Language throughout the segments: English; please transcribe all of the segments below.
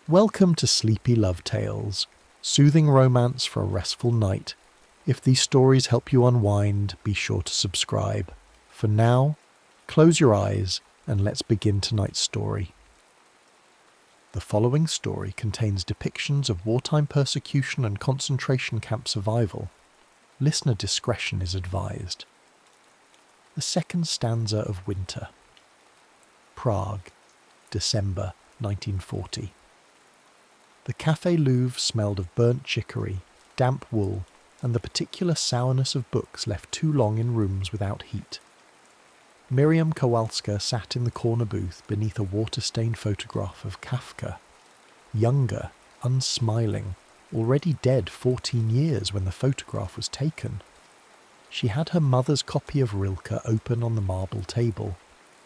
Welcome to Sleepy Love Tales, soothing romance for a restful night. If these stories help you unwind, be sure to subscribe. For now, close your eyes and let's begin tonight's story. The following story contains depictions of wartime persecution and concentration camp survival. Listener discretion is advised. The second stanza of winter. Prague, December 1940. The Café Louvre smelled of burnt chicory, damp wool, and the particular sourness of books left too long in rooms without heat. Miriam Kowalska sat in the corner booth beneath a water-stained photograph of Kafka. Younger, unsmiling, already dead 14 years when the photograph was taken. She had her mother's copy of Rilke open on the marble table,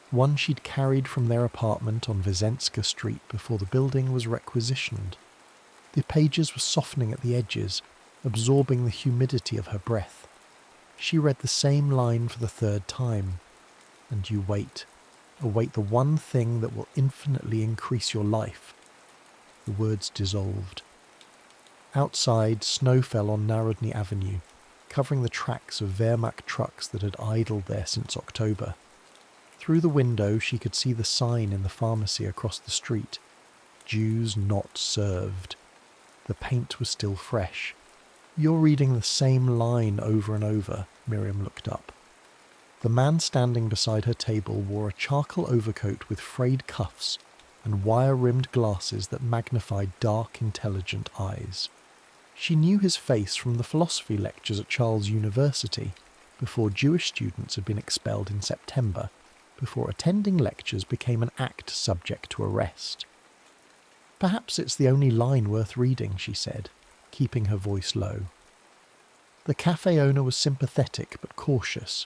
one she'd carried from their apartment on Wysenska Street before the building was requisitioned. The pages were softening at the edges, absorbing the humidity of her breath. She read the same line for the third time. And you await the one thing that will infinitely increase your life. The words dissolved. Outside, snow fell on Narodny Avenue, covering the tracks of Wehrmacht trucks that had idled there since October. Through the window she could see the sign in the pharmacy across the street. Jews not served. The paint was still fresh. You're reading the same line over and over, Miriam looked up. The man standing beside her table wore a charcoal overcoat with frayed cuffs and wire-rimmed glasses that magnified dark, intelligent eyes. She knew his face from the philosophy lectures at Charles University, before Jewish students had been expelled in September, before attending lectures became an act subject to arrest. "Perhaps it's the only line worth reading," she said, keeping her voice low. The cafe owner was sympathetic but cautious.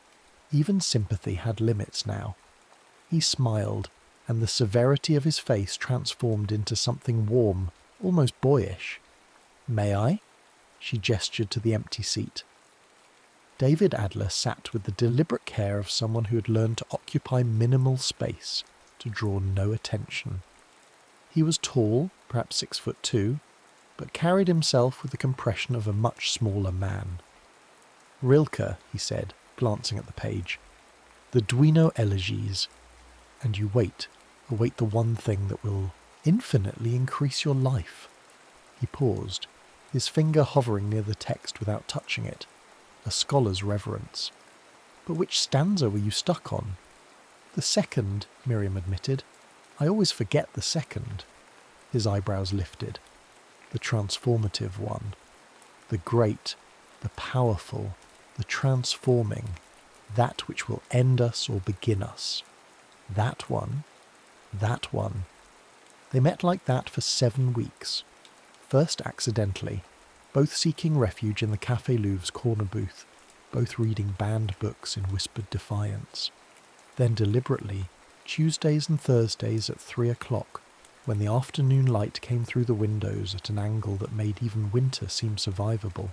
Even sympathy had limits now. He smiled, and the severity of his face transformed into something warm, almost boyish. "May I?" She gestured to the empty seat. David Adler sat with the deliberate care of someone who had learned to occupy minimal space, to draw no attention. He was tall, perhaps 6'2", but carried himself with the compression of a much smaller man. "Rilke," he said, glancing at the page. "The Duino Elegies. And you await the one thing that will infinitely increase your life." He paused, his finger hovering near the text without touching it, a scholar's reverence. "But which stanza were you stuck on?" "The second," Miriam admitted. "I always forget the second." His eyebrows lifted. "The transformative one. The great, the powerful, the transforming, that which will end us or begin us. That one. They met like that for 7 weeks. First accidentally, both seeking refuge in the Café Louvre's corner booth, both reading banned books in whispered defiance. Then deliberately, Tuesdays and Thursdays at 3 o'clock, when the afternoon light came through the windows at an angle that made even winter seem survivable.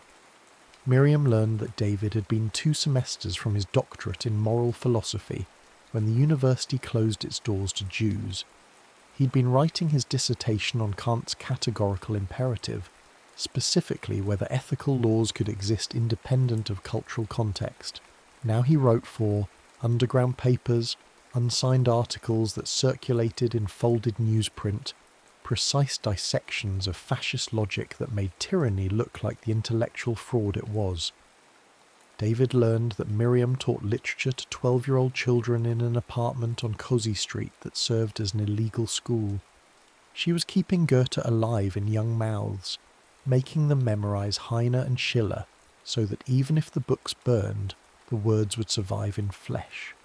Miriam learned that David had been 2 semesters from his doctorate in moral philosophy when the university closed its doors to Jews. He'd been writing his dissertation on Kant's categorical imperative, specifically whether ethical laws could exist independent of cultural context. Now he wrote for underground papers, unsigned articles that circulated in folded newsprint, precise dissections of fascist logic that made tyranny look like the intellectual fraud it was. David learned that Miriam taught literature to 12-year-old children in an apartment on Cozy Street that served as an illegal school. She was keeping Goethe alive in young mouths, making them memorize Heine and Schiller so that even if the books burned, the words would survive in flesh.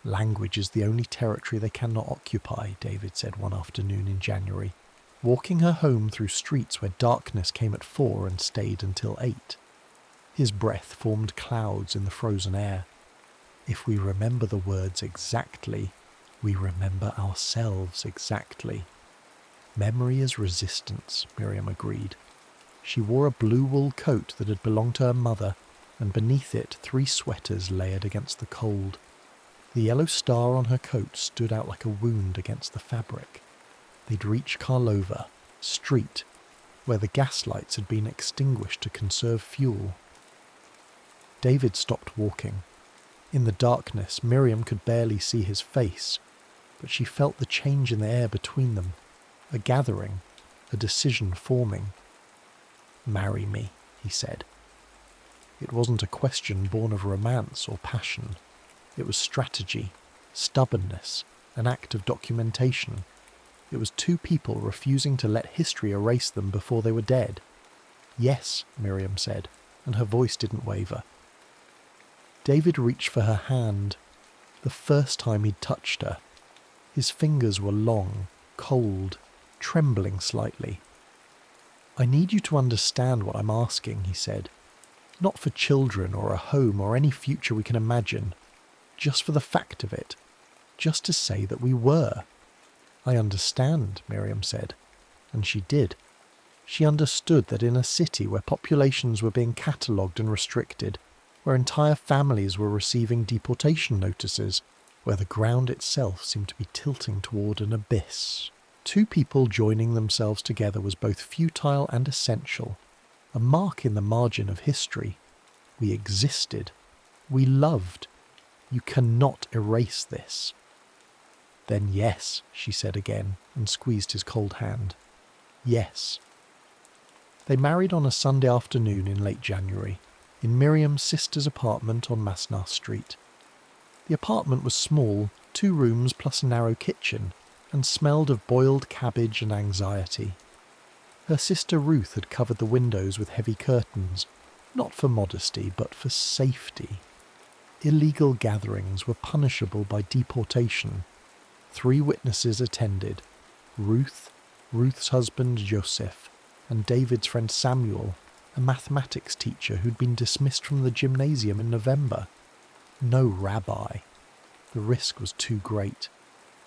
"Language is the only territory they cannot occupy," David said one afternoon in January, walking her home through streets where darkness came at 4 and stayed until 8. His breath formed clouds in the frozen air. "If we remember the words exactly, we remember ourselves exactly." "Memory is resistance," Miriam agreed. She wore a blue wool coat that had belonged to her mother, and beneath it 3 sweaters layered against the cold. The yellow star on her coat stood out like a wound against the fabric. They'd reached Karlova, street, where the gas lights had been extinguished to conserve fuel. David stopped walking. In the darkness, Miriam could barely see his face, but she felt the change in the air between them, a gathering, a decision forming. "Marry me," he said. It wasn't a question born of romance or passion. It was strategy, stubbornness, an act of documentation. It was two people refusing to let history erase them before they were dead. "Yes," Miriam said, and her voice didn't waver. David reached for her hand. The first time he'd touched her. His fingers were long, cold, trembling slightly. "I need you to understand what I'm asking," he said. "Not for children or a home or any future we can imagine. Just for the fact of it. Just to say that we were." "I understand," Miriam said. And she did. She understood that in a city where populations were being catalogued and restricted, where entire families were receiving deportation notices, where the ground itself seemed to be tilting toward an abyss, two people joining themselves together was both futile and essential, a mark in the margin of history. We existed. We loved. You cannot erase this. "Then yes," she said again, and squeezed his cold hand. "Yes." They married on a Sunday afternoon in late January, in Miriam's sister's apartment on Masnar Street. The apartment was small, 2 rooms plus a narrow kitchen, and smelled of boiled cabbage and anxiety. Her sister Ruth had covered the windows with heavy curtains, not for modesty, but for safety. Illegal gatherings were punishable by deportation. 3 witnesses attended: Ruth, Ruth's husband Joseph, and David's friend Samuel, a mathematics teacher who'd been dismissed from the gymnasium in November. No rabbi. The risk was too great.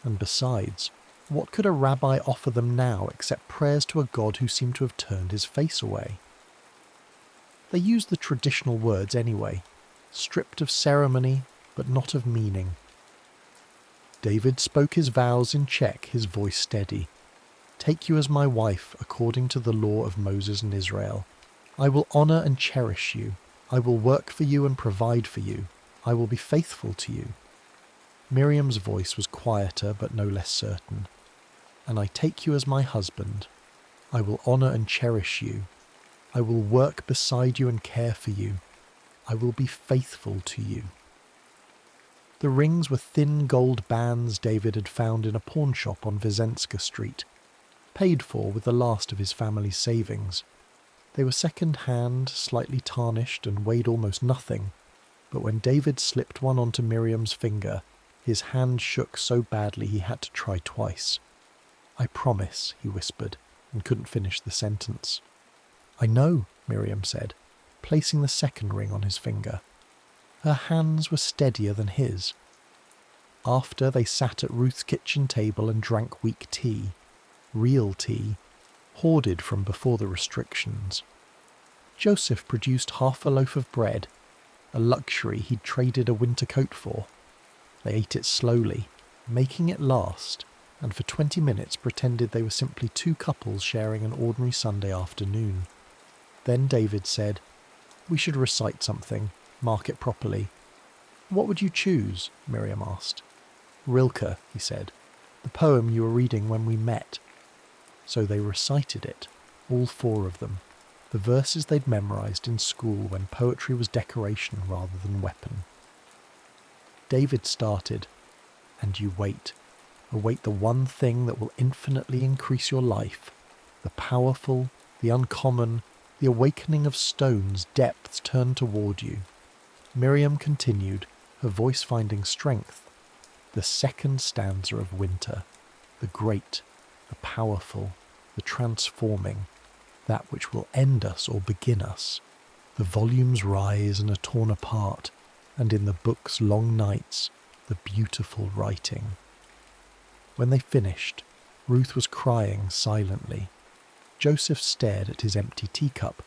And besides, what could a rabbi offer them now except prayers to a God who seemed to have turned his face away? They used the traditional words anyway, stripped of ceremony, but not of meaning. David spoke his vows in Czech, his voice steady. "Take you as my wife according to the law of Moses and Israel. I will honour and cherish you. I will work for you and provide for you. I will be faithful to you." Miriam's voice was quieter but no less certain. "And I take you as my husband. I will honour and cherish you. I will work beside you and care for you. I will be faithful to you." The rings were thin gold bands David had found in a pawnshop on Wysenska Street, paid for with the last of his family's savings. They were second-hand, slightly tarnished, and weighed almost nothing, but when David slipped one onto Miriam's finger, his hand shook so badly he had to try twice. "I promise," he whispered, and couldn't finish the sentence. "I know," Miriam said, placing the second ring on his finger. Her hands were steadier than his. After, they sat at Ruth's kitchen table and drank weak tea. Real tea, hoarded from before the restrictions. Joseph produced half a loaf of bread, a luxury he'd traded a winter coat for. They ate it slowly, making it last, and for 20 minutes pretended they were simply 2 couples sharing an ordinary Sunday afternoon. Then David said, "We should recite something, mark it properly." "What would you choose?" Miriam asked. "Rilke," he said, "the poem you were reading when we met." So they recited it, all 4 of them, the verses they'd memorized in school when poetry was decoration rather than weapon. David started, "And you wait. Await the one thing that will infinitely increase your life, the powerful, the uncommon, the awakening of stones depths turned toward you." Miriam continued, her voice finding strength. "The second stanza of winter, the great, the powerful, the transforming, that which will end us or begin us. The volumes rise and are torn apart, and in the book's long nights, the beautiful writing." When they finished, Ruth was crying silently. Joseph stared at his empty teacup.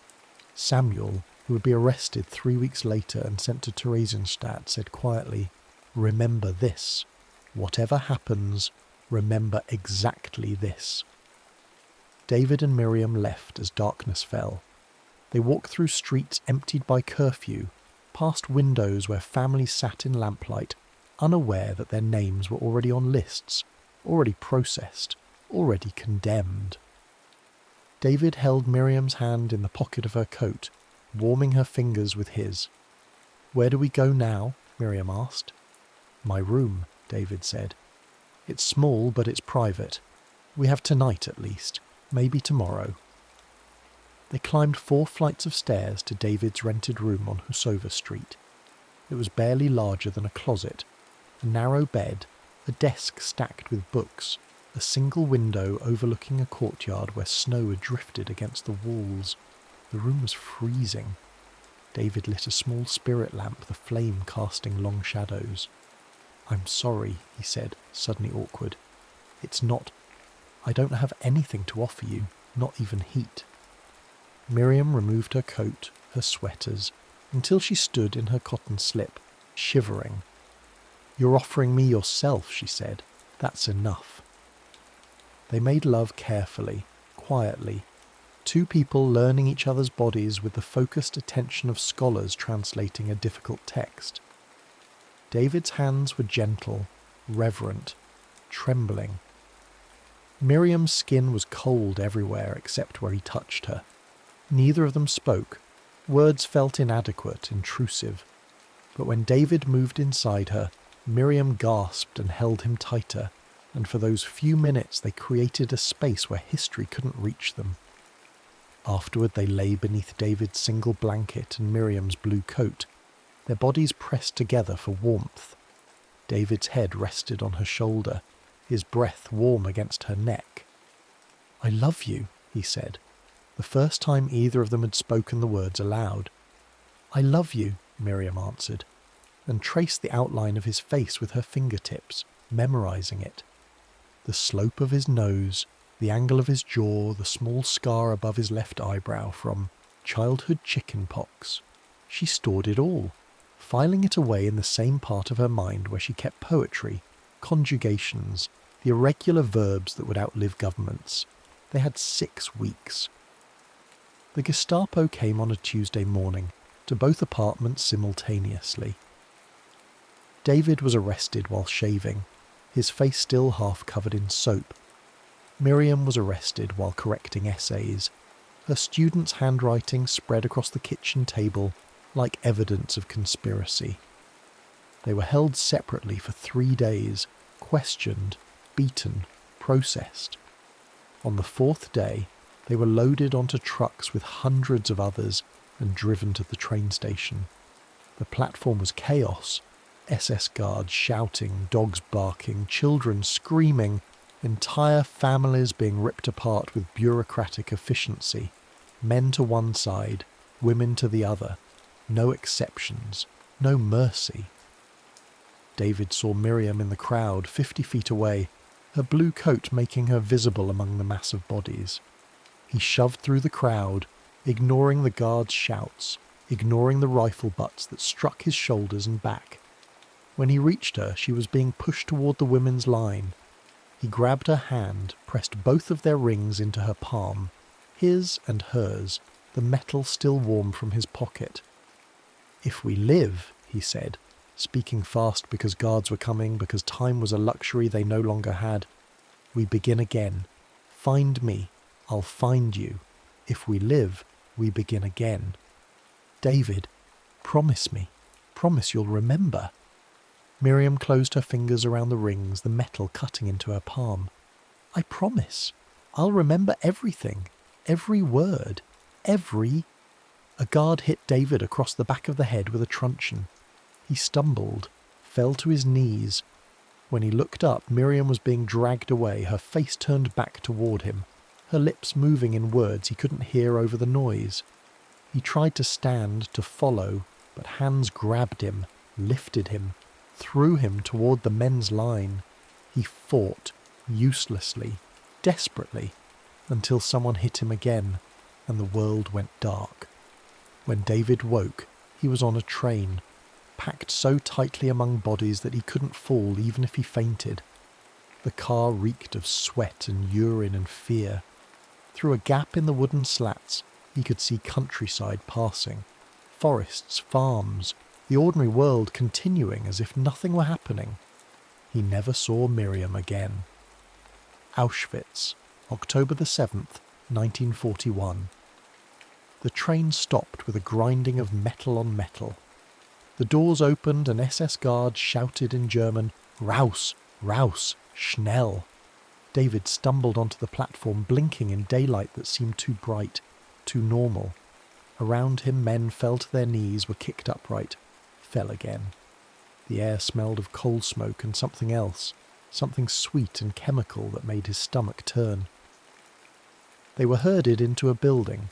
Samuel, who would be arrested 3 weeks later and sent to Theresienstadt, said quietly, "Remember this. Whatever happens, remember exactly this." David and Miriam left as darkness fell. They walked through streets emptied by curfew, past windows where families sat in lamplight, unaware that their names were already on lists, already processed, already condemned. David held Miriam's hand in the pocket of her coat, warming her fingers with his. "Where do we go now?" Miriam asked. "My room," David said. "It's small, but it's private. We have tonight at least, maybe tomorrow." They climbed 4 flights of stairs to David's rented room on Husova Street. It was barely larger than a closet, a narrow bed, a desk stacked with books, a single window overlooking a courtyard where snow had drifted against the walls. The room was freezing. David lit a small spirit lamp, the flame casting long shadows. "I'm sorry," he said, suddenly awkward. I don't have anything to offer you, not even heat." Miriam removed her coat, her sweaters, until she stood in her cotton slip, shivering. "You're offering me yourself," she said. "That's enough." They made love carefully, quietly, 2 people learning each other's bodies with the focused attention of scholars translating a difficult text. David's hands were gentle, reverent, trembling. Miriam's skin was cold everywhere except where he touched her. Neither of them spoke. Words felt inadequate, intrusive. But when David moved inside her, Miriam gasped and held him tighter, and for those few minutes they created a space where history couldn't reach them. Afterward they lay beneath David's single blanket and Miriam's blue coat, their bodies pressed together for warmth. David's head rested on her shoulder, his breath warm against her neck. "I love you," he said, the first time either of them had spoken the words aloud. "I love you," Miriam answered, and traced the outline of his face with her fingertips, memorizing it. The slope of his nose, the angle of his jaw, the small scar above his left eyebrow from childhood chicken pox. She stored it all, filing it away in the same part of her mind where she kept poetry, conjugations, the irregular verbs that would outlive governments. They had 6 weeks. The Gestapo came on a Tuesday morning to both apartments simultaneously. David was arrested while shaving, his face still half covered in soap. Miriam was arrested while correcting essays, her students' handwriting spread across the kitchen table like evidence of conspiracy. They were held separately for 3 days, questioned, beaten, processed. On the 4th day, they were loaded onto trucks with hundreds of others and driven to the train station. The platform was chaos, SS guards shouting, dogs barking, children screaming, entire families being ripped apart with bureaucratic efficiency, men to one side, women to the other, no exceptions, no mercy. David saw Miriam in the crowd 50 feet away, her blue coat making her visible among the mass of bodies. He shoved through the crowd, ignoring the guards' shouts, ignoring the rifle butts that struck his shoulders and back. When he reached her, she was being pushed toward the women's line. He grabbed her hand, pressed both of their rings into her palm, his and hers, the metal still warm from his pocket. "If we live," he said, speaking fast because guards were coming, because time was a luxury they no longer had, "we begin again. Find me. I'll find you. If we live, we begin again. David, promise me. Promise you'll remember." Miriam closed her fingers around the rings, the metal cutting into her palm. "I promise. I'll remember everything. Every word. Every—" A guard hit David across the back of the head with a truncheon. He stumbled, fell to his knees. When he looked up, Miriam was being dragged away, her face turned back toward him, her lips moving in words he couldn't hear over the noise. He tried to stand, to follow, but hands grabbed him, lifted him, threw him toward the men's line. He fought, uselessly, desperately, until someone hit him again, and the world went dark. When David woke, he was on a train, packed so tightly among bodies that he couldn't fall even if he fainted. The car reeked of sweat and urine and fear. Through a gap in the wooden slats, he could see countryside passing. Forests, farms, the ordinary world continuing as if nothing were happening. He never saw Miriam again. Auschwitz, October the 7th, 1941. The train stopped with a grinding of metal on metal. The doors opened and SS guards shouted in German, "Raus! Raus! Schnell!" David stumbled onto the platform, blinking in daylight that seemed too bright, too normal. Around him men fell to their knees, were kicked upright, fell again. The air smelled of coal smoke and something else, something sweet and chemical that made his stomach turn. They were herded into a building.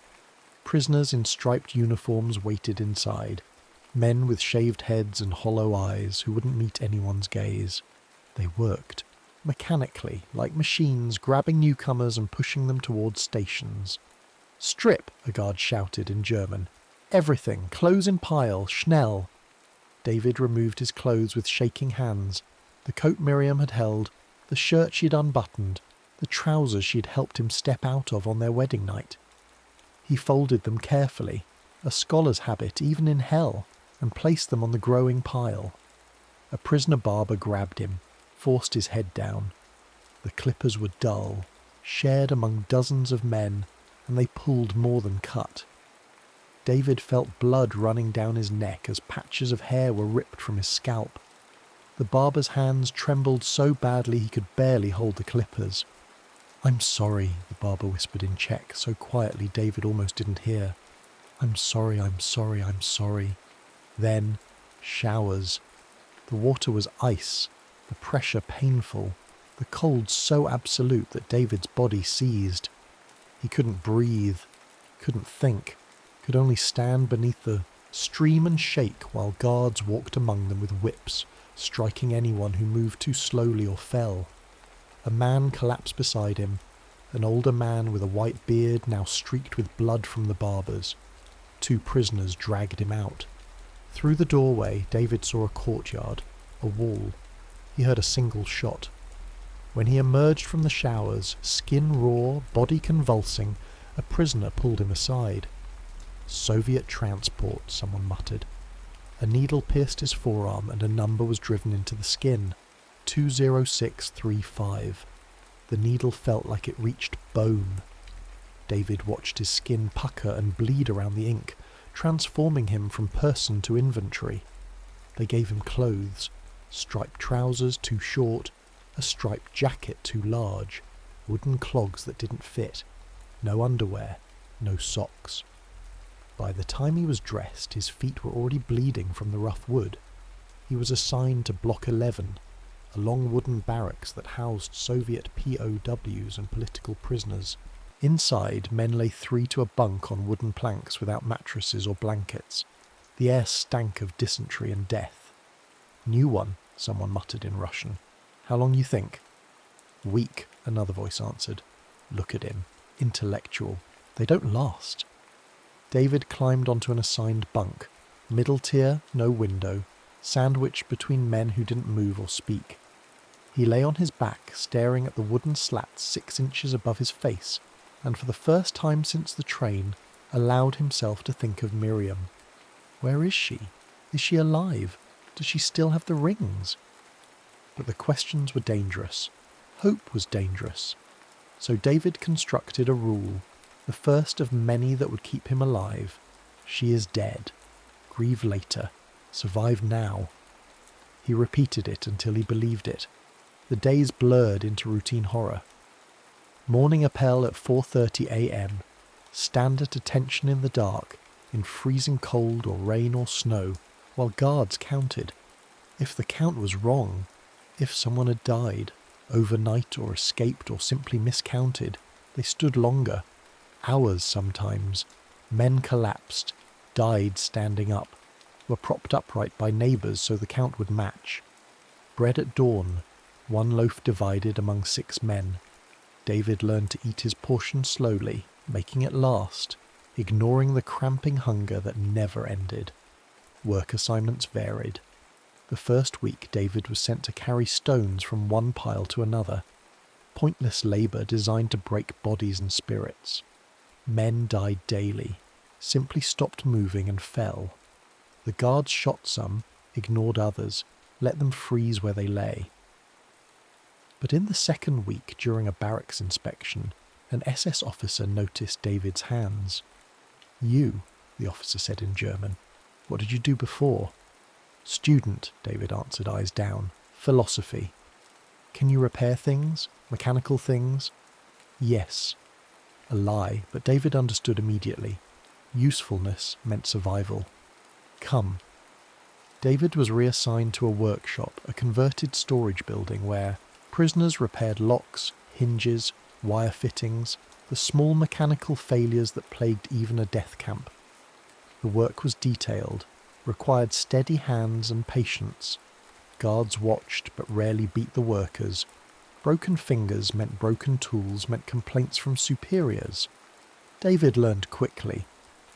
Prisoners in striped uniforms waited inside, men with shaved heads and hollow eyes who wouldn't meet anyone's gaze. They worked, mechanically, like machines, grabbing newcomers and pushing them towards stations. "Strip," a guard shouted in German. "Everything, clothes in pile, schnell." David removed his clothes with shaking hands, the coat Miriam had held, the shirt she'd unbuttoned, the trousers she'd helped him step out of on their wedding night. He folded them carefully, a scholar's habit even in hell, and placed them on the growing pile. A prisoner barber grabbed him, forced his head down. The clippers were dull, shared among dozens of men, and they pulled more than cut. David felt blood running down his neck as patches of hair were ripped from his scalp. The barber's hands trembled so badly he could barely hold the clippers. "I'm sorry," the barber whispered in Czech, so quietly David almost didn't hear. "I'm sorry, I'm sorry, I'm sorry." Then, showers. The water was ice, the pressure painful, the cold so absolute that David's body seized. He couldn't breathe, couldn't think, could only stand beneath the stream and shake while guards walked among them with whips, striking anyone who moved too slowly or fell. A man collapsed beside him, an older man with a white beard now streaked with blood from the barbers. Two prisoners dragged him out. Through the doorway, David saw a courtyard, a wall. He heard a single shot. When he emerged from the showers, skin raw, body convulsing, a prisoner pulled him aside. "Soviet transport," someone muttered. A needle pierced his forearm and a number was driven into the skin. 20635. The needle felt like it reached bone. David watched his skin pucker and bleed around the ink, transforming him from person to inventory. They gave him clothes, striped trousers too short, a striped jacket too large, wooden clogs that didn't fit, no underwear, no socks. By the time he was dressed, his feet were already bleeding from the rough wood. He was assigned to Block 11, a long wooden barracks that housed Soviet POWs and political prisoners. Inside, men lay three to a bunk on wooden planks without mattresses or blankets. The air stank of dysentery and death. "New one," someone muttered in Russian. "How long you think?" "Week," another voice answered. "Look at him. Intellectual. They don't last." David climbed onto an assigned bunk. Middle tier, no window, sandwiched between men who didn't move or speak. He lay on his back, staring at the wooden slats 6 inches above his face, and for the first time since the train, allowed himself to think of Miriam. Where is she? Is she alive? Does she still have the rings? But the questions were dangerous. Hope was dangerous. So David constructed a rule, the first of many that would keep him alive. She is dead. Grieve later. Survive now. He repeated it until he believed it. The days blurred into routine horror. Morning appel at 4:30 a.m. Stand at attention in the dark, in freezing cold or rain or snow, while guards counted. If the count was wrong, if someone had died, overnight or escaped or simply miscounted, they stood longer. Hours sometimes. Men collapsed, died standing up, were propped upright by neighbours so the count would match. Bread at dawn, one loaf divided among 6 men. David learned to eat his portion slowly, making it last, ignoring the cramping hunger that never ended. Work assignments varied. The first week David was sent to carry stones from one pile to another. pointless labour designed to break bodies and spirits. Men died daily, simply stopped moving and fell. The guards shot some, ignored others, let them freeze where they lay. But in the second week, during a barracks inspection, an SS officer noticed David's hands. "You," the officer said in German. "What did you do before?" "Student," David answered, eyes down. "Philosophy." "Can you repair things? Mechanical things?" "Yes." A lie, but David understood immediately. Usefulness meant survival. "Come." David was reassigned to a workshop, a converted storage building where prisoners repaired locks, hinges, wire fittings, the small mechanical failures that plagued even a death camp. The work was detailed, required steady hands and patience. Guards watched but rarely beat the workers. Broken fingers meant broken tools, meant complaints from superiors. David learned quickly.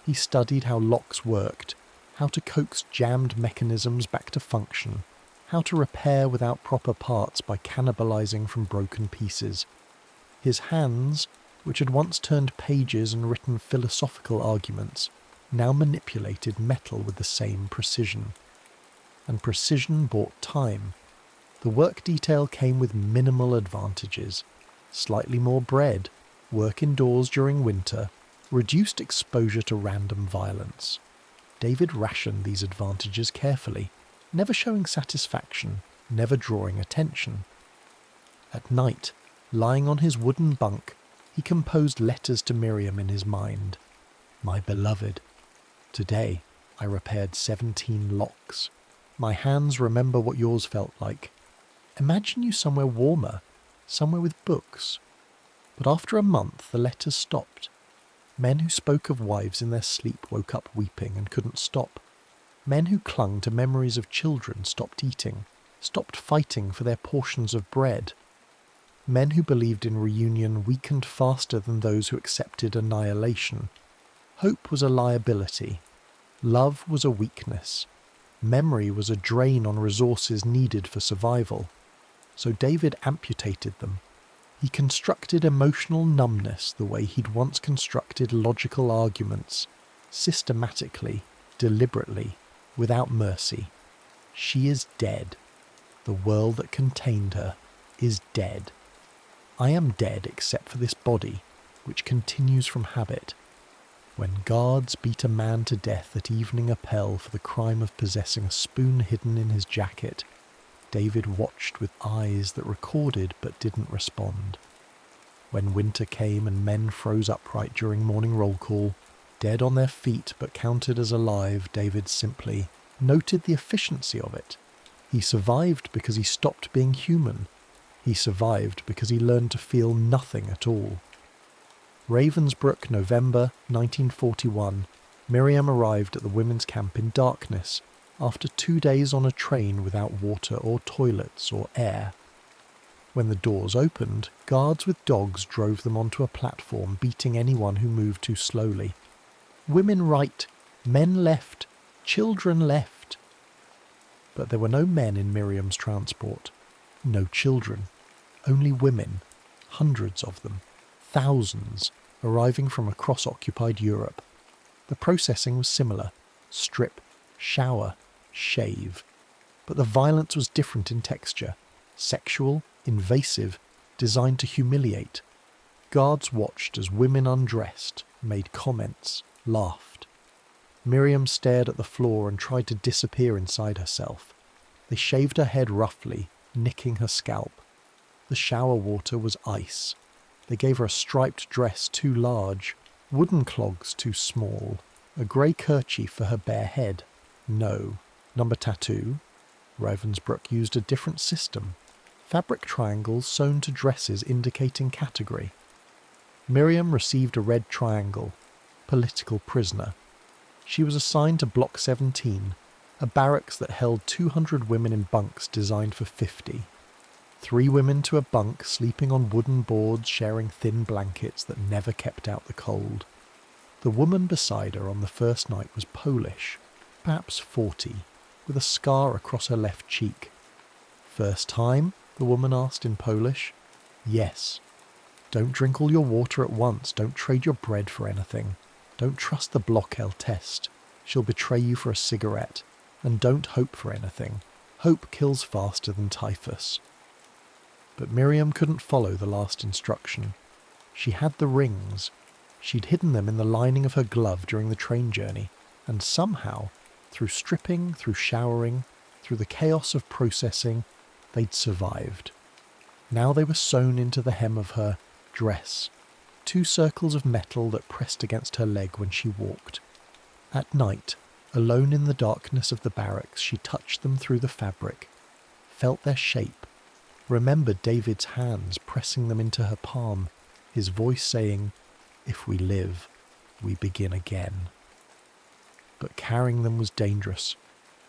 He studied how locks worked, how to coax jammed mechanisms back to function, how to repair without proper parts by cannibalizing from broken pieces. His hands, which had once turned pages and written philosophical arguments, now manipulated metal with the same precision. And precision bought time. The work detail came with minimal advantages. Slightly more bread, work indoors during winter, reduced exposure to random violence. David rationed these advantages carefully, never showing satisfaction, never drawing attention. At night, lying on his wooden bunk, he composed letters to Miriam in his mind. "My beloved, today I repaired 17 locks. My hands remember what yours felt like. Imagine you somewhere warmer, somewhere with books." But after a month the letters stopped. Men who spoke of wives in their sleep woke up weeping and couldn't stop. Men who clung to memories of children stopped eating, stopped fighting for their portions of bread. Men who believed in reunion weakened faster than those who accepted annihilation. Hope was a liability. Love was a weakness. Memory was a drain on resources needed for survival. So David amputated them. He constructed emotional numbness the way he'd once constructed logical arguments, systematically, deliberately, without mercy. She is dead. The world that contained her is dead. I am dead except for this body, which continues from habit. When guards beat a man to death at evening appel for the crime of possessing a spoon hidden in his jacket, David watched with eyes that recorded but didn't respond. When winter came and men froze upright during morning roll call, dead on their feet but counted as alive, David simply noted the efficiency of it. He survived because he stopped being human. He survived because he learned to feel nothing at all. Ravensbrück, November 1941. Miriam arrived at the women's camp in darkness, after 2 days on a train without water or toilets or air. When the doors opened, guards with dogs drove them onto a platform, beating anyone who moved too slowly. Women right, men left, children left. But there were no men in Miriam's transport, no children, only women, hundreds of them, thousands, arriving from across occupied Europe. The processing was similar: strip, shower, shave. But the violence was different in texture, sexual, invasive, designed to humiliate. Guards watched as women undressed, made comments, laughed. Miriam stared at the floor and tried to disappear inside herself. They shaved her head roughly, nicking her scalp. The shower water was ice. They gave her a striped dress too large, wooden clogs too small, a grey kerchief for her bare head. No. Number tattoo? Ravensbrück used a different system. Fabric triangles sewn to dresses indicating category. Miriam received a red triangle. Political prisoner. She was assigned to Block 17, a barracks that held 200 women in bunks designed for 50. 3 women to a bunk, sleeping on wooden boards, sharing thin blankets that never kept out the cold. The woman beside her on the first night was Polish, perhaps 40, with a scar across her left cheek. "First time?" the woman asked in Polish. Yes. Don't drink all your water at once. Don't trade your bread for anything. Don't trust the blockheltest. She'll betray you for a cigarette. And don't hope for anything. Hope kills faster than typhus. But Miriam couldn't follow the last instruction. She had the rings. She'd hidden them in the lining of her glove during the train journey, and somehow, through stripping, through showering, through the chaos of processing, they'd survived. Now they were sewn into the hem of her dress, 2 circles of metal that pressed against her leg when she walked. At night, alone in the darkness of the barracks, she touched them through the fabric, felt their shape, remembered David's hands pressing them into her palm, his voice saying, "If we live, we begin again." But carrying them was dangerous,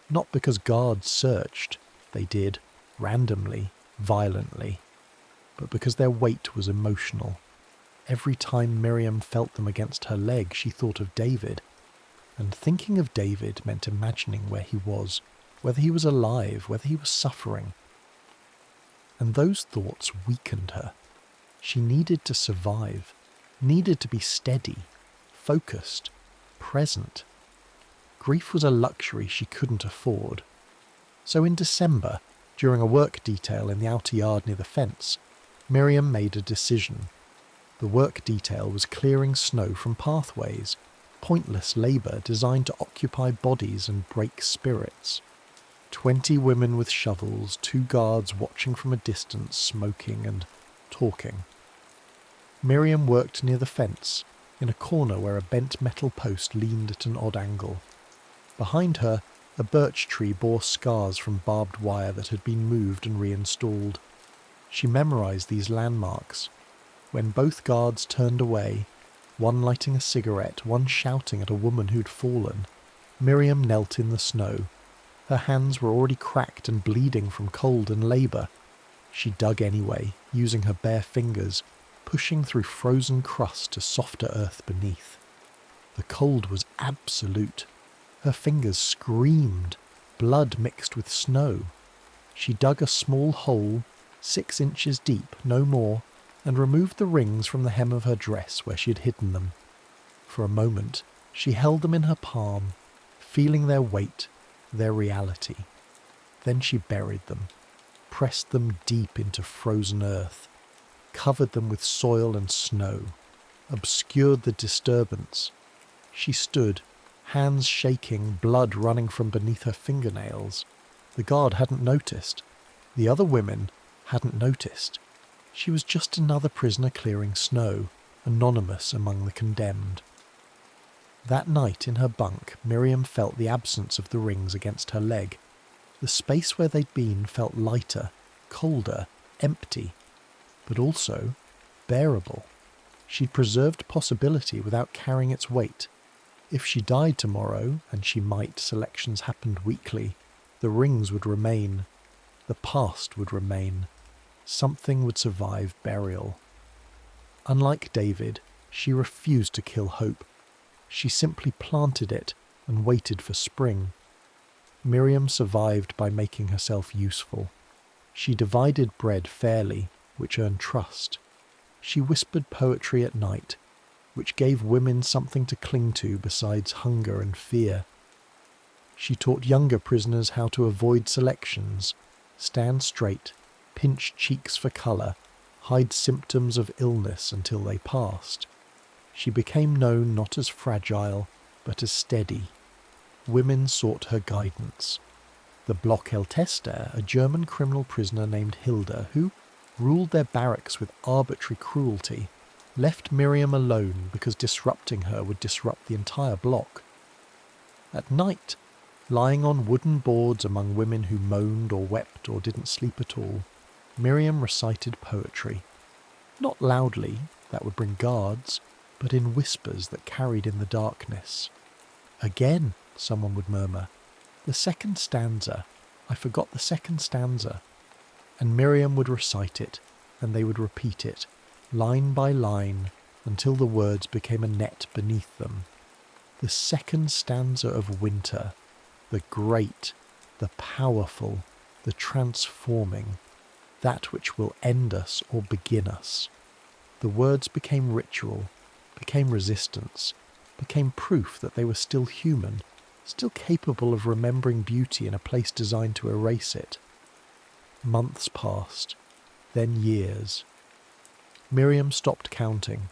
not because guards searched, they did, randomly, violently, but because their weight was emotional. Every time Miriam felt them against her leg, she thought of David, and thinking of David meant imagining where he was, whether he was alive, whether he was suffering. And those thoughts weakened her. She needed to survive, needed to be steady, focused, present. Grief was a luxury she couldn't afford. So in December, during a work detail in the outer yard near the fence, Miriam made a decision. The work detail was clearing snow from pathways, pointless labour designed to occupy bodies and break spirits. 20 women with shovels, 2 guards watching from a distance, smoking and talking. Miriam worked near the fence, in a corner where a bent metal post leaned at an odd angle. Behind her, a birch tree bore scars from barbed wire that had been moved and reinstalled. She memorized these landmarks. When both guards turned away, one lighting a cigarette, one shouting at a woman who'd fallen, Miriam knelt in the snow. Her hands were already cracked and bleeding from cold and labour. She dug anyway, using her bare fingers, pushing through frozen crust to softer earth beneath. The cold was absolute. Her fingers screamed, blood mixed with snow. She dug a small hole, 6 inches deep, no more, and removed the rings from the hem of her dress where she had hidden them. For a moment, she held them in her palm, feeling their weight, their reality. Then she buried them, pressed them deep into frozen earth, covered them with soil and snow, obscured the disturbance. She stood, hands shaking, blood running from beneath her fingernails. The guard hadn't noticed. The other women hadn't noticed. She was just another prisoner clearing snow, anonymous among the condemned. That night in her bunk, Miriam felt the absence of the rings against her leg. The space where they'd been felt lighter, colder, empty, but also bearable. She'd preserved possibility without carrying its weight. If she died tomorrow, and she might, selections happened weekly, the rings would remain. The past would remain. Something would survive burial. Unlike David, she refused to kill hope. She simply planted it and waited for spring. Miriam survived by making herself useful. She divided bread fairly, which earned trust. She whispered poetry at night, which gave women something to cling to besides hunger and fear. She taught younger prisoners how to avoid selections, stand straight, pinch cheeks for colour, hide symptoms of illness until they passed. She became known not as fragile, but as steady. Women sought her guidance. The blockheltester, a German criminal prisoner named Hilda, who ruled their barracks with arbitrary cruelty, left Miriam alone because disrupting her would disrupt the entire block. At night, lying on wooden boards among women who moaned or wept or didn't sleep at all, Miriam recited poetry. Not loudly, that would bring guards, but in whispers that carried in the darkness. "Again," someone would murmur. "The second stanza. I forgot the second stanza." And Miriam would recite it, and they would repeat it, line by line, until the words became a net beneath them. The second stanza of winter, the great, the powerful, the transforming. that which will end us or begin us. The words became ritual, became resistance, became proof that they were still human, still capable of remembering beauty in a place designed to erase it. Months passed, then years. Miriam stopped counting.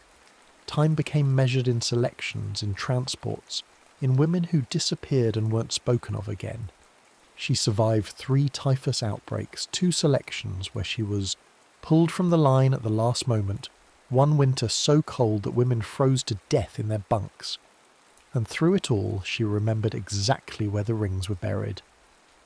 Time became measured in selections, in transports, in women who disappeared and weren't spoken of again. She survived 3 typhus outbreaks, 2 selections where she was pulled from the line at the last moment, one winter so cold that women froze to death in their bunks. And through it all, she remembered exactly where the rings were buried.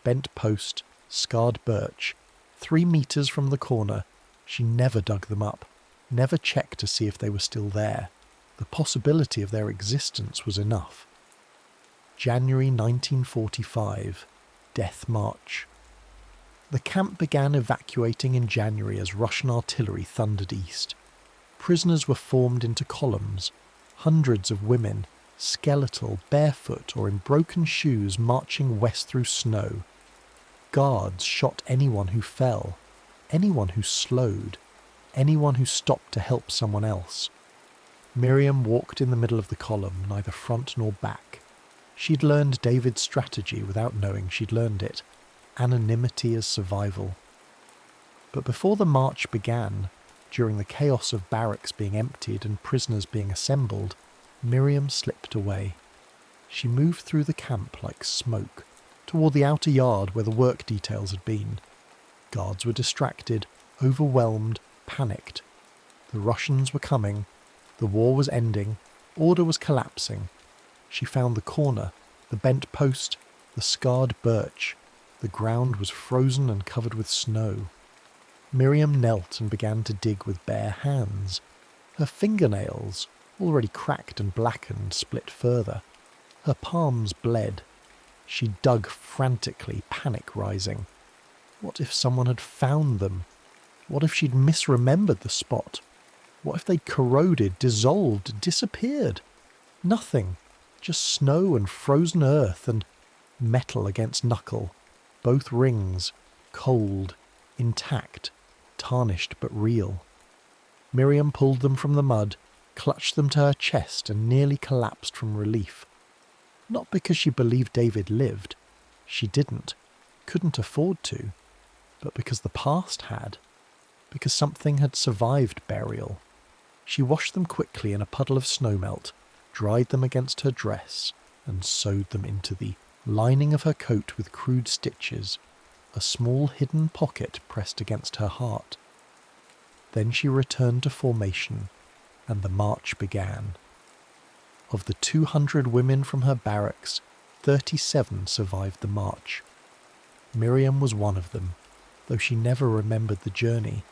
Bent post, scarred birch, 3 meters from the corner. She never dug them up, never checked to see if they were still there. The possibility of their existence was enough. January 1945, Death March. The camp began evacuating in January as Russian artillery thundered east. Prisoners were formed into columns, hundreds of women, skeletal, barefoot or in broken shoes, marching west through snow. Guards shot anyone who fell, anyone who slowed, anyone who stopped to help someone else. Miriam walked in the middle of the column, neither front nor back. She'd learned David's strategy without knowing she'd learned it. Anonymity as survival. But before the march began, during the chaos of barracks being emptied and prisoners being assembled, Miriam slipped away. She moved through the camp like smoke, toward the outer yard where the work details had been. Guards were distracted, overwhelmed, panicked. The Russians were coming. The war was ending. Order was collapsing. She found the corner, the bent post, the scarred birch. The ground was frozen and covered with snow. Miriam knelt and began to dig with bare hands. Her fingernails, already cracked and blackened, split further. Her palms bled. She dug frantically, panic rising. What if someone had found them? What if she'd misremembered the spot? What if they'd corroded, dissolved, disappeared? Nothing. Just snow and frozen earth and metal against knuckle. Both rings, cold, intact, tarnished but real. Miriam pulled them from the mud, clutched them to her chest and nearly collapsed from relief. Not because she believed David lived. She didn't, couldn't afford to. But because the past had. Because something had survived burial. She washed them quickly in a puddle of snowmelt, dried them against her dress, and sewed them into the lining of her coat with crude stitches, a small hidden pocket pressed against her heart. Then she returned to formation, and the march began. Of the 200 women from her barracks, 37 survived the march. Miriam was one of them, though she never remembered the journey,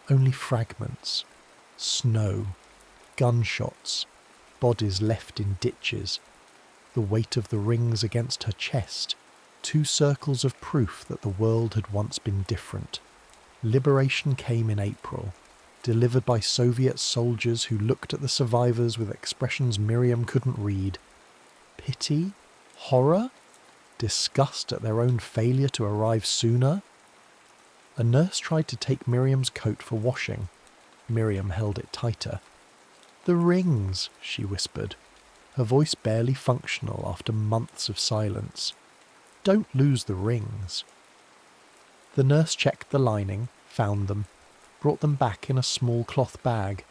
only fragments. Snow, gunshots, bodies left in ditches, the weight of the rings against her chest, 2 circles of proof that the world had once been different. Liberation came in April, delivered by Soviet soldiers who looked at the survivors with expressions Miriam couldn't read. Pity? Horror? Disgust at their own failure to arrive sooner? A nurse tried to take Miriam's coat for washing. Miriam held it tighter. "The rings," she whispered, her voice barely functional after months of silence. "Don't lose the rings." The nurse checked the lining, found them, brought them back in a small cloth bag.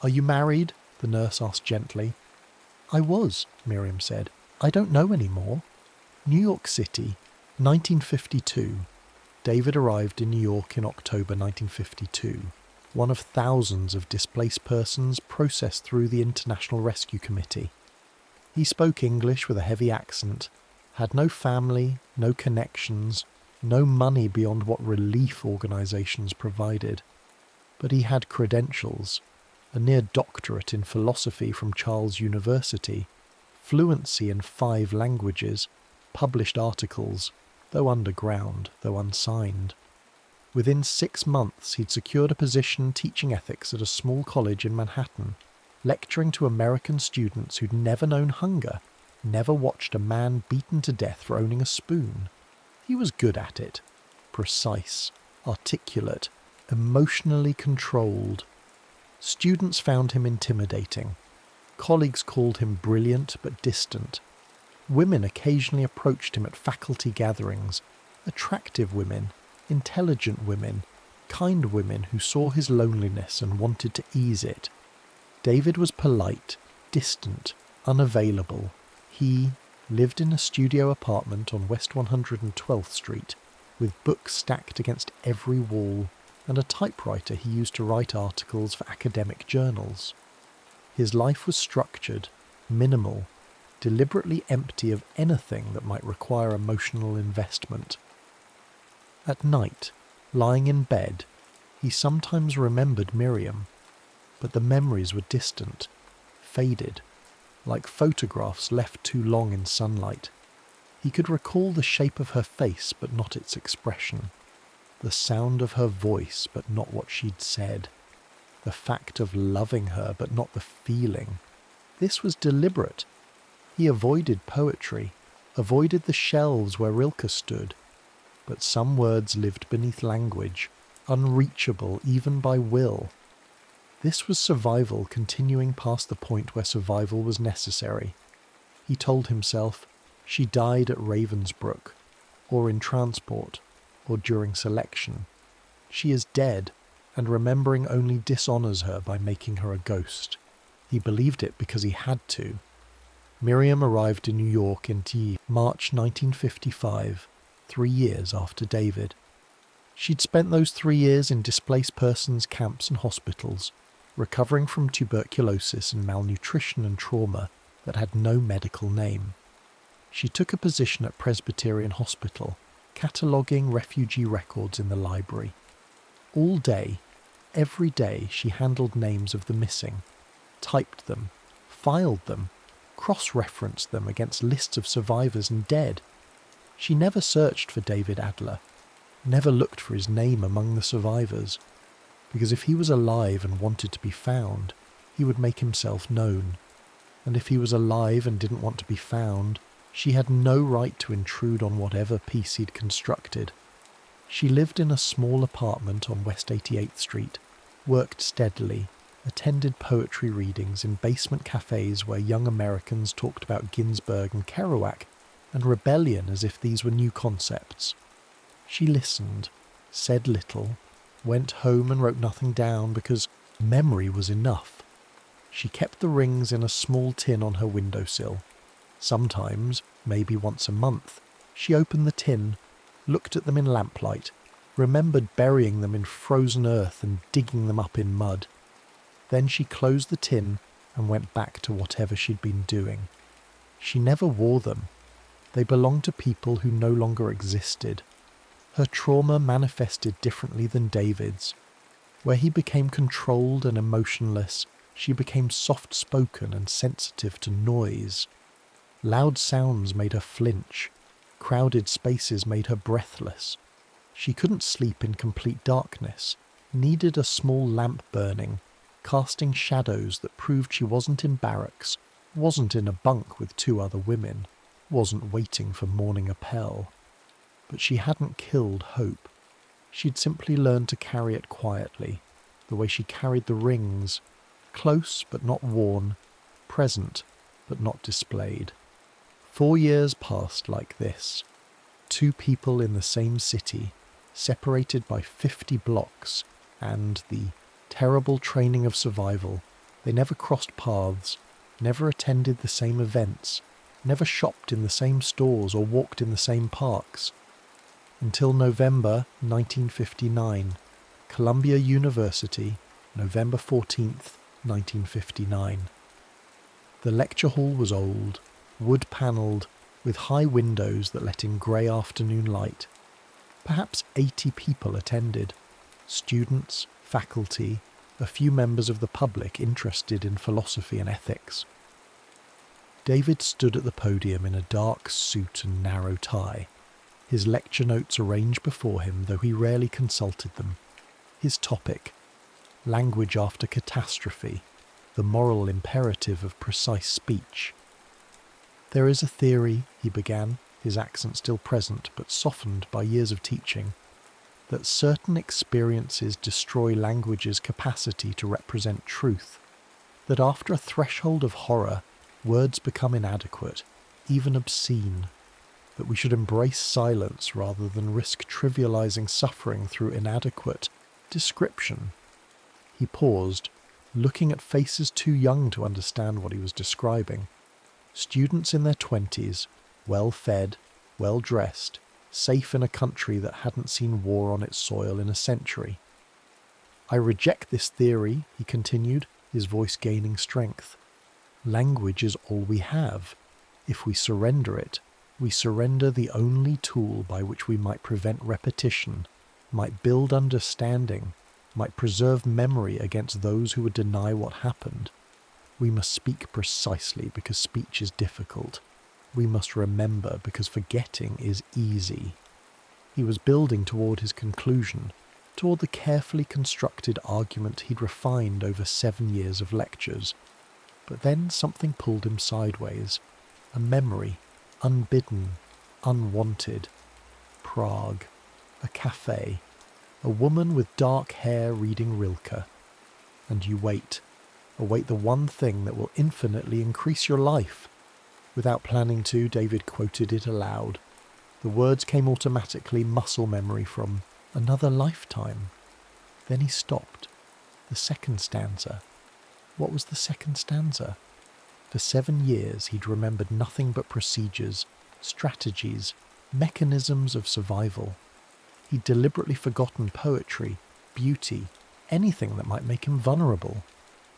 "Are you married?" the nurse asked gently. "I was," Miriam said. "I don't know any more." New York City, 1952. David arrived in New York in October 1952, one of thousands of displaced persons processed through the International Rescue Committee. He spoke English with a heavy accent, had no family, no connections, no money beyond what relief organizations provided. But he had credentials, a near doctorate in philosophy from Charles University, fluency in 5 languages, published articles, though underground, though unsigned. Within 6 months he'd secured a position teaching ethics at a small college in Manhattan, lecturing to American students who'd never known hunger, never watched a man beaten to death for owning a spoon. He was good at it. Precise. articulate, emotionally controlled. Students found him intimidating. Colleagues called him brilliant but distant. Women occasionally approached him at faculty gatherings. Attractive women, intelligent women, kind women who saw his loneliness and wanted to ease it. David was polite, distant, unavailable. He lived in a studio apartment on West 112th Street, with books stacked against every wall and a typewriter he used to write articles for academic journals. His life was structured, minimal, deliberately empty of anything that might require emotional investment. At night, lying in bed, he sometimes remembered Miriam, but the memories were distant, faded, like photographs left too long in sunlight. He could recall the shape of her face but not its expression, the sound of her voice but not what she'd said, the fact of loving her but not the feeling. This was deliberate. He avoided poetry, avoided the shelves where Rilke stood, but some words lived beneath language, unreachable even by will. This was survival continuing past the point where survival was necessary. He told himself, she died at Ravensbrück, or in transport, or during selection. She is dead, and remembering only dishonours her by making her a ghost. He believed it because he had to. Miriam arrived in New York in March 1955, 3 years after David. She'd spent those 3 years in displaced persons camps and hospitals, recovering from tuberculosis and malnutrition and trauma that had no medical name. She took a position at Presbyterian Hospital, cataloguing refugee records in the library. All day, every day, she handled names of the missing, typed them, filed them, cross-referenced them against lists of survivors and dead. She never searched for David Adler, never looked for his name among the survivors, because if he was alive and wanted to be found, he would make himself known. And if he was alive and didn't want to be found, she had no right to intrude on whatever peace he'd constructed. She lived in a small apartment on West 88th Street, worked steadily, attended poetry readings in basement cafes where young Americans talked about Ginsberg and Kerouac, and rebellion as if these were new concepts. She listened, said little, went home and wrote nothing down because memory was enough. She kept the rings in a small tin on her windowsill. Sometimes, maybe once a month, she opened the tin, looked at them in lamplight, remembered burying them in frozen earth and digging them up in mud. Then she closed the tin and went back to whatever she'd been doing. She never wore them. They belonged to people who no longer existed. Her trauma manifested differently than David's. Where he became controlled and emotionless, she became soft-spoken and sensitive to noise. Loud sounds made her flinch. Crowded spaces made her breathless. She couldn't sleep in complete darkness, needed a small lamp burning, casting shadows that proved she wasn't in barracks, wasn't in a bunk with 2 other women, wasn't waiting for morning appel. But she hadn't killed hope. She'd simply learned to carry it quietly, the way she carried the rings, close but not worn, present but not displayed. 4 years passed like this. 2 people in the same city, separated by 50 blocks, and the terrible training of survival. They never crossed paths, never attended the same events, never shopped in the same stores or walked in the same parks. Until November 1959, Columbia University, November 14th, 1959. The lecture hall was old, wood-panelled, with high windows that let in grey afternoon light. Perhaps 80 people attended, students, faculty, a few members of the public interested in philosophy and ethics. David stood at the podium in a dark suit and narrow tie, his lecture notes arranged before him, though he rarely consulted them. His topic, language after catastrophe, the moral imperative of precise speech. There is a theory, he began, his accent still present but softened by years of teaching, that certain experiences destroy language's capacity to represent truth, that after a threshold of horror, words become inadequate, even obscene, that we should embrace silence rather than risk trivializing suffering through inadequate description. He paused, looking at faces too young to understand what he was describing. Students in their 20s, well-fed, well-dressed, safe in a country that hadn't seen war on its soil in a century. I reject this theory, he continued, his voice gaining strength. Language is all we have. If we surrender it, we surrender the only tool by which we might prevent repetition, might build understanding, might preserve memory against those who would deny what happened. We must speak precisely because speech is difficult. We must remember because forgetting is easy. He was building toward his conclusion, toward the carefully constructed argument he'd refined over 7 years of lectures. But then something pulled him sideways. A memory, unbidden, unwanted. Prague. A cafe. A woman with dark hair reading Rilke. And you wait. Await the one thing that will infinitely increase your life. Without planning to, David quoted it aloud. The words came automatically, muscle memory from another lifetime. Then he stopped. The second stanza. What was the second stanza? For 7 years he'd remembered nothing but procedures, strategies, mechanisms of survival. He'd deliberately forgotten poetry, beauty, anything that might make him vulnerable.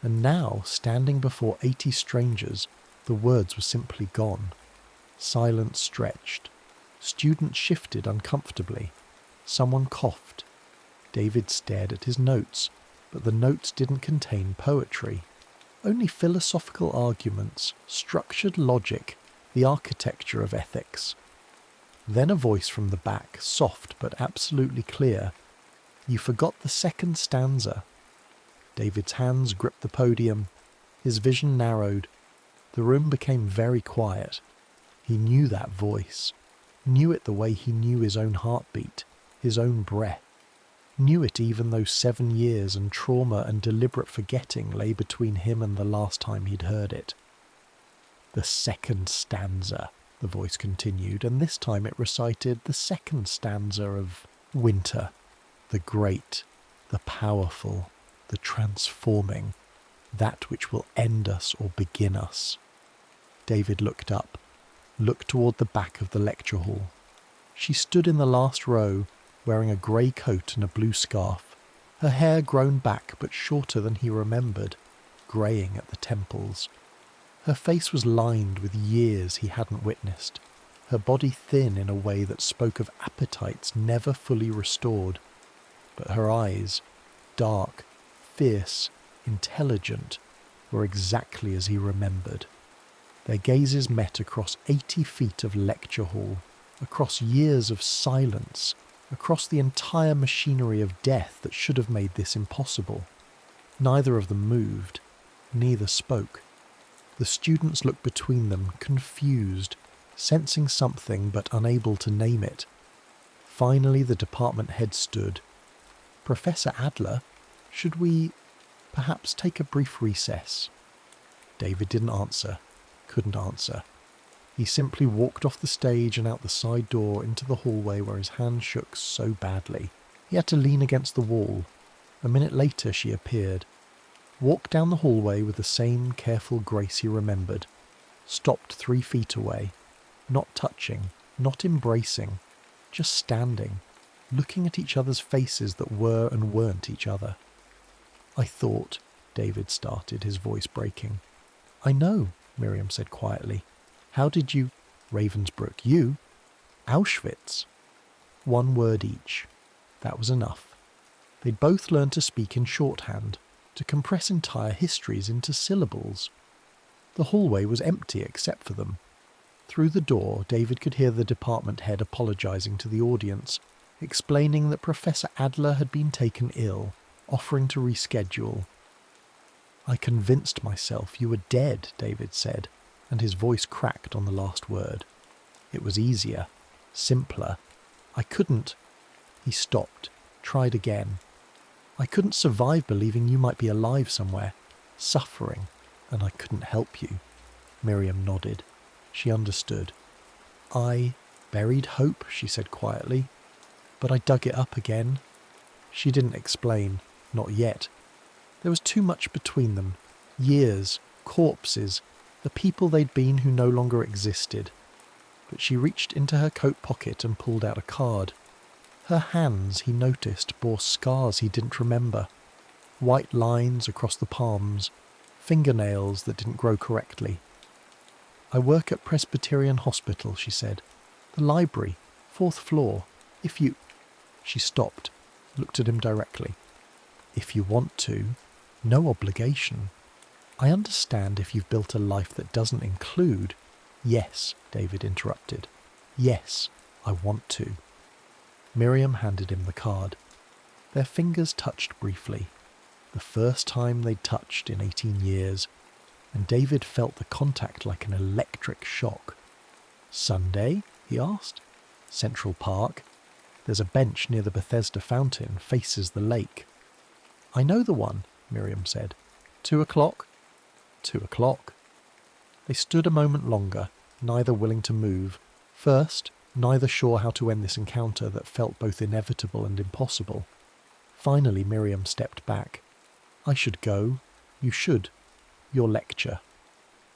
And now, standing before 80 strangers, the words were simply gone. Silence stretched. Students shifted uncomfortably. Someone coughed. David stared at his notes, but the notes didn't contain poetry. Only philosophical arguments, structured logic, the architecture of ethics. Then a voice from the back, soft but absolutely clear. You forgot the second stanza. David's hands gripped the podium. His vision narrowed. The room became very quiet. He knew that voice. Knew it the way he knew his own heartbeat, his own breath. Knew it even though 7 years and trauma and deliberate forgetting lay between him and the last time he'd heard it. The second stanza, the voice continued, and this time it recited the second stanza of Winter, the great, the powerful, the transforming, that which will end us or begin us. David looked up, looked toward the back of the lecture hall. She stood in the last row, wearing a grey coat and a blue scarf, her hair grown back but shorter than he remembered, greying at the temples. Her face was lined with years he hadn't witnessed, her body thin in a way that spoke of appetites never fully restored. But her eyes, dark, fierce, intelligent, were exactly as he remembered. Their gazes met across 80 feet of lecture hall, across years of silence, across the entire machinery of death that should have made this impossible. Neither of them moved, neither spoke. The students looked between them, confused, sensing something but unable to name it. Finally the department head stood. Professor Adler, should we perhaps take a brief recess? David didn't answer, couldn't answer. He simply walked off the stage and out the side door into the hallway where his hand shook so badly. He had to lean against the wall. A minute later she appeared. Walked down the hallway with the same careful grace he remembered. Stopped 3 feet away. Not touching, not embracing. Just standing, looking at each other's faces that were and weren't each other. I thought, David started, his voice breaking. I know, Miriam said quietly. How did you... Ravensbrück, you? Auschwitz. 1 word each. That was enough. They'd both learned to speak in shorthand, to compress entire histories into syllables. The hallway was empty except for them. Through the door, David could hear the department head apologizing to the audience, explaining that Professor Adler had been taken ill, offering to reschedule. I convinced myself you were dead, David said, and his voice cracked on the last word. It was easier, simpler. I couldn't. He stopped, tried again. I couldn't survive believing you might be alive somewhere, suffering, and I couldn't help you. Miriam nodded. She understood. I buried hope, she said quietly, but I dug it up again. She didn't explain, not yet. There was too much between them. Years, corpses, the people they'd been who no longer existed. But she reached into her coat pocket and pulled out a card. Her hands, he noticed, bore scars he didn't remember. White lines across the palms, fingernails that didn't grow correctly. I work at Presbyterian Hospital, she said. The library, 4th floor. If you... She stopped, looked at him directly. If you want to, no obligation. I understand if you've built a life that doesn't include... Yes, David interrupted. Yes, I want to. Miriam handed him the card. Their fingers touched briefly, the first time they'd touched in 18 years, and David felt the contact like an electric shock. Sunday? He asked. Central Park. There's a bench near the Bethesda fountain, faces the lake. I know the one, Miriam said. 2:00? 2:00. They stood a moment longer, neither willing to move. First, neither sure how to end this encounter that felt both inevitable and impossible. Finally, Miriam stepped back. I should go. You should. Your lecture.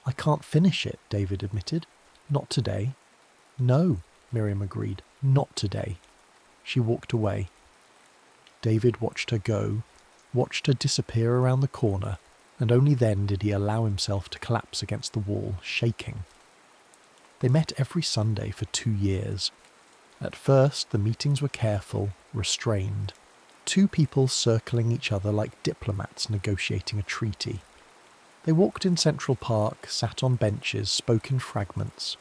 I can't finish it, David admitted. Not today. No, Miriam agreed. Not today. She walked away. David watched her go, watched her disappear around the corner, and only then did he allow himself to collapse against the wall, shaking. They met every Sunday for 2 years. At first, the meetings were careful, restrained. 2 people circling each other like diplomats negotiating a treaty. They walked in Central Park, sat on benches, spoke in fragments.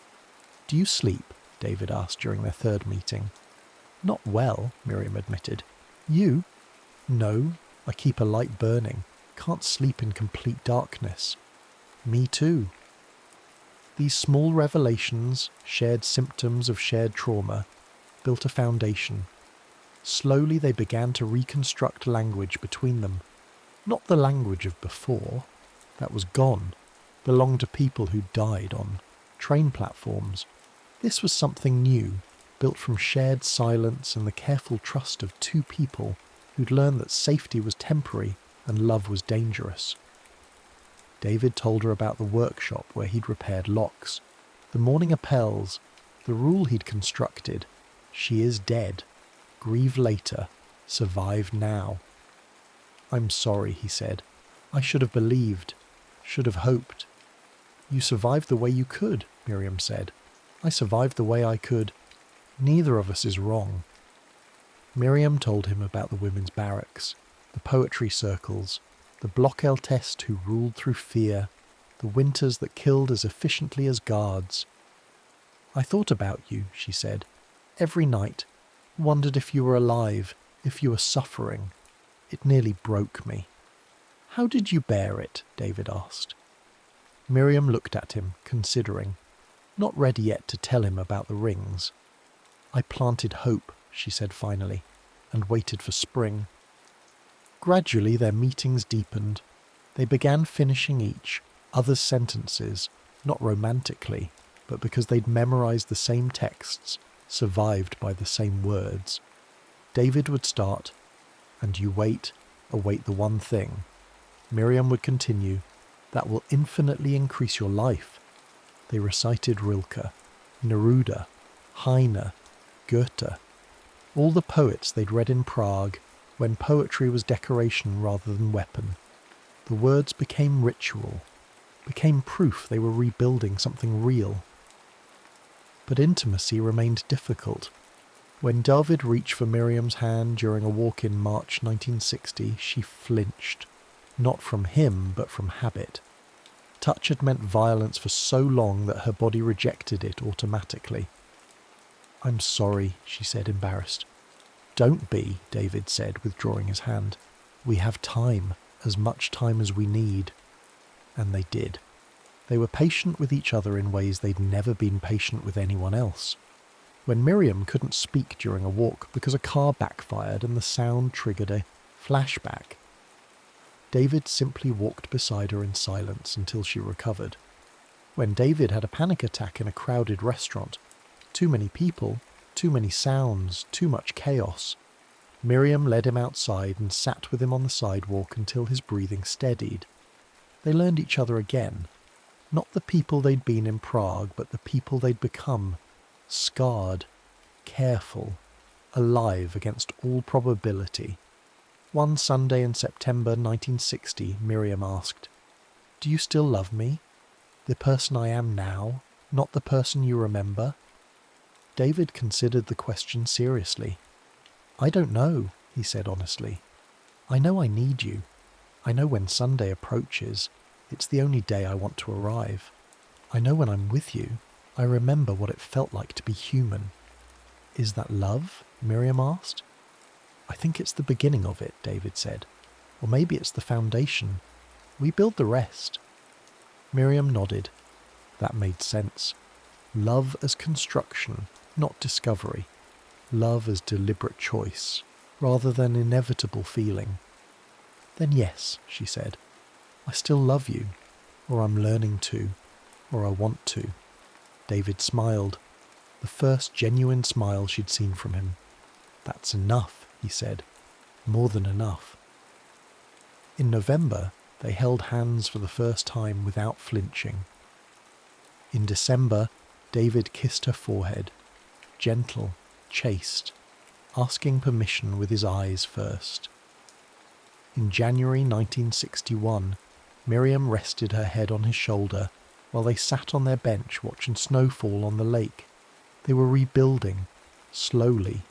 Do you sleep? David asked during their 3rd meeting. Not well, Miriam admitted. You? No, I keep a light burning. Can't sleep in complete darkness. Me too. These small revelations, shared symptoms of shared trauma, built a foundation. Slowly they began to reconstruct language between them. Not the language of before. That was gone. Belonged to people who died on train platforms. This was something new, built from shared silence and the careful trust of 2 people who'd learned that safety was temporary and love was dangerous. David told her about the workshop where he'd repaired locks, the morning appels, the rule he'd constructed. She is dead. Grieve later. Survive now. I'm sorry, he said. I should have believed. Should have hoped. You survived the way you could, Miriam said. I survived the way I could. Neither of us is wrong. Miriam told him about the women's barracks, the poetry circles, the Block-L test who ruled through fear, the winters that killed as efficiently as guards. I thought about you, she said, every night, wondered if you were alive, if you were suffering. It nearly broke me. How did you bear it? David asked. Miriam looked at him, considering, not ready yet to tell him about the rings. I planted hope, she said finally, and waited for spring. Gradually their meetings deepened. They began finishing each other's sentences, not romantically, but because they'd memorized the same texts, survived by the same words. David would start, and you await the one thing. Miriam would continue, that will infinitely increase your life. They recited Rilke, Neruda, Heine, Goethe, all the poets they'd read in Prague, when poetry was decoration rather than weapon. The words became ritual, became proof they were rebuilding something real. But intimacy remained difficult. When David reached for Miriam's hand during a walk in March 1960, she flinched. Not from him, but from habit. Touch had meant violence for so long that her body rejected it automatically. I'm sorry, she said, embarrassed. Don't be, David said, withdrawing his hand. We have time, as much time as we need. And they did. They were patient with each other in ways they'd never been patient with anyone else. when Miriam couldn't speak during a walk because a car backfired and the sound triggered a flashback. David simply walked beside her in silence until she recovered. When David had a panic attack in a crowded restaurant, too many people, too many sounds, too much chaos, Miriam led him outside and sat with him on the sidewalk until his breathing steadied. They learned each other again. Not the people they'd been in Prague, but the people they'd become. Scarred, careful, alive against all probability. One Sunday in September 1960, Miriam asked, "Do you still love me? The person I am now, not the person you remember?" David considered the question seriously. "I don't know," he said honestly. "I know I need you. I know when Sunday approaches, it's the only day I want to arrive. I know when I'm with you, I remember what it felt like to be human." "Is that love?" Miriam asked. "I think it's the beginning of it," David said. "Or maybe it's the foundation. We build the rest." Miriam nodded. That made sense. Love as construction, not discovery. Love as deliberate choice, rather than inevitable feeling. "Then yes," she said. "I still love you, or I'm learning to, or I want to." David smiled, the first genuine smile she'd seen from him. "That's enough," he said. "More than enough." In November, they held hands for the first time without flinching. In December, David kissed her forehead, gentle, chaste, asking permission with his eyes first. In January 1961, Miriam rested her head on his shoulder while they sat on their bench watching snow fall on the lake. They were rebuilding, slowly,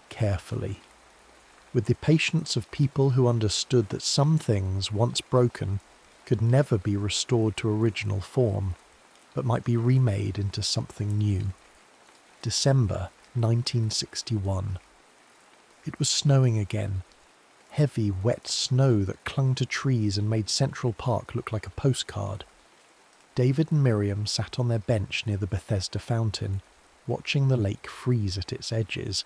carefully, with the patience of people who understood that some things, once broken, could never be restored to original form, but might be remade into something new. December 1961. It was snowing again. Heavy, wet snow that clung to trees and made Central Park look like a postcard. David and Miriam sat on their bench near the Bethesda fountain, watching the lake freeze at its edges.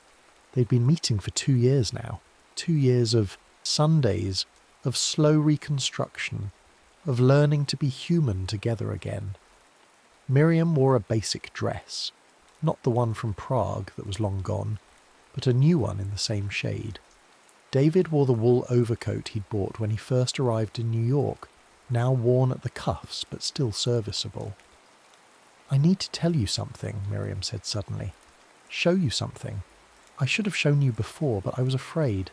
They'd been meeting for 2 years now. 2 years of Sundays, of slow reconstruction, of learning to be human together again. Miriam wore a basic dress, not the one from Prague that was long gone, but a new one in the same shade. David wore the wool overcoat he'd bought when he first arrived in New York, now worn at the cuffs but still serviceable. "I need to tell you something," Miriam said suddenly. "Show you something. I should have shown you before, but I was afraid."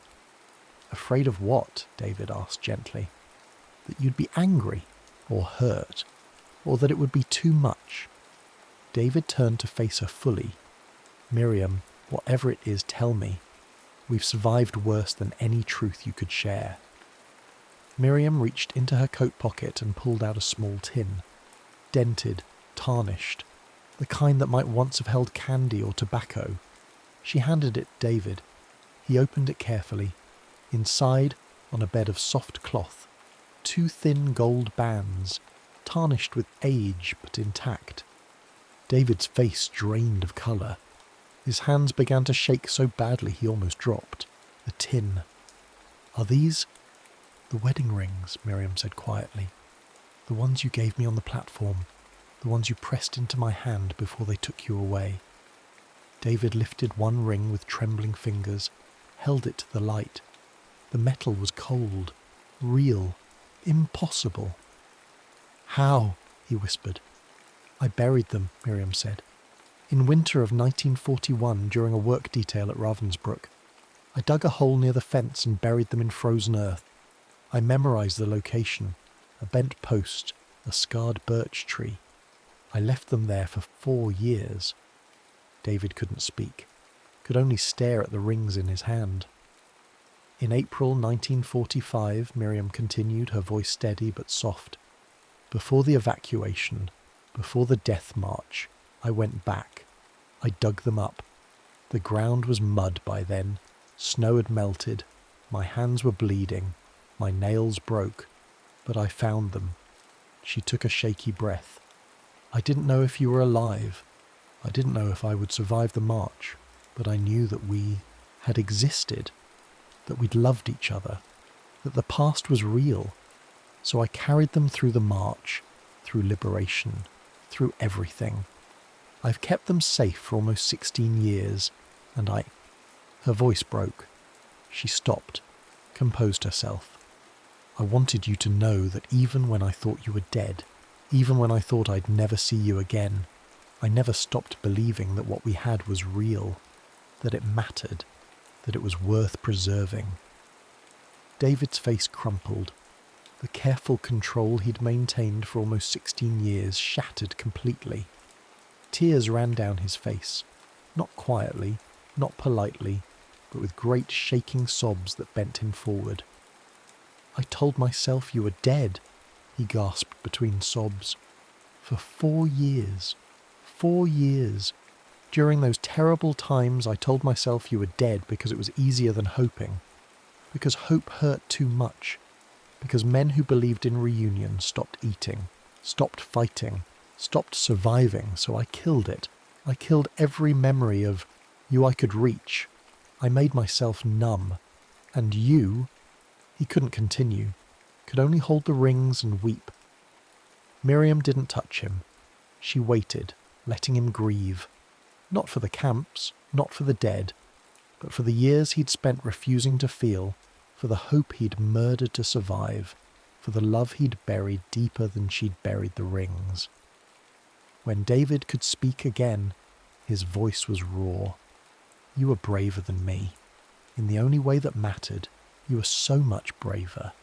"Afraid of what?" David asked gently. "That you'd be angry, or hurt, or that it would be too much." David turned to face her fully. "Miriam, whatever it is, tell me. We've survived worse than any truth you could share." Miriam reached into her coat pocket and pulled out a small tin. Dented, tarnished, the kind that might once have held candy or tobacco. She handed it to David. He opened it carefully. Inside, on a bed of soft cloth, 2 thin gold bands, tarnished with age but intact. David's face drained of colour. His hands began to shake so badly he almost dropped. The tin. "Are these—" "The wedding rings," Miriam said quietly. "The ones you gave me on the platform. The ones you pressed into my hand before they took you away." David lifted one ring with trembling fingers, held it to the light. The metal was cold, real, impossible. "How?" he whispered. "I buried them," Miriam said. "In winter of 1941 during a work detail at Ravensbrück. I dug a hole near the fence and buried them in frozen earth. I memorized the location, a bent post, a scarred birch tree. I left them there for 4 years. David couldn't speak, could only stare at the rings in his hand. In April 1945, Miriam continued, her voice steady but soft. Before the evacuation, before the death march, I went back. I dug them up. The ground was mud by then. Snow had melted. My hands were bleeding. My nails broke. But I found them. She took a shaky breath. I didn't know if you were alive. I didn't know if I would survive the march, but I knew that we had existed, that we'd loved each other, that the past was real. So I carried them through the march, through liberation, through everything. I've kept them safe for almost 16 years, and Her voice broke. She stopped, composed herself. I wanted you to know that even when I thought you were dead, even when I thought I'd never see you again, I never stopped believing that what we had was real, that it mattered, that it was worth preserving. David's face crumpled. The careful control he'd maintained for almost 16 years shattered completely. Tears ran down his face, not quietly, not politely, but with great shaking sobs that bent him forward. I told myself you were dead, he gasped between sobs. For 4 years. 4 years. During those terrible times I told myself you were dead because it was easier than hoping. Because hope hurt too much. Because men who believed in reunion stopped eating, stopped fighting, stopped surviving, so I killed it. I killed every memory of you I could reach. I made myself numb. And you, he couldn't continue, could only hold the rings and weep. Miriam didn't touch him. She waited, letting him grieve. Not for the camps, not for the dead, but for the years he'd spent refusing to feel, for the hope he'd murdered to survive, for the love he'd buried deeper than she'd buried the rings. When David could speak again, his voice was raw. You were braver than me. In the only way that mattered, you were so much braver.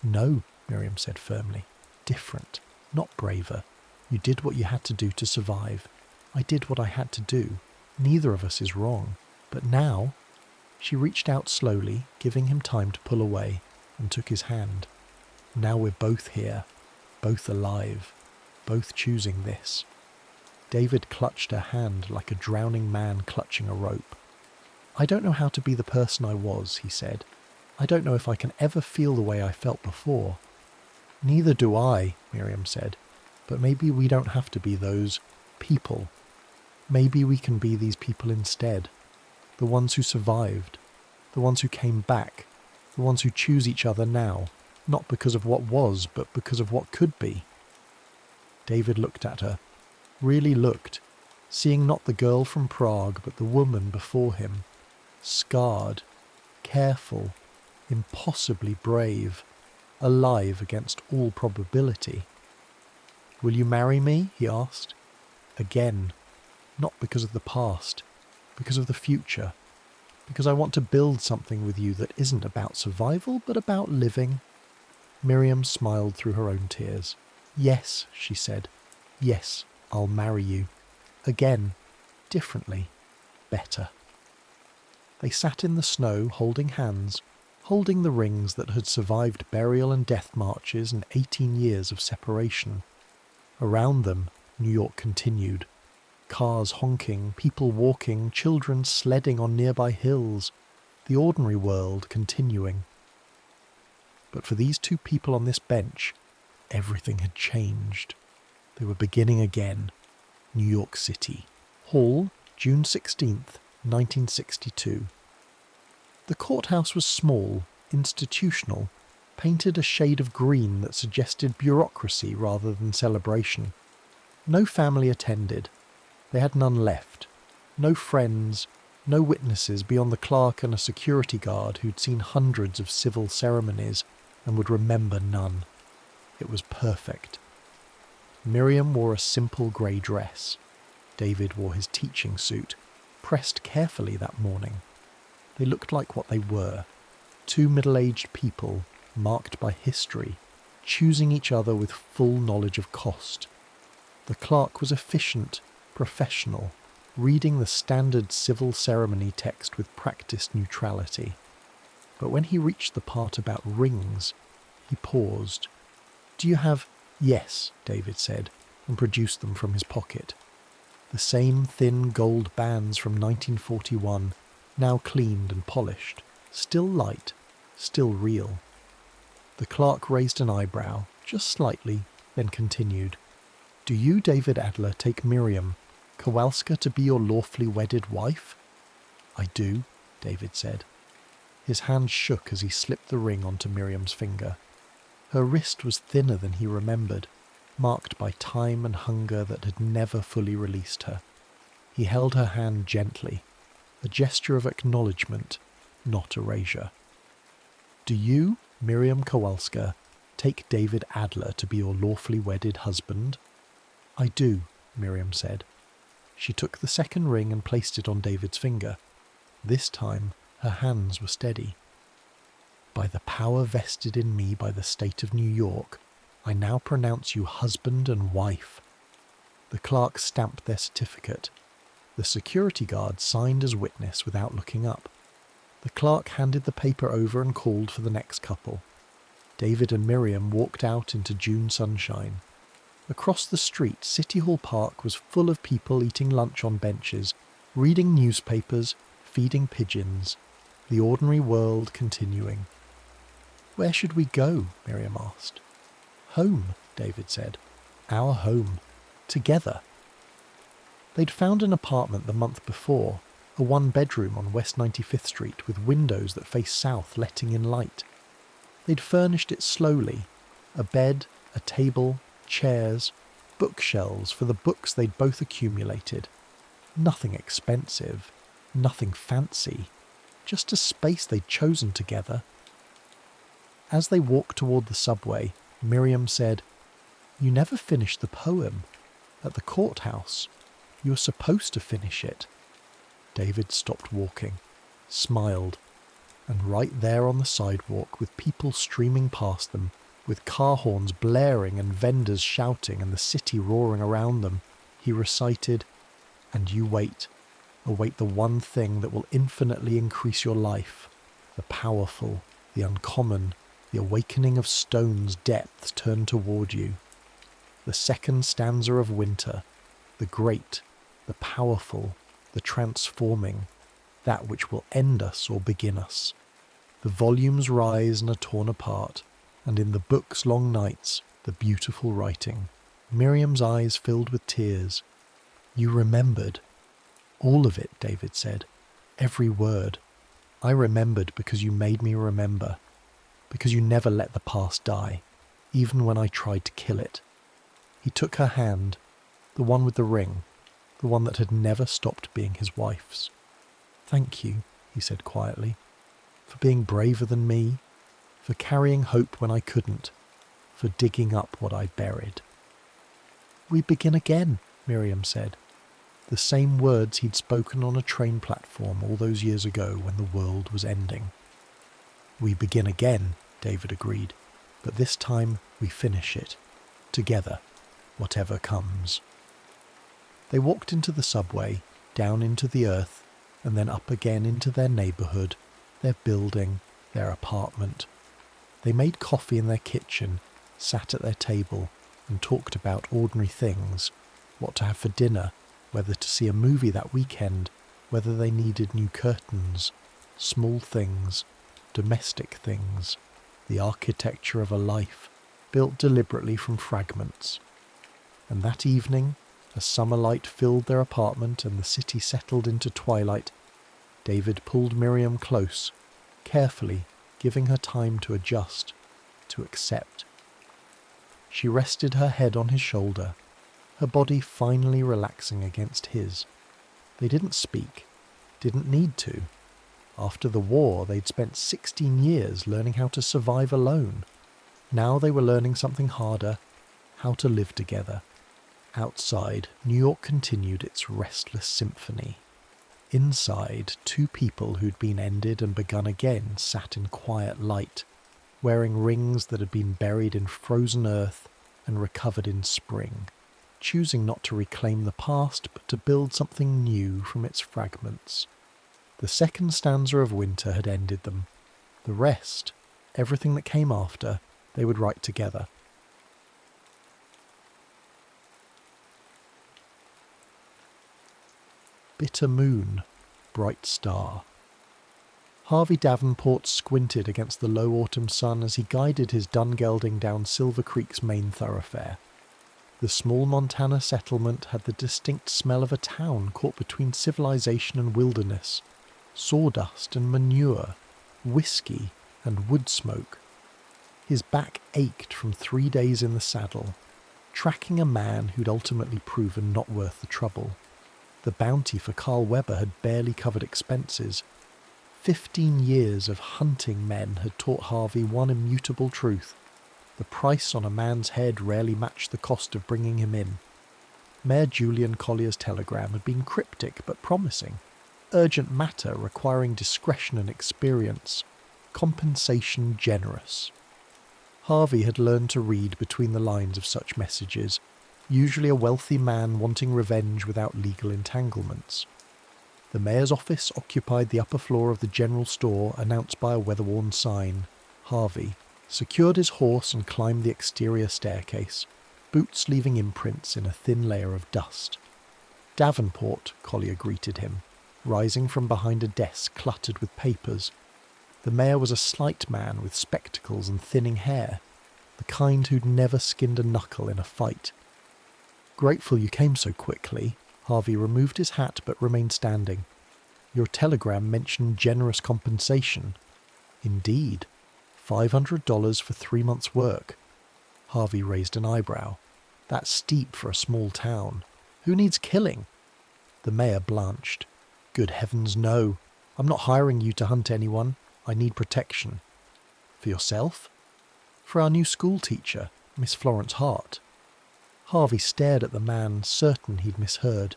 No, Miriam said firmly. Different, not braver. You did what you had to do to survive. I did what I had to do. Neither of us is wrong. But now... She reached out slowly, giving him time to pull away, and took his hand. Now we're both here, both alive, both choosing this. David clutched her hand like a drowning man clutching a rope. I don't know how to be the person I was, he said. I don't know if I can ever feel the way I felt before. Neither do I, Miriam said. But maybe we don't have to be those people. Maybe we can be these people instead. The ones who survived. The ones who came back. The ones who choose each other now. Not because of what was, but because of what could be. David looked at her. Really looked. Seeing not the girl from Prague, but the woman before him. Scarred. Careful. Impossibly brave. Alive against all probability. Will you marry me? He asked. Again. Not because of the past. Because of the future. Because I want to build something with you that isn't about survival, but about living. Miriam smiled through her own tears. Yes, she said. Yes, I'll marry you. Again. Differently. Better. They sat in the snow, holding hands, holding the rings that had survived burial and death marches and 18 years of separation. Around them, New York continued. Cars honking, people walking, children sledding on nearby hills, the ordinary world continuing. But for these two people on this bench, everything had changed. They were beginning again. New York City. Hall, June 16th, 1962. The courthouse was small, institutional, painted a shade of green that suggested bureaucracy rather than celebration. No family attended. They had none left. No friends, no witnesses beyond the clerk and a security guard who'd seen hundreds of civil ceremonies and would remember none. It was perfect. Miriam wore a simple grey dress. David wore his teaching suit, pressed carefully that morning. They looked like what they were, two middle-aged people, marked by history, choosing each other with full knowledge of cost. The clerk was efficient, professional, reading the standard civil ceremony text with practiced neutrality. But when he reached the part about rings, he paused. Do you have... Yes, David said, and produced them from his pocket. The same thin gold bands from 1941, now cleaned and polished, still light, still real. The clerk raised an eyebrow, just slightly, then continued. Do you, David Adler, take Miriam, Kowalska to be your lawfully wedded wife?" "I do," David said. His hand shook as he slipped the ring onto Miriam's finger. Her wrist was thinner than he remembered, marked by time and hunger that had never fully released her. He held her hand gently, a gesture of acknowledgement, not erasure. "Do you, Miriam Kowalska, take David Adler to be your lawfully wedded husband?" "I do," Miriam said. She took the second ring and placed it on David's finger. This time, her hands were steady. "By the power vested in me by the state of New York, I now pronounce you husband and wife." The clerk stamped their certificate. The security guard signed as witness without looking up. The clerk handed the paper over and called for the next couple. David and Miriam walked out into June sunshine. Across the street, City Hall Park was full of people eating lunch on benches, reading newspapers, feeding pigeons, the ordinary world continuing. "Where should we go?" Miriam asked. "Home," David said. "Our home. Together." They'd found an apartment the month before, a one-bedroom on West 95th Street with windows that faced south letting in light. They'd furnished it slowly, a bed, a table, chairs, bookshelves for the books they'd both accumulated. Nothing expensive, nothing fancy, just a space they'd chosen together. As they walked toward the subway, Miriam said, "You never finished the poem. At the courthouse. You were supposed to finish it." David stopped walking, smiled, and right there on the sidewalk, with people streaming past them, with car horns blaring and vendors shouting and the city roaring around them, he recited, "And you await the one thing that will infinitely increase your life, the powerful, the uncommon, the awakening of stone's depths turned toward you. The second stanza of winter, the great, the powerful, the transforming, that which will end us or begin us. The volumes rise and are torn apart, and in the book's long nights, the beautiful writing." Miriam's eyes filled with tears. "You remembered." "All of it," David said. "Every word. I remembered because you made me remember. Because you never let the past die, even when I tried to kill it." He took her hand, the one with the ring, the one that had never stopped being his wife's. "Thank you," he said quietly, "for being braver than me, for carrying hope when I couldn't, for digging up what I buried." "We begin again," Miriam said, the same words he'd spoken on a train platform all those years ago when the world was ending. "We begin again," David agreed, "but this time we finish it, together, whatever comes." They walked into the subway, down into the earth, and then up again into their neighbourhood, their building, their apartment. They made coffee in their kitchen, sat at their table, and talked about ordinary things, what to have for dinner, whether to see a movie that weekend, whether they needed new curtains, small things, domestic things, the architecture of a life, built deliberately from fragments. And that evening, as summer light filled their apartment and the city settled into twilight, David pulled Miriam close, carefully, giving her time to adjust, to accept. She rested her head on his shoulder, her body finally relaxing against his. They didn't speak, didn't need to. After the war, they'd spent 16 years learning how to survive alone. Now they were learning something harder, how to live together. Outside, New York continued its restless symphony. Inside, two people who'd been ended and begun again sat in quiet light, wearing rings that had been buried in frozen earth and recovered in spring, choosing not to reclaim the past but to build something new from its fragments. The second stanza of winter had ended them. The rest, everything that came after, they would write together. Bitter moon, bright star. Harvey Davenport squinted against the low autumn sun as he guided his dun gelding down Silver Creek's main thoroughfare. The small Montana settlement had the distinct smell of a town caught between civilization and wilderness, sawdust and manure, whiskey and wood smoke. His back ached from 3 days in the saddle, tracking a man who'd ultimately proven not worth the trouble. The bounty for Carl Weber had barely covered expenses. 15 years of hunting men had taught Harvey one immutable truth. The price on a man's head rarely matched the cost of bringing him in. Mayor Julian Collier's telegram had been cryptic but promising. Urgent matter requiring discretion and experience. Compensation generous. Harvey had learned to read between the lines of such messages, usually a wealthy man wanting revenge without legal entanglements. The mayor's office occupied the upper floor of the general store announced by a weather-worn sign. Harvey secured his horse and climbed the exterior staircase, boots leaving imprints in a thin layer of dust. Davenport, Collier greeted him, rising from behind a desk cluttered with papers. The mayor was a slight man with spectacles and thinning hair, the kind who'd never skinned a knuckle in a fight. Grateful you came so quickly, Harvey removed his hat but remained standing. Your telegram mentioned generous compensation. Indeed. $500 for 3 months' work. Harvey raised an eyebrow. That's steep for a small town. Who needs killing? The mayor blanched. Good heavens, no. I'm not hiring you to hunt anyone. I need protection. For yourself? For our new school teacher, Miss Florence Hart. Harvey stared at the man, certain he'd misheard.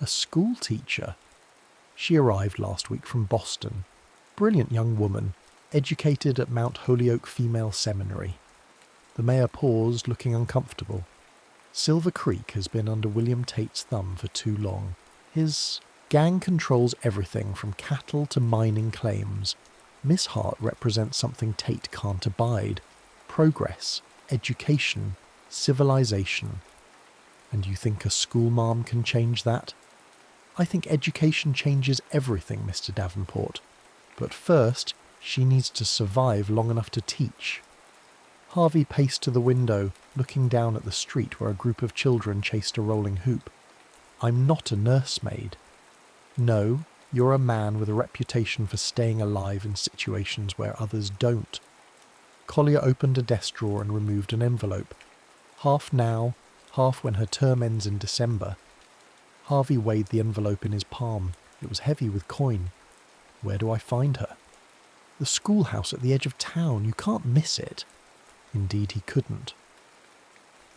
A school teacher? She arrived last week from Boston. Brilliant young woman, educated at Mount Holyoke Female Seminary. The mayor paused, looking uncomfortable. Silver Creek has been under William Tate's thumb for too long. His gang controls everything from cattle to mining claims. Miss Hart represents something Tate can't abide. Progress, education, civilization. And you think a schoolmarm can change that? I think education changes everything, Mr. Davenport. But first, she needs to survive long enough to teach. Harvey paced to the window, looking down at the street where a group of children chased a rolling hoop. I'm not a nursemaid. No, you're a man with a reputation for staying alive in situations where others don't. Collier opened a desk drawer and removed an envelope. Half now, half when her term ends in December. Harvey weighed the envelope in his palm. It was heavy with coin. Where do I find her? The schoolhouse at the edge of town. You can't miss it. Indeed he couldn't.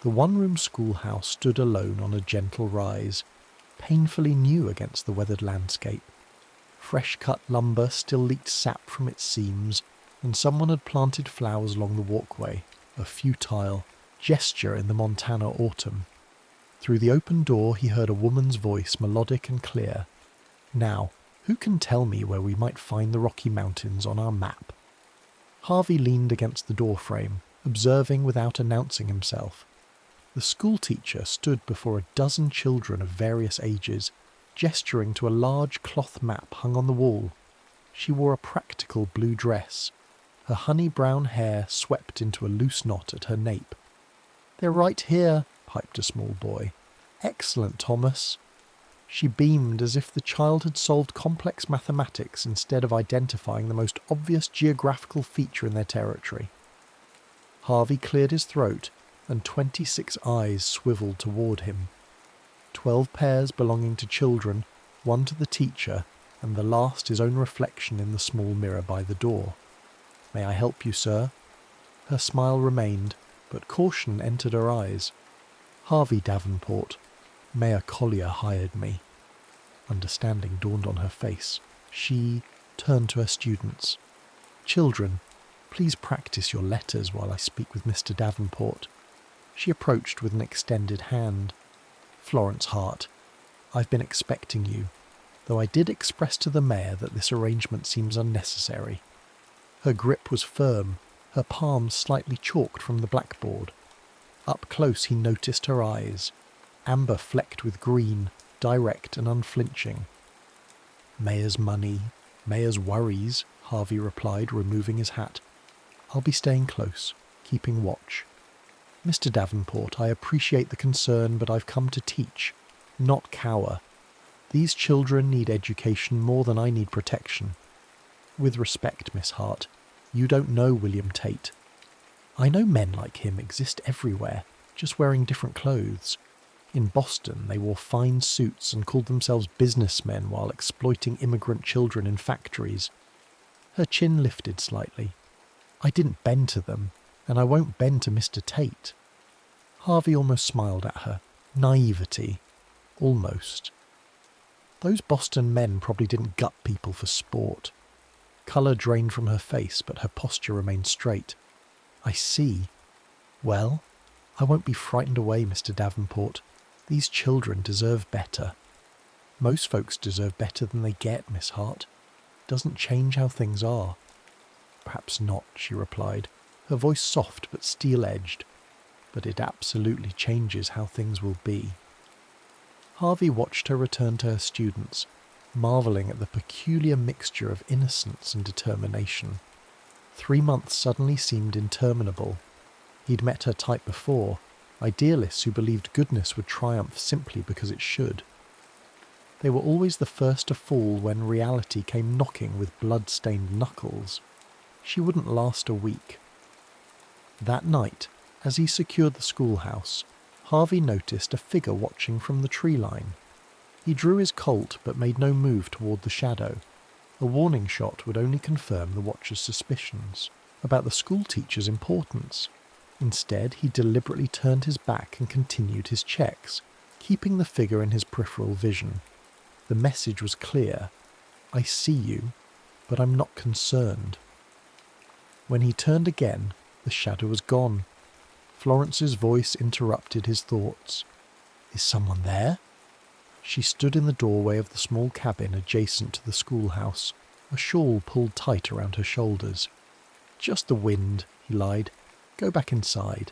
The one-room schoolhouse stood alone on a gentle rise, painfully new against the weathered landscape. Fresh-cut lumber still leaked sap from its seams, and someone had planted flowers along the walkway, a futile gesture in the Montana autumn. Through the open door he heard a woman's voice, melodic and clear. Now, who can tell me where we might find the Rocky Mountains on our map? Harvey leaned against the doorframe, observing without announcing himself. The schoolteacher stood before a dozen children of various ages, gesturing to a large cloth map hung on the wall. She wore a practical blue dress. Her honey-brown hair swept into a loose knot at her nape. "They're right here," piped a small boy. "Excellent, Thomas." She beamed as if the child had solved complex mathematics instead of identifying the most obvious geographical feature in their territory. Harvey cleared his throat, and 26 eyes swiveled toward him. 12 pairs belonging to children, 1 to the teacher, and the last his own reflection in the small mirror by the door. "May I help you, sir?" Her smile remained, but caution entered her eyes. "Harvey Davenport. Mayor Collier hired me." Understanding dawned on her face. She turned to her students. "Children, please practice your letters while I speak with Mr. Davenport." She approached with an extended hand. "Florence Hart, I've been expecting you, though I did express to the mayor that this arrangement seems unnecessary." Her grip was firm, her palms slightly chalked from the blackboard. Up close he noticed her eyes, amber flecked with green, direct and unflinching. "Mayor's money, mayor's worries," Harvey replied, removing his hat. "I'll be staying close, keeping watch." Mr. Davenport, I appreciate the concern, but I've come to teach, not cower. These children need education more than I need protection. With respect, Miss Hart, you don't know William Tate. I know men like him exist everywhere, just wearing different clothes. In Boston, they wore fine suits and called themselves businessmen while exploiting immigrant children in factories. Her chin lifted slightly. I didn't bend to them, and I won't bend to Mr. Tate. Harvey almost smiled at her. Naivety. Almost. Those Boston men probably didn't gut people for sport. Colour drained from her face, but her posture remained straight. I see. Well, I won't be frightened away, Mr. Davenport. These children deserve better. Most folks deserve better than they get, Miss Hart. Doesn't change how things are. Perhaps not, she replied, her voice soft but steel-edged. But it absolutely changes how things will be. Harvey watched her return to her students, marvelling at the peculiar mixture of innocence and determination. 3 months suddenly seemed interminable. He'd met her type before, idealists who believed goodness would triumph simply because it should. They were always the first to fall when reality came knocking with blood-stained knuckles. She wouldn't last a week. That night, as he secured the schoolhouse, Harvey noticed a figure watching from the tree line. He drew his Colt but made no move toward the shadow. A warning shot would only confirm the watcher's suspicions about the schoolteacher's importance. Instead, he deliberately turned his back and continued his checks, keeping the figure in his peripheral vision. The message was clear. I see you, but I'm not concerned. When he turned again, the shadow was gone. Florence's voice interrupted his thoughts. Is someone there? She stood in the doorway of the small cabin adjacent to the schoolhouse, a shawl pulled tight around her shoulders. Just the wind, he lied. Go back inside.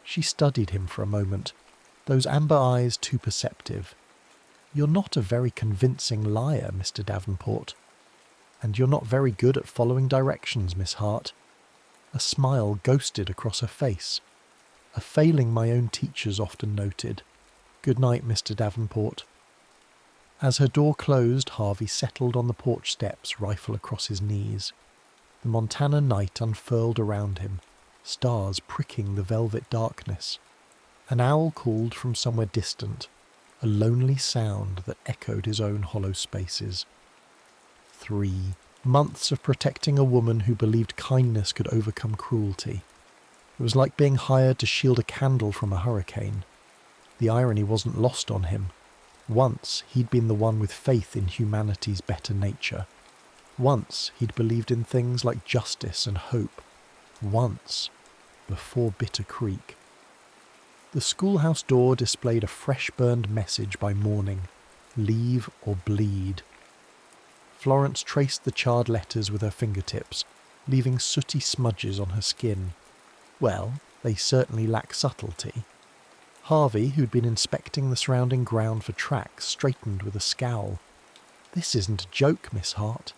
She studied him for a moment, those amber eyes too perceptive. You're not a very convincing liar, Mr. Davenport. And you're not very good at following directions, Miss Hart. A smile ghosted across her face. A failing my own teachers often noted. Good night, Mr. Davenport. As her door closed, Harvey settled on the porch steps, rifle across his knees. The Montana night unfurled around him, stars pricking the velvet darkness. An owl called from somewhere distant, a lonely sound that echoed his own hollow spaces. 3 months of protecting a woman who believed kindness could overcome cruelty. It was like being hired to shield a candle from a hurricane. The irony wasn't lost on him. Once he'd been the one with faith in humanity's better nature. Once he'd believed in things like justice and hope. Once, before Bitter Creek. The schoolhouse door displayed a fresh-burned message by morning. Leave or bleed. Florence traced the charred letters with her fingertips, leaving sooty smudges on her skin. Well, they certainly lack subtlety. Harvey, who'd been inspecting the surrounding ground for tracks, straightened with a scowl. This isn't a joke, Miss Hart.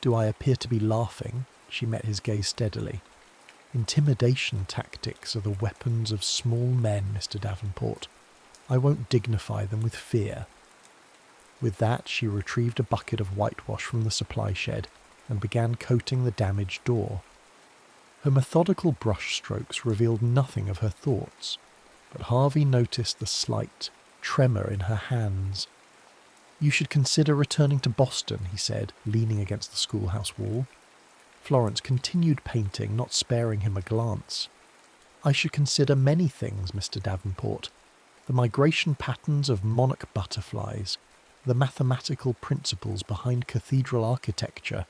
Do I appear to be laughing? She met his gaze steadily. Intimidation tactics are the weapons of small men, Mr. Davenport. I won't dignify them with fear. With that, she retrieved a bucket of whitewash from the supply shed and began coating the damaged door. Her methodical brush strokes revealed nothing of her thoughts, but Harvey noticed the slight tremor in her hands. You should consider returning to Boston, he said, leaning against the schoolhouse wall. Florence continued painting, not sparing him a glance. I should consider many things, Mr. Davenport. The migration patterns of monarch butterflies, the mathematical principles behind cathedral architecture,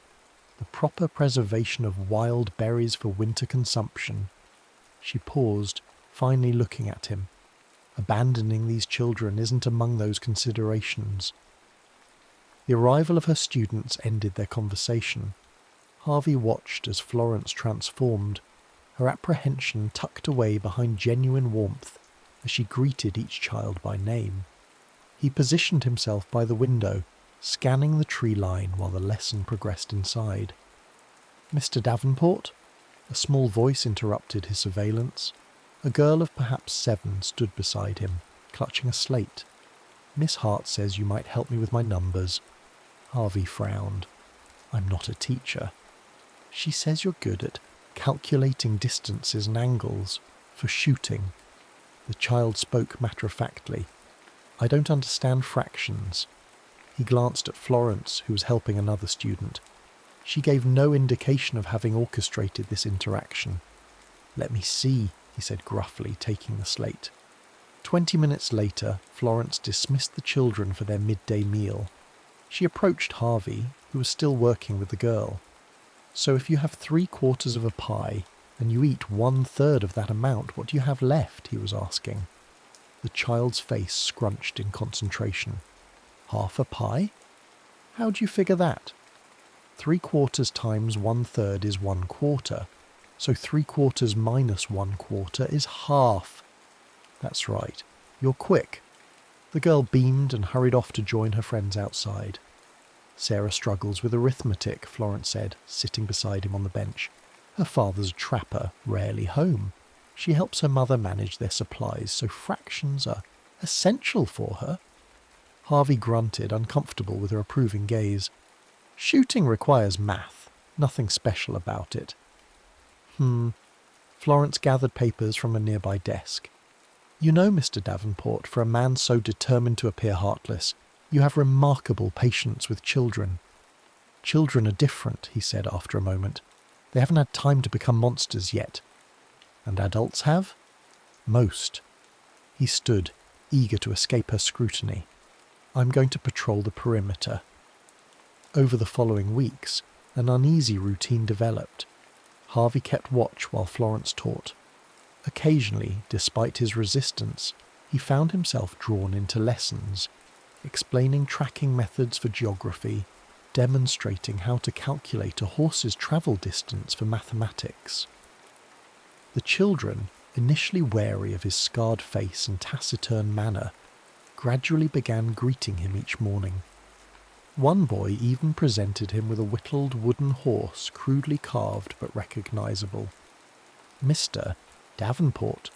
the proper preservation of wild berries for winter consumption. She paused, finally looking at him. Abandoning these children isn't among those considerations. The arrival of her students ended their conversation. Harvey watched as Florence transformed, her apprehension tucked away behind genuine warmth as she greeted each child by name. He positioned himself by the window, scanning the tree line while the lesson progressed inside. Mr. Davenport? A small voice interrupted his surveillance. A girl of perhaps 7 stood beside him, clutching a slate. "Miss Hart says you might help me with my numbers." Harvey frowned. "I'm not a teacher." "She says you're good at calculating distances and angles for shooting." The child spoke matter-of-factly. "I don't understand fractions." He glanced at Florence, who was helping another student. She gave no indication of having orchestrated this interaction. "Let me see," he said gruffly, taking the slate. 20 minutes later, Florence dismissed the children for their midday meal. She approached Harvey, who was still working with the girl. "So if you have 3/4 of a pie, and you eat 1/3 of that amount, what do you have left?" he was asking. The child's face scrunched in concentration. "Half a pie? How do you figure that?" 3/4 times 1/3 is 1/4, so 3/4 minus 1/4 is half. "That's right. You're quick." The girl beamed and hurried off to join her friends outside. "Sarah struggles with arithmetic," Florence said, sitting beside him on the bench. "Her father's a trapper, rarely home. She helps her mother manage their supplies, so fractions are essential for her." Harvey grunted, uncomfortable with her approving gaze. "Shooting requires math. Nothing special about it." Florence gathered papers from a nearby desk. "You know, Mr. Davenport, for a man so determined to appear heartless, you have remarkable patience with children." "Children are different," he said after a moment. "They haven't had time to become monsters yet." "And adults have?" "Most." He stood, eager to escape her scrutiny. "I'm going to patrol the perimeter." Over the following weeks, an uneasy routine developed. Harvey kept watch while Florence taught. Occasionally, despite his resistance, he found himself drawn into lessons, explaining tracking methods for geography, demonstrating how to calculate a horse's travel distance for mathematics. The children, initially wary of his scarred face and taciturn manner, gradually began greeting him each morning. One boy even presented him with a whittled wooden horse crudely carved but recognisable. "Mr. Davenport,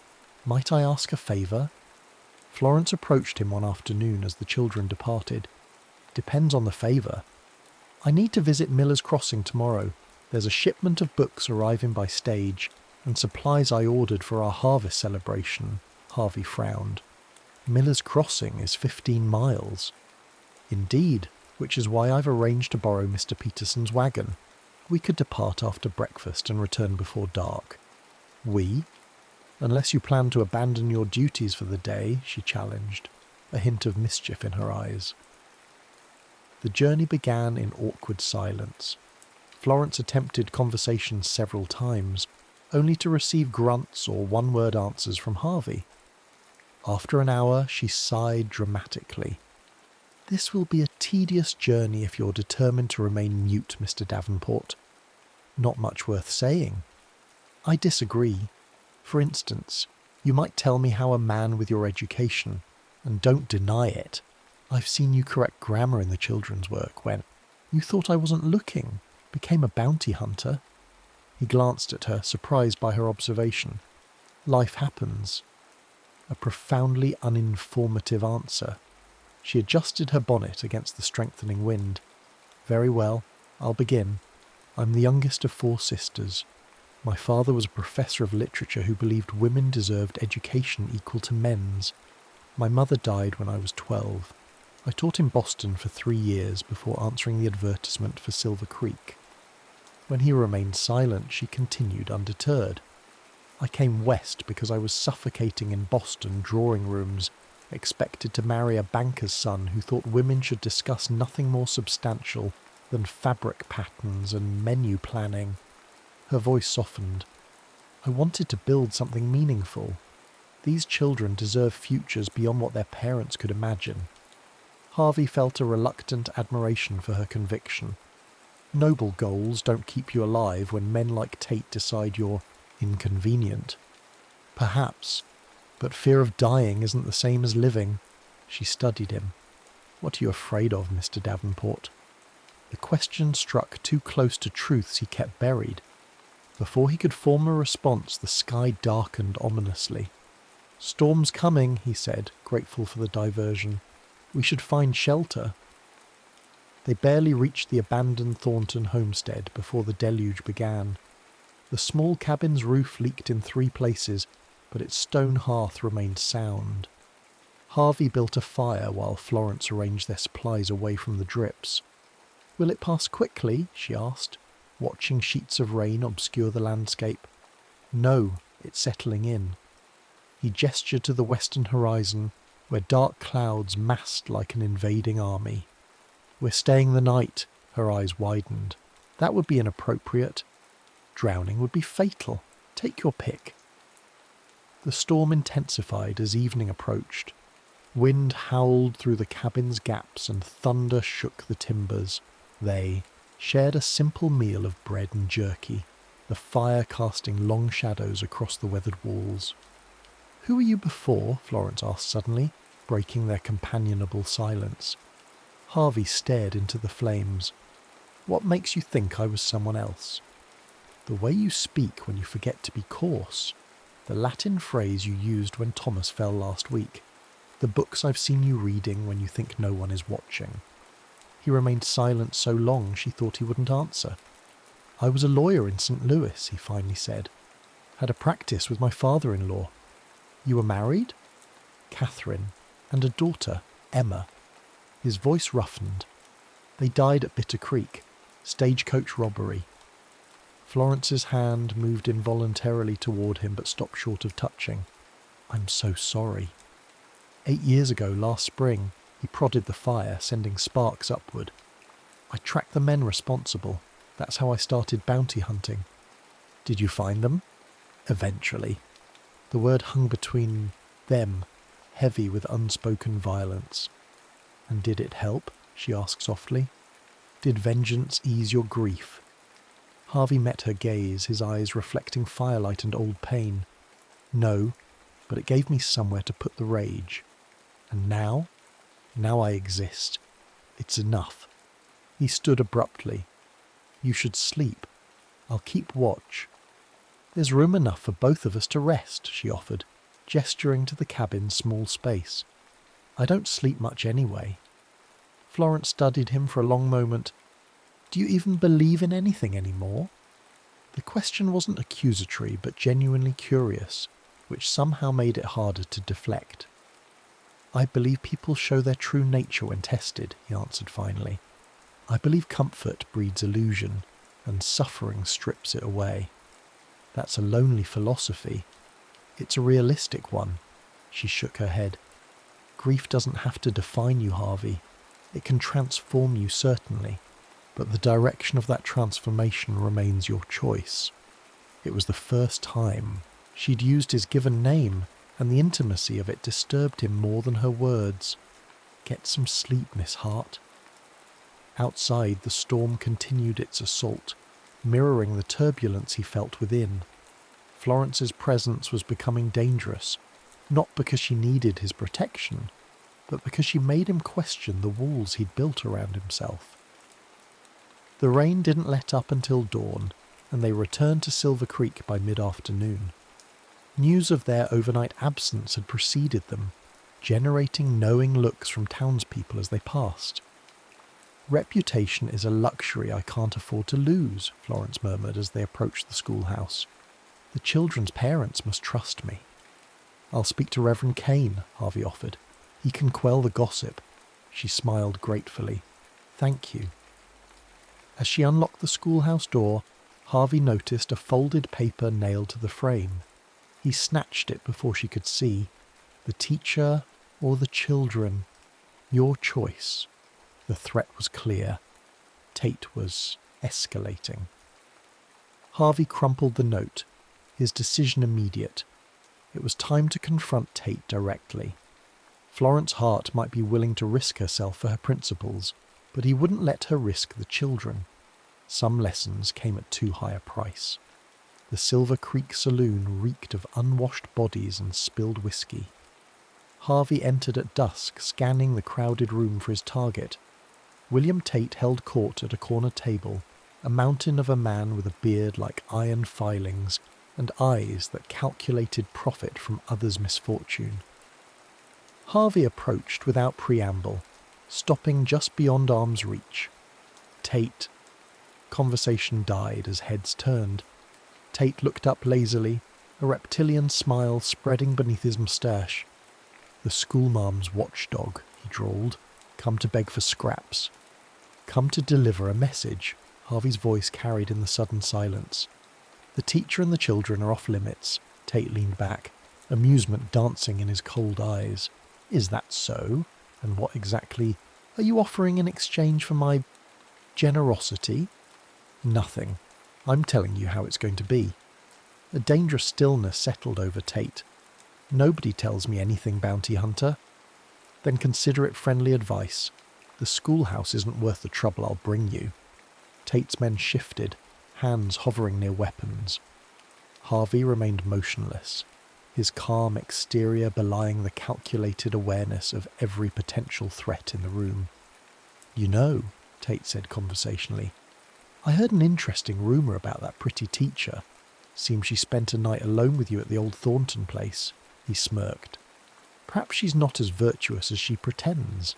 might I ask a favour?" Florence approached him one afternoon as the children departed. "Depends on the favour." "I need to visit Miller's Crossing tomorrow. There's a shipment of books arriving by stage, and supplies I ordered for our harvest celebration." Harvey frowned. "Miller's Crossing is 15 miles. "Indeed, which is why I've arranged to borrow Mr. Peterson's wagon. We could depart after breakfast and return before dark." "We? Unless you plan to abandon your duties for the day," she challenged, a hint of mischief in her eyes. The journey began in awkward silence. Florence attempted conversation several times, only to receive grunts or one-word answers from Harvey. After an hour, she sighed dramatically. "This will be a tedious journey if you're determined to remain mute, Mr. Davenport." "Not much worth saying." "I disagree. For instance, you might tell me how a man with your education, and don't deny it. I've seen you correct grammar in the children's work when you thought I wasn't looking, became a bounty hunter." He glanced at her, surprised by her observation. "Life happens." A profoundly uninformative answer. She adjusted her bonnet against the strengthening wind. "Very well, I'll begin. I'm the youngest of 4 sisters. My father was a professor of literature who believed women deserved education equal to men's. My mother died when I was 12. I taught in Boston for 3 years before answering the advertisement for Silver Creek." When he remained silent, she continued undeterred. "I came west because I was suffocating in Boston drawing rooms, expected to marry a banker's son who thought women should discuss nothing more substantial than fabric patterns and menu planning." Her voice softened. "I wanted to build something meaningful. These children deserve futures beyond what their parents could imagine." Harvey felt a reluctant admiration for her conviction. Noble goals don't keep you alive when men like Tate decide you're inconvenient. "Perhaps, but fear of dying isn't the same as living." She studied him. "What are you afraid of, Mr. Davenport?" The question struck too close to truths he kept buried. Before he could form a response, the sky darkened ominously. "Storm's coming," he said, grateful for the diversion. "We should find shelter." They barely reached the abandoned Thornton homestead before the deluge began. The small cabin's roof leaked in 3 places, but its stone hearth remained sound. Harvey built a fire while Florence arranged their supplies away from the drips. "Will it pass quickly?" she asked, watching sheets of rain obscure the landscape. "No, it's settling in." He gestured to the western horizon, where dark clouds massed like an invading army. "We're staying the night." Her eyes widened. "That would be inappropriate. Drowning would be fatal. Take your pick." The storm intensified as evening approached. Wind howled through the cabin's gaps and thunder shook the timbers. They shared a simple meal of bread and jerky, the fire casting long shadows across the weathered walls. "Who were you before?" Florence asked suddenly, breaking their companionable silence. Harvey stared into the flames. "What makes you think I was someone else?" "The way you speak when you forget to be coarse. The Latin phrase you used when Thomas fell last week. The books I've seen you reading when you think no one is watching." He remained silent so long she thought he wouldn't answer. "I was a lawyer in St. Louis," he finally said. "Had a practice with my father-in-law." "You were married?" "Catherine, and a daughter, Emma." His voice roughened. "They died at Bitter Creek. Stagecoach robbery." Florence's hand moved involuntarily toward him but stopped short of touching. "I'm so sorry." 8 years ago, last spring, he prodded the fire, sending sparks upward. "I tracked the men responsible. That's how I started bounty hunting." "Did you find them?" "Eventually." The word hung between them, heavy with unspoken violence. "And did it help?" she asked softly. "Did vengeance ease your grief?" Harvey met her gaze, his eyes reflecting firelight and old pain. "No, but it gave me somewhere to put the rage. And now I exist. It's enough." He stood abruptly. "You should sleep. I'll keep watch." "There's room enough for both of us to rest," she offered, gesturing to the cabin's small space. "I don't sleep much anyway." Florence studied him for a long moment. "Do you even believe in anything anymore?" The question wasn't accusatory, but genuinely curious, which somehow made it harder to deflect. "I believe people show their true nature when tested," he answered finally. "I believe comfort breeds illusion, and suffering strips it away. That's a lonely philosophy. It's a realistic one." She shook her head. "Grief doesn't have to define you, Harvey. It can transform you, certainly, but the direction of that transformation remains your choice." It was the first time she'd used his given name, and the intimacy of it disturbed him more than her words. "Get some sleep, Miss Hart." Outside, the storm continued its assault, mirroring the turbulence he felt within. Florence's presence was becoming dangerous, not because she needed his protection, but because she made him question the walls he'd built around himself. The rain didn't let up until dawn, and they returned to Silver Creek by mid-afternoon. News of their overnight absence had preceded them, generating knowing looks from townspeople as they passed. "Reputation is a luxury I can't afford to lose," Florence murmured as they approached the schoolhouse. "The children's parents must trust me." "I'll speak to Reverend Kane," Harvey offered. "He can quell the gossip." She smiled gratefully. "Thank you." As she unlocked the schoolhouse door, Harvey noticed a folded paper nailed to the frame. He snatched it before she could see. "The teacher or the children? Your choice." The threat was clear. Tate was escalating. Harvey crumpled the note, his decision immediate. It was time to confront Tate directly. Florence Hart might be willing to risk herself for her principles, but he wouldn't let her risk the children. Some lessons came at too high a price. The Silver Creek saloon reeked of unwashed bodies and spilled whiskey. Harvey entered at dusk, scanning the crowded room for his target. William Tate held court at a corner table, a mountain of a man with a beard like iron filings and eyes that calculated profit from others' misfortune. Harvey approached without preamble, stopping just beyond arm's reach. Tate. Conversation died as heads turned. Tate looked up lazily, a reptilian smile spreading beneath his moustache. "The schoolmarm's watchdog," he drawled. "Come to beg for scraps." "Come to deliver a message," Harvey's voice carried in the sudden silence. "The teacher and the children are off limits." Tate leaned back, amusement dancing in his cold eyes. "Is that so? And what exactly are you offering in exchange for my generosity?" "Nothing. I'm telling you how it's going to be." A dangerous stillness settled over Tate. "Nobody tells me anything, bounty hunter." "Then consider it friendly advice. The schoolhouse isn't worth the trouble I'll bring you." Tate's men shifted, hands hovering near weapons. Harvey remained motionless, his calm exterior belying the calculated awareness of every potential threat in the room. "You know," Tate said conversationally, "I heard an interesting rumour about that pretty teacher. Seems she spent a night alone with you at the old Thornton place." He smirked. "Perhaps she's not as virtuous as she pretends."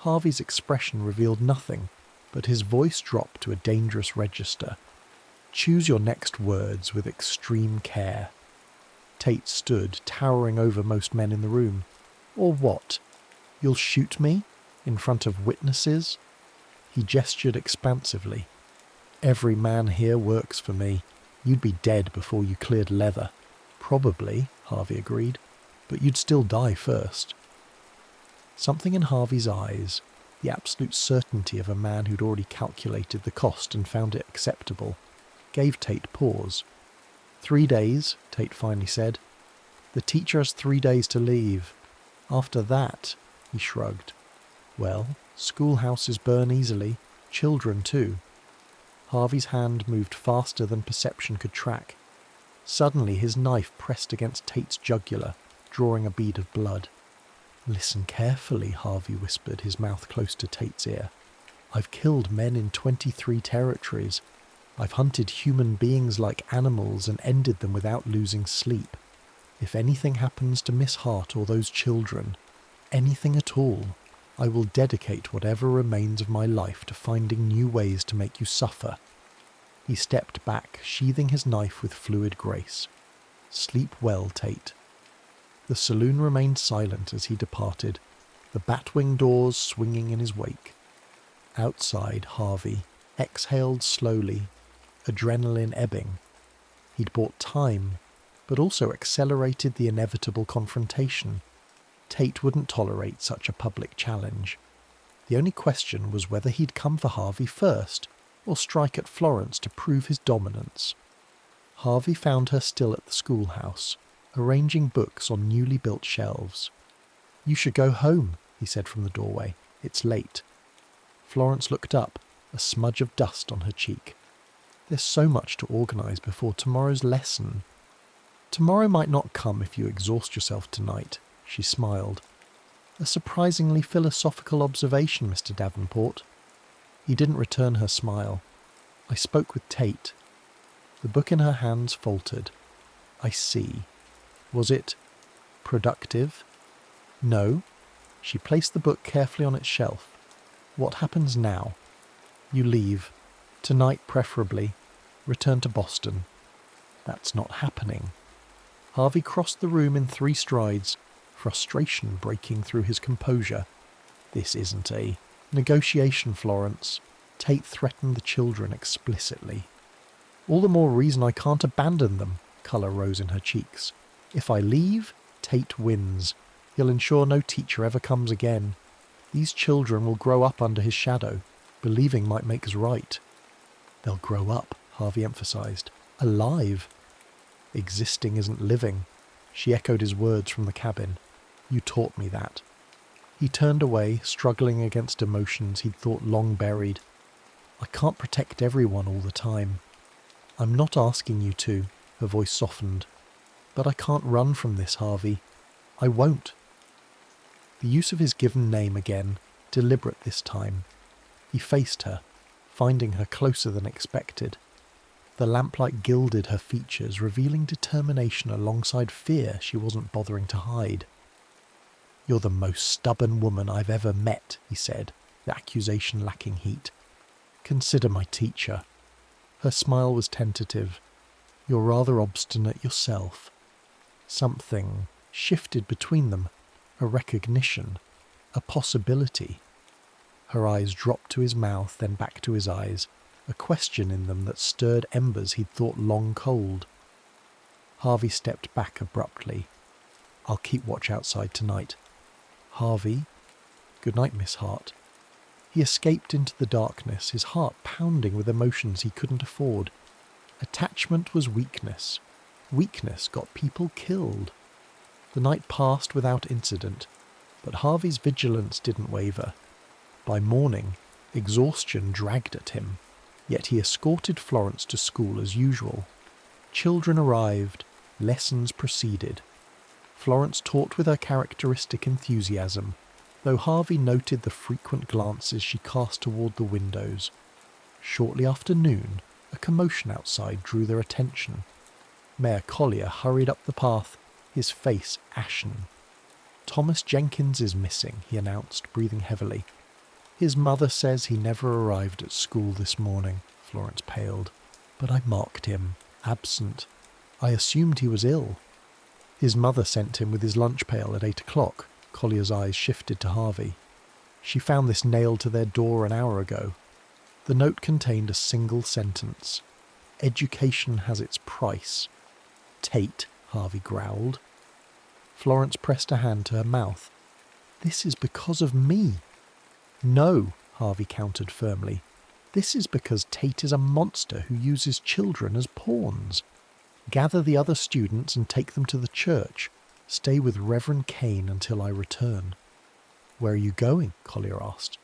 Harvey's expression revealed nothing, but his voice dropped to a dangerous register. "Choose your next words with extreme care." Tate stood, towering over most men in the room. "Or what? You'll shoot me? In front of witnesses?" He gestured expansively. "Every man here works for me. You'd be dead before you cleared leather." "Probably," Harvey agreed, "but you'd still die first." Something in Harvey's eyes, the absolute certainty of a man who'd already calculated the cost and found it acceptable, gave Tate pause. 3 days, Tate finally said. "The teacher has 3 days to leave. After that," he shrugged. "Well, schoolhouses burn easily, children too." Harvey's hand moved faster than perception could track. Suddenly his knife pressed against Tate's jugular, drawing a bead of blood. "Listen carefully," Harvey whispered, his mouth close to Tate's ear. "I've killed men in 23 territories. I've hunted human beings like animals and ended them without losing sleep. If anything happens to Miss Hart or those children, anything at all, I will dedicate whatever remains of my life to finding new ways to make you suffer." He stepped back, sheathing his knife with fluid grace. "Sleep well, Tate." The saloon remained silent as he departed, the batwing doors swinging in his wake. Outside, Harvey exhaled slowly, adrenaline ebbing. He'd bought time, but also accelerated the inevitable confrontation. Tate wouldn't tolerate such a public challenge. The only question was whether he'd come for Harvey first, or strike at Florence to prove his dominance. Harvey found her still at the schoolhouse, arranging books on newly built shelves. "You should go home," he said from the doorway. "It's late." Florence looked up, a smudge of dust on her cheek. "There's so much to organise before tomorrow's lesson." "Tomorrow might not come if you exhaust yourself tonight," she smiled. "A surprisingly philosophical observation, Mr. Davenport." He didn't return her smile. "I spoke with Tate." The book in her hands faltered. "I see. Was it productive?" "No." She placed the book carefully on its shelf. "What happens now?" "You leave. Tonight, preferably. Return to Boston." "That's not happening." Harvey crossed the room in 3 strides, frustration breaking through his composure. "This isn't a negotiation, Florence." Tate threatened the children explicitly. "All the more reason I can't abandon them." Colour rose in her cheeks. "If I leave, Tate wins. He'll ensure no teacher ever comes again. These children will grow up under his shadow. Believing might make us right." "They'll grow up," Harvey emphasised. "Alive." "Existing isn't living." She echoed his words from the cabin. "You taught me that." He turned away, struggling against emotions he'd thought long buried. "I can't protect everyone all the time." "I'm not asking you to," her voice softened. "But I can't run from this, Harvey. I won't." The use of his given name again, deliberate this time. He faced her, finding her closer than expected. The lamplight gilded her features, revealing determination alongside fear she wasn't bothering to hide. "You're the most stubborn woman I've ever met," he said, the accusation lacking heat. "Consider my teacher." Her smile was tentative. "You're rather obstinate yourself." Something shifted between them, a recognition, a possibility. Her eyes dropped to his mouth, then back to his eyes, a question in them that stirred embers he'd thought long cold. Harvey stepped back abruptly. "I'll keep watch outside tonight." "Harvey?" "Good night, Miss Hart." He escaped into the darkness, his heart pounding with emotions he couldn't afford. Attachment was weakness. Weakness got people killed. The night passed without incident, but Harvey's vigilance didn't waver. By morning, exhaustion dragged at him, yet he escorted Florence to school as usual. Children arrived, lessons proceeded. Florence taught with her characteristic enthusiasm, though Harvey noted the frequent glances she cast toward the windows. Shortly after noon, a commotion outside drew their attention. Mayor Collier hurried up the path, his face ashen. "Thomas Jenkins is missing," he announced, breathing heavily. "His mother says he never arrived at school this morning." Florence paled. "But I marked him absent. I assumed he was ill." "His mother sent him with his lunch pail at 8 o'clock. Collier's eyes shifted to Harvey. "She found this nailed to their door an hour ago." The note contained a single sentence. "Education has its price." "Tate," Harvey growled. Florence pressed a hand to her mouth. "This is because of me." "No," Harvey countered firmly. "This is because Tate is a monster who uses children as pawns. Gather the other students and take them to the church. Stay with Reverend Kane until I return." "Where are you going?" Collier asked.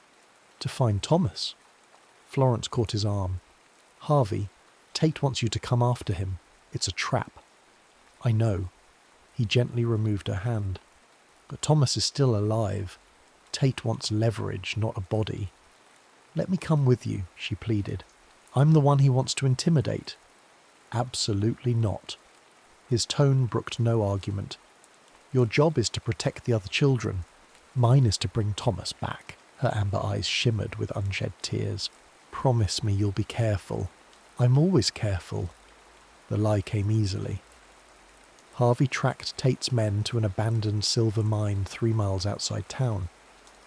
"To find Thomas." Florence caught his arm. "Harvey, Tate wants you to come after him. It's a trap." "I know." He gently removed her hand. "But Thomas is still alive. Tate wants leverage, not a body." "Let me come with you," she pleaded. "I'm the one he wants to intimidate." "Absolutely not." His tone brooked no argument. "Your job is to protect the other children. Mine is to bring Thomas back." Her amber eyes shimmered with unshed tears. "Promise me you'll be careful." "I'm always careful." The lie came easily. Harvey tracked Tate's men to an abandoned silver mine 3 miles outside town.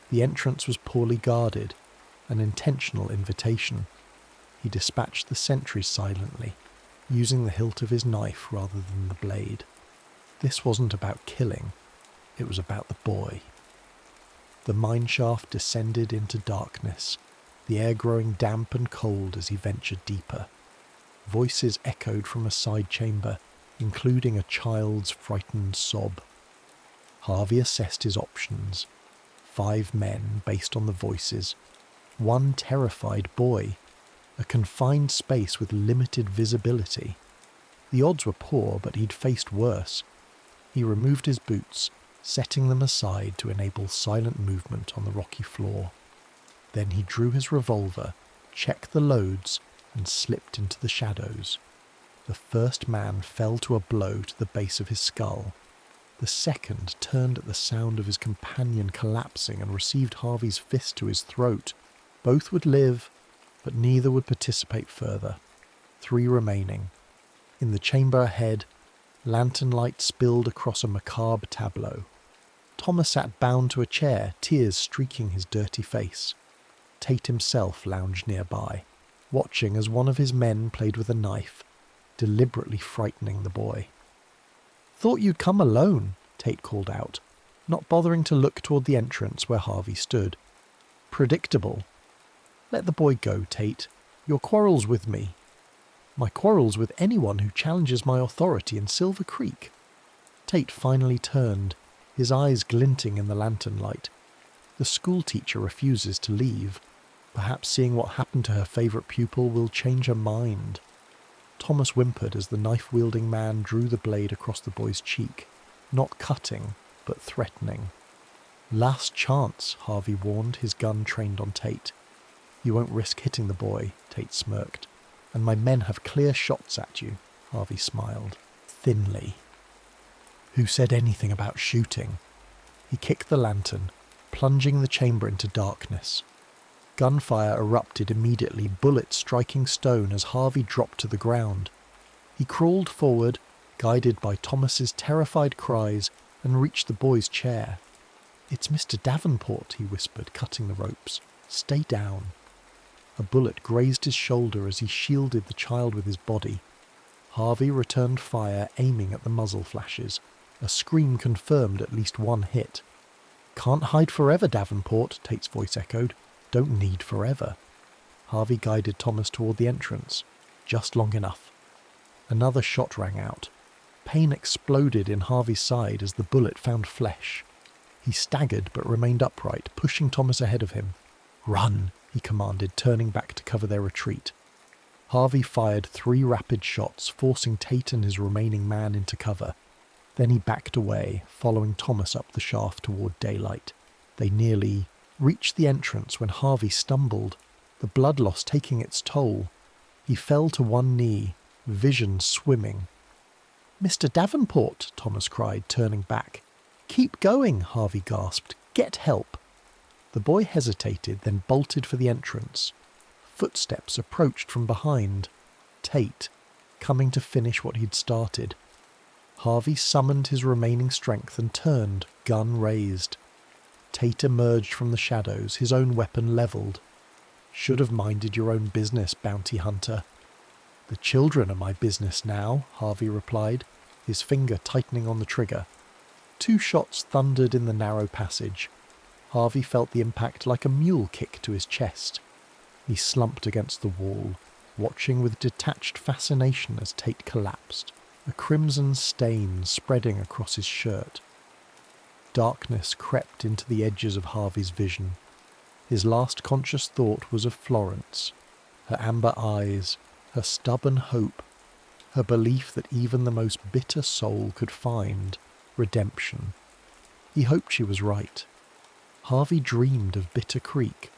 The entrance was poorly guarded, an intentional invitation. He dispatched the sentries silently, using the hilt of his knife rather than the blade. This wasn't about killing, it was about the boy. The mineshaft descended into darkness, the air growing damp and cold as he ventured deeper. Voices echoed from a side chamber, including a child's frightened sob. Harvey assessed his options. 5 men based on the voices, 1 terrified boy, a confined space with limited visibility. The odds were poor, but he'd faced worse. He removed his boots, setting them aside to enable silent movement on the rocky floor. Then he drew his revolver, checked the loads, and slipped into the shadows. The first man fell to a blow to the base of his skull. The second turned at the sound of his companion collapsing and received Harvey's fist to his throat. Both would live, but neither would participate further. 3 remaining. In the chamber ahead, lantern light spilled across a macabre tableau. Thomas sat bound to a chair, tears streaking his dirty face. Tate himself lounged nearby, watching as one of his men played with a knife, deliberately frightening the boy. "Thought you'd come alone," Tate called out, not bothering to look toward the entrance where Harvey stood. "Predictable." "Let the boy go, Tate. Your quarrel's with me." "My quarrel's with anyone who challenges my authority in Silver Creek." Tate finally turned, his eyes glinting in the lantern light. The schoolteacher refuses to leave. Perhaps seeing what happened to her favourite pupil will change her mind. Thomas whimpered as the knife-wielding man drew the blade across the boy's cheek, not cutting, but threatening. "Last chance," Harvey warned, his gun trained on Tate. You won't risk hitting the boy, Tate smirked. And my men have clear shots at you, Harvey smiled, thinly. Who said anything about shooting? He kicked the lantern, plunging the chamber into darkness. Gunfire erupted immediately, bullets striking stone as Harvey dropped to the ground. He crawled forward, guided by Thomas's terrified cries, and reached the boy's chair. "It's Mr. Davenport," he whispered, cutting the ropes. "Stay down." A bullet grazed his shoulder as he shielded the child with his body. Harvey returned fire, aiming at the muzzle flashes. A scream confirmed at least one hit. "Can't hide forever, Davenport," Tate's voice echoed. "Don't need forever." Harvey guided Thomas toward the entrance. Just long enough. Another shot rang out. Pain exploded in Harvey's side as the bullet found flesh. He staggered but remained upright, pushing Thomas ahead of him. "Run," he commanded, turning back to cover their retreat. Harvey fired 3 rapid shots, forcing Tate and his remaining man into cover. Then he backed away, following Thomas up the shaft toward daylight. They nearly reached the entrance when Harvey stumbled, the blood loss taking its toll. He fell to one knee, vision swimming. "Mr. Davenport," Thomas cried, turning back. "Keep going," Harvey gasped. "Get help." The boy hesitated, then bolted for the entrance. Footsteps approached from behind. Tate, coming to finish what he'd started. Harvey summoned his remaining strength and turned, gun raised. Tate emerged from the shadows, his own weapon levelled. "Should have minded your own business, bounty hunter." "The children are my business now," Harvey replied, his finger tightening on the trigger. 2 shots thundered in the narrow passage. Harvey felt the impact like a mule kick to his chest. He slumped against the wall, watching with detached fascination as Tate collapsed, a crimson stain spreading across his shirt. Darkness crept into the edges of Harvey's vision. His last conscious thought was of Florence, her amber eyes, her stubborn hope, her belief that even the most bitter soul could find redemption. He hoped she was right. Harvey dreamed of Bitter Creek,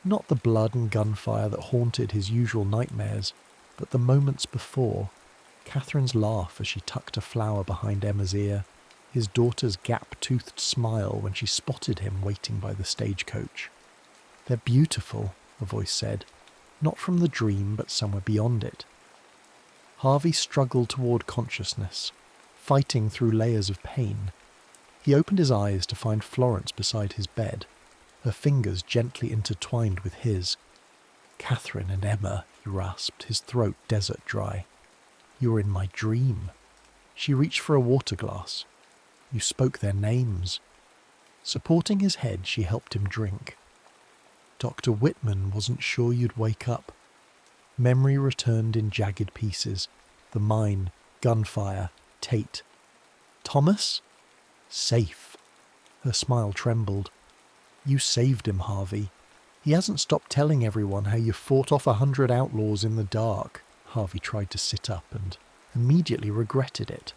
not the blood and gunfire that haunted his usual nightmares, but the moments before, Catherine's laugh as she tucked a flower behind Emma's ear, his daughter's gap-toothed smile when she spotted him waiting by the stagecoach. "They're beautiful," a voice said, not from the dream but somewhere beyond it. Harvey struggled toward consciousness, fighting through layers of pain. He opened his eyes to find Florence beside his bed, her fingers gently intertwined with his. "Catherine and Emma," he rasped, his throat desert dry. "You were in my dream." She reached for a water glass. "You spoke their names." Supporting his head, she helped him drink. "Dr. Whitman wasn't sure you'd wake up." Memory returned in jagged pieces. The mine, gunfire, Tate. "Thomas?" "Safe." Her smile trembled. "You saved him, Harvey. He hasn't stopped telling everyone how you fought off 100 outlaws in the dark." Harvey tried to sit up and immediately regretted it.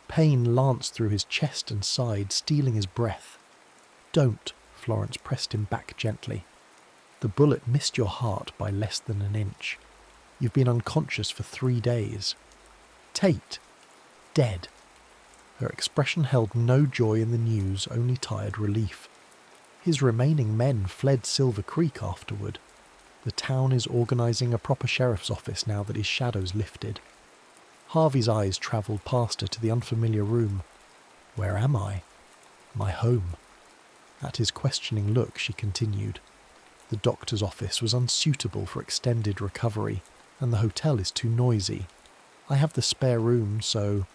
Pain lanced through his chest and side, stealing his breath. "Don't," Florence pressed him back gently. "The bullet missed your heart by less than an inch. You've been unconscious for 3 days. Tate, dead." Her expression held no joy in the news, only tired relief. His remaining men fled Silver Creek afterward. The town is organising a proper sheriff's office now that his shadow's lifted. Harvey's eyes travelled past her to the unfamiliar room. "Where am I?" "My home." At his questioning look, she continued. "The doctor's office was unsuitable for extended recovery, and the hotel is too noisy. I have the spare room, so—"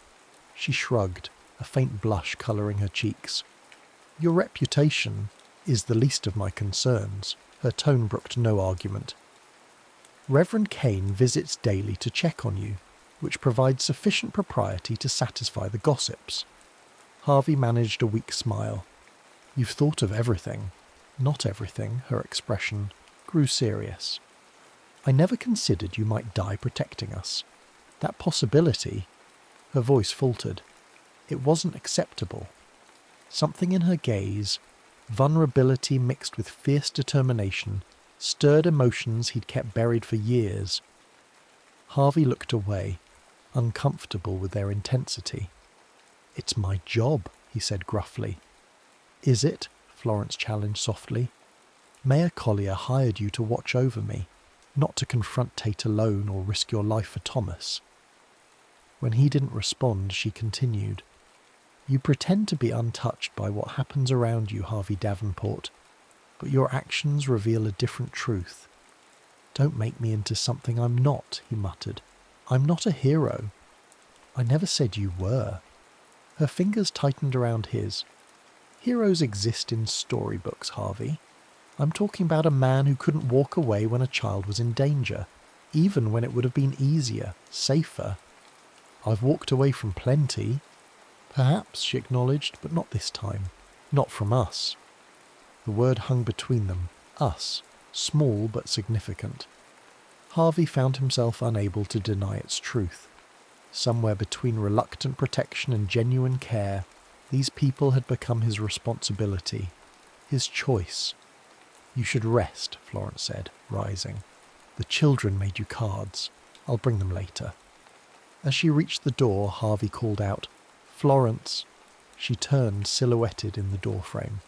She shrugged, a faint blush colouring her cheeks. "Your reputation is the least of my concerns." Her tone brooked no argument. "Reverend Kane visits daily to check on you, which provides sufficient propriety to satisfy the gossips." Harvey managed a weak smile. "You've thought of everything." "Not everything," her expression grew serious. "I never considered you might die protecting us. That possibility—" Her voice faltered. "It wasn't acceptable." Something in her gaze, vulnerability mixed with fierce determination, stirred emotions he'd kept buried for years. Harvey looked away, uncomfortable with their intensity. "It's my job," he said gruffly. "Is it?" Florence challenged softly. "Mayor Collier hired you to watch over me, not to confront Tate alone or risk your life for Thomas." When he didn't respond, she continued, "You pretend to be untouched by what happens around you, Harvey Davenport, but your actions reveal a different truth. Don't make me into something I'm not," he muttered. "I'm not a hero. I never said you were." Her fingers tightened around his. "Heroes exist in storybooks, Harvey. I'm talking about a man who couldn't walk away when a child was in danger, even when it would have been easier, safer. I've walked away from plenty." "Perhaps," she acknowledged, "but not this time. Not from us." The word hung between them. Us. Small but significant. Harvey found himself unable to deny its truth. Somewhere between reluctant protection and genuine care, these people had become his responsibility, his choice. "You should rest," Florence said, rising. "The children made you cards. I'll bring them later." As she reached the door, Harvey called out, "Florence." She turned, silhouetted in the doorframe.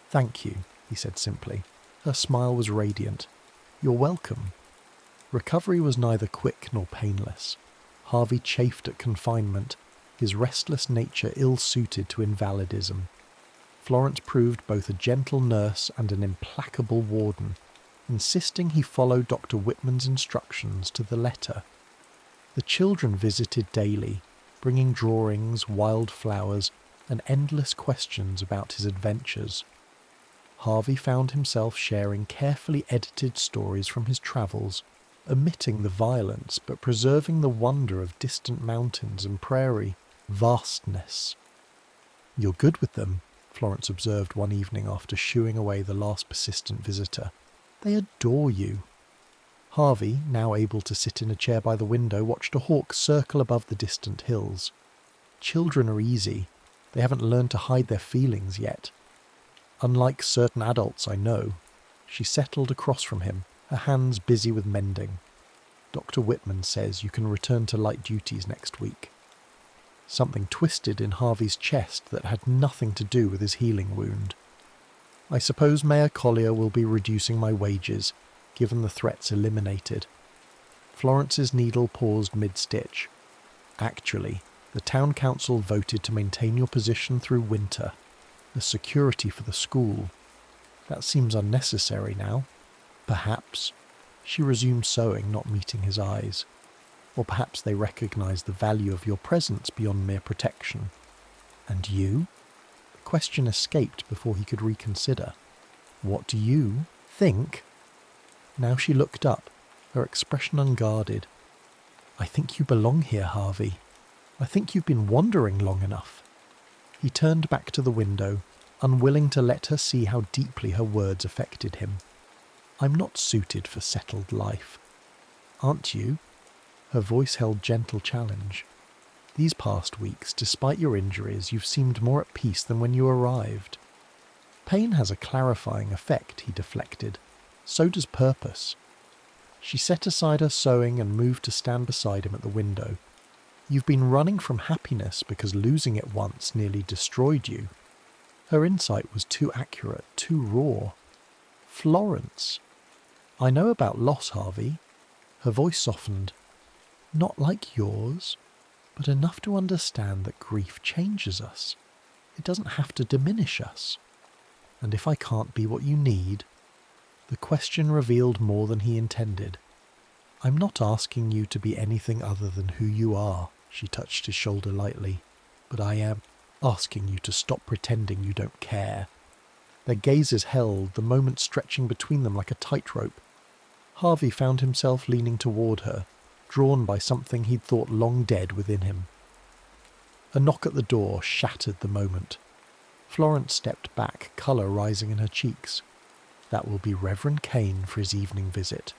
"Thank you," he said simply. Her smile was radiant. "You're welcome." Recovery was neither quick nor painless. Harvey chafed at confinement, his restless nature ill-suited to invalidism. Florence proved both a gentle nurse and an implacable warden, insisting he follow Dr. Whitman's instructions to the letter. The children visited daily, bringing drawings, wild flowers, and endless questions about his adventures. Harvey found himself sharing carefully edited stories from his travels, omitting the violence but preserving the wonder of distant mountains and prairie, vastness. "You're good with them," Florence observed one evening after shooing away the last persistent visitor. "They adore you." Harvey, now able to sit in a chair by the window, watched a hawk circle above the distant hills. "Children are easy. They haven't learned to hide their feelings yet. Unlike certain adults I know." She settled across from him, her hands busy with mending. "Dr. Whitman says you can return to light duties next week." Something twisted in Harvey's chest that had nothing to do with his healing wound. "I suppose Mayor Collier will be reducing my wages, given the threats eliminated." Florence's needle paused mid-stitch. "Actually, the town council voted to maintain your position through winter. The security for the school. That seems unnecessary now." "Perhaps." She resumed sewing, not meeting his eyes. "Or perhaps they recognize the value of your presence beyond mere protection." "And you?" The question escaped before he could reconsider. "What do you think?" Now she looked up, her expression unguarded. "I think you belong here, Harvey. I think you've been wandering long enough." He turned back to the window, unwilling to let her see how deeply her words affected him. "I'm not suited for settled life." "Aren't you?" Her voice held gentle challenge. "These past weeks, despite your injuries, you've seemed more at peace than when you arrived." "Pain has a clarifying effect," he deflected. "So does purpose." She set aside her sewing and moved to stand beside him at the window. "You've been running from happiness because losing it once nearly destroyed you." Her insight was too accurate, too raw. "Florence." "I know about loss, Harvey." Her voice softened. "Not like yours, but enough to understand that grief changes us. It doesn't have to diminish us. And if I can't be what you need..." The question revealed more than he intended. "I'm not asking you to be anything other than who you are," she touched his shoulder lightly, "but I am asking you to stop pretending you don't care." Their gazes held, the moment stretching between them like a tightrope. Harvey found himself leaning toward her, drawn by something he'd thought long dead within him. A knock at the door shattered the moment. Florence stepped back, colour rising in her cheeks. That will be Reverend Kane for his evening visit.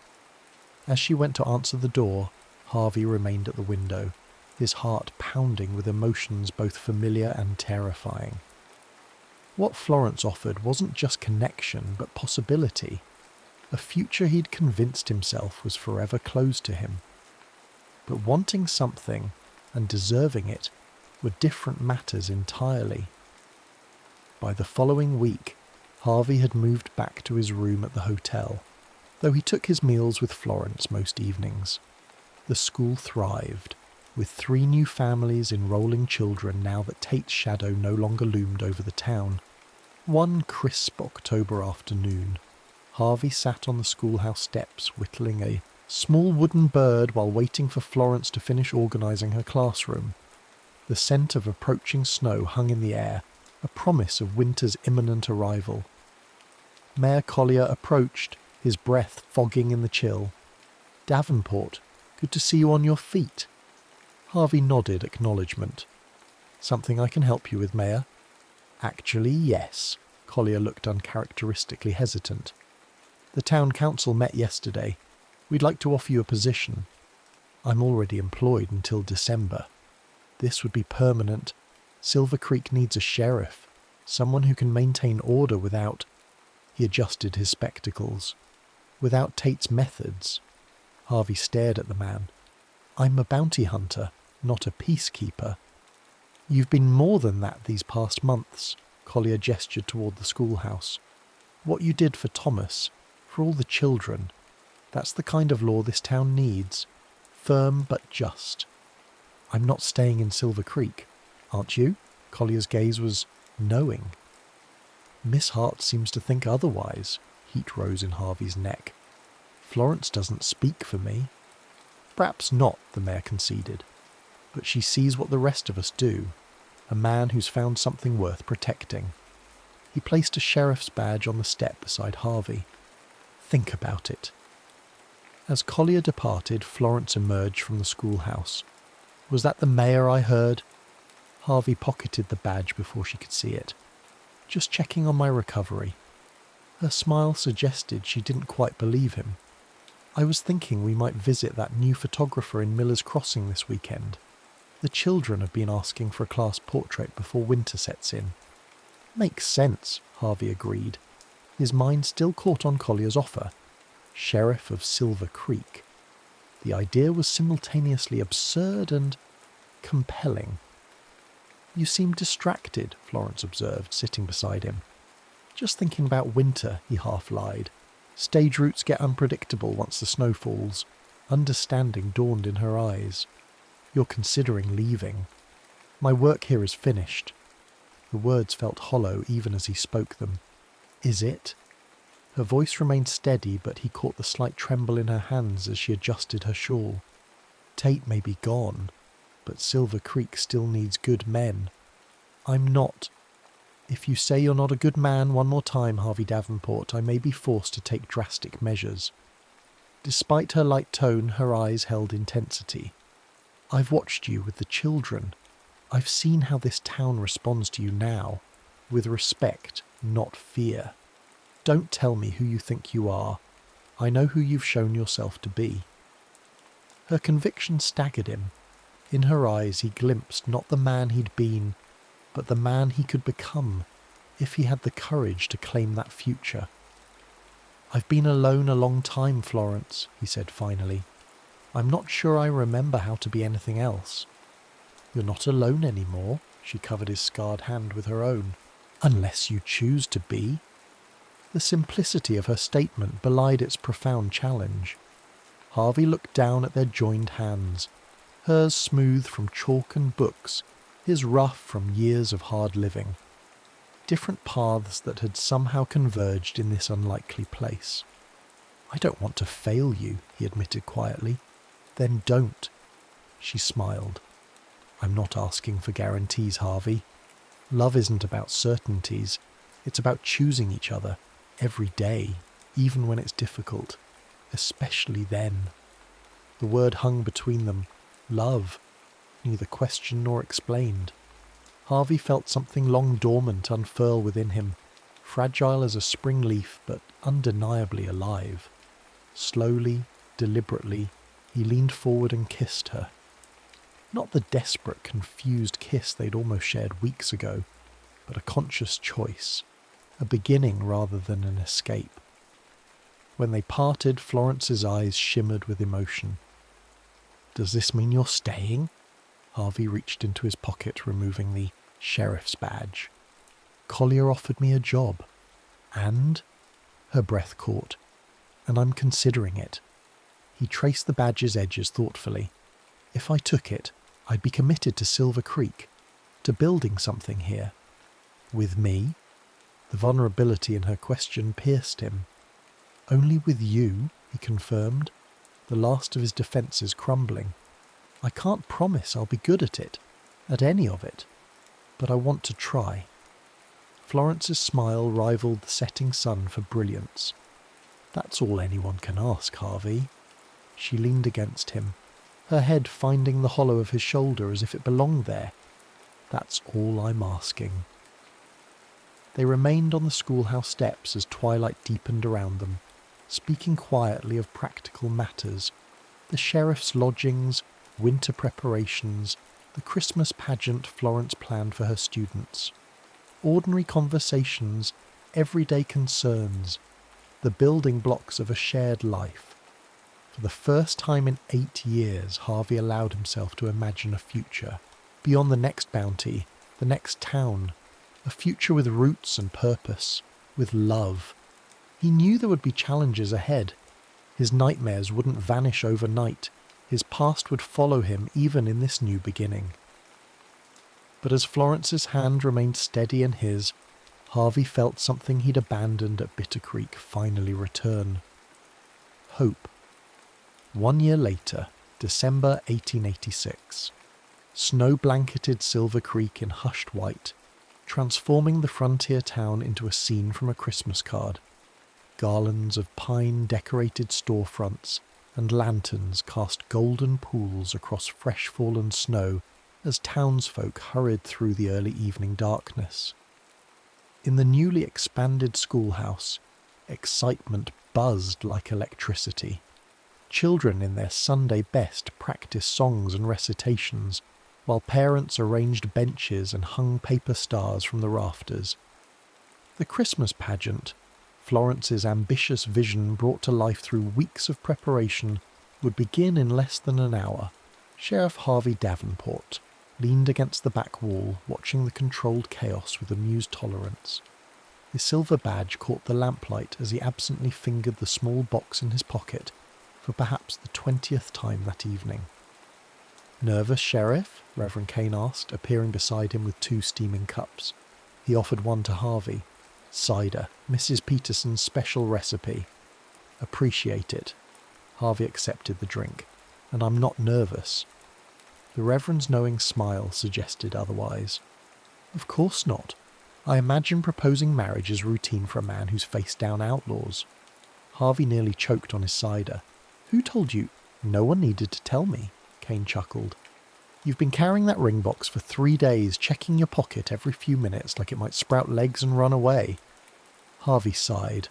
As she went to answer the door, Harvey remained at the window, his heart pounding with emotions both familiar and terrifying. What Florence offered wasn't just connection, but possibility. a future he'd convinced himself was forever closed to him. But wanting something and deserving it were different matters entirely. By the following week, Harvey had moved back to his room at the hotel, though he took his meals with Florence most evenings. The school thrived, with 3 new families enrolling children now that Tate's shadow no longer loomed over the town. One crisp October afternoon, Harvey sat on the schoolhouse steps whittling a small wooden bird while waiting for Florence to finish organising her classroom. The scent of approaching snow hung in the air, a promise of winter's imminent arrival. Mayor Collier approached, his breath fogging in the chill. "Davenport, good to see you on your feet." Harvey nodded acknowledgement. "Something I can help you with, Mayor?" "Actually, yes." Collier looked uncharacteristically hesitant. "The town council met yesterday. We'd like to offer you a position. I'm already employed until December. This would be permanent. Silver Creek needs a sheriff, someone who can maintain order without—" He adjusted his spectacles. "Without Tate's methods." Harvey stared at the man. "I'm a bounty hunter, not a peacekeeper." "You've been more than that these past months," Collier gestured toward the schoolhouse. "What you did for Thomas, for all the children, that's the kind of law this town needs. Firm but just. I'm not staying in Silver Creek, aren't you?" Collier's gaze was knowing. "Miss Hart seems to think otherwise." Heat rose in Harvey's neck. "Florence doesn't speak for me." "Perhaps not," the mayor conceded. "But she sees what the rest of us do. A man who's found something worth protecting." He placed a sheriff's badge on the step beside Harvey. "Think about it." As Collier departed, Florence emerged from the schoolhouse. "Was that the mayor I heard?" Harvey pocketed the badge before she could see it. "Just checking on my recovery." Her smile suggested she didn't quite believe him. "I was thinking we might visit that new photographer in Miller's Crossing this weekend. The children have been asking for a class portrait before winter sets in." "Makes sense," Harvey agreed, his mind still caught on Collier's offer. Sheriff of Silver Creek. The idea was simultaneously absurd and compelling. "You seem distracted," Florence observed, sitting beside him. "Just thinking about winter," he half lied. "Stage routes get unpredictable once the snow falls." Understanding dawned in her eyes. "You're considering leaving." "My work here is finished." The words felt hollow even as he spoke them. "Is it?" Her voice remained steady, but he caught the slight tremble in her hands as she adjusted her shawl. "Tate may be gone, but Silver Creek still needs good men. I'm not. If you say you're not a good man one more time, Harvey Davenport, I may be forced to take drastic measures." Despite her light tone, her eyes held intensity. "I've watched you with the children. I've seen how this town responds to you now, with respect, not fear. Don't tell me who you think you are. I know who you've shown yourself to be." Her conviction staggered him. In her eyes he glimpsed not the man he'd been, but the man he could become, if he had the courage to claim that future. "I've been alone a long time, Florence," he said finally. "I'm not sure I remember how to be anything else." "You're not alone anymore," she covered his scarred hand with her own. "Unless you choose to be." The simplicity of her statement belied its profound challenge. Harvey looked down at their joined hands, hers smooth from chalk and books, his rough from years of hard living. Different paths that had somehow converged in this unlikely place. "I don't want to fail you," he admitted quietly. "Then don't." She smiled. "I'm not asking for guarantees, Harvey. Love isn't about certainties. It's about choosing each other. Every day, even when it's difficult, especially then." The word hung between them. Love. Neither questioned nor explained. Harvey felt something long dormant unfurl within him, fragile as a spring leaf but undeniably alive. Slowly, deliberately, he leaned forward and kissed her. Not the desperate, confused kiss they'd almost shared weeks ago, but a conscious choice. A beginning rather than an escape. When they parted, Florence's eyes shimmered with emotion. "Does this mean you're staying?" Harvey reached into his pocket, removing the sheriff's badge. "Collier offered me a job. And?" Her breath caught. "And I'm considering it." He traced the badge's edges thoughtfully. "If I took it, I'd be committed to Silver Creek, to building something here. With me?" The vulnerability in her question pierced him. "Only with you," he confirmed, the last of his defences crumbling. "I can't promise I'll be good at it, at any of it, but I want to try." Florence's smile rivaled the setting sun for brilliance. "That's all anyone can ask, Harvey." She leaned against him, her head finding the hollow of his shoulder as if it belonged there. "That's all I'm asking." They remained on the schoolhouse steps as twilight deepened around them, speaking quietly of practical matters, the sheriff's lodgings, winter preparations, the Christmas pageant Florence planned for her students. Ordinary conversations, everyday concerns, the building blocks of a shared life. For the first time in 8 years, Harvey allowed himself to imagine a future, beyond the next bounty, the next town, a future with roots and purpose, with love. He knew there would be challenges ahead. His nightmares wouldn't vanish overnight. His past would follow him even in this new beginning. But as Florence's hand remained steady in his, Harvey felt something he'd abandoned at Bitter Creek finally return. Hope. 1 year later, December 1886. Snow-blanketed Silver Creek in hushed white, transforming the frontier town into a scene from a Christmas card. Garlands of pine-decorated storefronts and lanterns cast golden pools across fresh-fallen snow as townsfolk hurried through the early evening darkness. In the newly expanded schoolhouse, excitement buzzed like electricity. Children in their Sunday best practiced songs and recitations, while parents arranged benches and hung paper stars from the rafters. The Christmas pageant, Florence's ambitious vision brought to life through weeks of preparation, would begin in less than an hour. Sheriff Harvey Davenport leaned against the back wall, watching the controlled chaos with amused tolerance. His silver badge caught the lamplight as he absently fingered the small box in his pocket for perhaps the 20th time that evening. "Nervous, Sheriff?" Reverend Kane asked, appearing beside him with 2 steaming cups. He offered one to Harvey. "Cider, Mrs. Peterson's special recipe." "Appreciate it." Harvey accepted the drink. "And I'm not nervous." The Reverend's knowing smile suggested otherwise. "Of course not. I imagine proposing marriage is routine for a man who's faced down outlaws." Harvey nearly choked on his cider. "Who told you?" "No one needed to tell me," Kane chuckled. "You've been carrying that ring box for 3 days, checking your pocket every few minutes like it might sprout legs and run away." Harvey sighed.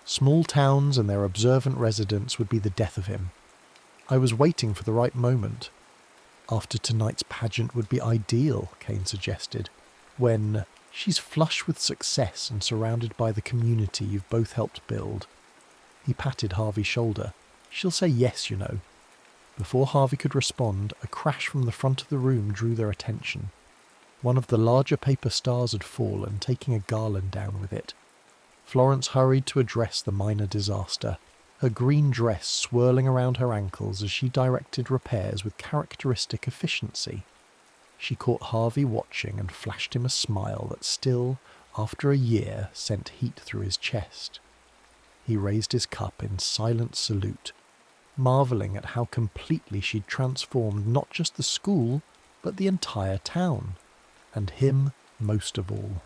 Small towns and their observant residents would be the death of him. "I was waiting for the right moment." "After tonight's pageant would be ideal," Kane suggested, "when she's flush with success and surrounded by the community you've both helped build." He patted Harvey's shoulder. "She'll say yes, you know." Before Harvey could respond, a crash from the front of the room drew their attention. One of the larger paper stars had fallen, taking a garland down with it. Florence hurried to address the minor disaster, her green dress swirling around her ankles as she directed repairs with characteristic efficiency. She caught Harvey watching and flashed him a smile that still, after a year, sent heat through his chest. He raised his cup in silent salute, marvelling at how completely she'd transformed not just the school, but the entire town, and him most of all.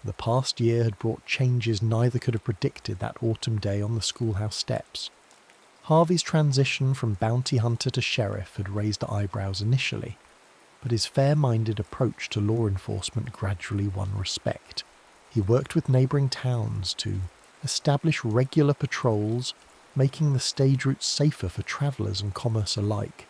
The past year had brought changes neither could have predicted that autumn day on the schoolhouse steps. Harvey's transition from bounty hunter to sheriff had raised eyebrows initially, but his fair-minded approach to law enforcement gradually won respect. He worked with neighbouring towns to establish regular patrols, making the stage routes safer for travellers and commerce alike.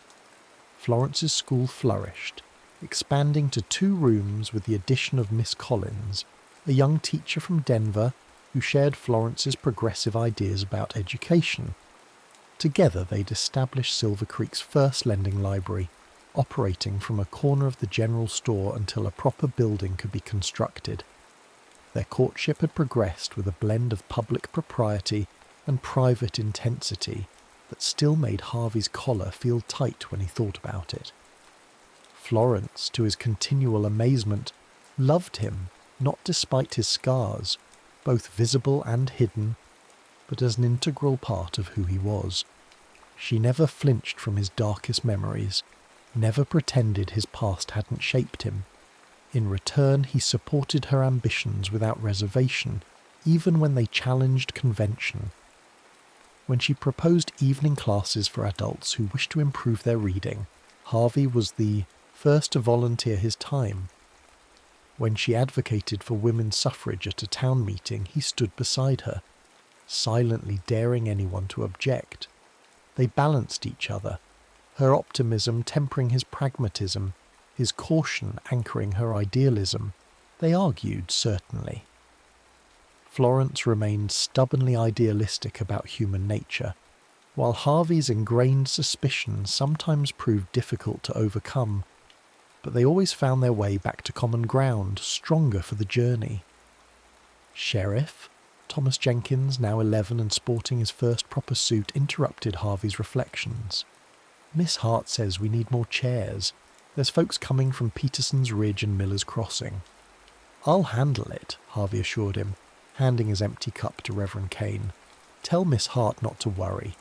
Florence's school flourished, expanding to 2 rooms with the addition of Miss Collins, a young teacher from Denver who shared Florence's progressive ideas about education. Together they'd established Silver Creek's first lending library, operating from a corner of the general store until a proper building could be constructed. Their courtship had progressed with a blend of public propriety and private intensity that still made Harvey's collar feel tight when he thought about it. Florence, to his continual amazement, loved him, not despite his scars, both visible and hidden, but as an integral part of who he was. She never flinched from his darkest memories, never pretended his past hadn't shaped him. In return, he supported her ambitions without reservation, even when they challenged convention. When she proposed evening classes for adults who wished to improve their reading, Harvey was the first to volunteer his time. When she advocated for women's suffrage at a town meeting, he stood beside her, silently daring anyone to object. They balanced each other, her optimism tempering his pragmatism, his caution anchoring her idealism. They argued, certainly. Florence remained stubbornly idealistic about human nature, while Harvey's ingrained suspicions sometimes proved difficult to overcome, but they always found their way back to common ground, stronger for the journey. Sheriff? Thomas Jenkins, now 11 and sporting his first proper suit, interrupted Harvey's reflections. Miss Hart says we need more chairs. There's folks coming from Peterson's Ridge and Miller's Crossing. I'll handle it, Harvey assured him, handing his empty cup to Reverend Kane. Tell Miss Hart not to worry.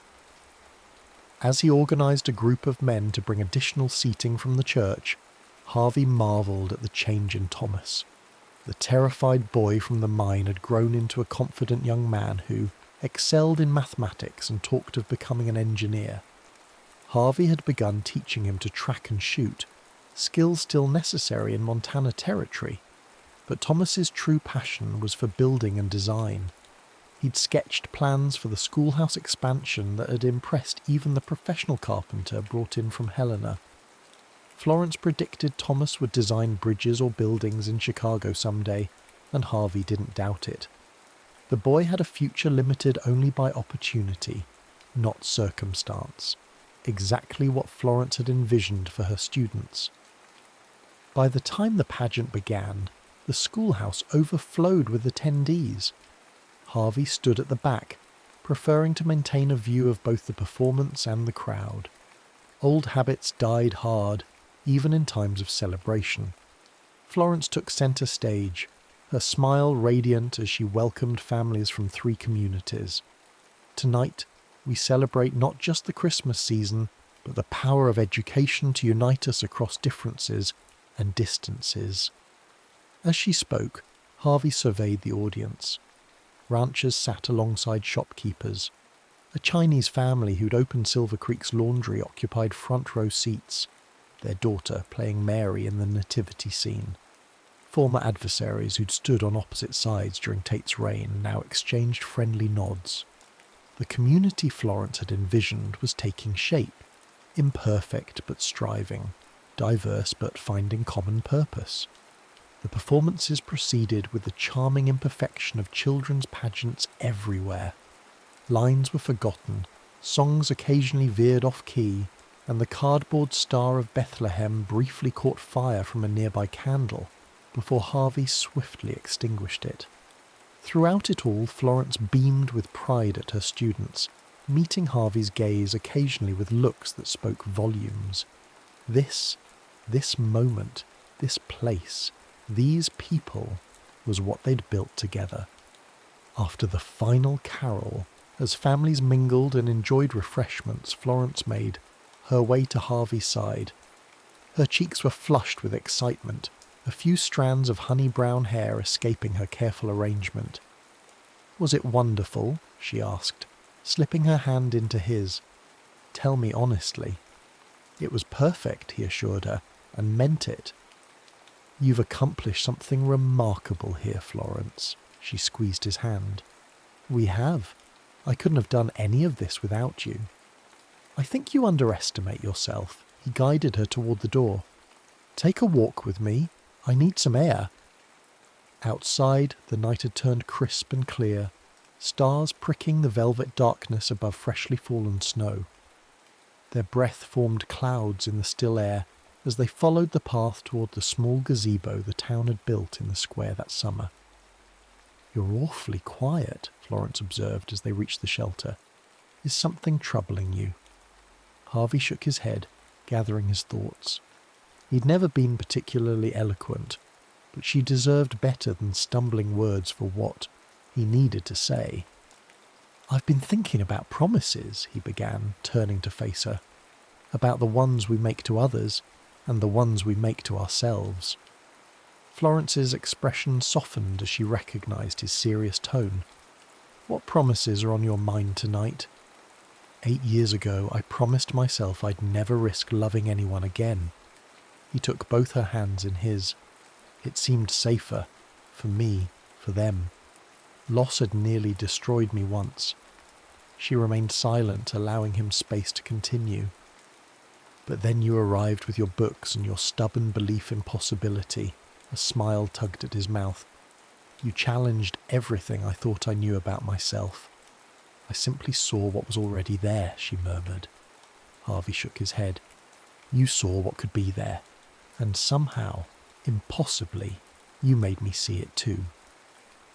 As he organised a group of men to bring additional seating from the church, Harvey marvelled at the change in Thomas. The terrified boy from the mine had grown into a confident young man who excelled in mathematics and talked of becoming an engineer. Harvey had begun teaching him to track and shoot, skills still necessary in Montana Territory, but Thomas's true passion was for building and design. He'd sketched plans for the schoolhouse expansion that had impressed even the professional carpenter brought in from Helena. Florence predicted Thomas would design bridges or buildings in Chicago someday, and Harvey didn't doubt it. The boy had a future limited only by opportunity, not circumstance. Exactly what Florence had envisioned for her students. By the time the pageant began, the schoolhouse overflowed with attendees. Harvey stood at the back, preferring to maintain a view of both the performance and the crowd. Old habits died hard, even in times of celebration. Florence took centre stage, her smile radiant as she welcomed families from 3 communities. Tonight, we celebrate not just the Christmas season, but the power of education to unite us across differences and distances. As she spoke, Harvey surveyed the audience. Ranchers sat alongside shopkeepers. A Chinese family who'd opened Silver Creek's laundry occupied front row seats, their daughter playing Mary in the nativity scene. Former adversaries who'd stood on opposite sides during Tate's reign now exchanged friendly nods. The community Florence had envisioned was taking shape, imperfect but striving, diverse but finding common purpose. The performances proceeded with the charming imperfection of children's pageants everywhere. Lines were forgotten, songs occasionally veered off key, and the cardboard Star of Bethlehem briefly caught fire from a nearby candle before Harvey swiftly extinguished it. Throughout it all, Florence beamed with pride at her students, meeting Harvey's gaze occasionally with looks that spoke volumes. This moment, this place, these people was what they'd built together. After the final carol, as families mingled and enjoyed refreshments, Florence made her way to Harvey's side. Her cheeks were flushed with excitement, a few strands of honey-brown hair escaping her careful arrangement. "Was it wonderful?" she asked, slipping her hand into his. "Tell me honestly." "It was perfect," he assured her, and meant it. "You've accomplished something remarkable here, Florence." She squeezed his hand. "We have. I couldn't have done any of this without you." "I think you underestimate yourself." He guided her toward the door. "Take a walk with me. I need some air." Outside, the night had turned crisp and clear, stars pricking the velvet darkness above freshly fallen snow. Their breath formed clouds in the still air as they followed the path toward the small gazebo the town had built in the square that summer. "You're awfully quiet," Florence observed as they reached the shelter. "Is something troubling you?" Harvey shook his head, gathering his thoughts. He'd never been particularly eloquent, but she deserved better than stumbling words for what he needed to say. "I've been thinking about promises," he began, turning to face her. "About the ones we make to others and the ones we make to ourselves." Florence's expression softened as she recognized his serious tone. "What promises are on your mind tonight?" 8 years ago, I promised myself I'd never risk loving anyone again." He took both her hands in his. "It seemed safer. For me, for them. Loss had nearly destroyed me once." She remained silent, allowing him space to continue. "But then you arrived with your books and your stubborn belief in possibility." A smile tugged at his mouth. "You challenged everything I thought I knew about myself." "I simply saw what was already there," she murmured. Harvey shook his head. "You saw what could be there. And somehow, impossibly, you made me see it too."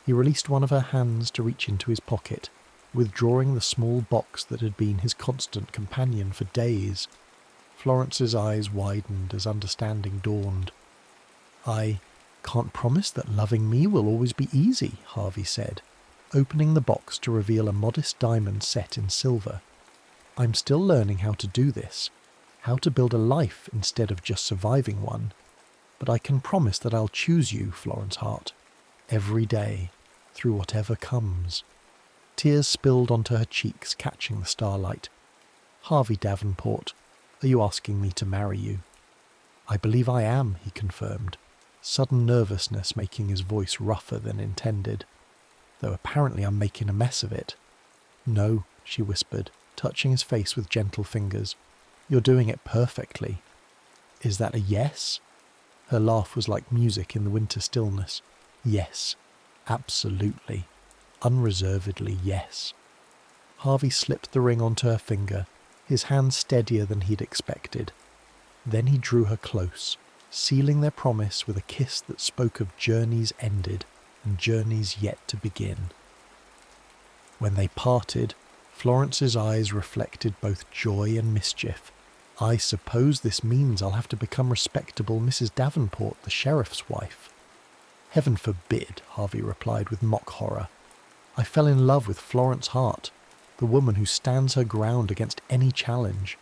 He released one of her hands to reach into his pocket, withdrawing the small box that had been his constant companion for days. Florence's eyes widened as understanding dawned. "I can't promise that loving me will always be easy," Harvey said, opening the box to reveal a modest diamond set in silver. "I'm still learning how to do this, how to build a life instead of just surviving one. But I can promise that I'll choose you, Florence Hart, every day, through whatever comes." Tears spilled onto her cheeks, catching the starlight. "Harvey Davenport, are you asking me to marry you?" "I believe I am," he confirmed, sudden nervousness making his voice rougher than intended. "Though apparently I'm making a mess of it." "No," she whispered, touching his face with gentle fingers. "You're doing it perfectly." "Is that a yes?" Her laugh was like music in the winter stillness. "Yes, absolutely. Unreservedly yes." Harvey slipped the ring onto her finger, his hand steadier than he'd expected. Then he drew her close, sealing their promise with a kiss that spoke of journeys ended and journeys yet to begin. When they parted, Florence's eyes reflected both joy and mischief. "I suppose this means I'll have to become respectable Mrs. Davenport, the sheriff's wife." "Heaven forbid," Harvey replied with mock horror. "I fell in love with Florence Hart, the woman who stands her ground against any challenge.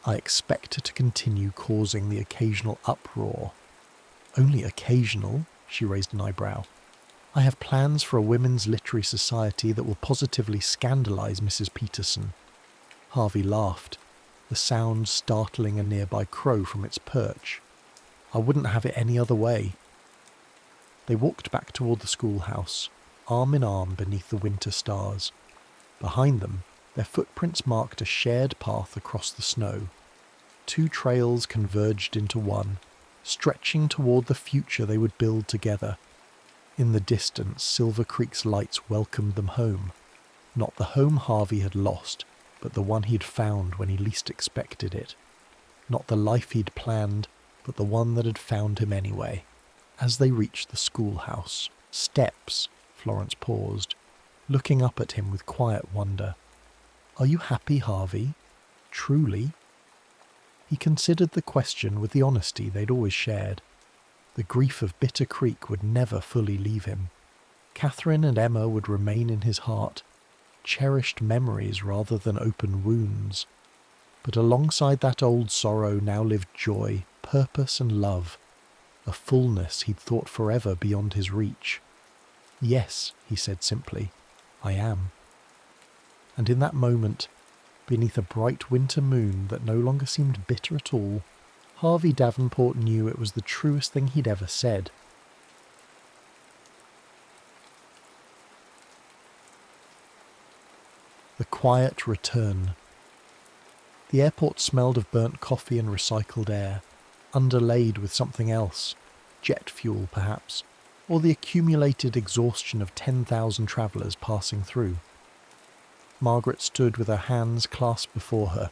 I expect her to continue causing the occasional uproar." "Only occasional?" She raised an eyebrow. "I have plans for a women's literary society that will positively scandalize Mrs. Peterson." Harvey laughed, the sound startling a nearby crow from its perch. "I wouldn't have it any other way." They walked back toward the schoolhouse, arm in arm beneath the winter stars. Behind them, their footprints marked a shared path across the snow. 2 trails converged into one, stretching toward the future they would build together. In the distance, Silver Creek's lights welcomed them home. Not the home Harvey had lost, but the one he'd found when he least expected it. Not the life he'd planned, but the one that had found him anyway. As they reached the schoolhouse, "Steps," Florence paused, looking up at him with quiet wonder. "Are you happy, Harvey? Truly?" He considered the question with the honesty they'd always shared. The grief of Bitter Creek would never fully leave him. Catherine and Emma would remain in his heart, cherished memories rather than open wounds. But alongside that old sorrow now lived joy, purpose and love, a fullness he'd thought forever beyond his reach. "Yes," he said simply, "I am." And in that moment, beneath a bright winter moon that no longer seemed bitter at all, Harvey Davenport knew it was the truest thing he'd ever said. The quiet return. The airport smelled of burnt coffee and recycled air, underlaid with something else, jet fuel perhaps, or the accumulated exhaustion of 10,000 travellers passing through. Margaret stood with her hands clasped before her,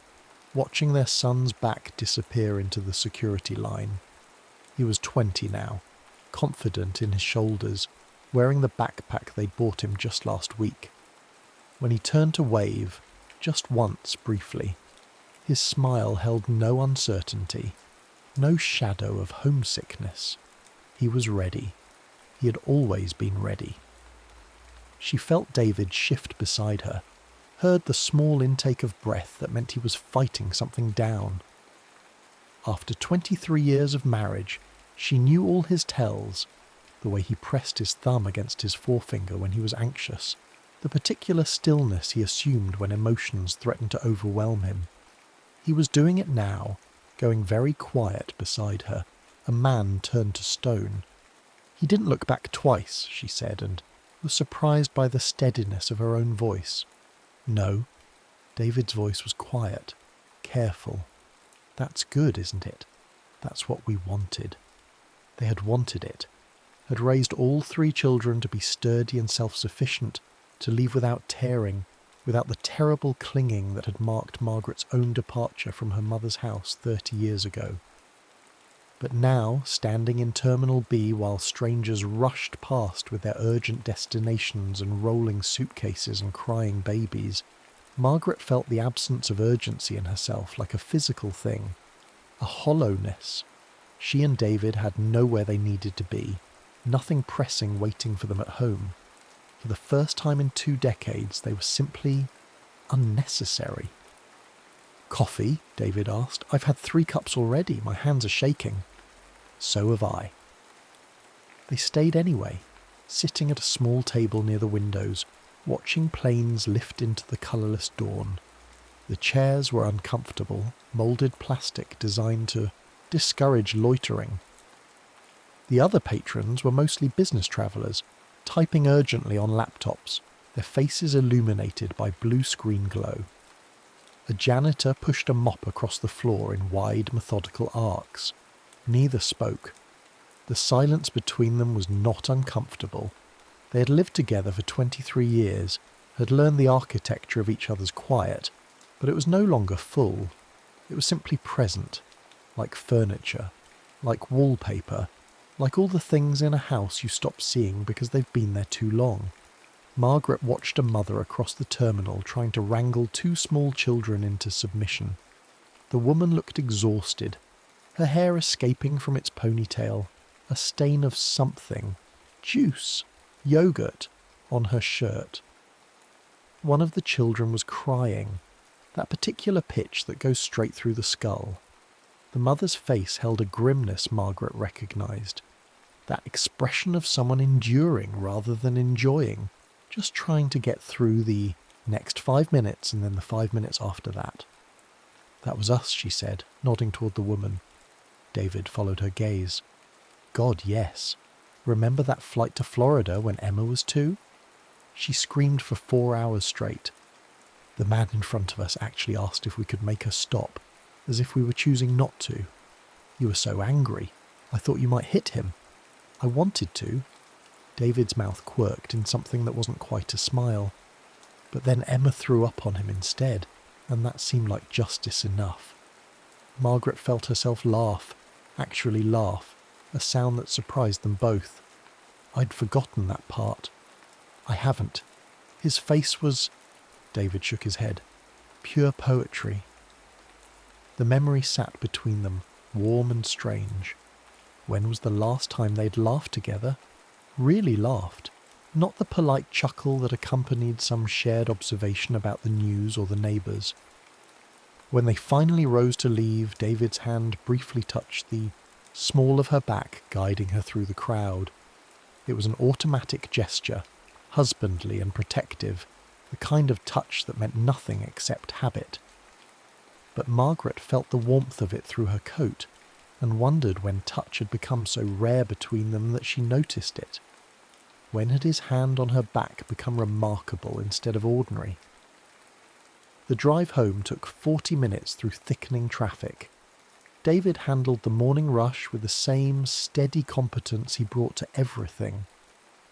watching their son's back disappear into the security line. He was 20 now, confident in his shoulders, wearing the backpack they'd bought him just last week. When he turned to wave, just once briefly, his smile held no uncertainty, no shadow of homesickness. He was ready. He had always been ready. She felt David shift beside her, heard the small intake of breath that meant he was fighting something down. After 23 years of marriage, she knew all his tells, the way he pressed his thumb against his forefinger when he was anxious, the particular stillness he assumed when emotions threatened to overwhelm him. He was doing it now, going very quiet beside her, a man turned to stone. He didn't look back twice, she said, and was surprised by the steadiness of her own voice. No, David's voice was quiet, careful. That's good, isn't it? That's what we wanted. They had wanted it, had raised all 3 children to be sturdy and self-sufficient, to leave without tearing, without the terrible clinging that had marked Margaret's own departure from her mother's house 30 years ago. But now, standing in Terminal B while strangers rushed past with their urgent destinations and rolling suitcases and crying babies, Margaret felt the absence of urgency in herself like a physical thing, a hollowness. She and David had nowhere they needed to be, nothing pressing waiting for them at home. For the first time in 2 decades, they were simply unnecessary. "Coffee?" David asked. "I've had 3 cups already. My hands are shaking." "So have I." They stayed anyway, sitting at a small table near the windows, watching planes lift into the colourless dawn. The chairs were uncomfortable, moulded plastic designed to discourage loitering. The other patrons were mostly business travellers, typing urgently on laptops, their faces illuminated by blue screen glow. A janitor pushed a mop across the floor in wide, methodical arcs. Neither spoke. The silence between them was not uncomfortable. They had lived together for 23 years, had learned the architecture of each other's quiet, but it was no longer full. It was simply present, like furniture, like wallpaper, like all the things in a house you stop seeing because they've been there too long. Margaret watched a mother across the terminal trying to wrangle 2 small children into submission. The woman looked exhausted, her hair escaping from its ponytail, a stain of something, juice, yogurt, on her shirt. One of the children was crying, that particular pitch that goes straight through the skull. The mother's face held a grimness Margaret recognised, that expression of someone enduring rather than enjoying, just trying to get through the next 5 minutes and then the 5 minutes after that. "That was us," she said, nodding toward the woman. David followed her gaze. "God, yes. Remember that flight to Florida when Emma was 2? She screamed for 4 hours straight. The man in front of us actually asked if we could make her stop, as if we were choosing not to. You were so angry. I thought you might hit him. I wanted to." David's mouth quirked in something that wasn't quite a smile. But then Emma threw up on him instead, and that seemed like justice enough. Margaret felt herself laugh, actually laugh, a sound that surprised them both. I'd forgotten that part. "I haven't. His face was—" David shook his head. "Pure poetry." The memory sat between them, warm and strange. When was the last time they'd laughed together? Really laughed. Not the polite chuckle that accompanied some shared observation about the news or the neighbours. When they finally rose to leave, David's hand briefly touched the small of her back, guiding her through the crowd. It was an automatic gesture, husbandly and protective, the kind of touch that meant nothing except habit. But Margaret felt the warmth of it through her coat, and wondered when touch had become so rare between them that she noticed it. When had his hand on her back become remarkable instead of ordinary? The drive home took 40 minutes through thickening traffic. David handled the morning rush with the same steady competence he brought to everything.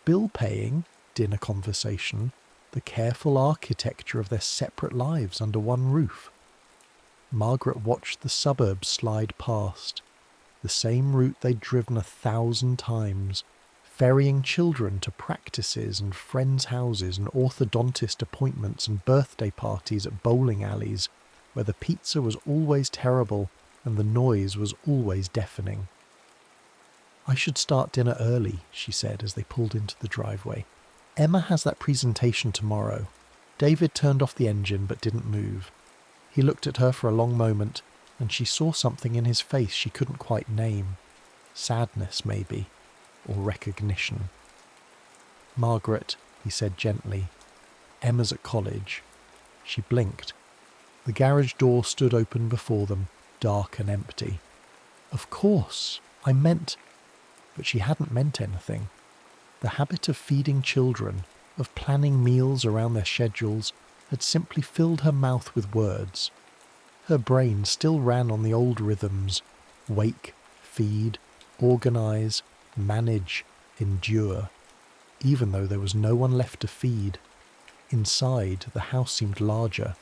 Bill paying, dinner conversation, the careful architecture of their separate lives under one roof. Margaret watched the suburbs slide past, the same route they'd driven 1,000 times, ferrying children to practices and friends' houses and orthodontist appointments and birthday parties at bowling alleys, where the pizza was always terrible and the noise was always deafening. "I should start dinner early," she said as they pulled into the driveway. "Emma has that presentation tomorrow." David turned off the engine but didn't move. He looked at her for a long moment, and she saw something in his face she couldn't quite name. Sadness, maybe, or recognition. "Margaret," he said gently, "Emma's at college." She blinked. The garage door stood open before them, dark and empty. "Of course, I meant—" But she hadn't meant anything. The habit of feeding children, of planning meals around their schedules, had simply filled her mouth with words. Her brain still ran on the old rhythms: wake, feed, organize, manage, endure, even though there was no one left to feed. Inside, the house seemed larger.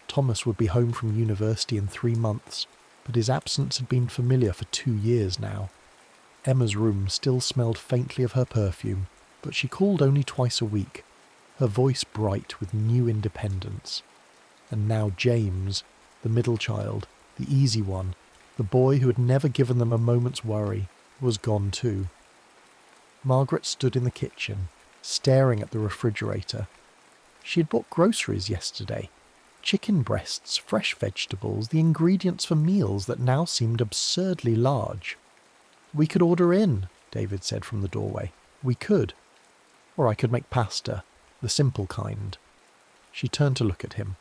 Thomas would be home from university in 3 months, but his absence had been familiar for 2 years now. Emma's room still smelled faintly of her perfume, but she called only twice a week, her voice bright with new independence. And now James, the middle child, the easy one, the boy who had never given them a moment's worry, was gone too. Margaret stood in the kitchen, staring at the refrigerator. She had bought groceries yesterday. Chicken breasts, fresh vegetables, the ingredients for meals that now seemed absurdly large. "We could order in," David said from the doorway. "We could. Or I could make pasta, the simple kind." She turned to look at him.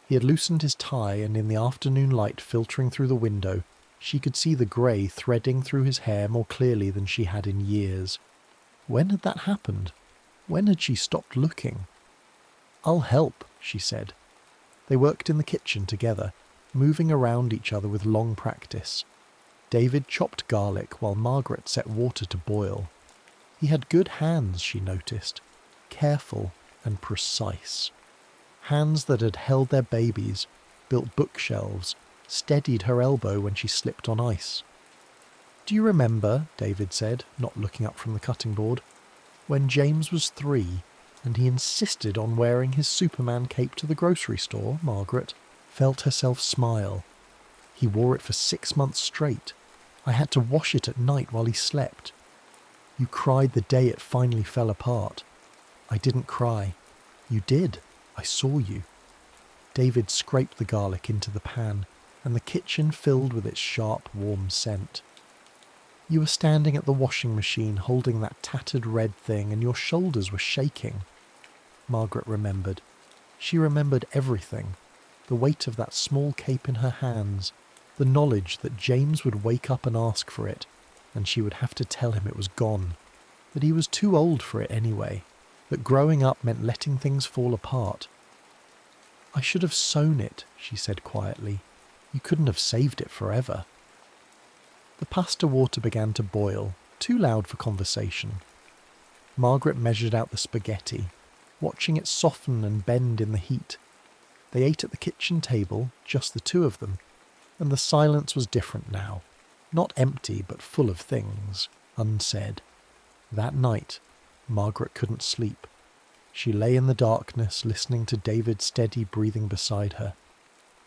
He had loosened his tie, and in the afternoon light filtering through the window, she could see the grey threading through his hair more clearly than she had in years. When had that happened? When had she stopped looking? "I'll help," she said. They worked in the kitchen together, moving around each other with long practice. David chopped garlic while Margaret set water to boil. He had good hands, she noticed, careful and precise. Hands that had held their babies, built bookshelves, steadied her elbow when she slipped on ice. "Do you remember," David said, not looking up from the cutting board, "when James was 3 and he insisted on wearing his Superman cape to the grocery store?" Margaret felt herself smile. "He wore it for 6 months straight. I had to wash it at night while he slept. You cried the day it finally fell apart." "I didn't cry." "You did. I saw you." David scraped the garlic into the pan, and the kitchen filled with its sharp, warm scent. "You were standing at the washing machine holding that tattered red thing, and your shoulders were shaking." Margaret remembered. She remembered everything. The weight of that small cape in her hands, the knowledge that James would wake up and ask for it, and she would have to tell him it was gone, that he was too old for it anyway, that growing up meant letting things fall apart. "I should have sewn it," she said quietly. "You couldn't have saved it forever." The pasta water began to boil, too loud for conversation. Margaret measured out the spaghetti, watching it soften and bend in the heat. They ate at the kitchen table, just the two of them, and the silence was different now. Not empty, but full of things, unsaid. That night, Margaret couldn't sleep. She lay in the darkness, listening to David's steady breathing beside her.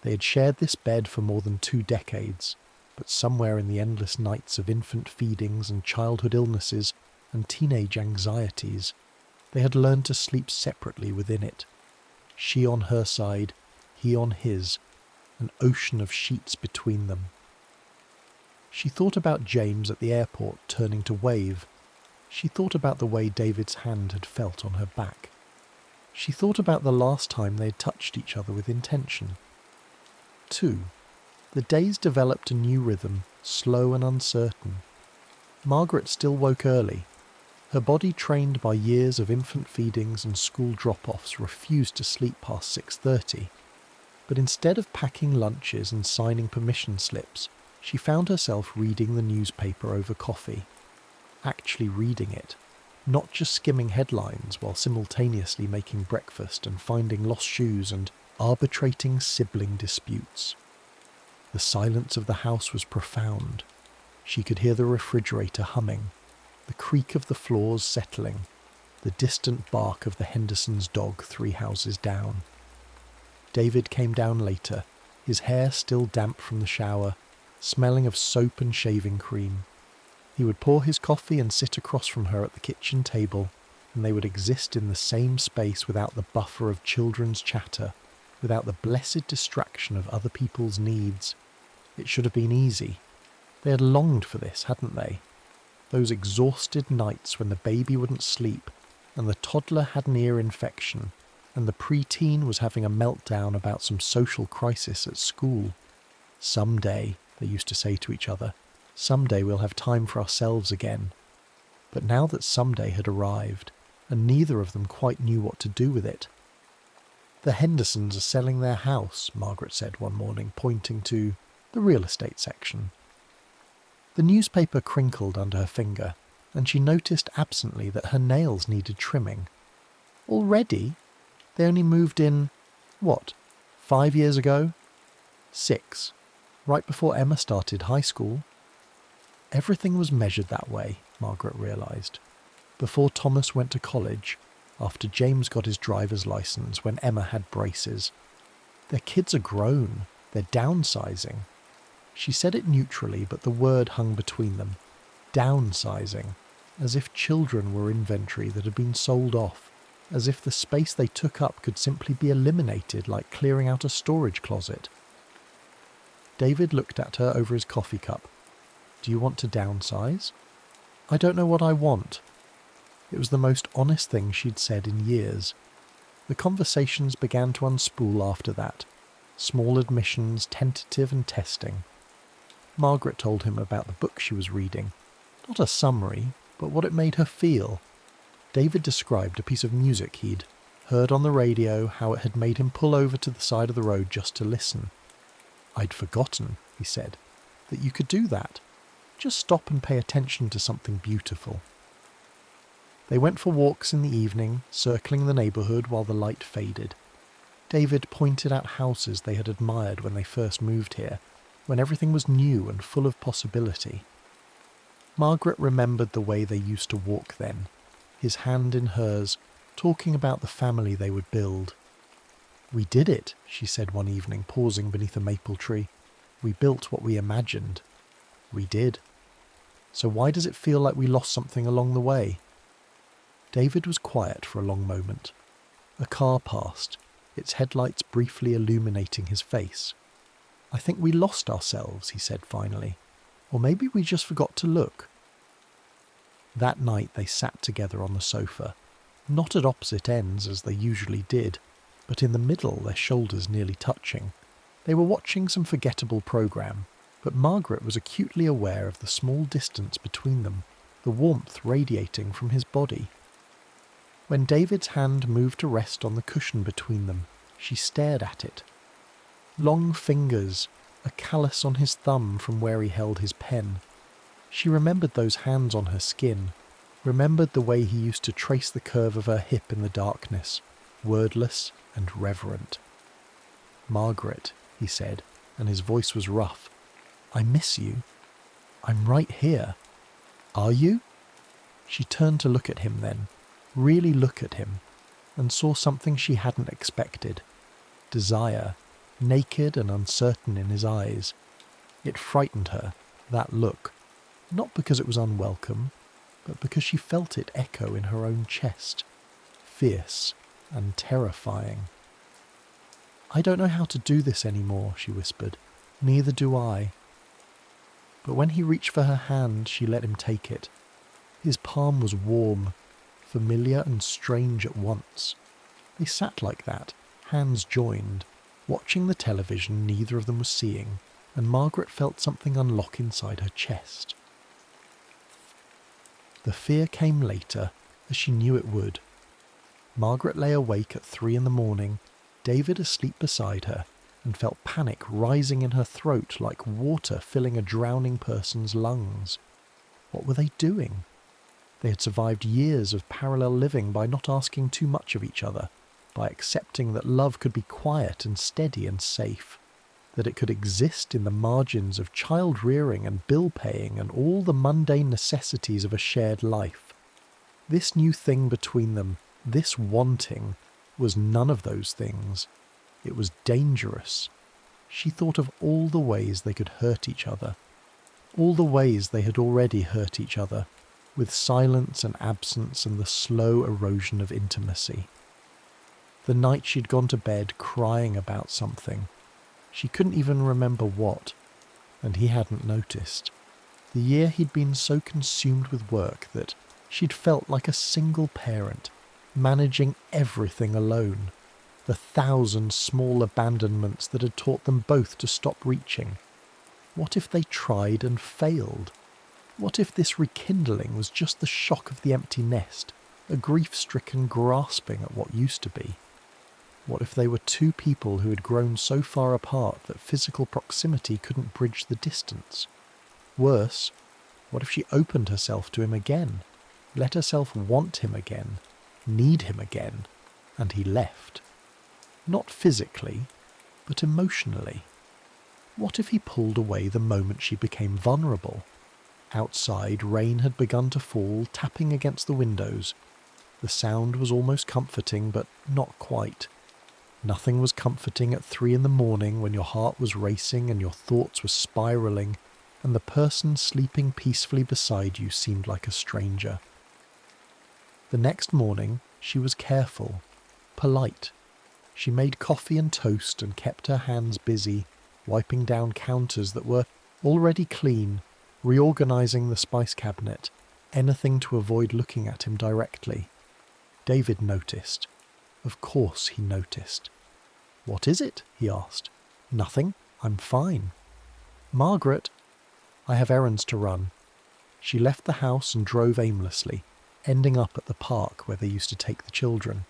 They had shared this bed for more than 2 decades, but somewhere in the endless nights of infant feedings and childhood illnesses and teenage anxieties, they had learned to sleep separately within it. She on her side, he on his, an ocean of sheets between them. She thought about James at the airport turning to wave. She thought about the way David's hand had felt on her back. She thought about the last time they had touched each other with intention. 2. The days developed a new rhythm, slow and uncertain. Margaret still woke early. Her body, trained by years of infant feedings and school drop-offs, refused to sleep past 6:30. But instead of packing lunches and signing permission slips, She found herself reading the newspaper over coffee. Actually reading it, not just skimming headlines while simultaneously making breakfast and finding lost shoes and arbitrating sibling disputes. The silence of the house was profound. She could hear the refrigerator humming, the creak of the floors settling, the distant bark of the Hendersons' dog 3 houses down. David came down later, his hair still damp from the shower, smelling of soap and shaving cream. He would pour his coffee and sit across from her at the kitchen table, and they would exist in the same space without the buffer of children's chatter, without the blessed distraction of other people's needs. It should have been easy. They had longed for this, hadn't they? Those exhausted nights when the baby wouldn't sleep, and the toddler had an ear infection, and the preteen was having a meltdown about some social crisis at school. Someday, they used to say to each other, someday we'll have time for ourselves again. But now that someday had arrived, and neither of them quite knew what to do with it. The Hendersons are selling their house, Margaret said one morning, pointing to the real estate section. The newspaper crinkled under her finger, and she noticed absently that her nails needed trimming. Already? They only moved in, 5 years ago? 6, right before Emma started high school. Everything was measured that way, Margaret realised. Before Thomas went to college, after James got his driver's licence, when Emma had braces. Their kids are grown, they're downsizing. She said it neutrally, but the word hung between them. Downsizing, as if children were inventory that had been sold off, as if the space they took up could simply be eliminated like clearing out a storage closet. David looked at her over his coffee cup. Do you want to downsize? I don't know what I want. It was the most honest thing she'd said in years. The conversations began to unspool after that. Small admissions, tentative and testing. Margaret told him about the book she was reading. Not a summary, but what it made her feel. David described a piece of music he'd heard on the radio, how it had made him pull over to the side of the road just to listen. I'd forgotten, he said, that you could do that. Just stop and pay attention to something beautiful. They went for walks in the evening, circling the neighbourhood while the light faded. David pointed out houses they had admired when they first moved here, when everything was new and full of possibility. Margaret remembered the way they used to walk then, his hand in hers, talking about the family they would build. We did it, she said one evening, pausing beneath a maple tree. We built what we imagined. We did. So why does it feel like we lost something along the way? David was quiet for a long moment. A car passed, its headlights briefly illuminating his face. I think we lost ourselves, he said finally. Or maybe we just forgot to look. That night they sat together on the sofa, not at opposite ends as they usually did, but in the middle, their shoulders nearly touching. They were watching some forgettable programme, but Margaret was acutely aware of the small distance between them, the warmth radiating from his body. When David's hand moved to rest on the cushion between them, she stared at it. Long fingers, a callus on his thumb from where he held his pen. She remembered those hands on her skin, remembered the way he used to trace the curve of her hip in the darkness, wordless and reverent. Margaret, he said, and his voice was rough. I miss you. I'm right here. Are you? She turned to look at him then, really look at him, and saw something she hadn't expected. Desire, naked and uncertain in his eyes. It frightened her, that look, not because it was unwelcome, but because she felt it echo in her own chest, fierce and terrifying. I don't know how to do this anymore, she whispered. Neither do I. But when he reached for her hand, she let him take it. His palm was warm, familiar and strange at once. They sat like that, hands joined, watching the television neither of them was seeing, and Margaret felt something unlock inside her chest. The fear came later, as she knew it would. Margaret lay awake at 3 a.m, David asleep beside her, and felt panic rising in her throat like water filling a drowning person's lungs. What were they doing? They had survived years of parallel living by not asking too much of each other, by accepting that love could be quiet and steady and safe, that it could exist in the margins of child rearing and bill paying and all the mundane necessities of a shared life. This new thing between them, this wanting, was none of those things. It was dangerous. She thought of all the ways they could hurt each other, all the ways they had already hurt each other, with silence and absence and the slow erosion of intimacy. The night she'd gone to bed crying about something. She couldn't even remember what, and he hadn't noticed. The year he'd been so consumed with work that she'd felt like a single parent, managing everything alone. The 1,000 small abandonments that had taught them both to stop reaching. What if they tried and failed? What if this rekindling was just the shock of the empty nest, a grief-stricken grasping at what used to be? What if they were two people who had grown so far apart that physical proximity couldn't bridge the distance? Worse, what if she opened herself to him again, let herself want him again, need him again, and he left? Not physically, but emotionally. What if he pulled away the moment she became vulnerable? Outside, rain had begun to fall, tapping against the windows. The sound was almost comforting, but not quite. Nothing was comforting at 3 a.m. when your heart was racing and your thoughts were spiralling, and the person sleeping peacefully beside you seemed like a stranger. The next morning, she was careful, polite. She made coffee and toast and kept her hands busy, wiping down counters that were already clean, reorganizing the spice cabinet, anything to avoid looking at him directly. David noticed. Of course he noticed. "What is it?" he asked. "Nothing. I'm fine." "Margaret." "I have errands to run." She left the house and drove aimlessly, ending up at the park where they used to take the children.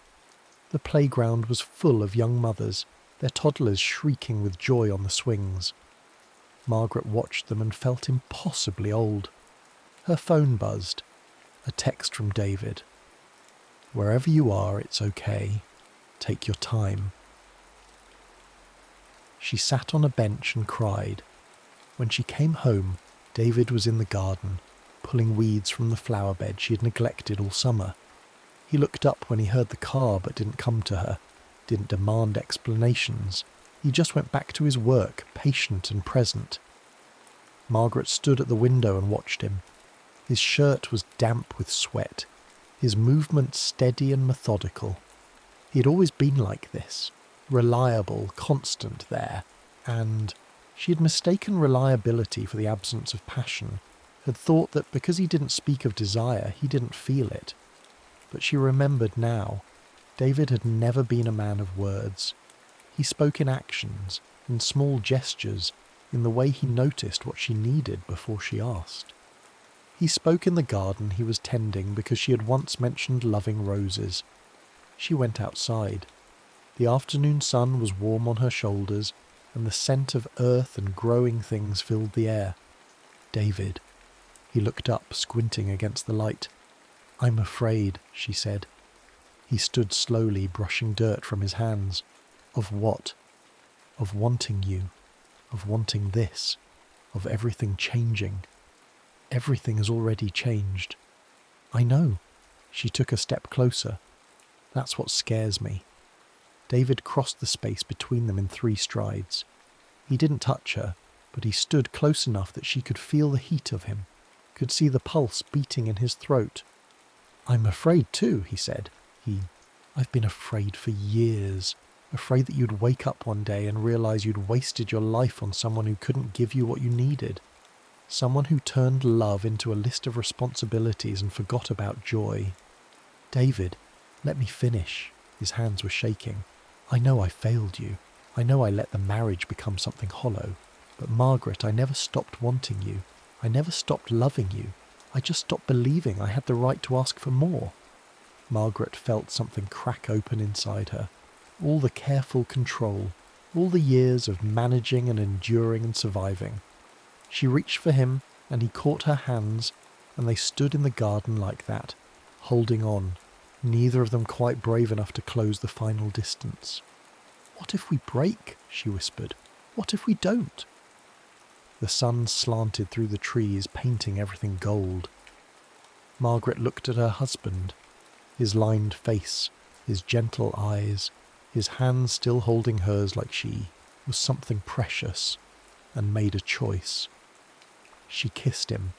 The playground was full of young mothers, their toddlers shrieking with joy on the swings. Margaret watched them and felt impossibly old. Her phone buzzed. A text from David. "Wherever you are, it's okay. Take your time." She sat on a bench and cried. When she came home, David was in the garden, pulling weeds from the flower bed she had neglected all summer. He looked up when he heard the car but didn't come to her, didn't demand explanations. He just went back to his work, patient and present. Margaret stood at the window and watched him. His shirt was damp with sweat, his movements steady and methodical. He had always been like this, reliable, constant there, and she had mistaken reliability for the absence of passion, had thought that because he didn't speak of desire, he didn't feel it. But she remembered now, David had never been a man of words. He spoke in actions, in small gestures, in the way he noticed what she needed before she asked. He spoke in the garden he was tending because she had once mentioned loving roses. She went outside. The afternoon sun was warm on her shoulders, and the scent of earth and growing things filled the air. "David." He looked up, squinting against the light. "I'm afraid," she said. He stood slowly, brushing dirt from his hands. "Of what?" "Of wanting you. Of wanting this. Of everything changing." "Everything has already changed." "I know." She took a step closer. "That's what scares me." David crossed the space between them in 3 strides. He didn't touch her, but he stood close enough that she could feel the heat of him, could see the pulse beating in his throat. "I'm afraid too," he said. I've been afraid for years. Afraid that you'd wake up one day and realize you'd wasted your life on someone who couldn't give you what you needed. Someone who turned love into a list of responsibilities and forgot about joy." "David, let me finish." His hands were shaking. "I know I failed you. I know I let the marriage become something hollow. But Margaret, I never stopped wanting you. I never stopped loving you. I just stopped believing I had the right to ask for more." Margaret felt something crack open inside her. All the careful control, All the years of managing and enduring and surviving. She reached for him, and he caught her hands, and they stood in the garden like that, holding on, neither of them quite brave enough to close the final distance. "What if we break?" she whispered. "What if we don't?" The sun slanted through the trees, painting everything gold. Margaret looked at her husband, his lined face, his gentle eyes, his hands still holding hers like she was something precious, and made a choice. She kissed him.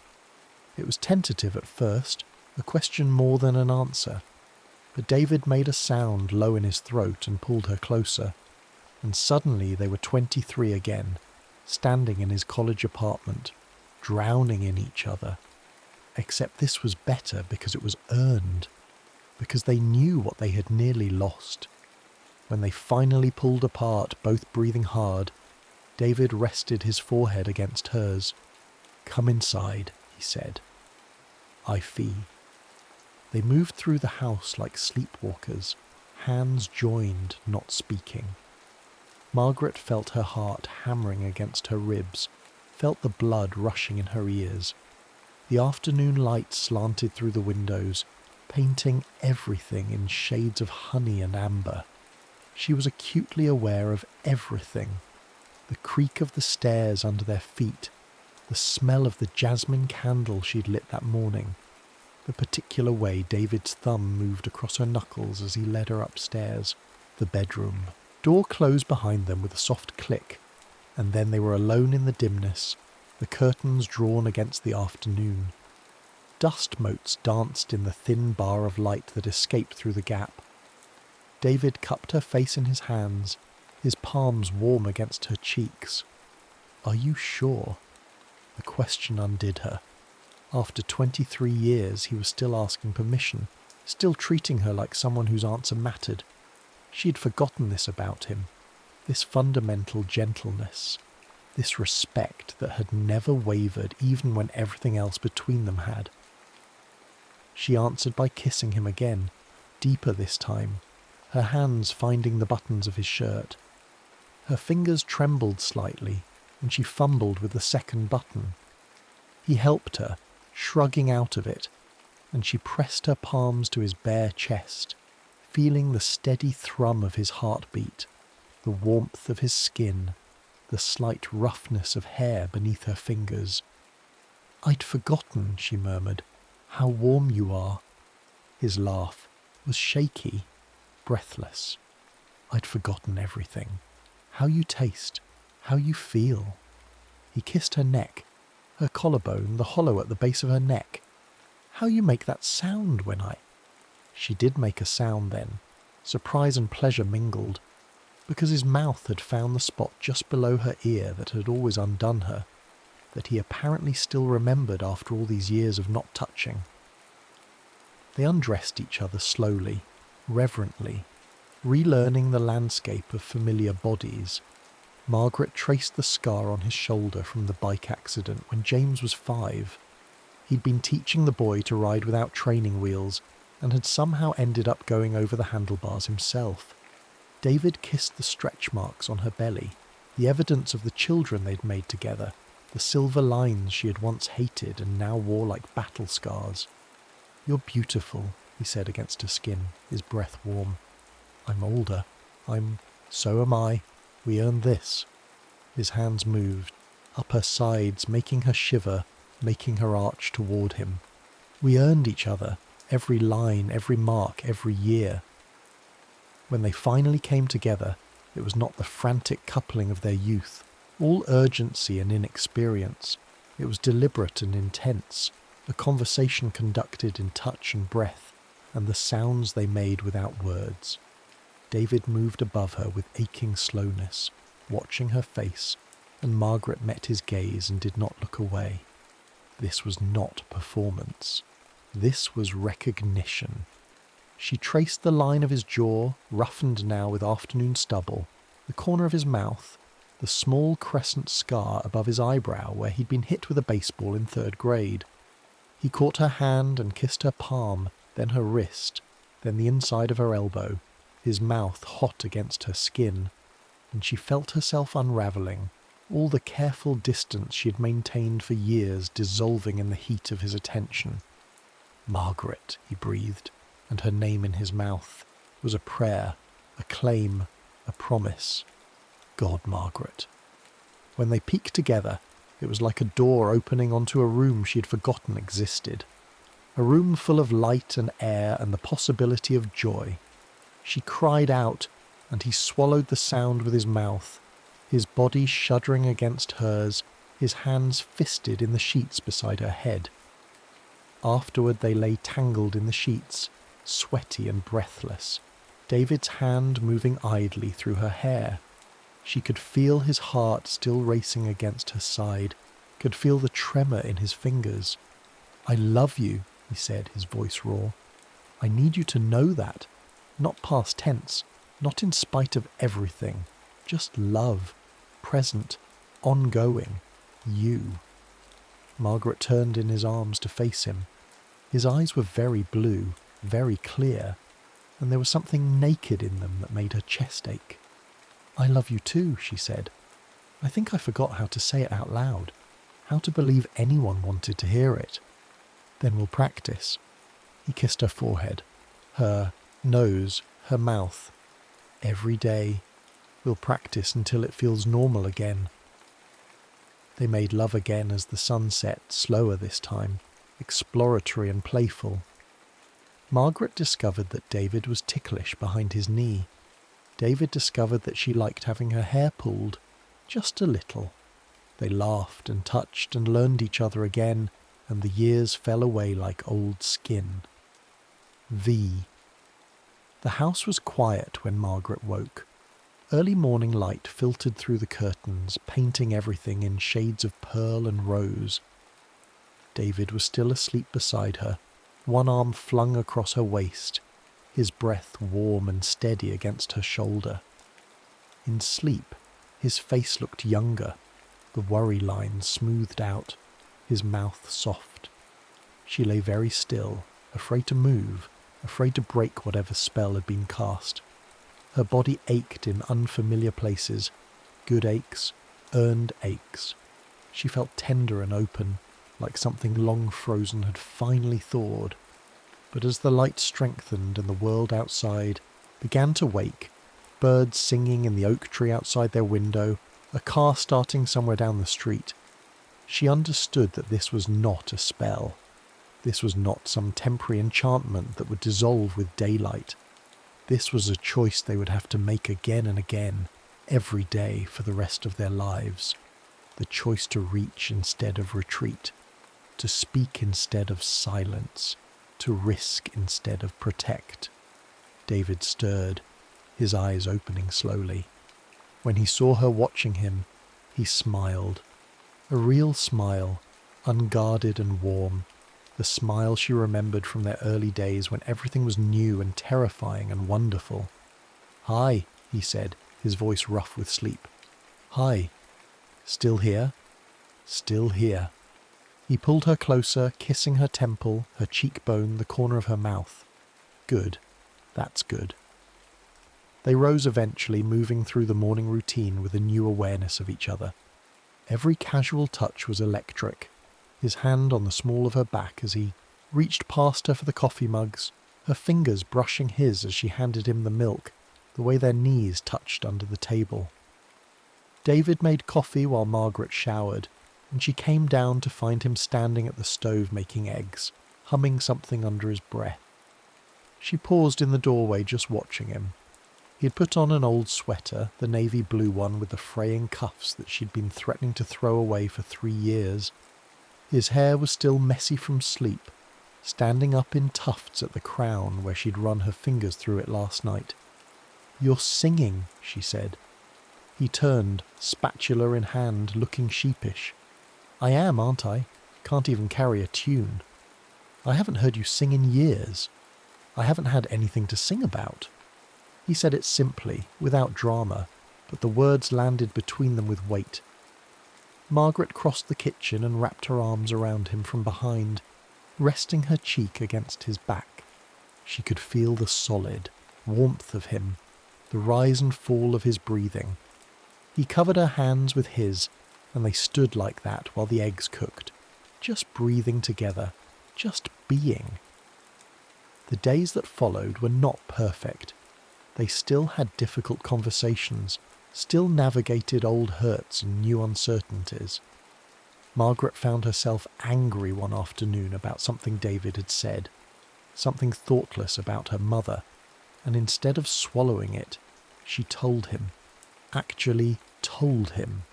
It was tentative at first, a question more than an answer, but David made a sound low in his throat and pulled her closer, and suddenly they were 23 again, standing in his college apartment, drowning in each other. Except this was better because it was earned, because they knew what they had nearly lost. When they finally pulled apart, both breathing hard, David rested his forehead against hers. "Come inside," he said. "I fee." They moved through the house like sleepwalkers, hands joined, not speaking. Margaret felt her heart hammering against her ribs, felt the blood rushing in her ears. The afternoon light slanted through the windows, painting everything in shades of honey and amber. She was acutely aware of everything. The creak of the stairs under their feet, the smell of the jasmine candle she'd lit that morning, the particular way David's thumb moved across her knuckles as he led her upstairs, the bedroom. Door closed behind them with a soft click, and then they were alone in the dimness, the curtains drawn against the afternoon. Dust motes danced in the thin bar of light that escaped through the gap. David cupped her face in his hands, his palms warm against her cheeks. "Are you sure?" The question undid her. After 23 years, he was still asking permission, still treating her like someone whose answer mattered. She had forgotten this about him, this fundamental gentleness, this respect that had never wavered even when everything else between them had. She answered by kissing him again, deeper this time, her hands finding the buttons of his shirt. Her fingers trembled slightly, and she fumbled with the second button. He helped her, shrugging out of it, and she pressed her palms to his bare chest, feeling the steady thrum of his heartbeat, the warmth of his skin, the slight roughness of hair beneath her fingers. "I'd forgotten," she murmured, "how warm you are." His laugh was shaky, breathless. "I'd forgotten everything. How you taste, how you feel." He kissed her neck, her collarbone, the hollow at the base of her neck. "How you make that sound when I—" She did make a sound then, surprise and pleasure mingled, because his mouth had found the spot just below her ear that had always undone her, that he apparently still remembered after all these years of not touching. They undressed each other slowly, reverently, relearning the landscape of familiar bodies. Margaret traced the scar on his shoulder from the bike accident when James was 5. He'd been teaching the boy to ride without training wheels and had somehow ended up going over the handlebars himself. David kissed the stretch marks on her belly, the evidence of the children they'd made together, the silver lines she had once hated and now wore like battle scars. "You're beautiful," he said against her skin, his breath warm. "I'm older. So am I. We earned this." His hands moved, up her sides, making her shiver, making her arch toward him. "We earned each other, every line, every mark, every year." When they finally came together, it was not the frantic coupling of their youth, all urgency and inexperience. It was deliberate and intense, a conversation conducted in touch and breath, and the sounds they made without words. David moved above her with aching slowness, watching her face, and Margaret met his gaze and did not look away. This was not performance. This was recognition. She traced the line of his jaw, roughened now with afternoon stubble, the corner of his mouth, the small crescent scar above his eyebrow where he'd been hit with a baseball in 3rd grade. He caught her hand and kissed her palm, then her wrist, then the inside of her elbow, his mouth hot against her skin. and she felt herself unravelling, all the careful distance she had maintained for years dissolving in the heat of his attention. "Margaret," he breathed, and her name in his mouth was a prayer, a claim, a promise. God, Margaret. When they peeked together, it was like a door opening onto a room she had forgotten existed. A room full of light and air and the possibility of joy. She cried out, and he swallowed the sound with his mouth, his body shuddering against hers, his hands fisted in the sheets beside her head. Afterward they lay tangled in the sheets, sweaty and breathless, David's hand moving idly through her hair. She could feel his heart still racing against her side, could feel the tremor in his fingers. "I love you," he said, his voice raw. "I need you to know that. Not past tense, not in spite of everything. Just love. Present. Ongoing. You." Margaret turned in his arms to face him. His eyes were very blue, very clear, and there was something naked in them that made her chest ache. "I love you too," she said. "I think I forgot how to say it out loud, how to believe anyone wanted to hear it. Then we'll practice." He kissed her forehead, her nose, her mouth. "Every day. We'll practice until it feels normal again." They made love again as the sun set, slower this time, exploratory and playful. Margaret discovered that David was ticklish behind his knee. David discovered that she liked having her hair pulled, just a little. They laughed and touched and learned each other again, and the years fell away like old skin. V. The house was quiet when Margaret woke. Early morning light filtered through the curtains, painting everything in shades of pearl and rose. David was still asleep beside her, one arm flung across her waist, his breath warm and steady against her shoulder. In sleep, his face looked younger, the worry lines smoothed out, his mouth soft. She lay very still, afraid to move, afraid to break whatever spell had been cast. Her body ached in unfamiliar places, good aches, earned aches. She felt tender and open, like something long frozen had finally thawed. But as the light strengthened and the world outside began to wake, birds singing in the oak tree outside their window, a car starting somewhere down the street, she understood that this was not a spell. This was not some temporary enchantment that would dissolve with daylight. This was a choice they would have to make again and again, every day for the rest of their lives. The choice to reach instead of retreat, to speak instead of silence, to risk instead of protect. David stirred, his eyes opening slowly. When he saw her watching him, he smiled. A real smile, unguarded and warm, the smile she remembered from their early days when everything was new and terrifying and wonderful. "Hi," he said, his voice rough with sleep. "Hi. Still here?" "Still here." He pulled her closer, kissing her temple, her cheekbone, the corner of her mouth. "Good. That's good." They rose eventually, moving through the morning routine with a new awareness of each other. Every casual touch was electric, his hand on the small of her back as he reached past her for the coffee mugs, her fingers brushing his as she handed him the milk, the way their knees touched under the table. David made coffee while Margaret showered, and she came down to find him standing at the stove making eggs, humming something under his breath. She paused in the doorway just watching him. He had put on an old sweater, the navy blue one with the fraying cuffs that she'd been threatening to throw away for 3 years. His hair was still messy from sleep, standing up in tufts at the crown where she'd run her fingers through it last night. "You're singing," she said. He turned, spatula in hand, looking sheepish. "I am, aren't I? Can't even carry a tune. I haven't heard you sing in years. I haven't had anything to sing about." He said it simply, without drama, but the words landed between them with weight. Margaret crossed the kitchen and wrapped her arms around him from behind, resting her cheek against his back. She could feel the solid warmth of him, the rise and fall of his breathing, He covered her hands with his, and they stood like that while the eggs cooked, just breathing together, just being. The days that followed were not perfect. They still had difficult conversations, still navigated old hurts and new uncertainties. Margaret found herself angry one afternoon about something David had said, something thoughtless about her mother, and instead of swallowing it, she told him, actually told him.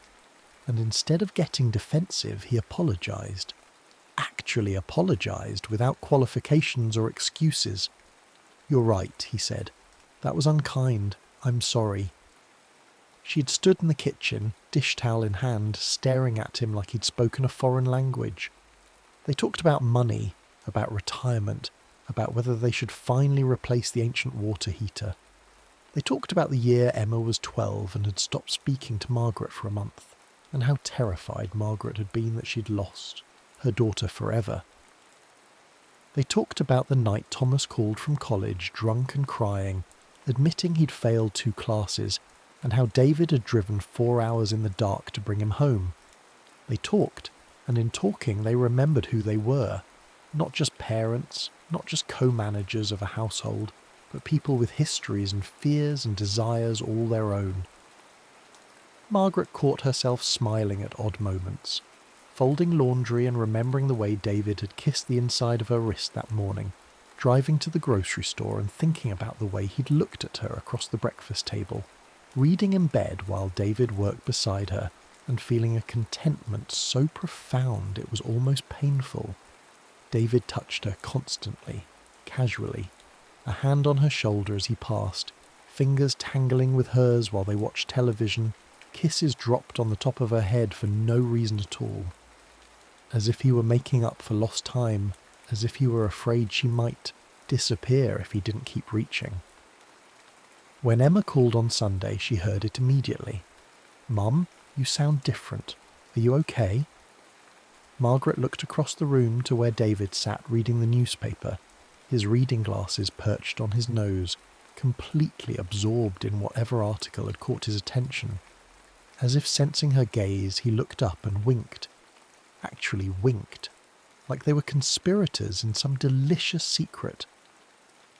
And instead of getting defensive, he apologised. Actually apologised without qualifications or excuses. "You're right," he said. "That was unkind. I'm sorry." She'd stood in the kitchen, dish towel in hand, staring at him like he'd spoken a foreign language. They talked about money, about retirement, about whether they should finally replace the ancient water heater. They talked about the year Emma was 12 and had stopped speaking to Margaret for a month, and how terrified Margaret had been that she'd lost her daughter forever. They talked about the night Thomas called from college, drunk and crying, admitting he'd failed 2 classes, and how David had driven 4 hours in the dark to bring him home. They talked, and in talking they remembered who they were, not just parents, not just co-managers of a household, but people with histories and fears and desires all their own. Margaret caught herself smiling at odd moments, folding laundry and remembering the way David had kissed the inside of her wrist that morning, driving to the grocery store and thinking about the way he'd looked at her across the breakfast table, reading in bed while David worked beside her, and feeling a contentment so profound it was almost painful. David touched her constantly, casually, a hand on her shoulder as he passed, fingers tangling with hers while they watched television, kisses dropped on the top of her head for no reason at all. As if he were making up for lost time, as if he were afraid she might disappear if he didn't keep reaching. When Emma called on Sunday, she heard it immediately. "Mum, you sound different. Are you okay?" Margaret looked across the room to where David sat reading the newspaper, his reading glasses perched on his nose, completely absorbed in whatever article had caught his attention. As if sensing her gaze, he looked up and winked. Actually winked, like they were conspirators in some delicious secret.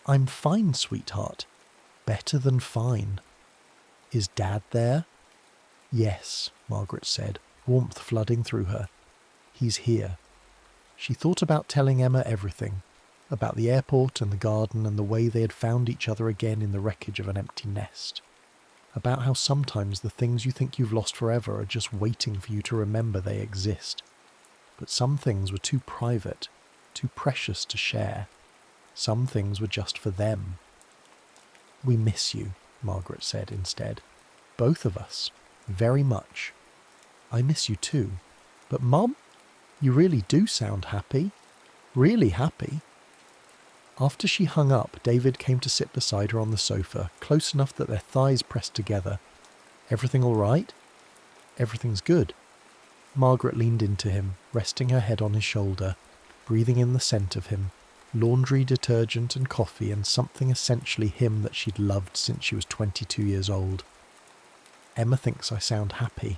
"I'm fine, sweetheart. Better than fine." "Is Dad there?" "Yes," Margaret said, warmth flooding through her. "He's here." She thought about telling Emma everything, about the airport and the garden and the way they had found each other again in the wreckage of an empty nest, about how sometimes the things you think you've lost forever are just waiting for you to remember they exist. But some things were too private, too precious to share. Some things were just for them. "We miss you," Margaret said instead. "Both of us. Very much." "I miss you too. But Mum, you really do sound happy. Really happy." After she hung up, David came to sit beside her on the sofa, close enough that their thighs pressed together. "Everything all right?" "Everything's good." Margaret leaned into him, resting her head on his shoulder, breathing in the scent of him, laundry, detergent and coffee and something essentially him that she'd loved since she was 22 years old. "Emma thinks I sound happy."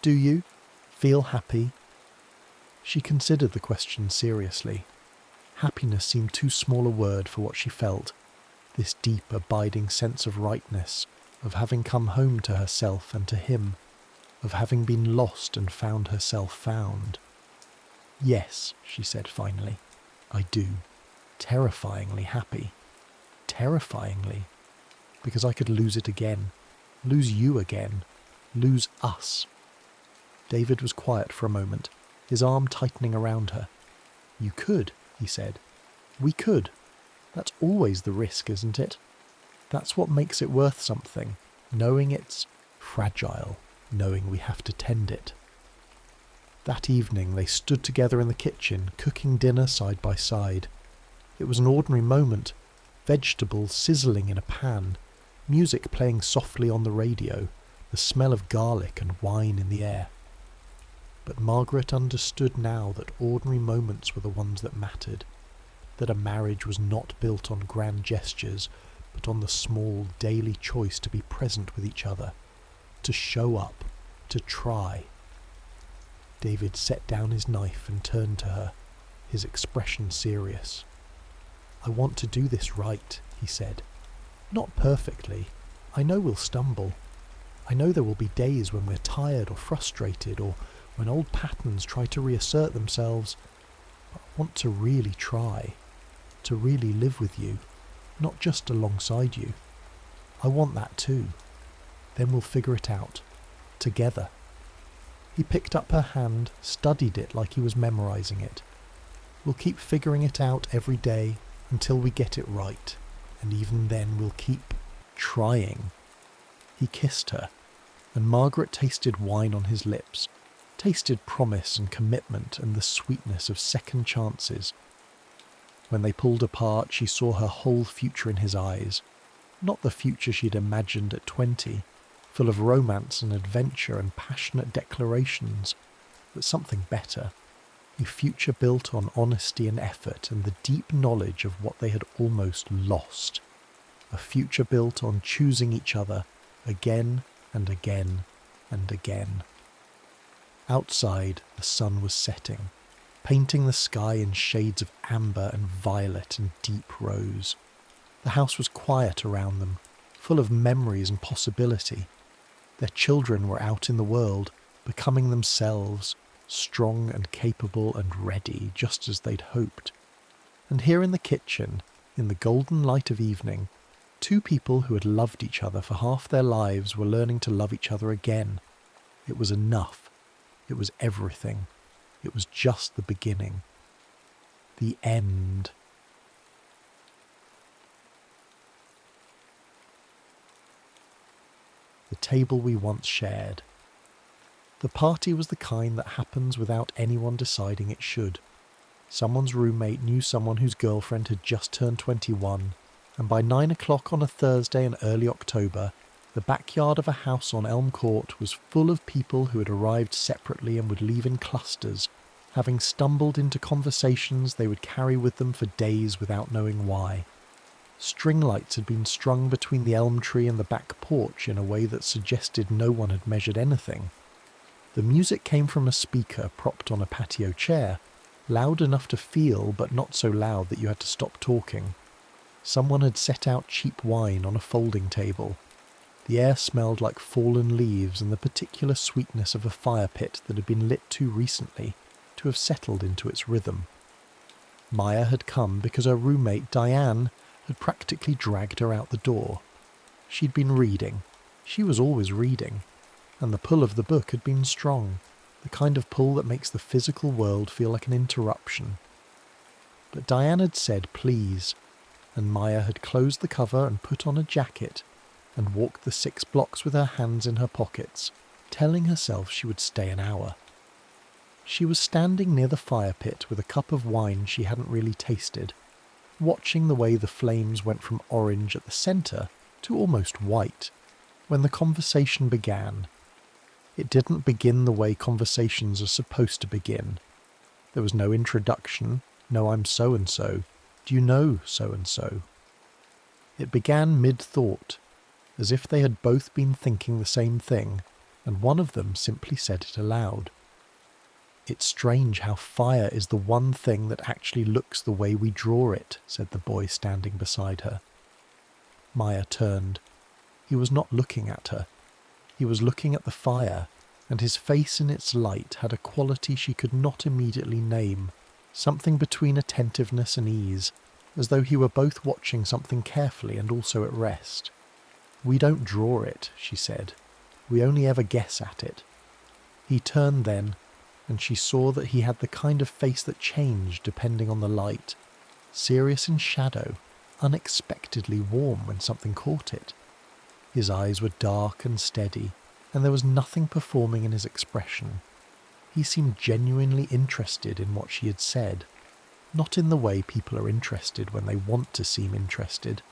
"Do you? Feel happy?" She considered the question seriously. Happiness seemed too small a word for what she felt, this deep, abiding sense of rightness, of having come home to herself and to him, of having been lost and found herself found. "Yes," she said finally, "I do. Terrifyingly happy. Terrifyingly. Because I could lose it again. Lose you again. Lose us." David was quiet for a moment, his arm tightening around her. "You could," he said. "We could. That's always the risk, isn't it? That's what makes it worth something, knowing it's fragile, knowing we have to tend it." That evening they stood together in the kitchen, cooking dinner side by side. It was an ordinary moment, vegetables sizzling in a pan, music playing softly on the radio, the smell of garlic and wine in the air. But Margaret understood now that ordinary moments were the ones that mattered, that a marriage was not built on grand gestures, but on the small, daily choice to be present with each other, to show up, to try. David set down his knife and turned to her, his expression serious. "I want to do this right," he said. "Not perfectly. I know we'll stumble. I know there will be days when we're tired or frustrated, or when old patterns try to reassert themselves. But I want to really try, to really live with you, not just alongside you. I want that too. Then we'll figure it out, together." He picked up her hand, studied it like he was memorizing it. "We'll keep figuring it out every day until we get it right, and even then we'll keep trying." He kissed her, and Margaret tasted wine on his lips, tasted promise and commitment and the sweetness of second chances. When they pulled apart, she saw her whole future in his eyes, not the future she'd imagined at 20, full of romance and adventure and passionate declarations, but something better, a future built on honesty and effort and the deep knowledge of what they had almost lost, a future built on choosing each other again and again and again. Outside, the sun was setting, painting the sky in shades of amber and violet and deep rose. The house was quiet around them, full of memories and possibility. Their children were out in the world, becoming themselves, strong and capable and ready, just as they'd hoped. And here in the kitchen, in the golden light of evening, two people who had loved each other for half their lives were learning to love each other again. It was enough. It was everything. It was just the beginning. The end. The table we once shared. The party was the kind that happens without anyone deciding it should. Someone's roommate knew someone whose girlfriend had just turned 21, and by 9 o'clock on a Thursday in early October, the backyard of a house on Elm Court was full of people who had arrived separately and would leave in clusters, having stumbled into conversations they would carry with them for days without knowing why. String lights had been strung between the elm tree and the back porch in a way that suggested no one had measured anything. The music came from a speaker propped on a patio chair, loud enough to feel but not so loud that you had to stop talking. Someone had set out cheap wine on a folding table. The air smelled like fallen leaves and the particular sweetness of a fire pit that had been lit too recently to have settled into its rhythm. Maya had come because her roommate Diane had practically dragged her out the door. She'd been reading. She was always reading. And the pull of the book had been strong, the kind of pull that makes the physical world feel like an interruption. But Diane had said please, and Maya had closed the cover and put on a jacket and walked the 6 blocks with her hands in her pockets, telling herself she would stay an hour. She was standing near the fire pit with a cup of wine she hadn't really tasted, watching the way the flames went from orange at the centre to almost white, when the conversation began. It didn't begin the way conversations are supposed to begin. There was no introduction, no "I'm so-and-so, do you know so-and-so?" It began mid-thought, as if they had both been thinking the same thing, and one of them simply said it aloud. "It's strange how fire is the one thing that actually looks the way we draw it," said the boy standing beside her. Maya turned. He was not looking at her. He was looking at the fire, and his face in its light had a quality she could not immediately name, something between attentiveness and ease, as though he were both watching something carefully and also at rest. "We don't draw it," she said. "We only ever guess at it." He turned then, and she saw that he had the kind of face that changed depending on the light, serious in shadow, unexpectedly warm when something caught it. His eyes were dark and steady, and there was nothing performing in his expression. He seemed genuinely interested in what she had said, not in the way people are interested when they want to seem interested,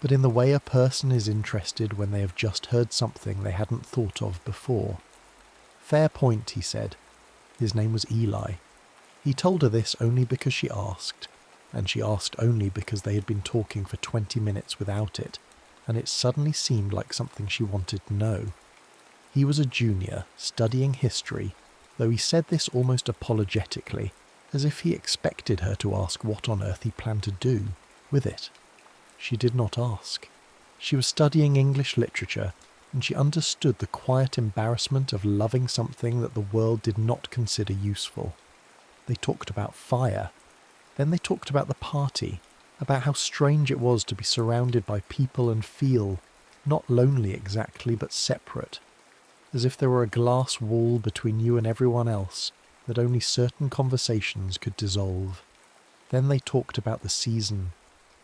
but in the way a person is interested when they have just heard something they hadn't thought of before. "Fair point," he said. His name was Eli. He told her this only because she asked, and she asked only because they had been talking for 20 minutes without it, and it suddenly seemed like something she wanted to know. He was a junior, studying history, though he said this almost apologetically, as if he expected her to ask what on earth he planned to do with it. She did not ask. She was studying English literature, and she understood the quiet embarrassment of loving something that the world did not consider useful. They talked about fire. Then they talked about the party, about how strange it was to be surrounded by people and feel, not lonely exactly, but separate, as if there were a glass wall between you and everyone else that only certain conversations could dissolve. Then they talked about the season,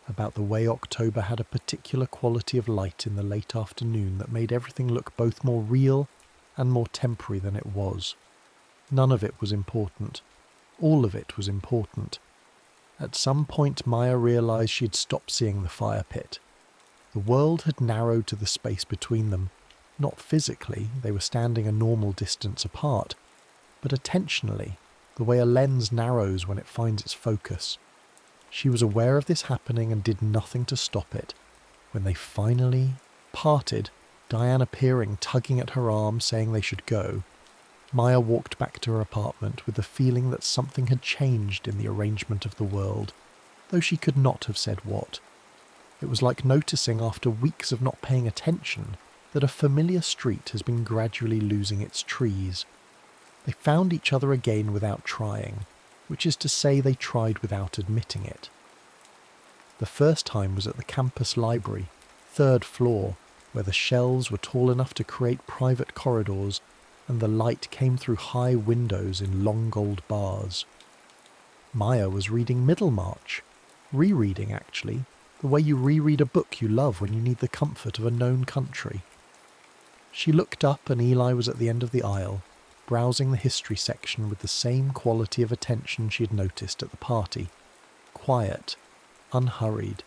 about the way October had a particular quality of light in the late afternoon that made everything look both more real and more temporary than it was. None of it was important. All of it was important. At some point Maya realised she had stopped seeing the fire pit. The world had narrowed to the space between them. Not physically, they were standing a normal distance apart, but attentionally, the way a lens narrows when it finds its focus. She was aware of this happening and did nothing to stop it. When they finally parted, Diane appearing, tugging at her arm, saying they should go, Maya walked back to her apartment with the feeling that something had changed in the arrangement of the world, though she could not have said what. It was like noticing after weeks of not paying attention that a familiar street has been gradually losing its trees. They found each other again without trying, which is to say they tried without admitting it. The first time was at the campus library, 3rd floor, where the shelves were tall enough to create private corridors and the light came through high windows in long gold bars. Maya was reading Middlemarch, rereading actually, the way you reread a book you love when you need the comfort of a known country. She looked up and Eli was at the end of the aisle, browsing the history section with the same quality of attention she had noticed at the party. Quiet, unhurried,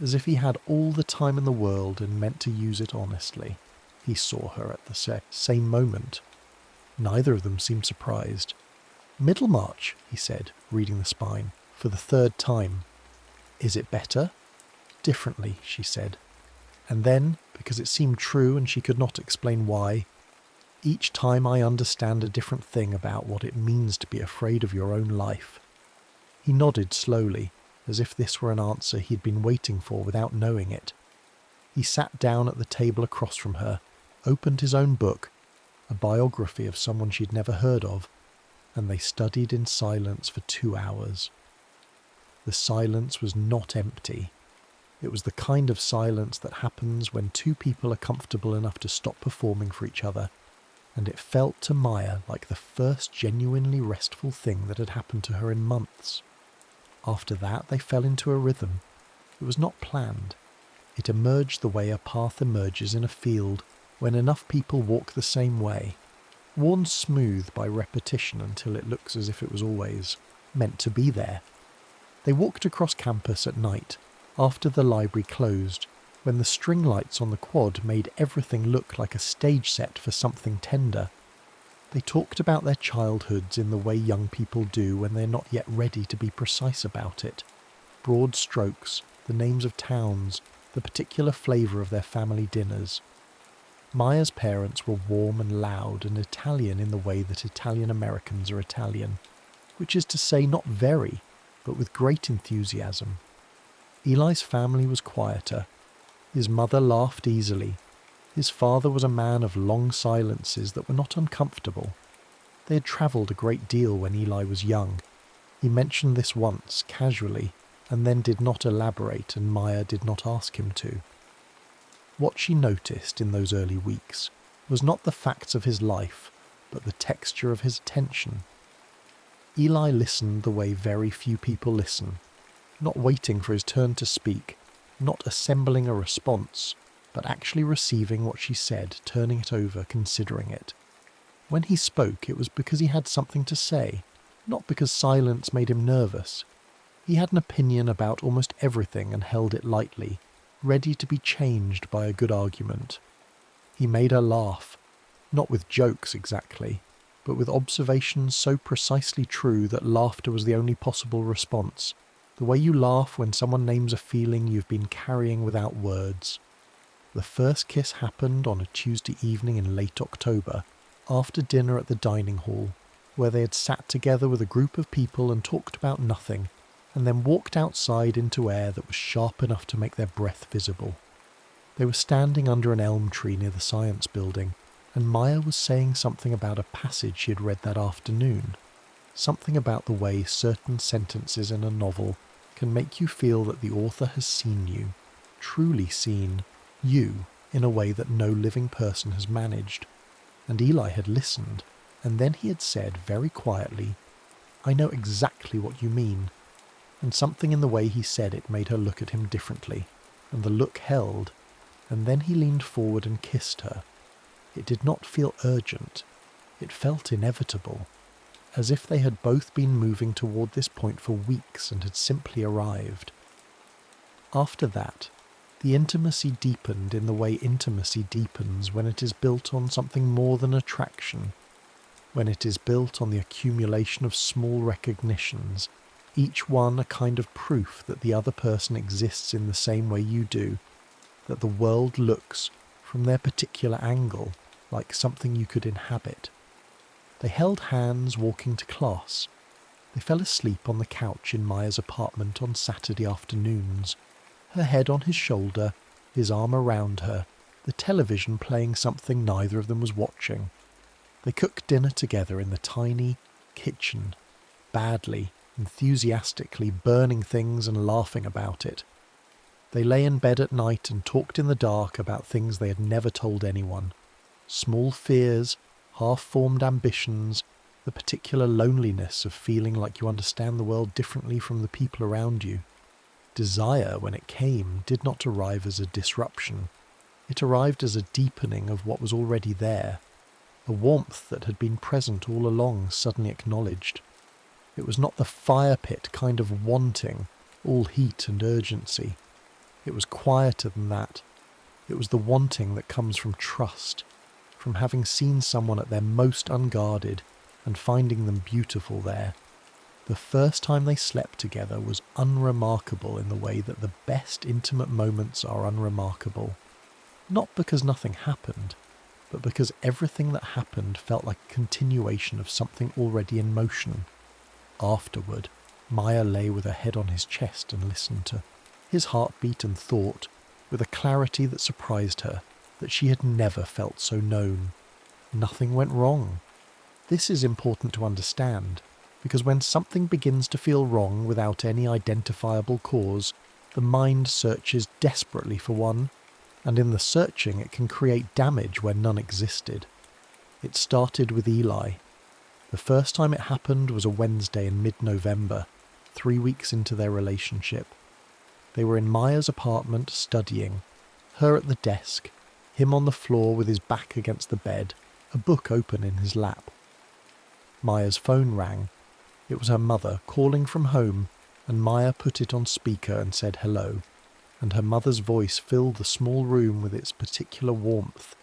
as if he had all the time in the world and meant to use it honestly. He saw her at the same moment. Neither of them seemed surprised. "Middlemarch," he said, reading the spine, for the 3rd time. "Is it better?" "Differently," she said. And then, because it seemed true and she could not explain why, "Each time I understand a different thing about what it means to be afraid of your own life." He nodded slowly, as if this were an answer he'd been waiting for without knowing it. He sat down at the table across from her, opened his own book, a biography of someone she'd never heard of, and they studied in silence for 2 hours. The silence was not empty. It was the kind of silence that happens when two people are comfortable enough to stop performing for each other, and it felt to Maya like the first genuinely restful thing that had happened to her in months. After that they fell into a rhythm. It was not planned. It emerged the way a path emerges in a field when enough people walk the same way, worn smooth by repetition until it looks as if it was always meant to be there. They walked across campus at night, after the library closed, when the string lights on the quad made everything look like a stage set for something tender. They talked about their childhoods in the way young people do when they're not yet ready to be precise about it. Broad strokes, the names of towns, the particular flavour of their family dinners. Maya's parents were warm and loud and Italian in the way that Italian Americans are Italian, which is to say not very, but with great enthusiasm. Eli's family was quieter. His mother laughed easily. His father was a man of long silences that were not uncomfortable. They had travelled a great deal when Eli was young. He mentioned this once, casually, and then did not elaborate, and Maya did not ask him to. What she noticed in those early weeks was not the facts of his life, but the texture of his attention. Eli listened the way very few people listen, not waiting for his turn to speak, not assembling a response, but actually receiving what she said, turning it over, considering it. When he spoke, it was because he had something to say, not because silence made him nervous. He had an opinion about almost everything and held it lightly, ready to be changed by a good argument. He made her laugh, not with jokes exactly, but with observations so precisely true that laughter was the only possible response, the way you laugh when someone names a feeling you've been carrying without words. The first kiss happened on a Tuesday evening in late October, after dinner at the dining hall, where they had sat together with a group of people and talked about nothing, and then walked outside into air that was sharp enough to make their breath visible. They were standing under an elm tree near the science building, and Maya was saying something about a passage she had read that afternoon. Something about the way certain sentences in a novel can make you feel that the author has seen you, truly seen you, in a way that no living person has managed. And Eli had listened, and then he had said very quietly, "I know exactly what you mean." And something in the way he said it made her look at him differently, and the look held, and then he leaned forward and kissed her. It did not feel urgent. It felt inevitable, as if they had both been moving toward this point for weeks and had simply arrived. After that, the intimacy deepened in the way intimacy deepens when it is built on something more than attraction, when it is built on the accumulation of small recognitions, each one a kind of proof that the other person exists in the same way you do, that the world looks, from their particular angle, like something you could inhabit. They held hands walking to class. They fell asleep on the couch in Maya's apartment on Saturday afternoons, her head on his shoulder, his arm around her, the television playing something neither of them was watching. They cooked dinner together in the tiny kitchen, badly, enthusiastically burning things and laughing about it. They lay in bed at night and talked in the dark about things they had never told anyone. Small fears, half-formed ambitions, the particular loneliness of feeling like you understand the world differently from the people around you. Desire, when it came, did not arrive as a disruption. It arrived as a deepening of what was already there, a warmth that had been present all along suddenly acknowledged. It was not the fire pit kind of wanting, all heat and urgency. It was quieter than that. It was the wanting that comes from trust, from having seen someone at their most unguarded and finding them beautiful there. The first time they slept together was unremarkable in the way that the best intimate moments are unremarkable. Not because nothing happened, but because everything that happened felt like a continuation of something already in motion. Afterward, Maya lay with her head on his chest and listened to his heartbeat and thought with a clarity that surprised her, that she had never felt so known. Nothing went wrong. This is important to understand, because when something begins to feel wrong without any identifiable cause, the mind searches desperately for one, and in the searching it can create damage where none existed. It started with Eli. The first time it happened was a Wednesday in mid-November, 3 weeks into their relationship. They were in Maya's apartment studying, her at the desk, him on the floor with his back against the bed, a book open in his lap. Maya's phone rang. It was her mother calling from home, and Maya put it on speaker and said hello, and her mother's voice filled the small room with its particular warmth,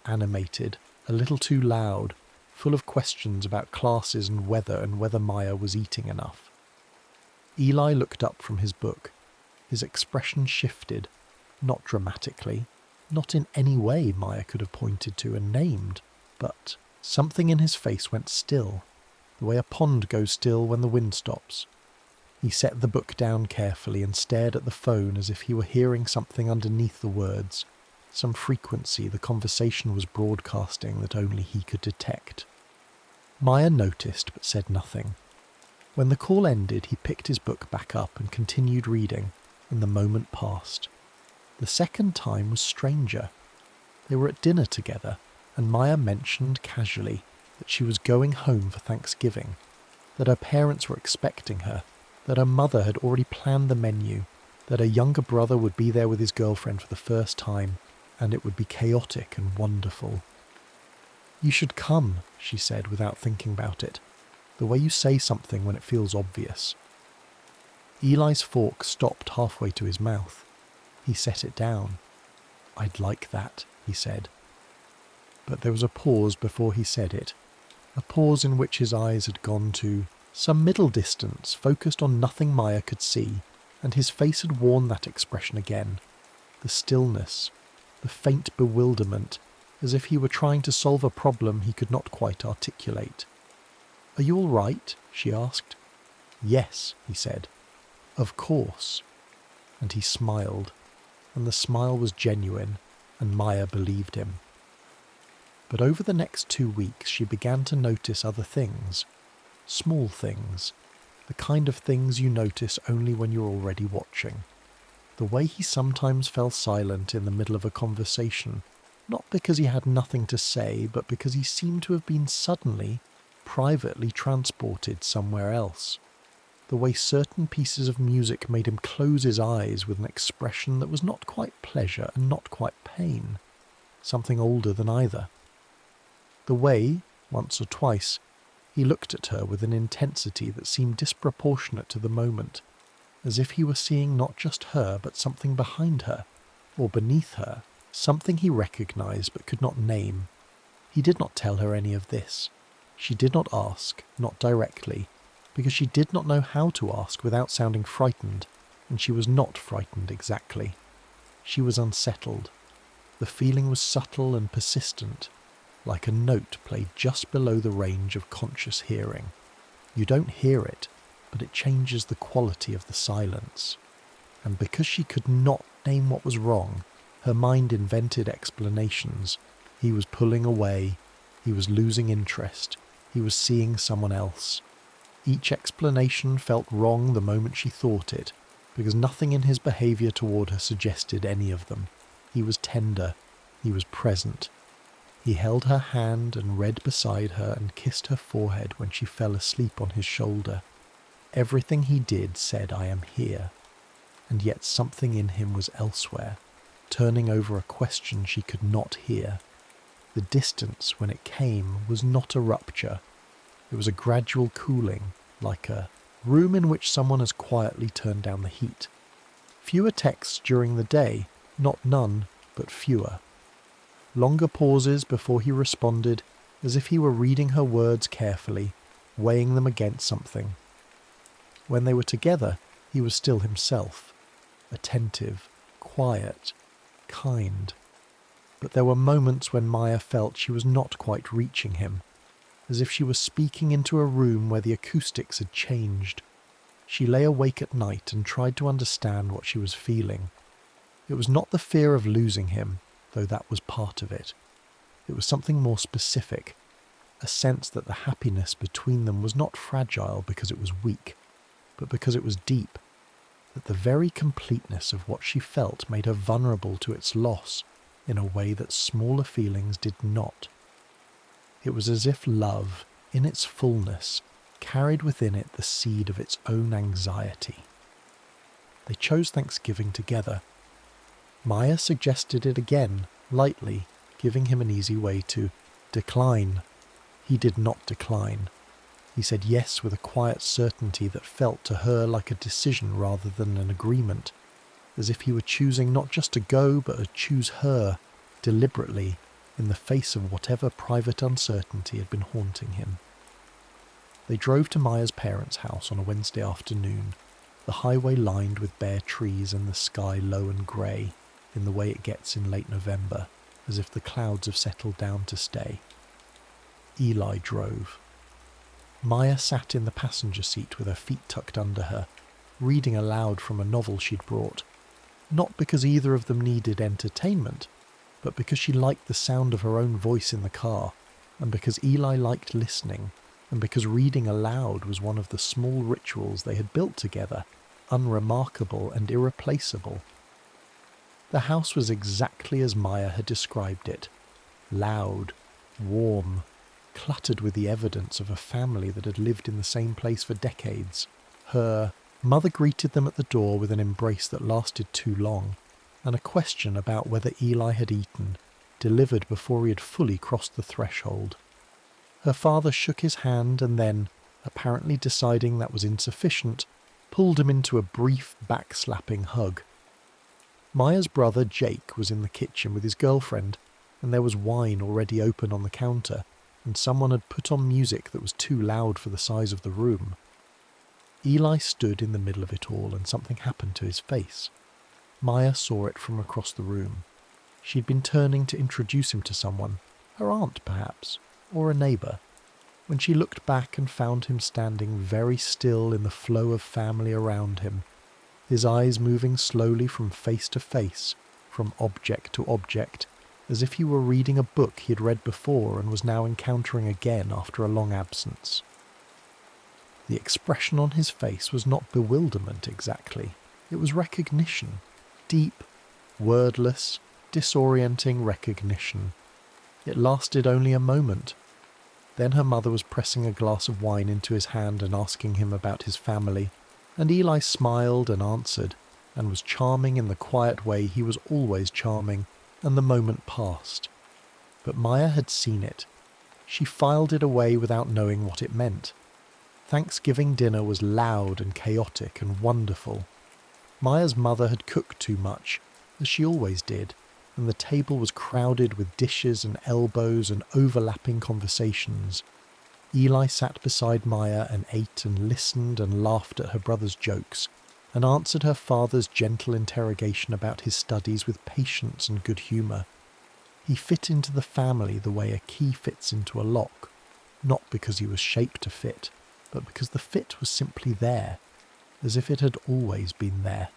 animated, a little too loud, full of questions about classes and whether Maya was eating enough. Eli looked up from his book. His expression shifted, not dramatically, not in any way Maya could have pointed to and named, but something in his face went still, the way a pond goes still when the wind stops. He set the book down carefully and stared at the phone as if he were hearing something underneath the words, some frequency the conversation was broadcasting that only he could detect. Maya noticed but said nothing. When the call ended, he picked his book back up and continued reading, and the moment passed. The second time was stranger. They were at dinner together, and Maya mentioned casually that she was going home for Thanksgiving, that her parents were expecting her, that her mother had already planned the menu, that her younger brother would be there with his girlfriend for the first time, and it would be chaotic and wonderful. "You should come," she said without thinking about it, the way you say something when it feels obvious. Eli's fork stopped halfway to his mouth. He set it down. "I'd like that," he said. But there was a pause before he said it, a pause in which his eyes had gone to some middle distance focused on nothing Maya could see, and his face had worn that expression again, the stillness, the faint bewilderment, as if he were trying to solve a problem he could not quite articulate. "Are you all right?" she asked. "Yes," he said. "Of course." And he smiled, and the smile was genuine, and Maya believed him. But over the next 2 weeks she began to notice other things. Small things. The kind of things you notice only when you're already watching. The way he sometimes fell silent in the middle of a conversation, not because he had nothing to say, but because he seemed to have been suddenly, privately transported somewhere else. The way certain pieces of music made him close his eyes with an expression that was not quite pleasure and not quite pain, something older than either. The way, once or twice, he looked at her with an intensity that seemed disproportionate to the moment, as if he were seeing not just her but something behind her, or beneath her, something he recognized but could not name. He did not tell her any of this. She did not ask, not directly, because she did not know how to ask without sounding frightened, and she was not frightened exactly. She was unsettled. The feeling was subtle and persistent, like a note played just below the range of conscious hearing. You don't hear it, but it changes the quality of the silence. And because she could not name what was wrong, her mind invented explanations. He was pulling away, he was losing interest, he was seeing someone else. Each explanation felt wrong the moment she thought it, because nothing in his behaviour toward her suggested any of them. He was tender, he was present. He held her hand and read beside her and kissed her forehead when she fell asleep on his shoulder. Everything he did said, "I am here." And yet something in him was elsewhere, turning over a question she could not hear. The distance, when it came, was not a rupture. It was a gradual cooling, like a room in which someone has quietly turned down the heat. Fewer texts during the day, not none, but fewer. Longer pauses before he responded, as if he were reading her words carefully, weighing them against something. When they were together, he was still himself, attentive, quiet, kind. But there were moments when Maya felt she was not quite reaching him, as if she was speaking into a room where the acoustics had changed. She lay awake at night and tried to understand what she was feeling. It was not the fear of losing him, though that was part of it. It was something more specific, a sense that the happiness between them was not fragile because it was weak, but because it was deep, that the very completeness of what she felt made her vulnerable to its loss in a way that smaller feelings did not. It was as if love, in its fullness, carried within it the seed of its own anxiety. They chose Thanksgiving together. Maya suggested it again, lightly, giving him an easy way to decline. He did not decline. He said yes with a quiet certainty that felt to her like a decision rather than an agreement, as if he were choosing not just to go but to choose her, deliberately, in the face of whatever private uncertainty had been haunting him. They drove to Maya's parents' house on a Wednesday afternoon, the highway lined with bare trees and the sky low and grey, in the way it gets in late November, as if the clouds have settled down to stay. Eli drove. Maya sat in the passenger seat with her feet tucked under her, reading aloud from a novel she'd brought, not because either of them needed entertainment, but because she liked the sound of her own voice in the car, and because Eli liked listening, and because reading aloud was one of the small rituals they had built together, unremarkable and irreplaceable. The house was exactly as Maya had described it, loud, warm, cluttered with the evidence of a family that had lived in the same place for decades. Her mother greeted them at the door with an embrace that lasted too long, and a question about whether Eli had eaten, delivered before he had fully crossed the threshold. Her father shook his hand and then, apparently deciding that was insufficient, pulled him into a brief backslapping hug. Maya's brother Jake was in the kitchen with his girlfriend, and there was wine already open on the counter, and someone had put on music that was too loud for the size of the room. Eli stood in the middle of it all, and something happened to his face. Maya saw it from across the room. She'd been turning to introduce him to someone, her aunt perhaps, or a neighbour, when she looked back and found him standing very still in the flow of family around him, his eyes moving slowly from face to face, from object to object, as if he were reading a book he had read before and was now encountering again after a long absence. The expression on his face was not bewilderment exactly, it was recognition, deep, wordless, disorienting recognition. It lasted only a moment. Then her mother was pressing a glass of wine into his hand and asking him about his family, and Eli smiled and answered, and was charming in the quiet way he was always charming, and the moment passed. But Maya had seen it. She filed it away without knowing what it meant. Thanksgiving dinner was loud and chaotic and wonderful. Maya's mother had cooked too much, as she always did, and the table was crowded with dishes and elbows and overlapping conversations. Eli sat beside Maya and ate and listened and laughed at her brother's jokes, and answered her father's gentle interrogation about his studies with patience and good humour. He fit into the family the way a key fits into a lock, not because he was shaped to fit, but because the fit was simply there, as if it had always been there.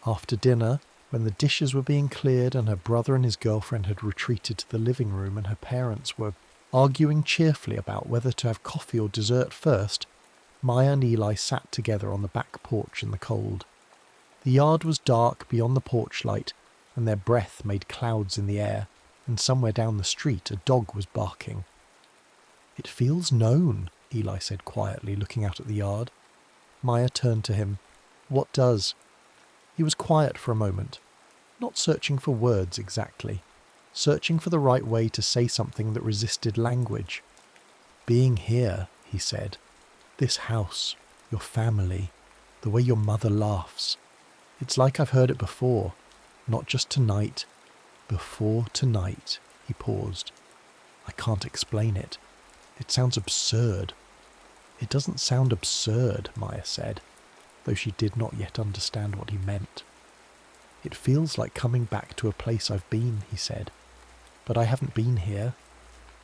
After dinner, when the dishes were being cleared and her brother and his girlfriend had retreated to the living room and her parents were arguing cheerfully about whether to have coffee or dessert first, Maya and Eli sat together on the back porch in the cold. The yard was dark beyond the porch light, and their breath made clouds in the air, and somewhere down the street a dog was barking. "It feels known," Eli said quietly, looking out at the yard. Maya turned to him. "What does?" He was quiet for a moment, not searching for words exactly, searching for the right way to say something that resisted language. "Being here," he said, "this house, your family, the way your mother laughs. It's like I've heard it before, not just tonight, before tonight." He paused. "I can't explain it. It sounds absurd." "It doesn't sound absurd," Maya said, though she did not yet understand what he meant. "It feels like coming back to a place I've been," he said, "but I haven't been here."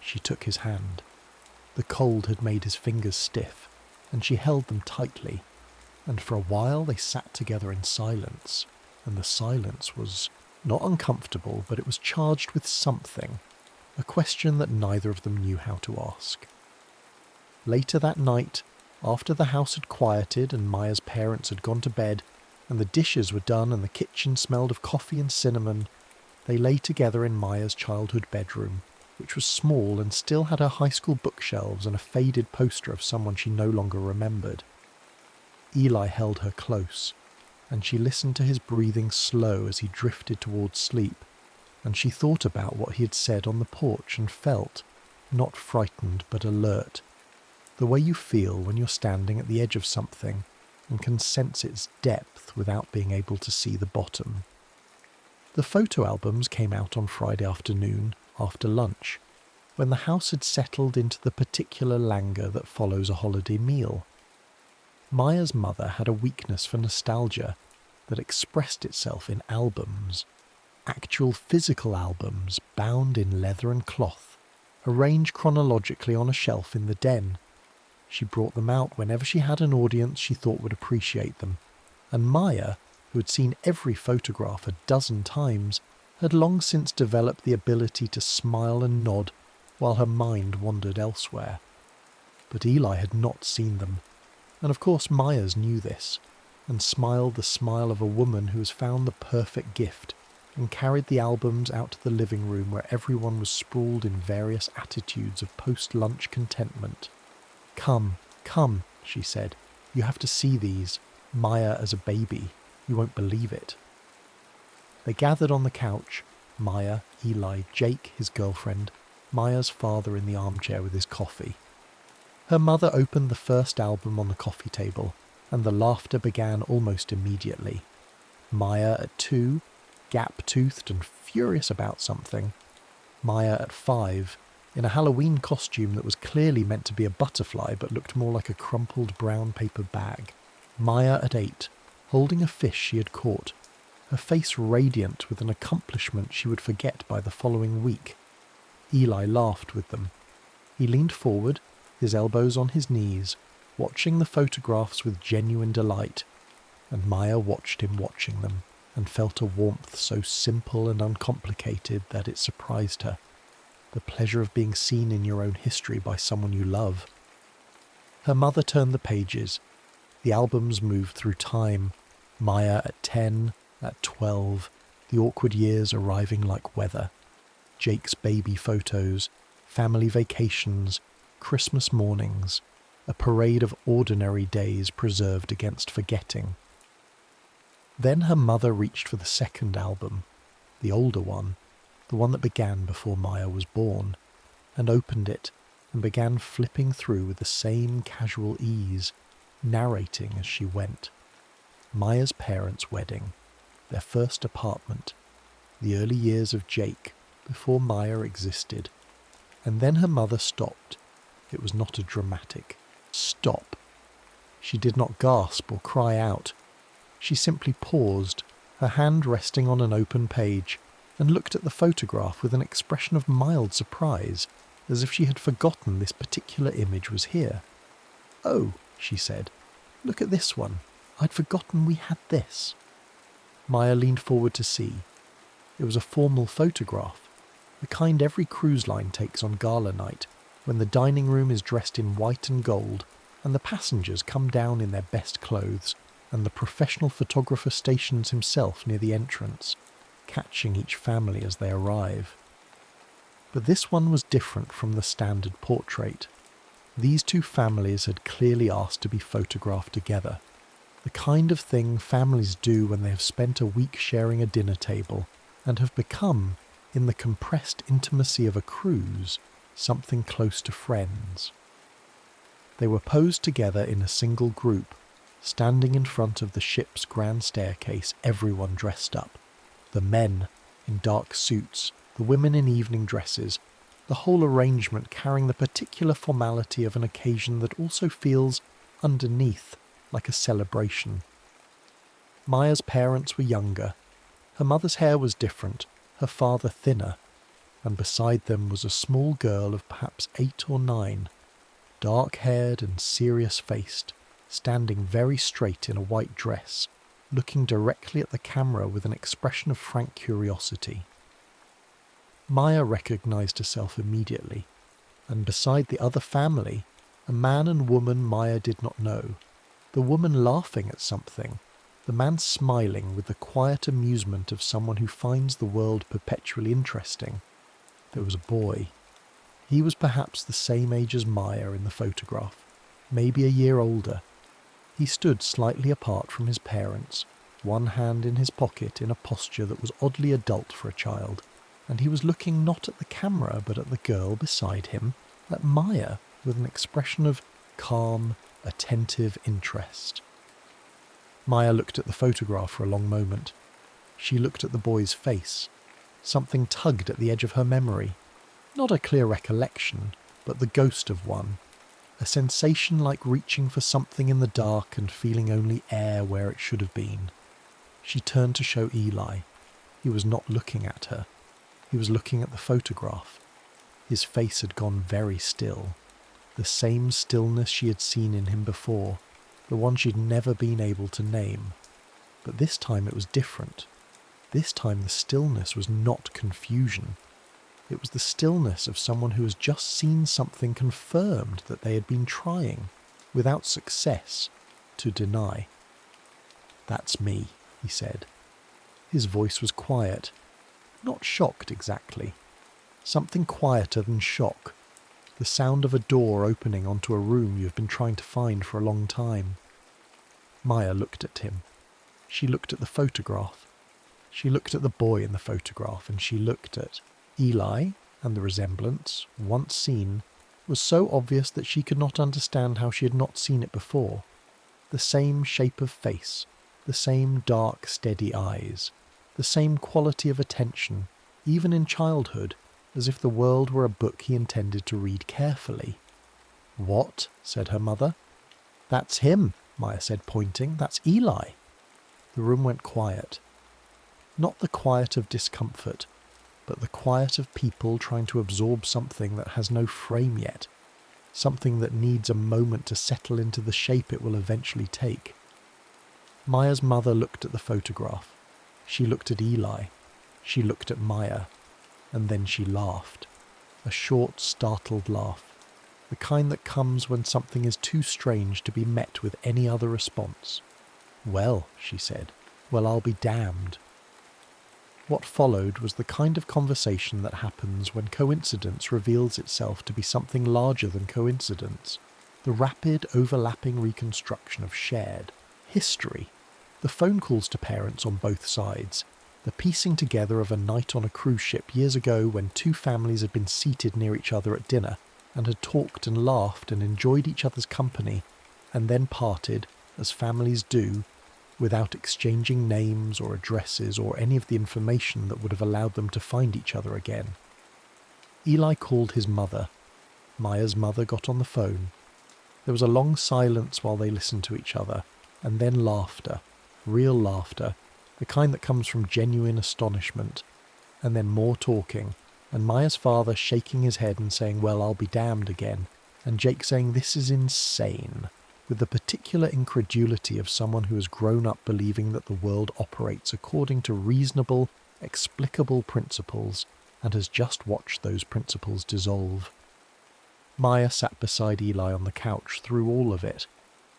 She took his hand. The cold had made his fingers stiff, and she held them tightly, and for a while they sat together in silence, and the silence was not uncomfortable, but it was charged with something, a question that neither of them knew how to ask. Later that night, after the house had quieted and Maya's parents had gone to bed, and the dishes were done and the kitchen smelled of coffee and cinnamon, they lay together in Maya's childhood bedroom, which was small and still had her high school bookshelves and a faded poster of someone she no longer remembered. Eli held her close, and she listened to his breathing slow as he drifted towards sleep, and she thought about what he had said on the porch and felt, not frightened but alert, the way you feel when you're standing at the edge of something and can sense its depth without being able to see the bottom. The photo albums came out on Friday afternoon, after lunch, when the house had settled into the particular languor that follows a holiday meal. Maya's mother had a weakness for nostalgia that expressed itself in albums, actual physical albums bound in leather and cloth, arranged chronologically on a shelf in the den. She brought them out whenever she had an audience she thought would appreciate them, and Maya, who had seen every photograph a dozen times, had long since developed the ability to smile and nod while her mind wandered elsewhere. But Eli had not seen them, and of course Maya's knew this, and smiled the smile of a woman who has found the perfect gift, and carried the albums out to the living room where everyone was sprawled in various attitudes of post-lunch contentment. "Come, come," she said. "You have to see these. Maya as a baby. You won't believe it." They gathered on the couch, Maya, Eli, Jake, his girlfriend, Maya's father in the armchair with his coffee. Her mother opened the first album on the coffee table, and the laughter began almost immediately. Maya at 2, gap-toothed and furious about something. Maya at 5, in a Halloween costume that was clearly meant to be a butterfly but looked more like a crumpled brown paper bag. Maya at 8, holding a fish she had caught. her face radiant with an accomplishment she would forget by the following week. Eli laughed with them. He leaned forward, his elbows on his knees, watching the photographs with genuine delight, and Maya watched him watching them, and felt a warmth so simple and uncomplicated that it surprised her. The pleasure of being seen in your own history by someone you love. Her mother turned the pages. The albums moved through time, Maya at 10, at 12, the awkward years arriving like weather. Jake's baby photos, family vacations, Christmas mornings, a parade of ordinary days preserved against forgetting. Then her mother reached for the second album, the older one, the one that began before Maya was born, and opened it and began flipping through with the same casual ease, narrating as she went. Maya's parents' wedding, their first apartment, the early years of Jake, before Maya existed. And then her mother stopped. It was not a dramatic stop. She did not gasp or cry out. She simply paused, her hand resting on an open page, and looked at the photograph with an expression of mild surprise, as if she had forgotten this particular image was here. "Oh," she said, "look at this one. I'd forgotten we had this." Maya leaned forward to see. It was a formal photograph, the kind every cruise line takes on gala night, when the dining room is dressed in white and gold, and the passengers come down in their best clothes, and the professional photographer stations himself near the entrance, catching each family as they arrive. But this one was different from the standard portrait. These two families had clearly asked to be photographed together, the kind of thing families do when they have spent a week sharing a dinner table and have become, in the compressed intimacy of a cruise, something close to friends. They were posed together in a single group, standing in front of the ship's grand staircase, everyone dressed up. The men in dark suits, the women in evening dresses, the whole arrangement carrying the particular formality of an occasion that also feels, underneath, like a celebration. Maya's parents were younger. Her mother's hair was different, her father thinner, and beside them was a small girl of perhaps 8 or 9, dark-haired and serious-faced, standing very straight in a white dress, looking directly at the camera with an expression of frank curiosity. Maya recognized herself immediately, and beside the other family, a man and woman Maya did not know, the woman laughing at something, the man smiling with the quiet amusement of someone who finds the world perpetually interesting. There was a boy. He was perhaps the same age as Maya in the photograph, maybe a year older. He stood slightly apart from his parents, one hand in his pocket in a posture that was oddly adult for a child, and he was looking not at the camera but at the girl beside him, at Maya, with an expression of calm, attentive interest. Maya looked at the photograph for a long moment. She looked at the boy's face. Something tugged at the edge of her memory. Not a clear recollection, but the ghost of one. A sensation like reaching for something in the dark and feeling only air where it should have been. She turned to show Eli. He was not looking at her. He was looking at the photograph. His face had gone very still. The same stillness she had seen in him before, the one she'd never been able to name. But this time it was different. This time the stillness was not confusion. It was the stillness of someone who has just seen something confirmed that they had been trying, without success, to deny. "That's me," he said. His voice was quiet, not shocked exactly. Something quieter than shock. The sound of a door opening onto a room you've been trying to find for a long time. Maya looked at him. She looked at the photograph. She looked at the boy in the photograph, and she looked at Eli, and the resemblance, once seen, was so obvious that she could not understand how she had not seen it before. The same shape of face, the same dark, steady eyes, the same quality of attention, even in childhood, as if the world were a book he intended to read carefully. "What?" said her mother. "That's him," Maya said, pointing. "That's Eli." The room went quiet. Not the quiet of discomfort, but the quiet of people trying to absorb something that has no frame yet, something that needs a moment to settle into the shape it will eventually take. Maya's mother looked at the photograph. She looked at Eli. She looked at Maya. And then she laughed. A short, startled laugh. The kind that comes when something is too strange to be met with any other response. "Well," she said, "well, I'll be damned." What followed was the kind of conversation that happens when coincidence reveals itself to be something larger than coincidence. The rapid, overlapping reconstruction of shared history. The phone calls to parents on both sides. The piecing together of a night on a cruise ship years ago when two families had been seated near each other at dinner and had talked and laughed and enjoyed each other's company, and then parted, as families do, without exchanging names or addresses or any of the information that would have allowed them to find each other again. Eli called his mother. Maya's mother got on the phone. There was a long silence while they listened to each other, and then laughter, real laughter, the kind that comes from genuine astonishment, and then more talking, and Maya's father shaking his head and saying, "Well, I'll be damned" again, and Jake saying, "This is insane," with the particular incredulity of someone who has grown up believing that the world operates according to reasonable, explicable principles, and has just watched those principles dissolve. Maya sat beside Eli on the couch through all of it,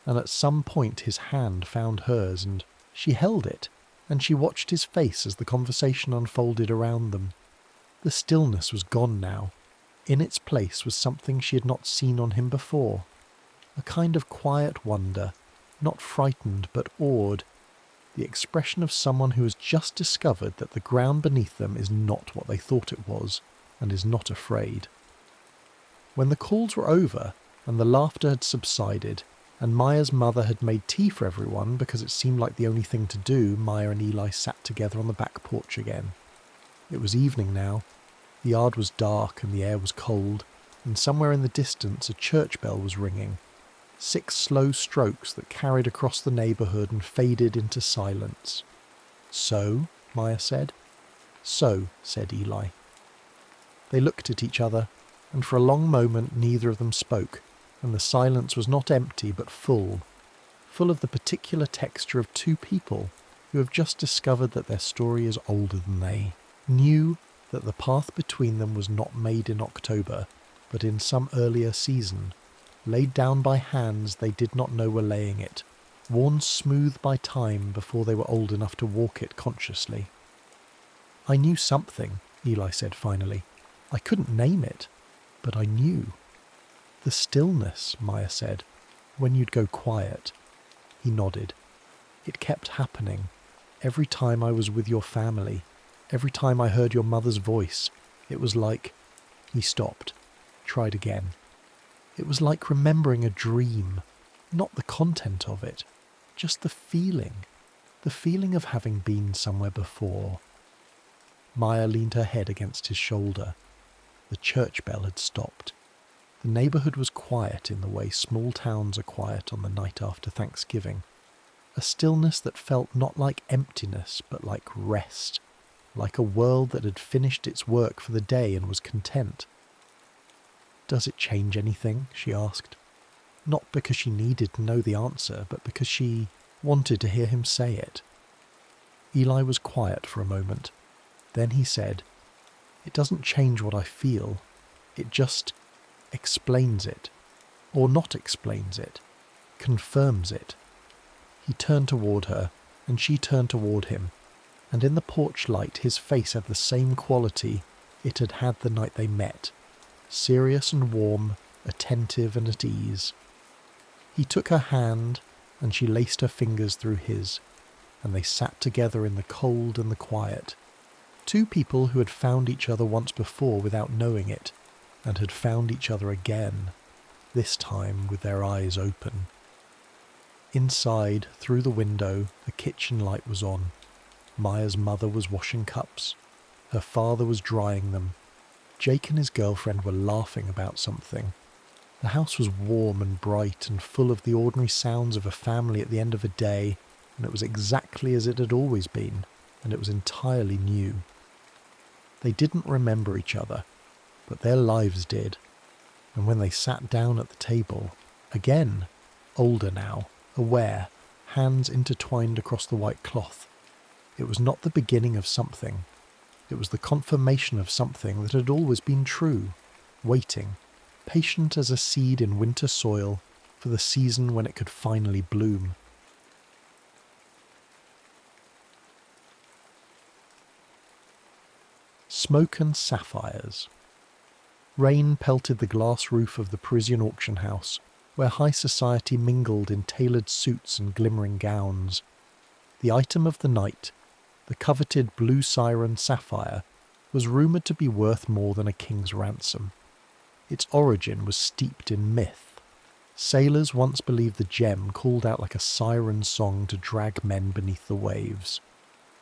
and at some point his hand found hers, and she held it, and she watched his face as the conversation unfolded around them. The stillness was gone now. In its place was something she had not seen on him before. A kind of quiet wonder, not frightened but awed. The expression of someone who has just discovered that the ground beneath them is not what they thought it was, and is not afraid. When the calls were over, and the laughter had subsided, and Maya's mother had made tea for everyone because it seemed like the only thing to do, Maya and Eli sat together on the back porch again. It was evening now. The yard was dark and the air was cold, and somewhere in the distance a church bell was ringing. 6 slow strokes that carried across the neighbourhood and faded into silence. "So?" Maya said. "So," said Eli. They looked at each other, and for a long moment neither of them spoke, and the silence was not empty but full of the particular texture of two people who have just discovered that their story is older than they, knew that the path between them was not made in October, but in some earlier season, laid down by hands they did not know were laying it, worn smooth by time before they were old enough to walk it consciously. "I knew something," Eli said finally. "I couldn't name it, but I knew." "The stillness," Maya said, "when you'd go quiet." He nodded. "It kept happening. Every time I was with your family, every time I heard your mother's voice, it was like..." He stopped, tried again. "It was like remembering a dream, not the content of it, just the feeling of having been somewhere before." Maya leaned her head against his shoulder. The church bell had stopped. The neighbourhood was quiet in the way small towns are quiet on the night after Thanksgiving. A stillness that felt not like emptiness, but like rest, like a world that had finished its work for the day and was content. "Does it change anything?" she asked. Not because she needed to know the answer, but because she wanted to hear him say it. Eli was quiet for a moment. Then he said, "It doesn't change what I feel. It just explains it. Or not explains it. Confirms it." He turned toward her, and she turned toward him, and in the porch light his face had the same quality it had had the night they met. Serious and warm, attentive and at ease. He took her hand, and she laced her fingers through his, and they sat together in the cold and the quiet. Two people who had found each other once before without knowing it, and had found each other again, this time with their eyes open. Inside, through the window, the kitchen light was on. Maya's mother was washing cups. Her father was drying them. Jake and his girlfriend were laughing about something. The house was warm and bright and full of the ordinary sounds of a family at the end of a day, and it was exactly as it had always been, and it was entirely new. They didn't remember each other, but their lives did, and when they sat down at the table, again, older now, aware, hands intertwined across the white cloth, it was not the beginning of something. It was the confirmation of something that had always been true, waiting, patient as a seed in winter soil, for the season when it could finally bloom. Smoke and sapphires. Rain pelted the glass roof of the Parisian auction house, where high society mingled in tailored suits and glimmering gowns. The item of the night, the coveted blue siren sapphire, was rumoured to be worth more than a king's ransom. Its origin was steeped in myth. Sailors once believed the gem called out like a siren song to drag men beneath the waves.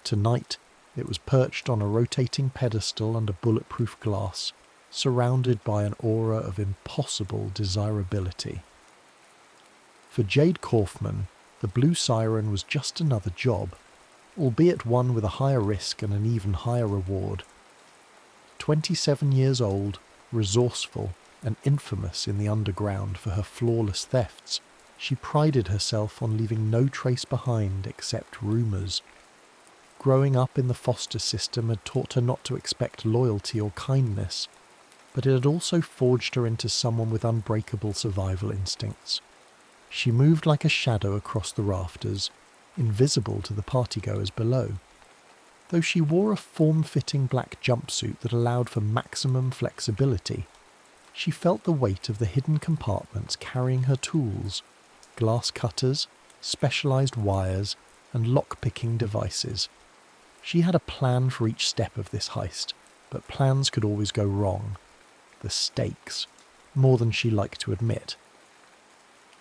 Tonight, it was perched on a rotating pedestal under bulletproof glass, surrounded by an aura of impossible desirability. For Jade Kaufman, the blue siren was just another job, albeit one with a higher risk and an even higher reward. 27 years old, resourceful, and infamous in the underground for her flawless thefts, she prided herself on leaving no trace behind except rumours. Growing up in the foster system had taught her not to expect loyalty or kindness, but it had also forged her into someone with unbreakable survival instincts. She moved like a shadow across the rafters, invisible to the partygoers below. Though she wore a form-fitting black jumpsuit that allowed for maximum flexibility, she felt the weight of the hidden compartments carrying her tools, glass cutters, specialised wires, and lock-picking devices. She had a plan for each step of this heist, but plans could always go wrong. The stakes, more than she liked to admit.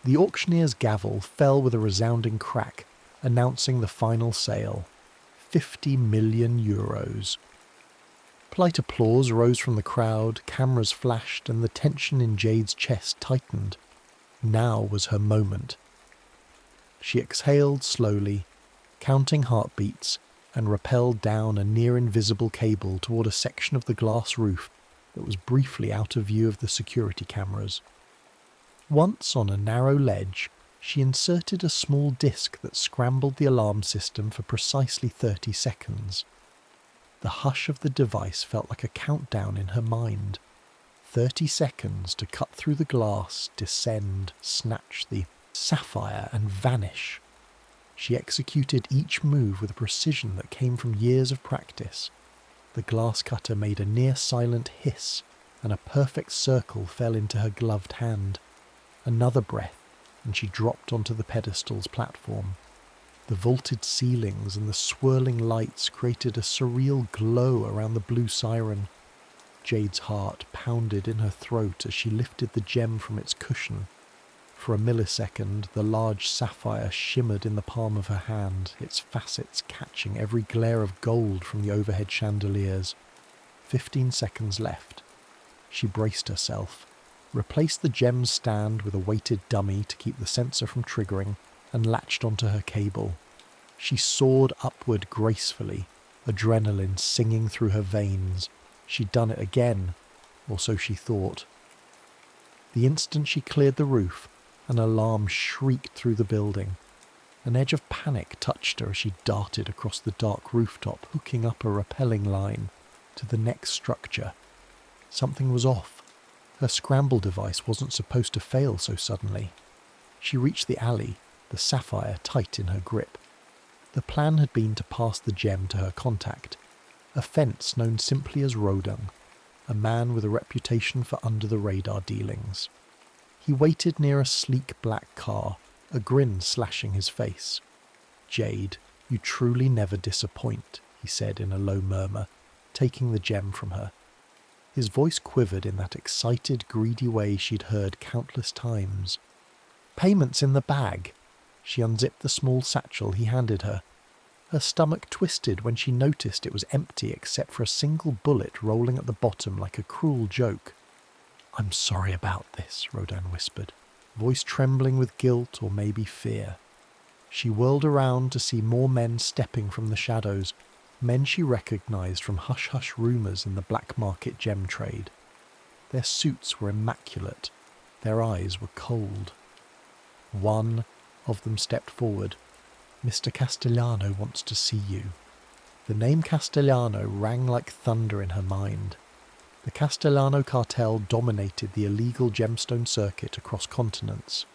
The auctioneer's gavel fell with a resounding crack, announcing the final sale. 50 million euros. Polite applause rose from the crowd, cameras flashed, and the tension in Jade's chest tightened. Now was her moment. She exhaled slowly, counting heartbeats, and rappelled down a near-invisible cable toward a section of the glass roof that was briefly out of view of the security cameras. Once on a narrow ledge, she inserted a small disc that scrambled the alarm system for precisely 30 seconds. The hush of the device felt like a countdown in her mind. 30 seconds to cut through the glass, descend, snatch the sapphire, and vanish. She executed each move with a precision that came from years of practice. The glass cutter made a near-silent hiss, and a perfect circle fell into her gloved hand. Another breath, and she dropped onto the pedestal's platform. The vaulted ceilings and the swirling lights created a surreal glow around the blue siren. Jade's heart pounded in her throat as she lifted the gem from its cushion. For a millisecond, the large sapphire shimmered in the palm of her hand, its facets catching every glare of gold from the overhead chandeliers. 15 seconds left. She braced herself, replaced the gem's stand with a weighted dummy to keep the sensor from triggering, and latched onto her cable. She soared upward gracefully, adrenaline singing through her veins. She'd done it again, or so she thought. The instant she cleared the roof, an alarm shrieked through the building. An edge of panic touched her as she darted across the dark rooftop, hooking up a rappelling line to the next structure. Something was off. Her scramble device wasn't supposed to fail so suddenly. She reached the alley, the sapphire tight in her grip. The plan had been to pass the gem to her contact, a fence known simply as Rodung, a man with a reputation for under-the-radar dealings. He waited near a sleek black car, a grin slashing his face. "Jade, you truly never disappoint," he said in a low murmur, taking the gem from her. His voice quivered in that excited, greedy way she'd heard countless times. "Payment's in the bag." She unzipped the small satchel he handed her. Her stomach twisted when she noticed it was empty except for a single bullet rolling at the bottom like a cruel joke. "I'm sorry about this," Rodin whispered, voice trembling with guilt or maybe fear. She whirled around to see more men stepping from the shadows, men she recognised from hush-hush rumours in the black market gem trade. Their suits were immaculate, their eyes were cold. One of them stepped forward. "Mr. Castellano wants to see you." The name Castellano rang like thunder in her mind. The Castellano cartel dominated the illegal gemstone circuit across continents.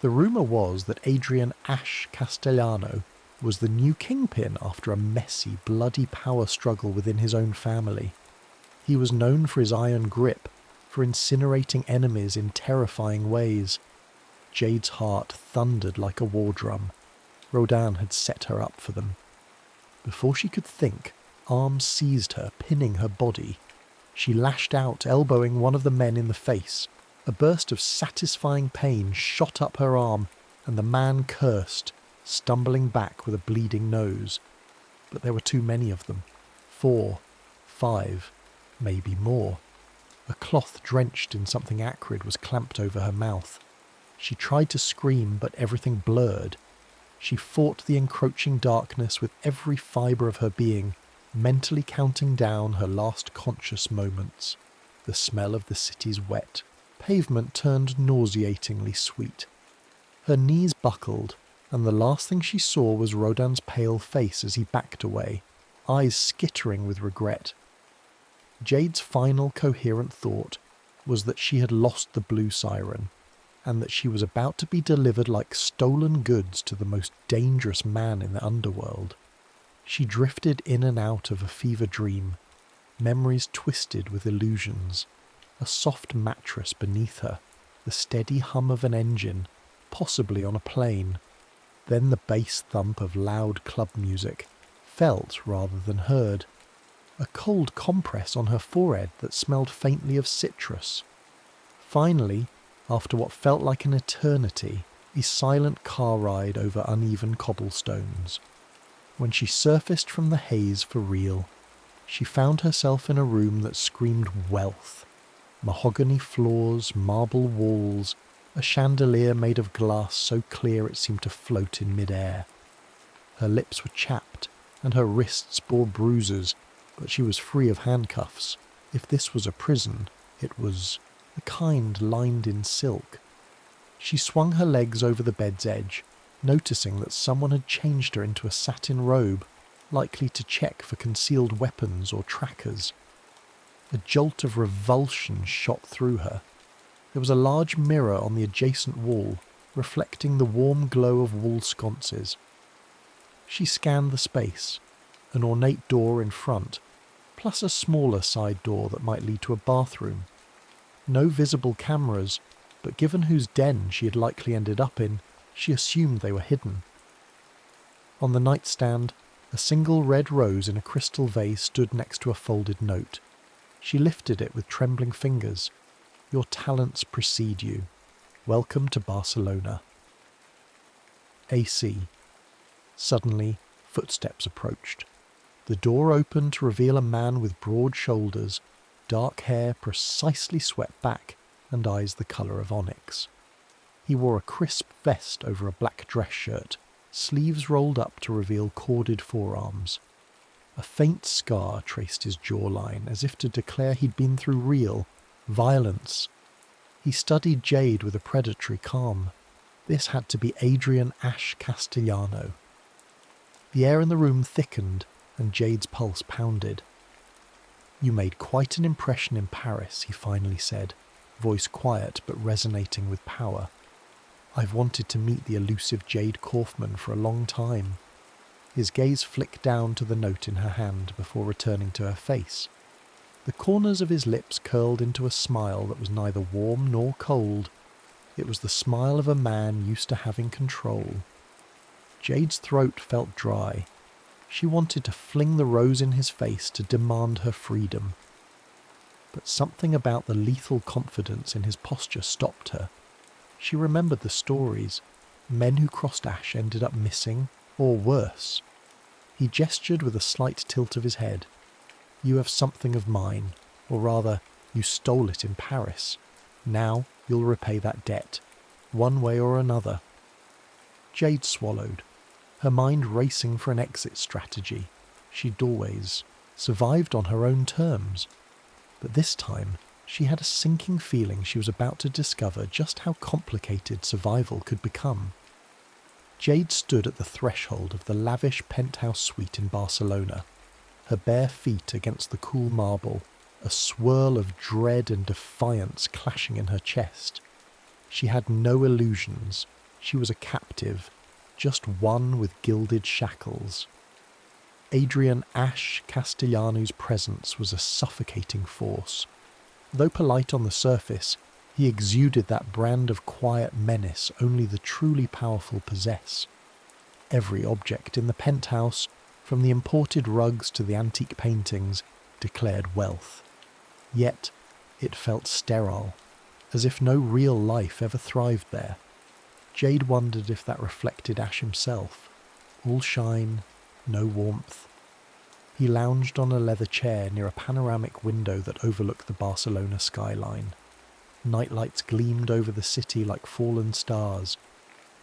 The rumour was that Adrian Ash Castellano was the new kingpin after a messy, bloody power struggle within his own family. He was known for his iron grip, for incinerating enemies in terrifying ways. Jade's heart thundered like a war drum. Rodin had set her up for them. Before she could think, arms seized her, pinning her body. She lashed out, elbowing one of the men in the face. A burst of satisfying pain shot up her arm, and the man cursed, stumbling back with a bleeding nose. But there were too many of them. 4, 5, maybe more. A cloth drenched in something acrid was clamped over her mouth. She tried to scream, but everything blurred. She fought the encroaching darkness with every fibre of her being, mentally counting down her last conscious moments. The smell of the city's wet pavement turned nauseatingly sweet. Her knees buckled, and the last thing she saw was Rodin's pale face as he backed away, eyes skittering with regret. Jade's final coherent thought was that she had lost the blue siren, and that she was about to be delivered like stolen goods to the most dangerous man in the underworld. She drifted in and out of a fever dream, memories twisted with illusions, a soft mattress beneath her, the steady hum of an engine, possibly on a plane, then the bass thump of loud club music, felt rather than heard, a cold compress on her forehead that smelled faintly of citrus. Finally, after what felt like an eternity, a silent car ride over uneven cobblestones. When she surfaced from the haze for real, she found herself in a room that screamed wealth. Mahogany floors, marble walls, a chandelier made of glass so clear it seemed to float in mid-air. Her lips were chapped, and her wrists bore bruises, but she was free of handcuffs. If this was a prison, it was the kind lined in silk. She swung her legs over the bed's edge, noticing that someone had changed her into a satin robe, likely to check for concealed weapons or trackers. A jolt of revulsion shot through her. There was a large mirror on the adjacent wall, reflecting the warm glow of wall sconces. She scanned the space, an ornate door in front, plus a smaller side door that might lead to a bathroom. No visible cameras, but given whose den she had likely ended up in, she assumed they were hidden. On the nightstand, a single red rose in a crystal vase stood next to a folded note. She lifted it with trembling fingers. "Your talents precede you. Welcome to Barcelona." AC. Suddenly, footsteps approached. The door opened to reveal a man with broad shoulders, dark hair precisely swept back, and eyes the colour of onyx. He wore a crisp vest over a black dress shirt, sleeves rolled up to reveal corded forearms. A faint scar traced his jawline, as if to declare he'd been through real violence. He studied Jade with a predatory calm. This had to be Adrian Ash Castellano. The air in the room thickened, and Jade's pulse pounded. "You made quite an impression in Paris," he finally said, voice quiet but resonating with power. "I've wanted to meet the elusive Jade Kaufman for a long time." His gaze flicked down to the note in her hand before returning to her face. The corners of his lips curled into a smile that was neither warm nor cold. It was the smile of a man used to having control. Jade's throat felt dry. She wanted to fling the rose in his face to demand her freedom. But something about the lethal confidence in his posture stopped her. She remembered the stories. Men who crossed Ash ended up missing, or worse. He gestured with a slight tilt of his head. "You have something of mine, or rather, you stole it in Paris. Now you'll repay that debt, one way or another." Jade swallowed, her mind racing for an exit strategy. She'd always survived on her own terms. But this time, she had a sinking feeling she was about to discover just how complicated survival could become. Jade stood at the threshold of the lavish penthouse suite in Barcelona, her bare feet against the cool marble, a swirl of dread and defiance clashing in her chest. She had no illusions. She was a captive, just one with gilded shackles. Adrian Ash Castellanu's presence was a suffocating force. Though polite on the surface, he exuded that brand of quiet menace only the truly powerful possess. Every object in the penthouse, from the imported rugs to the antique paintings, declared wealth. Yet it felt sterile, as if no real life ever thrived there. Jade wondered if that reflected Ash himself. All shine, no warmth. He lounged on a leather chair near a panoramic window that overlooked the Barcelona skyline. Nightlights gleamed over the city like fallen stars.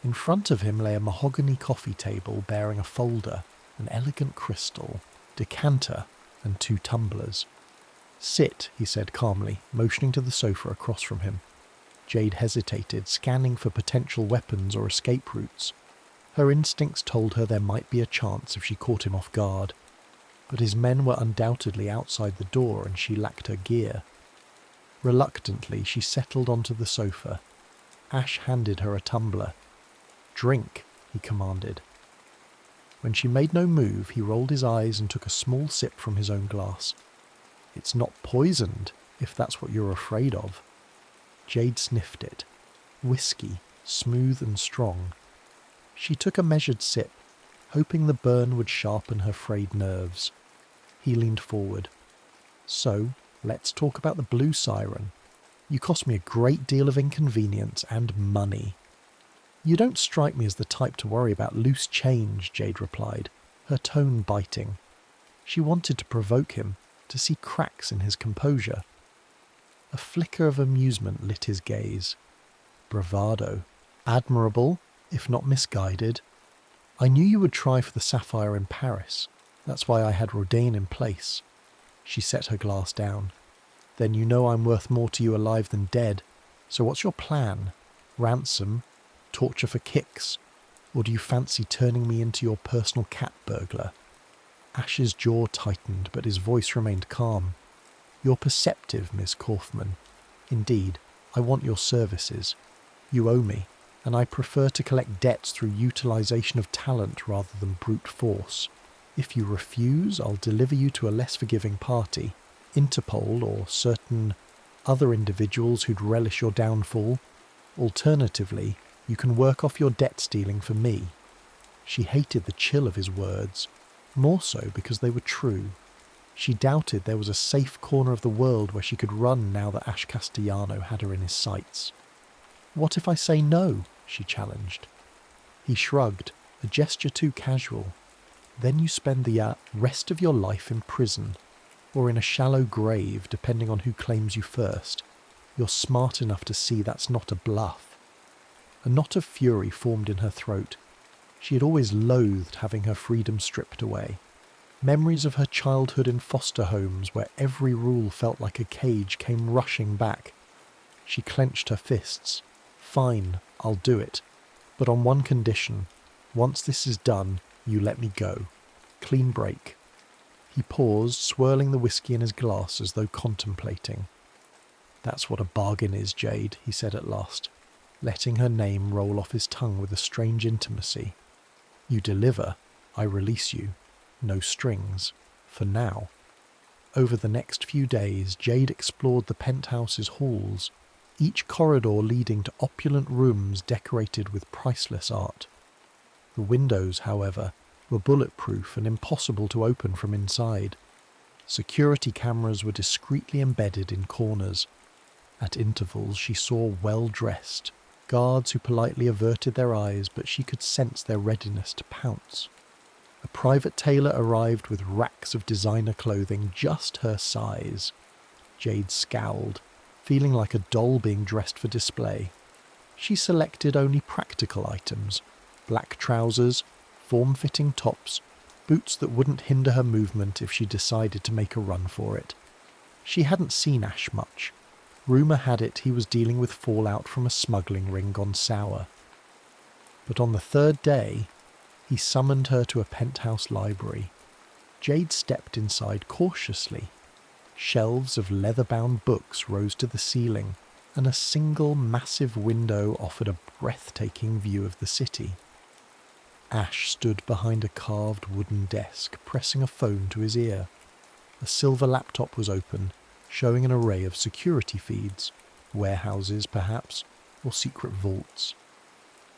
In front of him lay a mahogany coffee table bearing a folder, an elegant crystal, decanter, and 2 tumblers. "Sit," he said calmly, motioning to the sofa across from him. Jade hesitated, scanning for potential weapons or escape routes. Her instincts told her there might be a chance if she caught him off guard. But his men were undoubtedly outside the door and she lacked her gear. Reluctantly, she settled onto the sofa. Ash handed her a tumbler. "Drink," he commanded. When she made no move, he rolled his eyes and took a small sip from his own glass. "It's not poisoned, if that's what you're afraid of." Jade sniffed it. Whiskey, smooth and strong. She took a measured sip, hoping the burn would sharpen her frayed nerves. He leaned forward. "So, let's talk about the blue siren. You cost me a great deal of inconvenience and money." "You don't strike me as the type to worry about loose change," Jade replied, her tone biting. She wanted to provoke him, to see cracks in his composure. A flicker of amusement lit his gaze. Bravado. Admirable, if not misguided. "I knew you would try for the sapphire in Paris. That's why I had Rodin in place." She set her glass down. "Then you know I'm worth more to you alive than dead. So what's your plan? Ransom? Torture for kicks? Or do you fancy turning me into your personal cat burglar?" Ash's jaw tightened, but his voice remained calm. "You're perceptive, Miss Kaufman. Indeed, I want your services. You owe me, and I prefer to collect debts through utilization of talent rather than brute force. If you refuse, I'll deliver you to a less forgiving party, Interpol or certain other individuals who'd relish your downfall. Alternatively, you can work off your debt stealing for me." She hated the chill of his words, more so because they were true. She doubted there was a safe corner of the world where she could run now that Ash Castellano had her in his sights. "What if I say no?" she challenged. He shrugged, a gesture too casual. "Then you spend the rest of your life in prison, or in a shallow grave, depending on who claims you first. You're smart enough to see that's not a bluff." A knot of fury formed in her throat. She had always loathed having her freedom stripped away. Memories of her childhood in foster homes where every rule felt like a cage came rushing back. She clenched her fists. "Fine, I'll do it. But on one condition. Once this is done, you let me go. Clean break." He paused, swirling the whiskey in his glass as though contemplating. "That's what a bargain is, Jade," he said at last, letting her name roll off his tongue with a strange intimacy. "You deliver, I release you. No strings. For now." Over the next few days, Jade explored the penthouse's halls, each corridor leading to opulent rooms decorated with priceless art. The windows, however, were bulletproof and impossible to open from inside. Security cameras were discreetly embedded in corners. At intervals she saw well-dressed guards who politely averted their eyes, but she could sense their readiness to pounce. A private tailor arrived with racks of designer clothing just her size. Jade scowled, feeling like a doll being dressed for display. She selected only practical items: black trousers, form-fitting tops, boots that wouldn't hinder her movement if she decided to make a run for it. She hadn't seen Ash much. Rumour had it he was dealing with fallout from a smuggling ring gone sour. But on the third day, he summoned her to a penthouse library. Jade stepped inside cautiously. Shelves of leather-bound books rose to the ceiling, and a single massive window offered a breathtaking view of the city. Ash stood behind a carved wooden desk, pressing a phone to his ear. A silver laptop was open, showing an array of security feeds, warehouses perhaps, or secret vaults.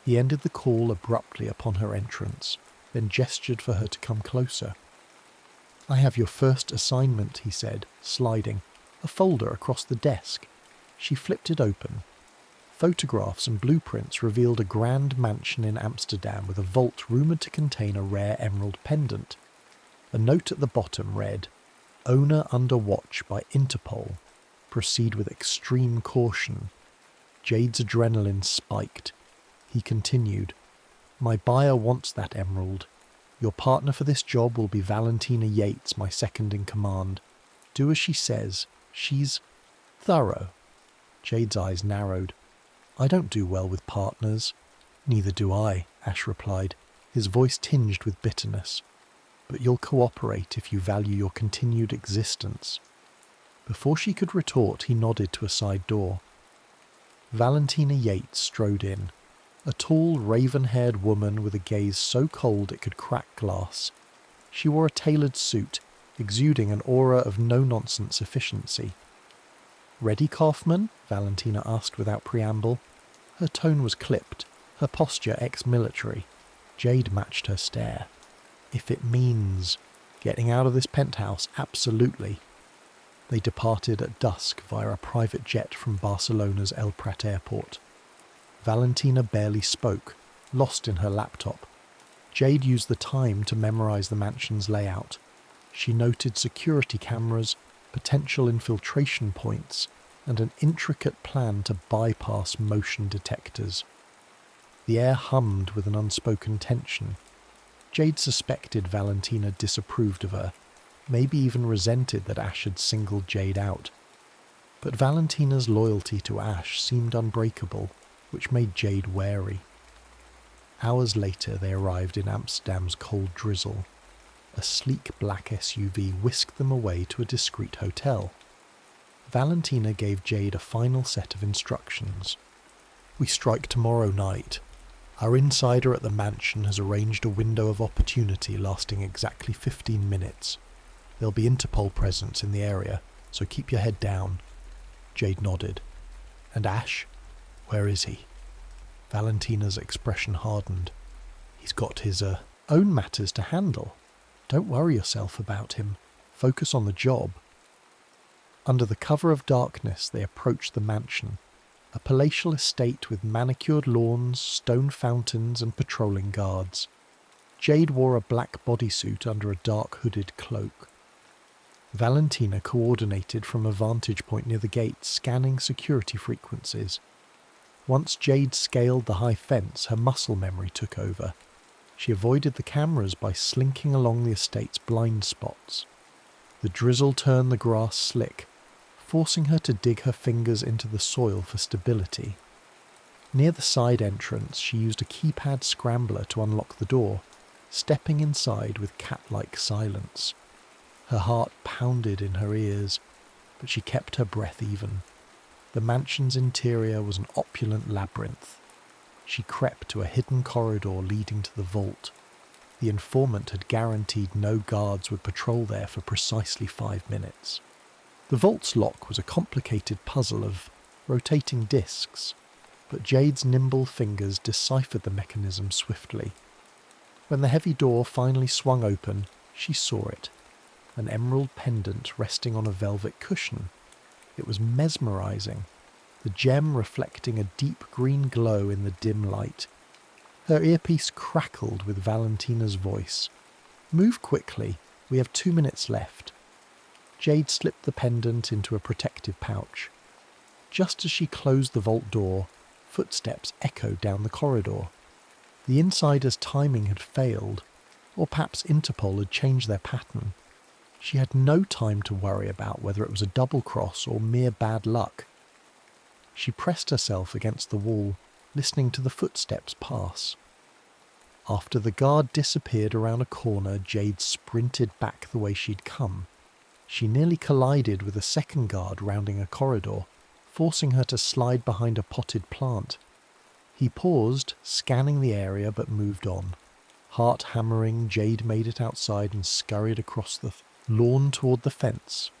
He ended the call abruptly upon her entrance, then gestured for her to come closer. "I have your first assignment," he said, sliding, a folder across the desk. She flipped it open. Photographs and blueprints revealed a grand mansion in Amsterdam with a vault rumoured to contain a rare emerald pendant. A note at the bottom read, "Owner under watch by Interpol. Proceed with extreme caution." Jade's adrenaline spiked. He continued, "My buyer wants that emerald. Your partner for this job will be Valentina Yates, my second in command. Do as she says. She's thorough." Jade's eyes narrowed. "I don't do well with partners." "Neither do I," Ash replied, his voice tinged with bitterness. "But you'll cooperate if you value your continued existence." Before she could retort, he nodded to a side door. Valentina Yates strode in, a tall, raven-haired woman with a gaze so cold it could crack glass. She wore a tailored suit, exuding an aura of no-nonsense efficiency. "Ready, Kaufman?" Valentina asked without preamble. Her tone was clipped, her posture ex-military. Jade matched her stare. "If it means getting out of this penthouse, absolutely." They departed at dusk via a private jet from Barcelona's El Prat airport. Valentina barely spoke, lost in her laptop. Jade used the time to memorize the mansion's layout. She noted security cameras, potential infiltration points, and an intricate plan to bypass motion detectors. The air hummed with an unspoken tension. Jade suspected Valentina disapproved of her, maybe even resented that Ash had singled Jade out. But Valentina's loyalty to Ash seemed unbreakable, which made Jade wary. Hours later they arrived in Amsterdam's cold drizzle. A sleek black SUV whisked them away to a discreet hotel. Valentina gave Jade a final set of instructions. "We strike tomorrow night. Our insider at the mansion has arranged a window of opportunity lasting exactly 15 minutes. There'll be Interpol presence in the area, so keep your head down." Jade nodded. "And Ash? Where is he?" Valentina's expression hardened. "He's got his own matters to handle. Don't worry yourself about him. Focus on the job." Under the cover of darkness they approached the mansion, a palatial estate with manicured lawns, stone fountains and patrolling guards. Jade wore a black bodysuit under a dark hooded cloak. Valentina coordinated from a vantage point near the gate, scanning security frequencies. Once Jade scaled the high fence, her muscle memory took over. She avoided the cameras by slinking along the estate's blind spots. The drizzle turned the grass slick, forcing her to dig her fingers into the soil for stability. Near the side entrance, she used a keypad scrambler to unlock the door, stepping inside with cat-like silence. Her heart pounded in her ears, but she kept her breath even. The mansion's interior was an opulent labyrinth. She crept to a hidden corridor leading to the vault. The informant had guaranteed no guards would patrol there for precisely 5 minutes. The vault's lock was a complicated puzzle of rotating discs, but Jade's nimble fingers deciphered the mechanism swiftly. When the heavy door finally swung open, she saw it, an emerald pendant resting on a velvet cushion. It was mesmerizing, the gem reflecting a deep green glow in the dim light. Her earpiece crackled with Valentina's voice. "Move quickly, we have 2 minutes left." Jade slipped the pendant into a protective pouch. Just as she closed the vault door, footsteps echoed down the corridor. The insider's timing had failed. Or perhaps Interpol had changed their pattern. She had no time to worry about whether it was a double cross or mere bad luck. She pressed herself against the wall, listening to the footsteps pass. After the guard disappeared around a corner, Jade sprinted back the way she'd come. She nearly collided with a second guard rounding a corridor, forcing her to slide behind a potted plant. He paused, scanning the area, but moved on. Heart hammering, Jade made it outside and scurried across the lawn toward the fence.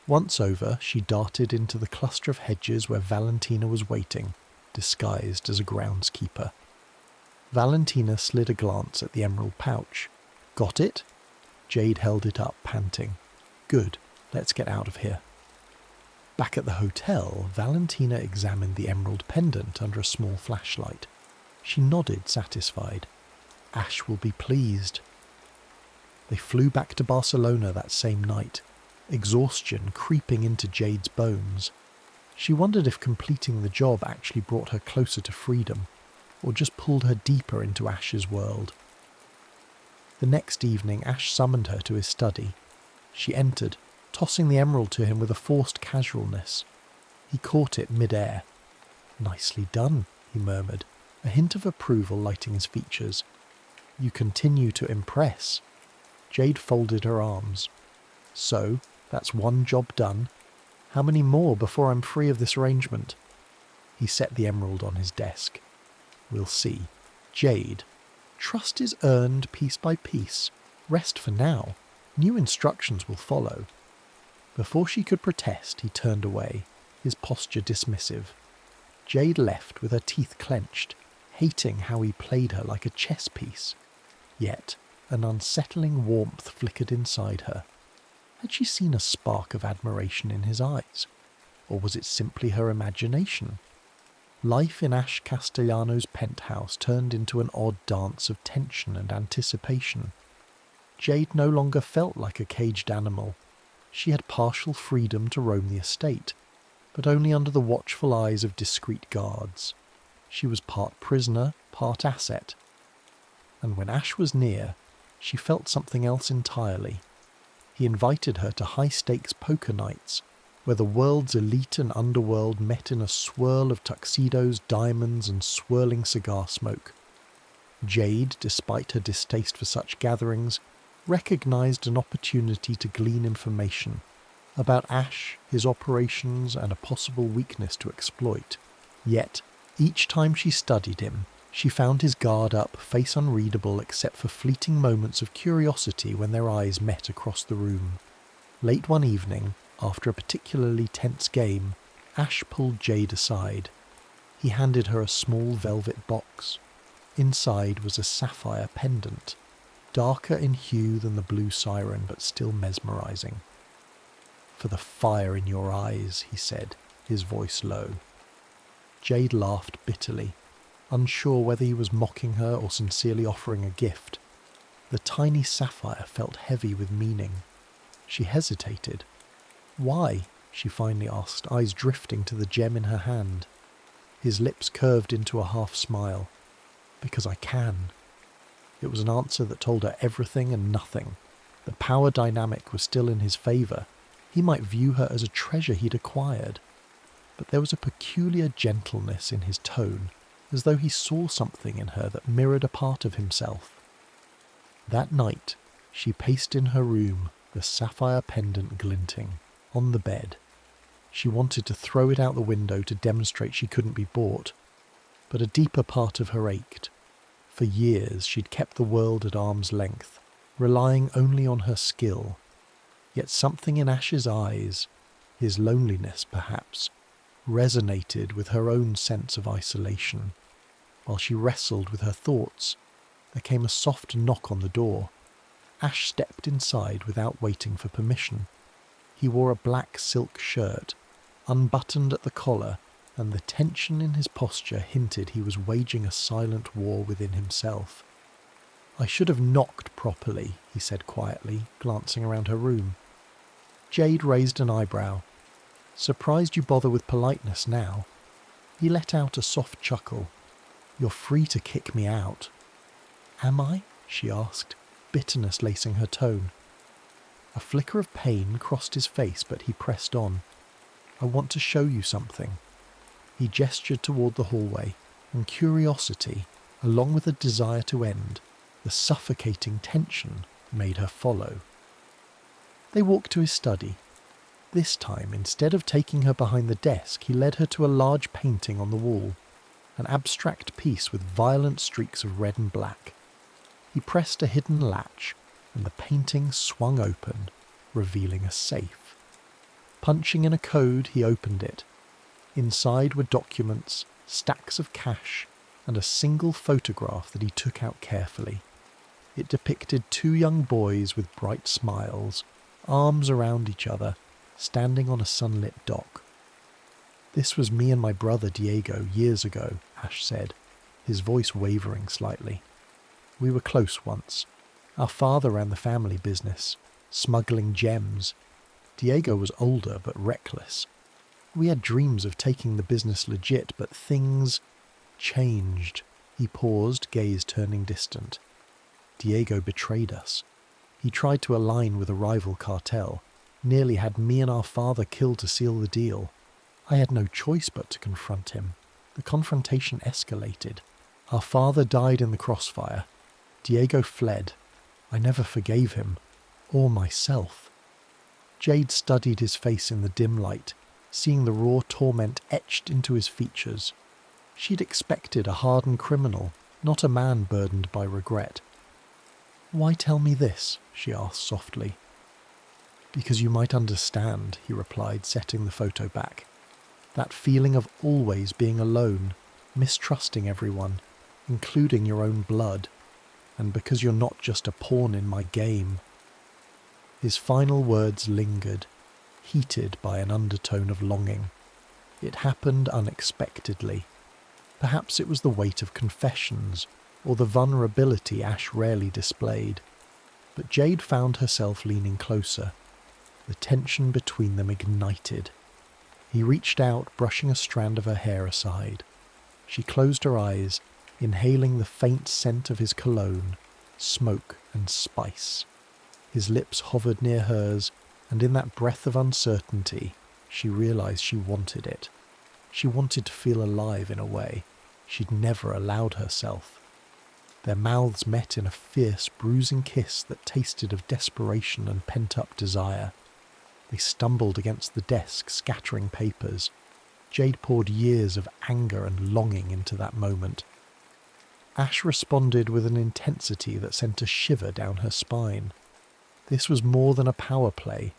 Once over, she darted into the cluster of hedges where Valentina was waiting, disguised as a groundskeeper. Valentina slid a glance at the emerald pouch. Got it? Jade held it up, panting. Good, let's get out of here. Back at the hotel, Valentina examined the emerald pendant under a small flashlight. She nodded, satisfied. Ash will be pleased. They flew back to Barcelona that same night, exhaustion creeping into Jade's bones. She wondered if completing the job actually brought her closer to freedom, or just pulled her deeper into Ash's world. The next evening, Ash summoned her to his study. She entered, tossing the emerald to him with a forced casualness. He caught it mid-air. Nicely done, he murmured, a hint of approval lighting his features. You continue to impress. Jade folded her arms. So, that's one job done. How many more before I'm free of this arrangement? He set the emerald on his desk. We'll see. Jade, trust is earned piece by piece. Rest for now. New instructions will follow. Before she could protest, he turned away, his posture dismissive. Jade left with her teeth clenched, hating how he played her like a chess piece. Yet, an unsettling warmth flickered inside her. Had she seen a spark of admiration in his eyes? Or was it simply her imagination? Life in Ash Castellano's penthouse turned into an odd dance of tension and anticipation. Jade no longer felt like a caged animal. She had partial freedom to roam the estate, but only under the watchful eyes of discreet guards. She was part prisoner, part asset. And when Ash was near, she felt something else entirely. He invited her to high-stakes poker nights, where the world's elite and underworld met in a swirl of tuxedos, diamonds, and swirling cigar smoke. Jade, despite her distaste for such gatherings, recognized an opportunity to glean information about Ash, his operations, and a possible weakness to exploit. Yet, each time she studied him, she found his guard up, face unreadable except for fleeting moments of curiosity when their eyes met across the room. Late one evening, after a particularly tense game, Ash pulled Jade aside. He handed her a small velvet box. Inside was a sapphire pendant, darker in hue than the blue siren, but still mesmerizing. For the fire in your eyes, he said, his voice low. Jade laughed bitterly, unsure whether he was mocking her or sincerely offering a gift. The tiny sapphire felt heavy with meaning. She hesitated. Why? She finally asked, eyes drifting to the gem in her hand. His lips curved into a half smile. Because I can. It was an answer that told her everything and nothing. The power dynamic was still in his favour. He might view her as a treasure he'd acquired. But there was a peculiar gentleness in his tone, as though he saw something in her that mirrored a part of himself. That night, she paced in her room, the sapphire pendant glinting, on the bed. She wanted to throw it out the window to demonstrate she couldn't be bought, but a deeper part of her ached. For years she'd kept the world at arm's length, relying only on her skill. Yet something in Ash's eyes, his loneliness perhaps, resonated with her own sense of isolation. While she wrestled with her thoughts, there came a soft knock on the door. Ash stepped inside without waiting for permission. He wore a black silk shirt, unbuttoned at the collar, and the tension in his posture hinted he was waging a silent war within himself. I should have knocked properly, he said quietly, glancing around her room. Jade raised an eyebrow. Surprised you bother with politeness now. He let out a soft chuckle. You're free to kick me out. Am I? She asked. bitterness lacing her tone. A flicker of pain crossed his face, but he pressed on. "I want to show you something." He gestured toward the hallway, and curiosity, along with a desire to end, the suffocating tension, made her follow. They walked to his study. This time, instead of taking her behind the desk, he led her to a large painting on the wall, an abstract piece with violent streaks of red and black. He pressed a hidden latch, and the painting swung open, revealing a safe. Punching in a code, he opened it. Inside were documents, stacks of cash, and a single photograph that he took out carefully. It depicted two young boys with bright smiles, arms around each other, standing on a sunlit dock. "This was me and my brother Diego years ago," Ash said, his voice wavering slightly. "We were close once. Our father ran the family business, smuggling gems. Diego was older but reckless. We had dreams of taking the business legit, but things changed." He paused, gaze turning distant. "Diego betrayed us. He tried to align with a rival cartel, nearly had me and our father killed to seal the deal. I had no choice but to confront him. The confrontation escalated. Our father died in the crossfire. Diego fled. I never forgave him, or myself." Jade studied his face in the dim light, seeing the raw torment etched into his features. She'd expected a hardened criminal, not a man burdened by regret. "Why tell me this?" she asked softly. "Because you might understand," he replied, setting the photo back. "That feeling of always being alone, mistrusting everyone, including your own blood. And because you're not just a pawn in my game." His final words lingered, heated by an undertone of longing. It happened unexpectedly. Perhaps it was the weight of confessions, or the vulnerability Ash rarely displayed. But Jade found herself leaning closer. The tension between them ignited. He reached out, brushing a strand of her hair aside. She closed her eyes, inhaling the faint scent of his cologne, smoke and spice. His lips hovered near hers, and in that breath of uncertainty, she realized she wanted it. She wanted to feel alive in a way she'd never allowed herself. Their mouths met in a fierce, bruising kiss that tasted of desperation and pent-up desire. They stumbled against the desk, scattering papers. Jade poured years of anger and longing into that moment. Ash responded with an intensity that sent a shiver down her spine. This was more than a power play.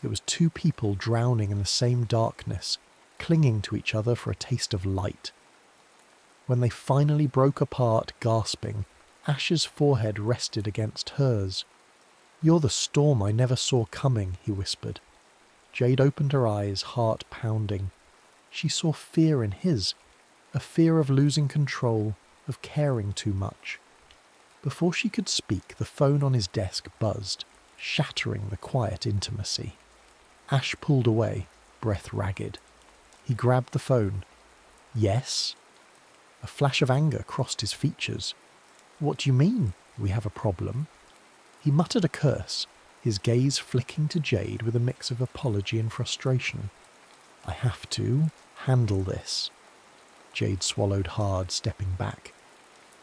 It was two people drowning in the same darkness, clinging to each other for a taste of light. When they finally broke apart, gasping, Ash's forehead rested against hers. "You're the storm I never saw coming," he whispered. Jade opened her eyes, heart pounding. She saw fear in his, a fear of losing control, of caring too much. Before she could speak, the phone on his desk buzzed, shattering the quiet intimacy. Ash pulled away, breath ragged. He grabbed the phone. "Yes?" A flash of anger crossed his features. "What do you mean? We have a problem?" He muttered a curse, his gaze flicking to Jade with a mix of apology and frustration. "I have to handle this." Jade swallowed hard, stepping back.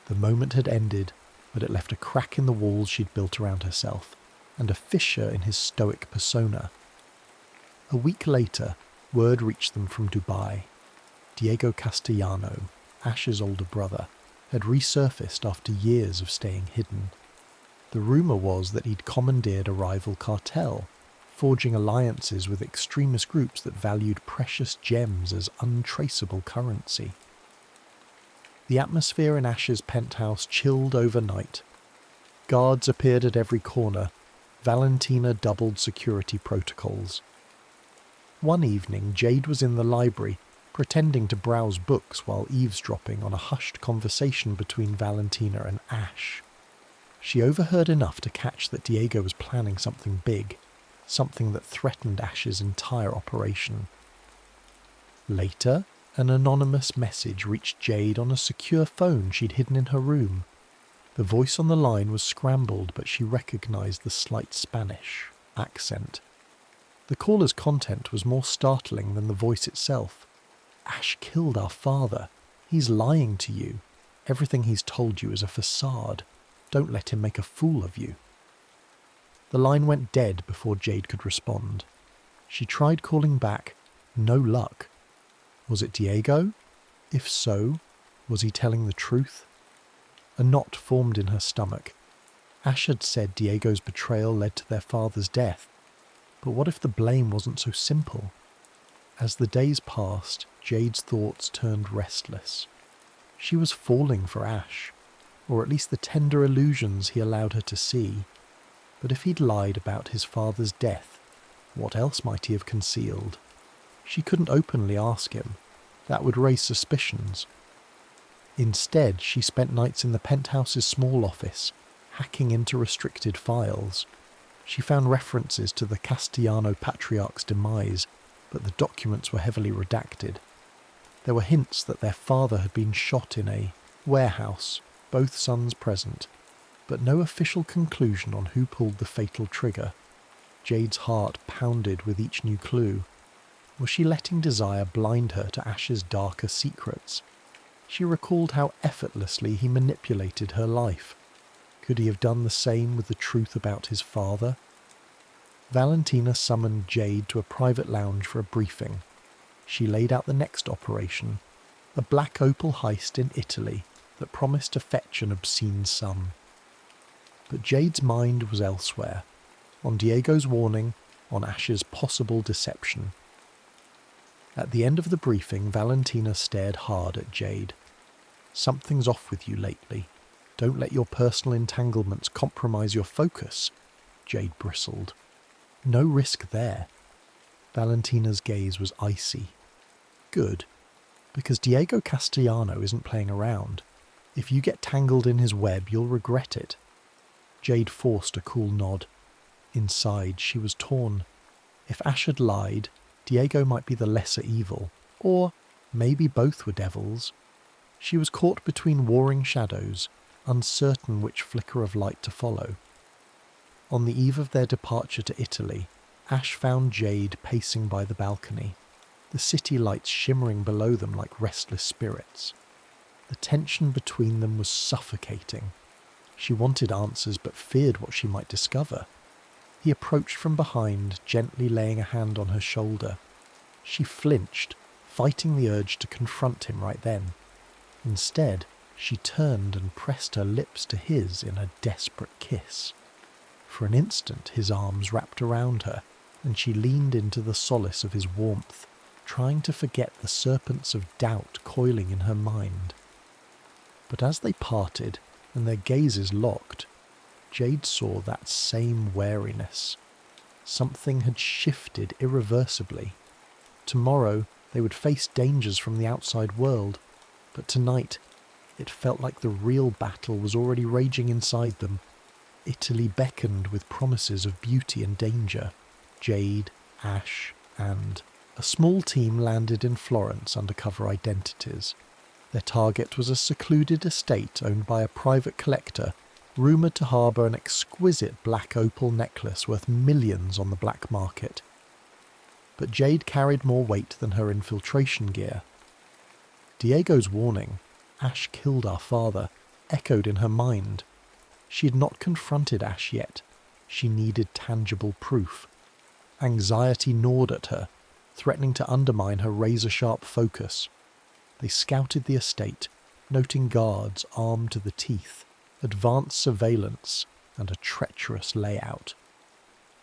The moment had ended, but it left a crack in the walls she'd built around herself, and a fissure in his stoic persona. A week later, word reached them from Dubai. Diego Castellano, Ash's older brother, had resurfaced after years of staying hidden. The rumour was that he'd commandeered a rival cartel, forging alliances with extremist groups that valued precious gems as untraceable currency. The atmosphere in Ash's penthouse chilled overnight. Guards appeared at every corner. Valentina doubled security protocols. One evening, Jade was in the library, pretending to browse books while eavesdropping on a hushed conversation between Valentina and Ash. She overheard enough to catch that Diego was planning something big, something that threatened Ash's entire operation. Later, an anonymous message reached Jade on a secure phone she'd hidden in her room. The The voice on the line was scrambled, but she recognized the slight Spanish accent. The caller's content was more startling than the voice itself. "Ash killed our father. He's lying to you. Everything he's told you is a facade. Don't let him make a fool of you." The line went dead before Jade could respond. She tried calling back. No luck. Was it Diego? If so, was he telling the truth? A knot formed in her stomach. Ash had said Diego's betrayal led to their father's death. But what if the blame wasn't so simple? As the days passed, Jade's thoughts turned restless. She was falling for Ash, or at least the tender illusions he allowed her to see. But if he'd lied about his father's death, what else might he have concealed? She couldn't openly ask him. That would raise suspicions. Instead, she spent nights in the penthouse's small office, hacking into restricted files. She found references to the Castellano patriarch's demise, but the documents were heavily redacted. There were hints that their father had been shot in a warehouse, both sons present, but no official conclusion on who pulled the fatal trigger. Jade's heart pounded with each new clue. Was she letting desire blind her to Ash's darker secrets? She recalled how effortlessly he manipulated her life. Could he have done the same with the truth about his father? Valentina summoned Jade to a private lounge for a briefing. She laid out the next operation, a black opal heist in Italy that promised to fetch an obscene sum. But Jade's mind was elsewhere, on Diego's warning, on Ash's possible deception. At the end of the briefing, Valentina stared hard at Jade. "Something's off with you lately. Don't let your personal entanglements compromise your focus," Jade bristled. "No risk there." Valentina's gaze was icy. "Good, because Diego Castellano isn't playing around. If you get tangled in his web, you'll regret it." Jade forced a cool nod. Inside, she was torn. If Ash had lied, Diego might be the lesser evil, or maybe both were devils. She was caught between warring shadows, uncertain which flicker of light to follow. On the eve of their departure to Italy, Ash found Jade pacing by the balcony, the city lights shimmering below them like restless spirits. The tension between them was suffocating. She wanted answers but feared what she might discover. He approached from behind, gently laying a hand on her shoulder. She flinched, fighting the urge to confront him right then. Instead, she turned and pressed her lips to his in a desperate kiss. For an instant, his arms wrapped around her, and she leaned into the solace of his warmth, trying to forget the serpents of doubt coiling in her mind. But as they parted, and their gazes locked, Jade saw that same wariness. Something had shifted irreversibly. Tomorrow they would face dangers from the outside world, but tonight it felt like the real battle was already raging inside them. Italy beckoned with promises of beauty and danger. Jade, Ash, and a small team landed in Florence under cover identities. Their target was a secluded estate owned by a private collector, rumoured to harbour an exquisite black opal necklace worth millions on the black market. But Jade carried more weight than her infiltration gear. Diego's warning, "Ash killed our father," echoed in her mind. She had not confronted Ash yet. She needed tangible proof. Anxiety gnawed at her, threatening to undermine her razor-sharp focus. They scouted the estate, noting guards armed to the teeth, advanced surveillance, and a treacherous layout.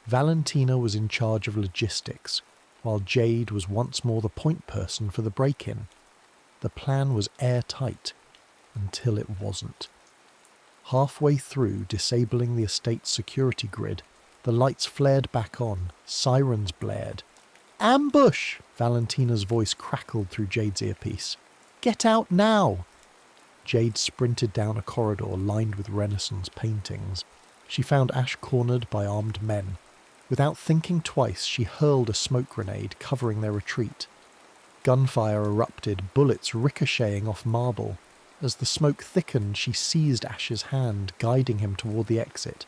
Valentina was in charge of logistics, while Jade was once more the point person for the break-in. The plan was airtight, until it wasn't. Halfway through disabling the estate's security grid, the lights flared back on, sirens blared. "Ambush!" Valentina's voice crackled through Jade's earpiece. "Get out now!" Jade sprinted down a corridor lined with Renaissance paintings. She found Ash cornered by armed men. Without thinking twice, she hurled a smoke grenade, covering their retreat. Gunfire erupted, bullets ricocheting off marble. As the smoke thickened, she seized Ash's hand, guiding him toward the exit.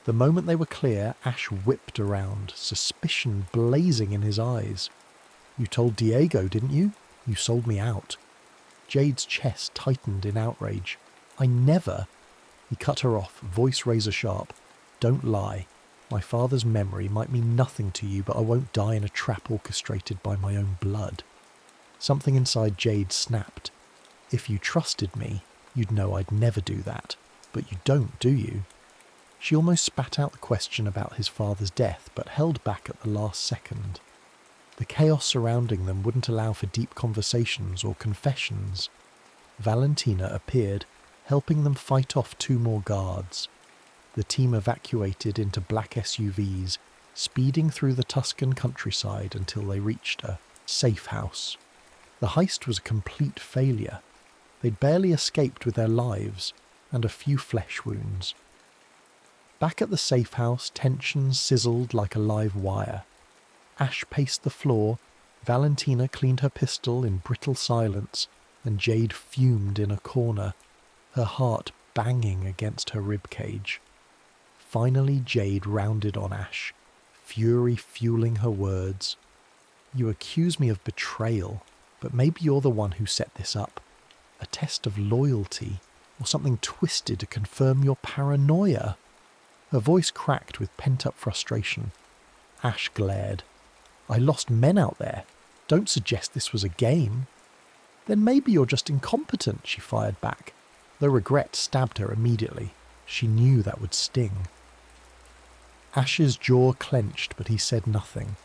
The moment they were clear, Ash whipped around, suspicion blazing in his eyes. "You told Diego, didn't you? You sold me out." Jade's chest tightened in outrage. "I never—" He cut her off, voice razor sharp. "Don't lie. My father's memory might mean nothing to you, but I won't die in a trap orchestrated by my own blood." Something inside Jade snapped. "If you trusted me, you'd know I'd never do that. But you don't, do you?" She almost spat out the question about his father's death, but held back at the last second. The chaos surrounding them wouldn't allow for deep conversations or confessions. Valentina appeared, helping them fight off 2 more guards. The team evacuated into black SUVs, speeding through the Tuscan countryside until they reached a safe house. The heist was a complete failure. They'd barely escaped with their lives, and a few flesh wounds. Back at the safe house, tension sizzled like a live wire. Ash paced the floor, Valentina cleaned her pistol in brittle silence, and Jade fumed in a corner, her heart banging against her ribcage. Finally, Jade rounded on Ash, fury fueling her words. "You accuse me of betrayal, but maybe you're the one who set this up. A test of loyalty, or something twisted to confirm your paranoia." Her voice cracked with pent-up frustration. Ash glared. "I lost men out there. Don't suggest this was a game." "Then maybe you're just incompetent," she fired back, though regret stabbed her immediately. She knew that would sting. Ash's jaw clenched, but he said nothing.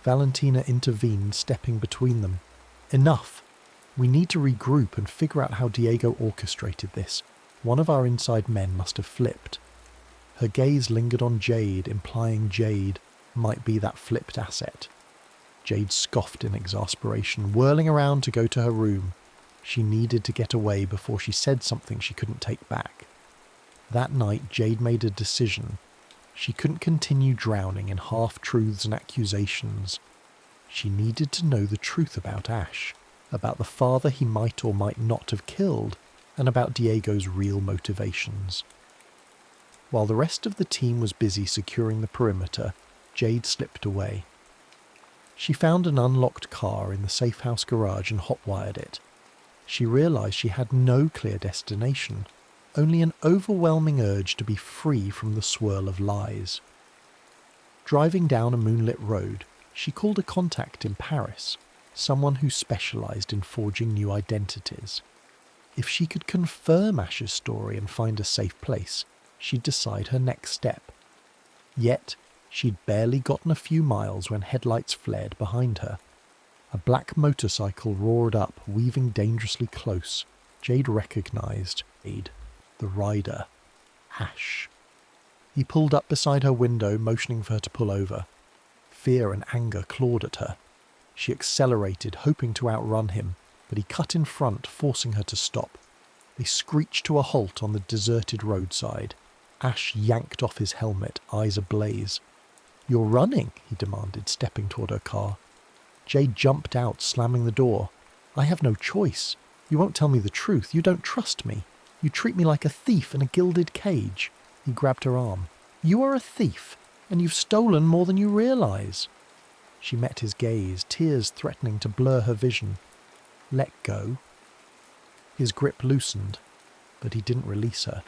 Valentina intervened, stepping between them. "Enough. We need to regroup and figure out how Diego orchestrated this. One of our inside men must have flipped." Her gaze lingered on Jade, implying Jade might be that flipped asset. Jade scoffed in exasperation, whirling around to go to her room. She needed to get away before she said something she couldn't take back. That night, Jade made a decision. She couldn't continue drowning in half-truths and accusations. She needed to know the truth about Ash, about the father he might or might not have killed, and about Diego's real motivations. While the rest of the team was busy securing the perimeter, Jade slipped away. She found an unlocked car in the safe house garage and hotwired it. She realized she had no clear destination, only an overwhelming urge to be free from the swirl of lies. Driving down a moonlit road, she called a contact in Paris, someone who specialized in forging new identities. If she could confirm Ash's story and find a safe place, she'd decide her next step. Yet, she'd barely gotten a few miles when headlights flared behind her. A black motorcycle roared up, weaving dangerously close. Jade recognized the rider, Ash. He pulled up beside her window, motioning for her to pull over. Fear and anger clawed at her. She accelerated, hoping to outrun him, but he cut in front, forcing her to stop. They screeched to a halt on the deserted roadside. Ash yanked off his helmet, eyes ablaze. "You're running," he demanded, stepping toward her car. Jade jumped out, slamming the door. "I have no choice. You won't tell me the truth. You don't trust me. You treat me like a thief in a gilded cage." He grabbed her arm. "You are a thief, and you've stolen more than you realize." She met his gaze, tears threatening to blur her vision. "Let go." His grip loosened, but he didn't release her.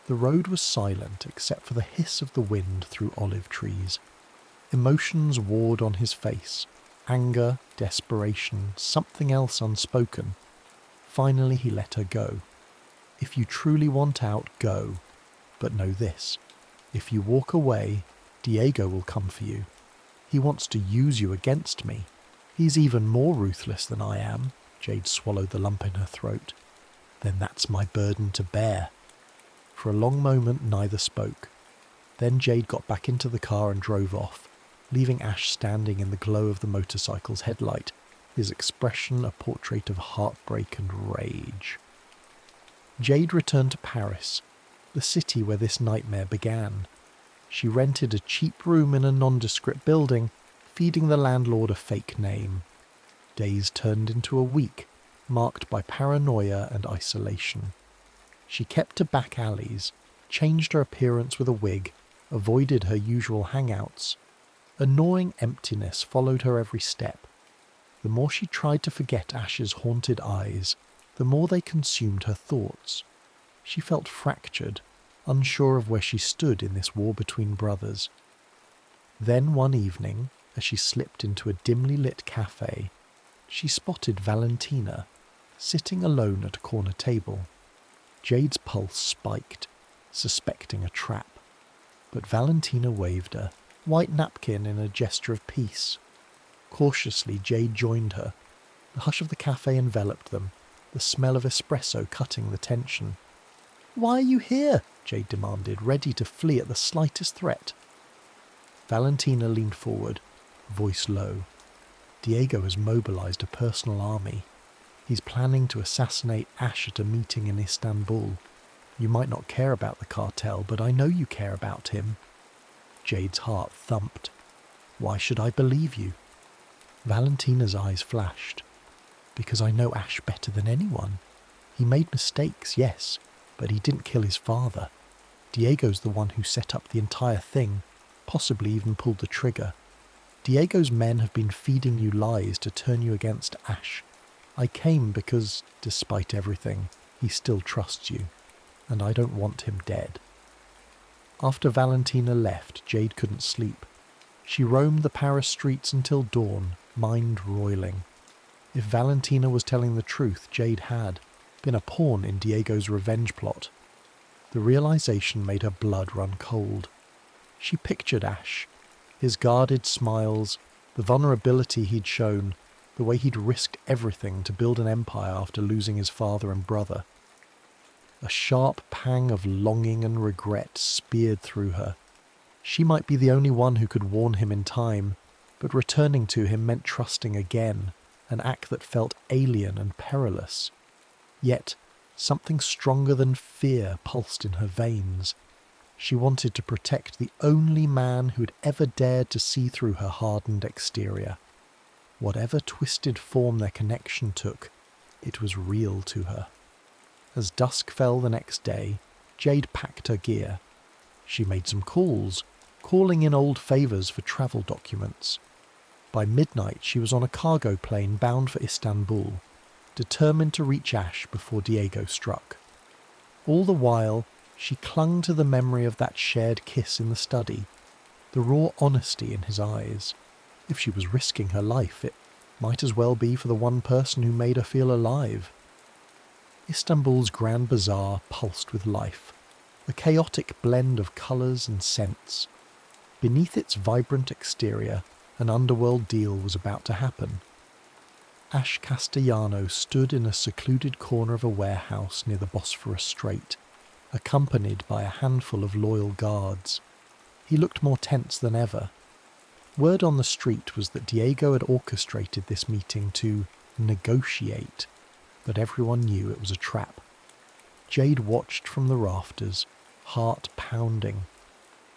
The road was silent except for the hiss of the wind through olive trees. Emotions warred on his face. Anger, desperation, something else unspoken. Finally he let her go. "If you truly want out, go. But know this. If you walk away, Diego will come for you. He wants to use you against me. He's even more ruthless than I am." Jade swallowed the lump in her throat. "Then that's my burden to bear." For a long moment, neither spoke. Then Jade got back into the car and drove off, leaving Ash standing in the glow of the motorcycle's headlight, his expression a portrait of heartbreak and rage. Jade returned to Paris, the city where this nightmare began. She rented a cheap room in a nondescript building, feeding the landlord a fake name. Days turned into a week, marked by paranoia and isolation. She kept to back alleys, changed her appearance with a wig, avoided her usual hangouts. A gnawing emptiness followed her every step. The more she tried to forget Ash's haunted eyes, the more they consumed her thoughts. She felt fractured, unsure of where she stood in this war between brothers. Then one evening, as she slipped into a dimly lit cafe, she spotted Valentina, sitting alone at a corner table. Jade's pulse spiked, suspecting a trap. But Valentina waved her, white napkin in a gesture of peace. Cautiously, Jade joined her. The hush of the cafe enveloped them, the smell of espresso cutting the tension. "Why are you here?" Jade demanded, ready to flee at the slightest threat. Valentina leaned forward, voice low. "Diego has mobilized a personal army. He's planning to assassinate Ash at a meeting in Istanbul. You might not care about the cartel, but I know you care about him." Jade's heart thumped. "Why should I believe you?" Valentina's eyes flashed. "Because I know Ash better than anyone. He made mistakes, yes, but he didn't kill his father. Diego's the one who set up the entire thing, possibly even pulled the trigger. Diego's men have been feeding you lies to turn you against Ash. I came because, despite everything, he still trusts you, and I don't want him dead." After Valentina left, Jade couldn't sleep. She roamed the Paris streets until dawn, mind roiling. If Valentina was telling the truth, Jade had been a pawn in Diego's revenge plot. The realization made her blood run cold. She pictured Ash, his guarded smiles, the vulnerability he'd shown, the way he'd risked everything to build an empire after losing his father and brother. A sharp pang of longing and regret speared through her. She might be the only one who could warn him in time, but returning to him meant trusting again, an act that felt alien and perilous. Yet, something stronger than fear pulsed in her veins. She wanted to protect the only man who'd ever dared to see through her hardened exterior. Whatever twisted form their connection took, it was real to her. As dusk fell the next day, Jade packed her gear. She made some calls, calling in old favours for travel documents. By midnight she was on a cargo plane bound for Istanbul, determined to reach Ash before Diego struck. All the while, she clung to the memory of that shared kiss in the study, the raw honesty in his eyes. If she was risking her life, it might as well be for the one person who made her feel alive. Istanbul's Grand Bazaar pulsed with life, a chaotic blend of colours and scents. Beneath its vibrant exterior, an underworld deal was about to happen. Ash Castellano stood in a secluded corner of a warehouse near the Bosphorus Strait, accompanied by a handful of loyal guards. He looked more tense than ever. Word on the street was that Diego had orchestrated this meeting to negotiate, but everyone knew it was a trap. Jade watched from the rafters, heart pounding.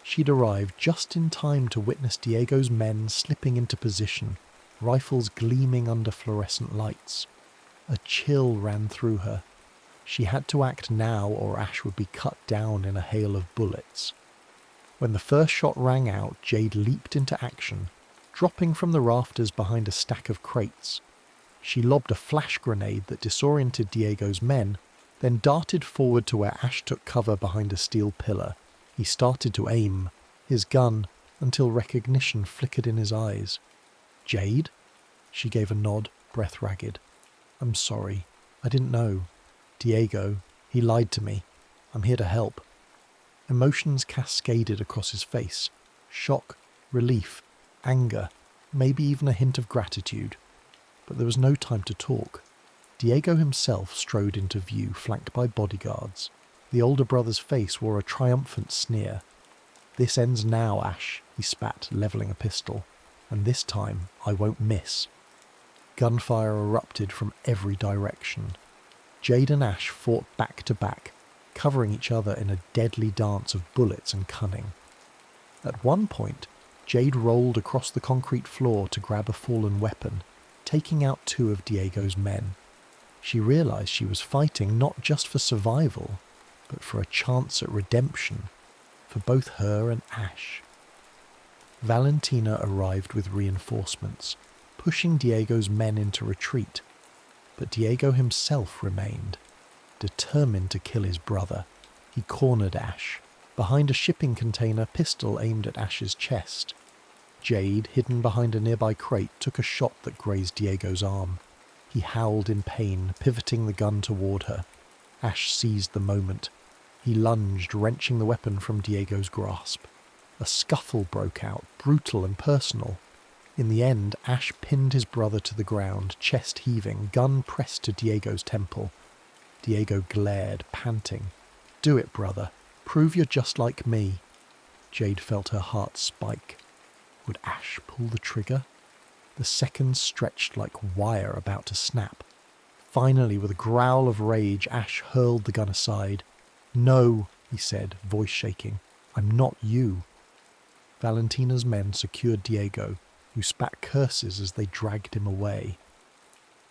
She'd arrived just in time to witness Diego's men slipping into position, rifles gleaming under fluorescent lights. A chill ran through her. She had to act now or Ash would be cut down in a hail of bullets. When the first shot rang out, Jade leaped into action, dropping from the rafters behind a stack of crates. She lobbed a flash grenade that disoriented Diego's men, then darted forward to where Ash took cover behind a steel pillar. He started to aim, his gun, until recognition flickered in his eyes. "Jade?" She gave a nod, breath ragged. "I'm sorry. I didn't know. Diego, he lied to me. I'm here to help." Emotions cascaded across his face. Shock, relief, anger, maybe even a hint of gratitude. But there was no time to talk. Diego himself strode into view, flanked by bodyguards. The older brother's face wore a triumphant sneer. "This ends now, Ash," he spat, levelling a pistol. "And this time, I won't miss." Gunfire erupted from every direction. Jade and Ash fought back to back, covering each other in a deadly dance of bullets and cunning. At one point, Jade rolled across the concrete floor to grab a fallen weapon, taking out two of Diego's men. She realized she was fighting not just for survival, but for a chance at redemption for both her and Ash. Valentina arrived with reinforcements, pushing Diego's men into retreat, but Diego himself remained, determined to kill his brother. He cornered Ash, behind a shipping container, pistol aimed at Ash's chest. Jade, hidden behind a nearby crate, took a shot that grazed Diego's arm. He howled in pain, pivoting the gun toward her. Ash seized the moment. He lunged, wrenching the weapon from Diego's grasp. A scuffle broke out, brutal and personal. In the end, Ash pinned his brother to the ground, chest heaving, gun pressed to Diego's temple. Diego glared, panting. "Do it, brother. Prove you're just like me." Jade felt her heart spike. Would Ash pull the trigger? The seconds stretched like wire about to snap. Finally, with a growl of rage, Ash hurled the gun aside. "No," he said, voice shaking. "I'm not you." Valentina's men secured Diego, who spat curses as they dragged him away.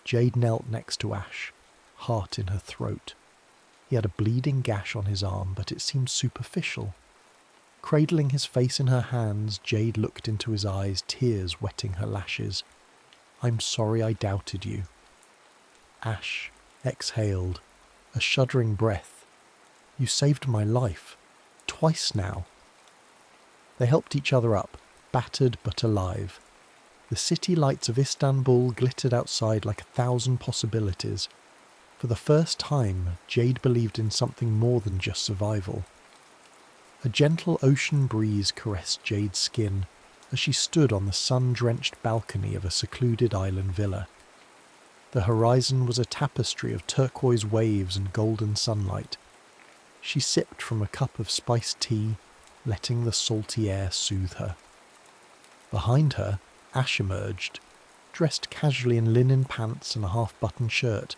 Jade knelt next to Ash, heart in her throat. He had a bleeding gash on his arm, but it seemed superficial. Cradling his face in her hands, Jade looked into his eyes, tears wetting her lashes. "I'm sorry I doubted you." Ash exhaled, a shuddering breath. "You saved my life. Twice now." They helped each other up, battered but alive. The city lights of Istanbul glittered outside like 1,000 possibilities. For the first time, Jade believed in something more than just survival. A gentle ocean breeze caressed Jade's skin as she stood on the sun-drenched balcony of a secluded island villa. The horizon was a tapestry of turquoise waves and golden sunlight. She sipped from a cup of spiced tea, letting the salty air soothe her. Behind her, Ash emerged, dressed casually in linen pants and a half-buttoned shirt,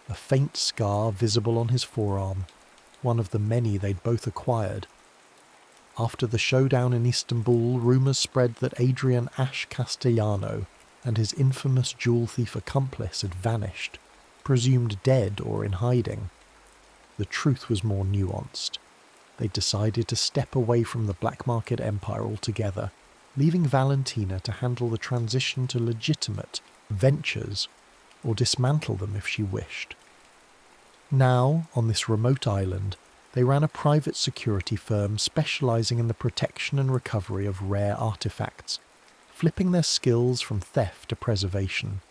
a faint scar visible on his forearm, one of the many they'd both acquired. After the showdown in Istanbul, rumours spread that Adrian Ash Castellano and his infamous jewel thief accomplice had vanished, presumed dead or in hiding. The truth was more nuanced. They decided to step away from the black market empire altogether, leaving Valentina to handle the transition to legitimate ventures, or dismantle them if she wished. Now, on this remote island, they ran a private security firm specialising in the protection and recovery of rare artefacts, flipping their skills from theft to preservation.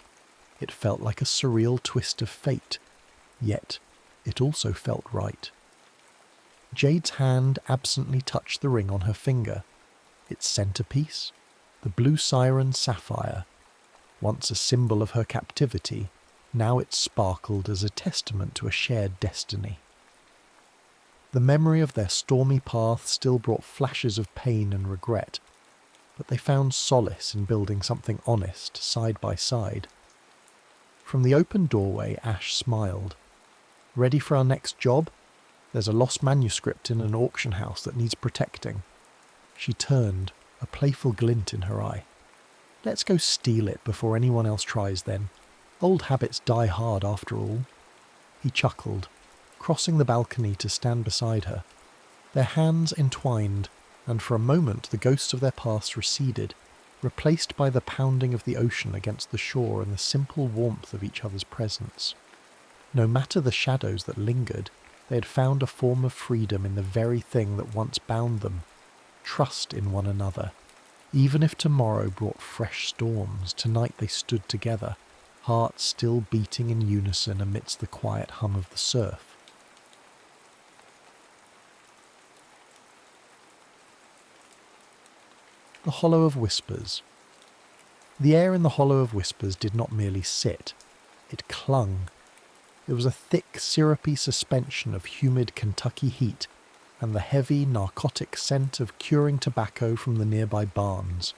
It felt like a surreal twist of fate, yet it also felt right. Jade's hand absently touched the ring on her finger. Its centerpiece, the blue siren sapphire, once a symbol of her captivity, now it sparkled as a testament to a shared destiny. The memory of their stormy path still brought flashes of pain and regret, but they found solace in building something honest side by side. From the open doorway, Ash smiled. "Ready for our next job? There's a lost manuscript in an auction house that needs protecting." She turned, a playful glint in her eye. "Let's go steal it before anyone else tries then. Old habits die hard after all." He chuckled, crossing the balcony to stand beside her. Their hands entwined, and for a moment the ghosts of their past receded, replaced by the pounding of the ocean against the shore and the simple warmth of each other's presence. No matter the shadows that lingered, they had found a form of freedom in the very thing that once bound them, trust in one another. Even if tomorrow brought fresh storms, tonight they stood together, hearts still beating in unison amidst the quiet hum of the surf. The Hollow of Whispers. The air in the Hollow of Whispers did not merely sit, it clung. It was a thick, syrupy suspension of humid Kentucky heat and the heavy, narcotic scent of curing tobacco from the nearby barns.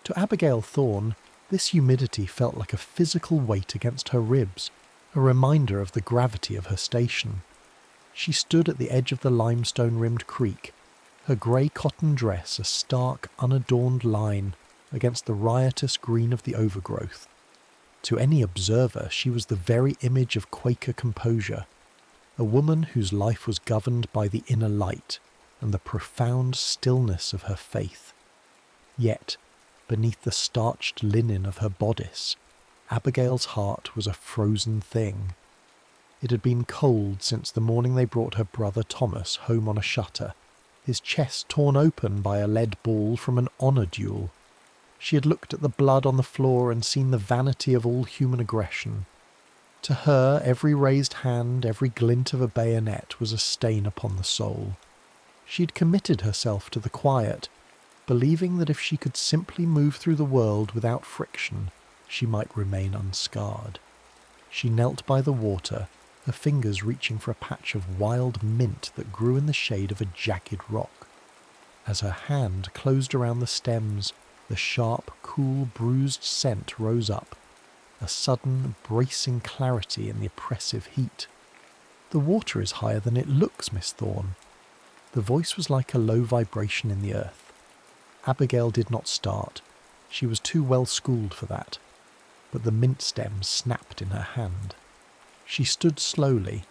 To Abigail Thorne, this humidity felt like a physical weight against her ribs, a reminder of the gravity of her station. She stood at the edge of the limestone-rimmed creek, her grey cotton dress a stark, unadorned line against the riotous green of the overgrowth. To any observer, she was the very image of Quaker composure, a woman whose life was governed by the inner light and the profound stillness of her faith. Yet, beneath the starched linen of her bodice, Abigail's heart was a frozen thing. It had been cold since the morning they brought her brother Thomas home on a shutter, his chest torn open by a lead ball from an honour duel. She had looked at the blood on the floor and seen the vanity of all human aggression. To her, every raised hand, every glint of a bayonet was a stain upon the soul. She had committed herself to the quiet, believing that if she could simply move through the world without friction, she might remain unscarred. She knelt by the water, her fingers reaching for a patch of wild mint that grew in the shade of a jagged rock. As her hand closed around the stems, the sharp, cool, bruised scent rose up, a sudden, bracing clarity in the oppressive heat. "The water is higher than it looks, Miss Thorne." The voice was like a low vibration in the earth. Abigail did not start. She was too well schooled for that. But the mint stems snapped in her hand. She stood slowly,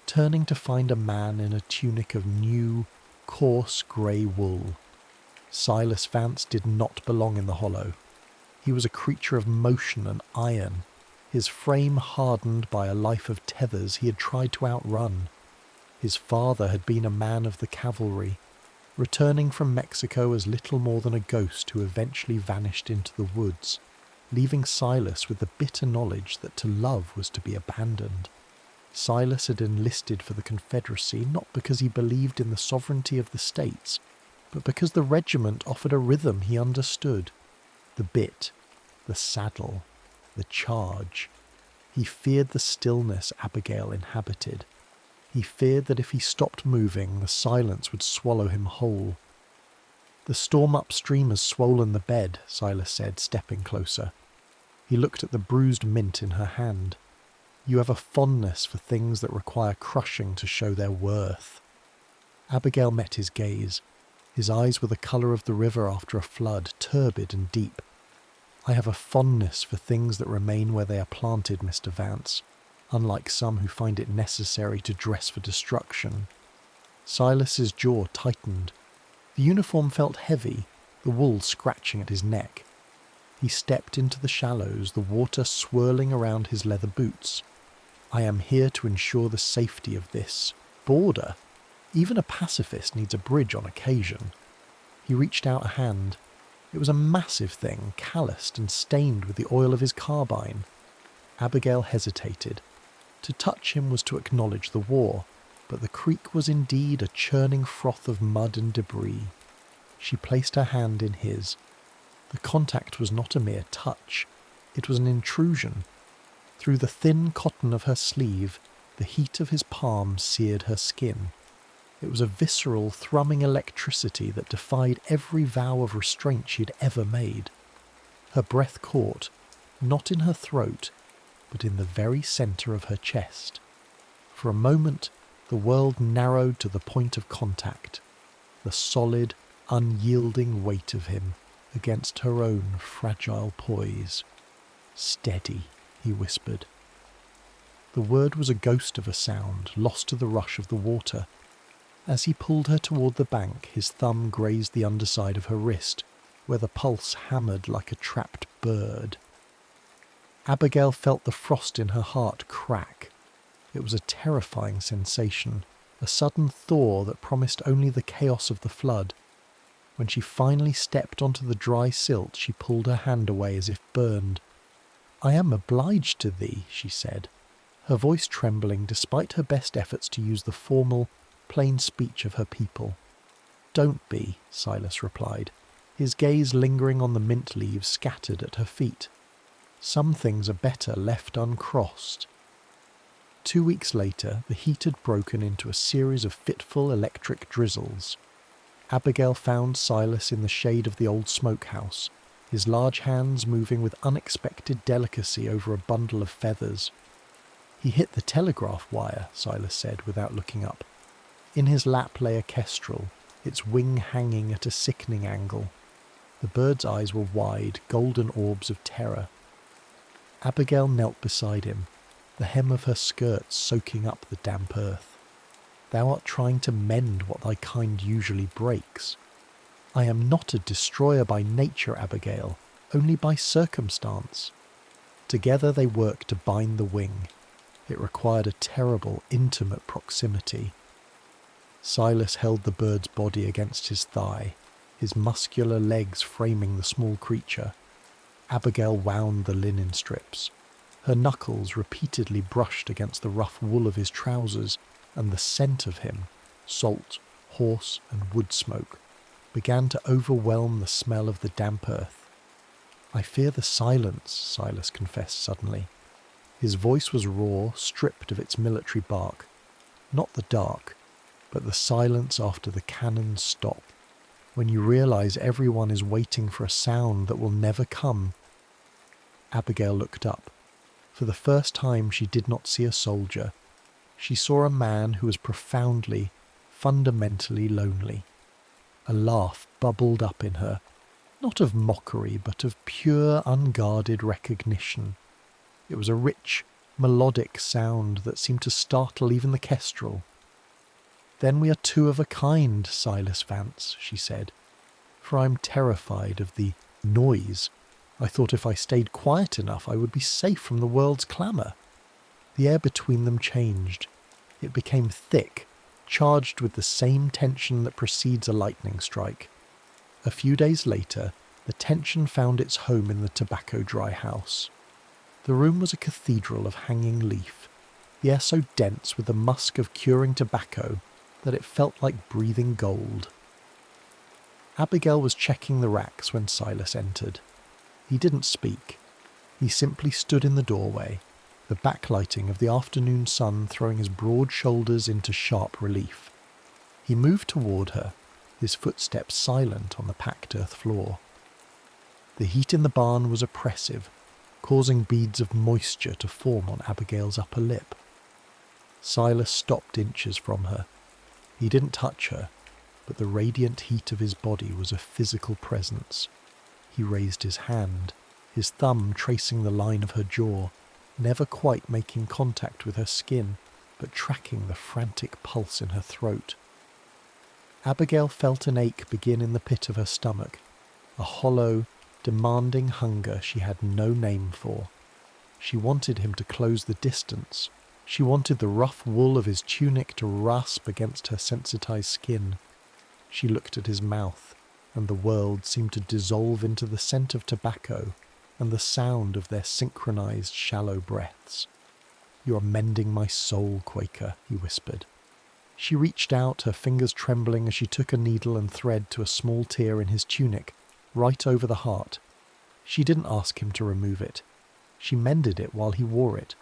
turning to find a man in a tunic of new, coarse grey wool. Silas Vance did not belong in the hollow. He was a creature of motion and iron, his frame hardened by a life of tethers he had tried to outrun. His father had been a man of the cavalry, returning from Mexico as little more than a ghost who eventually vanished into the woods, leaving Silas with the bitter knowledge that to love was to be abandoned. Silas had enlisted for the Confederacy not because he believed in the sovereignty of the states, but because the regiment offered a rhythm he understood. The bit, the saddle, the charge. He feared the stillness Abigail inhabited. He feared that if he stopped moving, the silence would swallow him whole. "The storm upstream has swollen the bed," Silas said, stepping closer. He looked at the bruised mint in her hand. "You have a fondness for things that require crushing to show their worth." Abigail met his gaze. His eyes were the colour of the river after a flood, turbid and deep. "I have a fondness for things that remain where they are planted, Mr. Vance, unlike some who find it necessary to dress for destruction." Silas's jaw tightened. The uniform felt heavy, the wool scratching at his neck. He stepped into the shallows, the water swirling around his leather boots. "I am here to ensure the safety of this border. Even a pacifist needs a bridge on occasion." He reached out a hand. It was a massive thing, calloused and stained with the oil of his carbine. Abigail hesitated. To touch him was to acknowledge the war, but the creek was indeed a churning froth of mud and debris. She placed her hand in his. The contact was not a mere touch. It was an intrusion. Through the thin cotton of her sleeve, the heat of his palm seared her skin. It was a visceral, thrumming electricity that defied every vow of restraint she had ever made. Her breath caught, not in her throat, but in the very centre of her chest. For a moment, the world narrowed to the point of contact, the solid, unyielding weight of him against her own fragile poise. "Steady," he whispered. The word was a ghost of a sound, lost to the rush of the water. As he pulled her toward the bank, his thumb grazed the underside of her wrist, where the pulse hammered like a trapped bird. Abigail felt the frost in her heart crack. It was a terrifying sensation, a sudden thaw that promised only the chaos of the flood. When she finally stepped onto the dry silt, she pulled her hand away as if burned. "I am obliged to thee," she said, her voice trembling despite her best efforts to use the formal, plain speech of her people. "Don't be," Silas replied, his gaze lingering on the mint leaves scattered at her feet. "Some things are better left uncrossed." 2 weeks later, the heat had broken into a series of fitful electric drizzles. Abigail found Silas in the shade of the old smokehouse, his large hands moving with unexpected delicacy over a bundle of feathers. "He hit the telegraph wire," Silas said without looking up. In his lap lay a kestrel, its wing hanging at a sickening angle. The bird's eyes were wide, golden orbs of terror. Abigail knelt beside him, the hem of her skirt soaking up the damp earth. "Thou art trying to mend what thy kind usually breaks. I am not a destroyer by nature, Abigail, only by circumstance." Together they worked to bind the wing. It required a terrible, intimate proximity. Silas held the bird's body against his thigh, his muscular legs framing the small creature. Abigail wound the linen strips. Her knuckles repeatedly brushed against the rough wool of his trousers, and the scent of him, salt, horse, and wood smoke, began to overwhelm the smell of the damp earth. "I fear the silence," Silas confessed suddenly. His voice was raw, stripped of its military bark. Not the dark, but the silence after the cannons stop, when you realize everyone is waiting for a sound that will never come. Abigail looked up. For the first time she did not see a soldier. She saw a man who was profoundly, fundamentally lonely. A laugh bubbled up in her, not of mockery, but of pure, unguarded recognition. It was a rich, melodic sound that seemed to startle even the kestrel. "Then we are two of a kind, Silas Vance," she said, "for I'm terrified of the noise. I thought if I stayed quiet enough I would be safe from the world's clamour." The air between them changed. It became thick, charged with the same tension that precedes a lightning strike. A few days later, the tension found its home in the tobacco dry house. The room was a cathedral of hanging leaf, the air so dense with the musk of curing tobacco that it felt like breathing gold. Abigail was checking the racks when Silas entered. He didn't speak. He simply stood in the doorway, the backlighting of the afternoon sun throwing his broad shoulders into sharp relief. He moved toward her, his footsteps silent on the packed earth floor. The heat in the barn was oppressive, causing beads of moisture to form on Abigail's upper lip. Silas stopped inches from her. He didn't touch her, but the radiant heat of his body was a physical presence. He raised his hand, his thumb tracing the line of her jaw, never quite making contact with her skin, but tracking the frantic pulse in her throat. Abigail felt an ache begin in the pit of her stomach, a hollow, demanding hunger she had no name for. She wanted him to close the distance. She wanted the rough wool of his tunic to rasp against her sensitized skin. She looked at his mouth, and the world seemed to dissolve into the scent of tobacco and the sound of their synchronized shallow breaths. "You are mending my soul, Quaker," he whispered. She reached out, her fingers trembling as she took a needle and thread to a small tear in his tunic, right over the heart. She didn't ask him to remove it. She mended it while he wore it,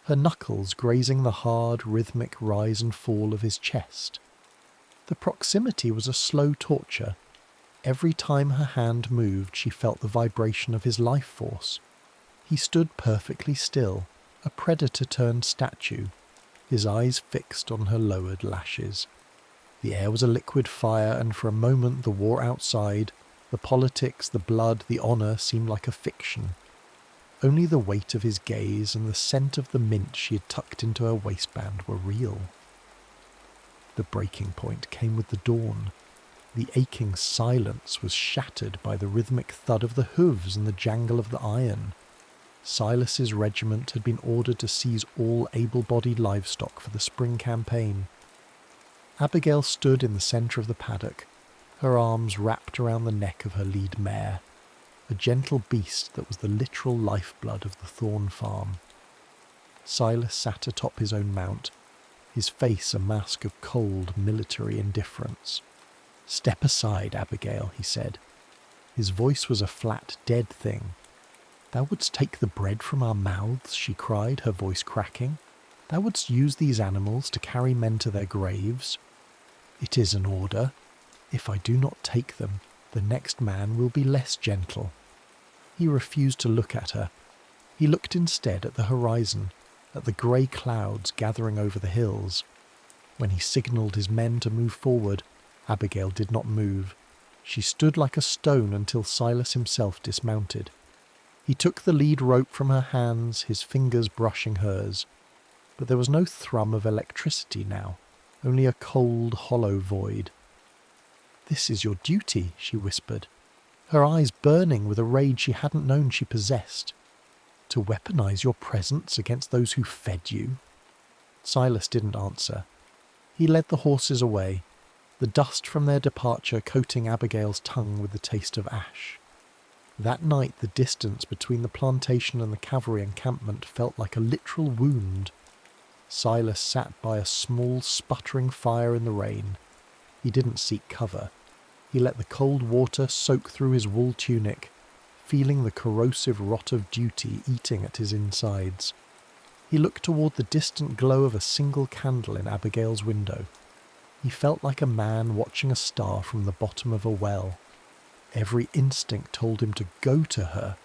her knuckles grazing the hard, rhythmic rise and fall of his chest. The proximity was a slow torture. Every time her hand moved, she felt the vibration of his life force. He stood perfectly still, a predator-turned statue, his eyes fixed on her lowered lashes. The air was a liquid fire, and for a moment the war outside, the politics, the blood, the honour seemed like a fiction. Only the weight of his gaze and the scent of the mint she had tucked into her waistband were real. The breaking point came with the dawn. The aching silence was shattered by the rhythmic thud of the hooves and the jangle of the iron. Silas's regiment had been ordered to seize all able-bodied livestock for the spring campaign. Abigail stood in the centre of the paddock, her arms wrapped around the neck of her lead mare, a gentle beast that was the literal lifeblood of the Thorn farm. Silas sat atop his own mount, his face a mask of cold military indifference. "Step aside, Abigail," he said. His voice was a flat, dead thing. "Thou wouldst take the bread from our mouths," she cried, her voice cracking. "Thou wouldst use these animals to carry men to their graves. It is an order. If I do not take them, the next man will be less gentle." He refused to look at her. He looked instead at the horizon, at the grey clouds gathering over the hills. When he signalled his men to move forward, Abigail did not move. She stood like a stone until Silas himself dismounted. He took the lead rope from her hands, his fingers brushing hers. But there was no thrum of electricity now, only a cold, hollow void. "This is your duty," she whispered, her eyes burning with a rage she hadn't known she possessed. "To weaponize your presence against those who fed you." Silas didn't answer. He led the horses away, the dust from their departure coating Abigail's tongue with the taste of ash. That night the distance between the plantation and the cavalry encampment felt like a literal wound. Silas sat by a small, sputtering fire in the rain. He didn't seek cover. He let the cold water soak through his wool tunic, feeling the corrosive rot of duty eating at his insides. He looked toward the distant glow of a single candle in Abigail's window. He felt like a man watching a star from the bottom of a well. Every instinct told him to go to her,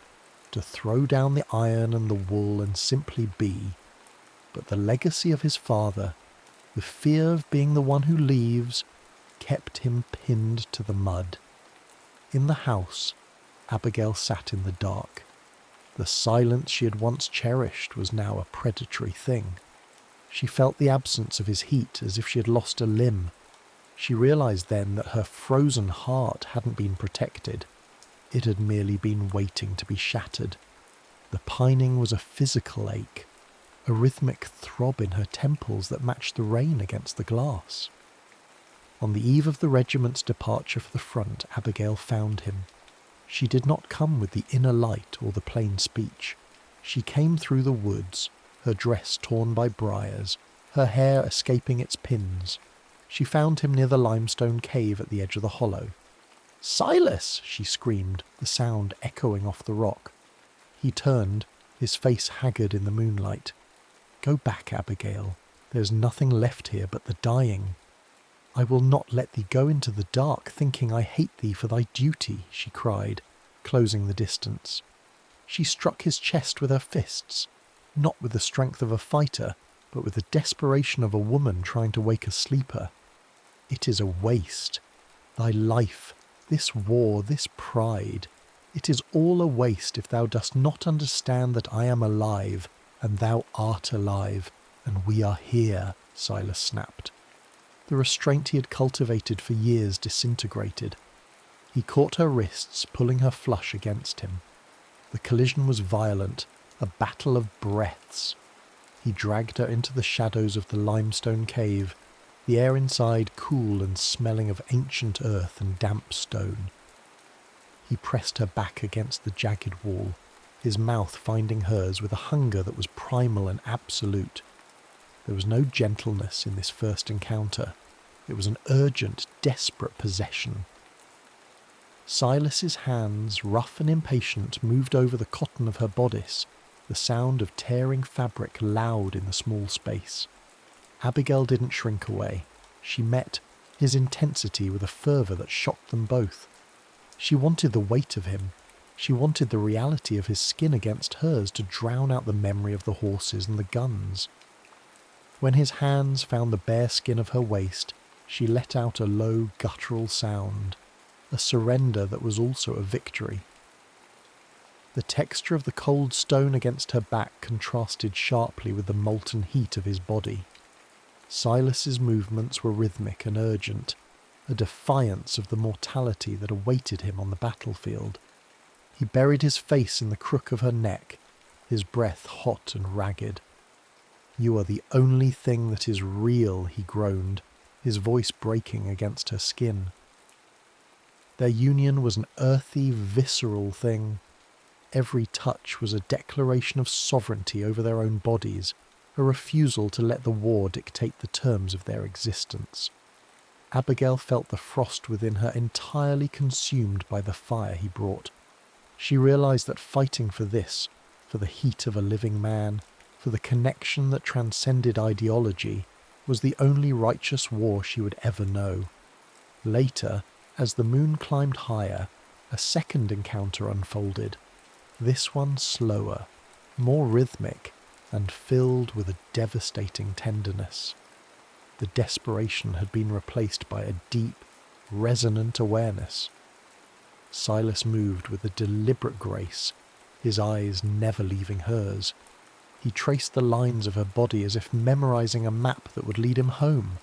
to throw down the iron and the wool and simply be. But the legacy of his father, the fear of being the one who leaves, kept him pinned to the mud. In the house, Abigail sat in the dark. The silence she had once cherished was now a predatory thing. She felt the absence of his heat as if she had lost a limb. She realized then that her frozen heart hadn't been protected. It had merely been waiting to be shattered. The pining was a physical ache, a rhythmic throb in her temples that matched the rain against the glass. On the eve of the regiment's departure for the front, Abigail found him. She did not come with the inner light or the plain speech. She came through the woods, her dress torn by briars, her hair escaping its pins. She found him near the limestone cave at the edge of the hollow. "Silas!" she screamed, the sound echoing off the rock. He turned, his face haggard in the moonlight. "Go back, Abigail. There's nothing left here but the dying." "I will not let thee go into the dark, thinking I hate thee for thy duty," she cried, closing the distance. She struck his chest with her fists, not with the strength of a fighter, but with the desperation of a woman trying to wake a sleeper. "It is a waste. Thy life, this war, this pride. It is all a waste if thou dost not understand that I am alive, and thou art alive, and we are here," Silas snapped. The restraint he had cultivated for years disintegrated. He caught her wrists, pulling her flush against him. The collision was violent, a battle of breaths. He dragged her into the shadows of the limestone cave, the air inside cool and smelling of ancient earth and damp stone. He pressed her back against the jagged wall, his mouth finding hers with a hunger that was primal and absolute. There was no gentleness in this first encounter. It was an urgent, desperate possession. Silas's hands, rough and impatient, moved over the cotton of her bodice, the sound of tearing fabric loud in the small space. Abigail didn't shrink away. She met his intensity with a fervour that shocked them both. She wanted the weight of him. She wanted the reality of his skin against hers to drown out the memory of the horses and the guns. When his hands found the bare skin of her waist, she let out a low, guttural sound, a surrender that was also a victory. The texture of the cold stone against her back contrasted sharply with the molten heat of his body. Silas's movements were rhythmic and urgent, a defiance of the mortality that awaited him on the battlefield. He buried his face in the crook of her neck, his breath hot and ragged. "You are the only thing that is real," he groaned, his voice breaking against her skin. Their union was an earthy, visceral thing. Every touch was a declaration of sovereignty over their own bodies, a refusal to let the war dictate the terms of their existence. Abigail felt the frost within her entirely consumed by the fire he brought. She realized that fighting for this, for the heat of a living man, for the connection that transcended ideology, was the only righteous war she would ever know. Later, as the moon climbed higher, a second encounter unfolded, this one slower, more rhythmic, and filled with a devastating tenderness. The desperation had been replaced by a deep, resonant awareness. Silas moved with a deliberate grace, his eyes never leaving hers. He traced the lines of her body as if memorizing a map that would lead him home.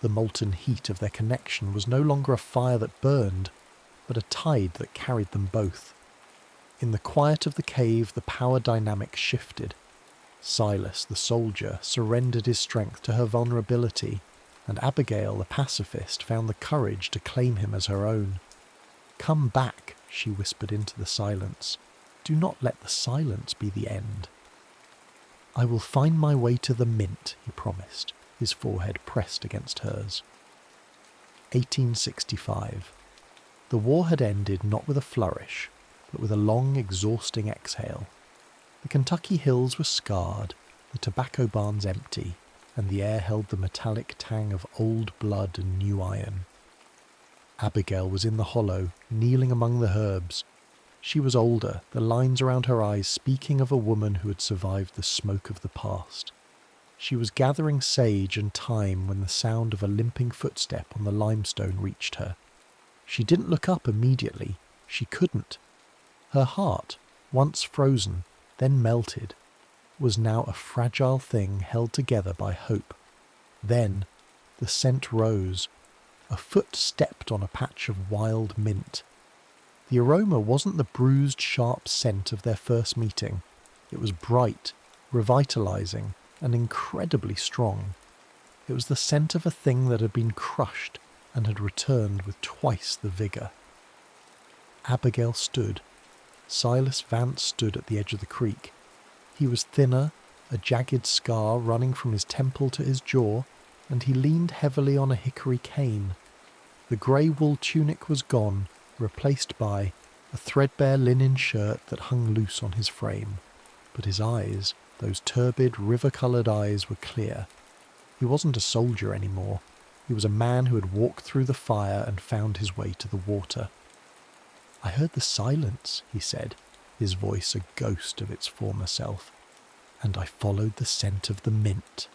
The molten heat of their connection was no longer a fire that burned, but a tide that carried them both. In the quiet of the cave, the power dynamic shifted. Silas, the soldier, surrendered his strength to her vulnerability, and Abigail, the pacifist, found the courage to claim him as her own. "Come back," she whispered into the silence. "Do not let the silence be the end." "I will find my way to the Mint," he promised, his forehead pressed against hers. 1865. The war had ended not with a flourish, but with a long, exhausting exhale. The Kentucky hills were scarred, the tobacco barns empty, and the air held the metallic tang of old blood and new iron. Abigail was in the hollow, kneeling among the herbs. She was older, the lines around her eyes speaking of a woman who had survived the smoke of the past. She was gathering sage and thyme when the sound of a limping footstep on the limestone reached her. She didn't look up immediately. She couldn't. Her heart, once frozen, then melted, was now a fragile thing held together by hope. Then the scent rose. A foot stepped on a patch of wild mint. The aroma wasn't the bruised, sharp scent of their first meeting. It was bright, revitalizing, and incredibly strong. It was the scent of a thing that had been crushed and had returned with twice the vigor. Abigail stood. Silas Vance stood at the edge of the creek. He was thinner, a jagged scar running from his temple to his jaw, and he leaned heavily on a hickory cane. The grey wool tunic was gone, replaced by a threadbare linen shirt that hung loose on his frame. But his eyes, those turbid, river-coloured eyes, were clear. He wasn't a soldier anymore. He was a man who had walked through the fire and found his way to the water. "I heard the silence," he said, his voice a ghost of its former self, "and I followed the scent of the mint."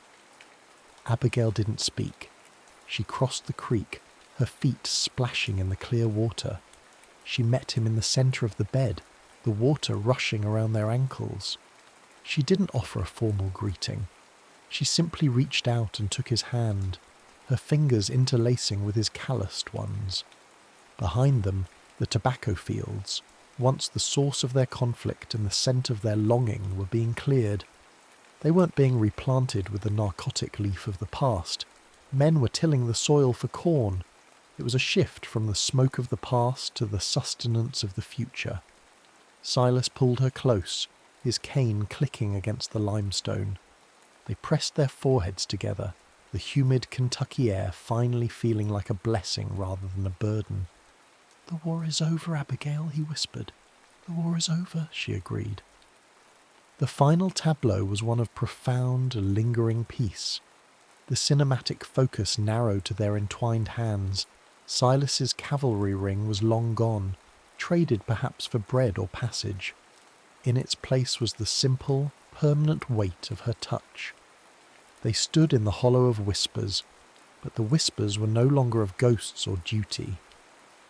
Abigail didn't speak. She crossed the creek, her feet splashing in the clear water. She met him in the centre of the bed, the water rushing around their ankles. She didn't offer a formal greeting. She simply reached out and took his hand, her fingers interlacing with his calloused ones. Behind them, the tobacco fields, once the source of their conflict and the scent of their longing, were being cleared. They weren't being replanted with the narcotic leaf of the past. Men were tilling the soil for corn. It was a shift from the smoke of the past to the sustenance of the future. Silas pulled her close, his cane clicking against the limestone. They pressed their foreheads together, the humid Kentucky air finally feeling like a blessing rather than a burden. "The war is over, Abigail," he whispered. "The war is over," she agreed. The final tableau was one of profound, lingering peace. The cinematic focus narrowed to their entwined hands. Silas's cavalry ring was long gone, traded perhaps for bread or passage. In its place was the simple, permanent weight of her touch. They stood in the hollow of whispers, but the whispers were no longer of ghosts or duty.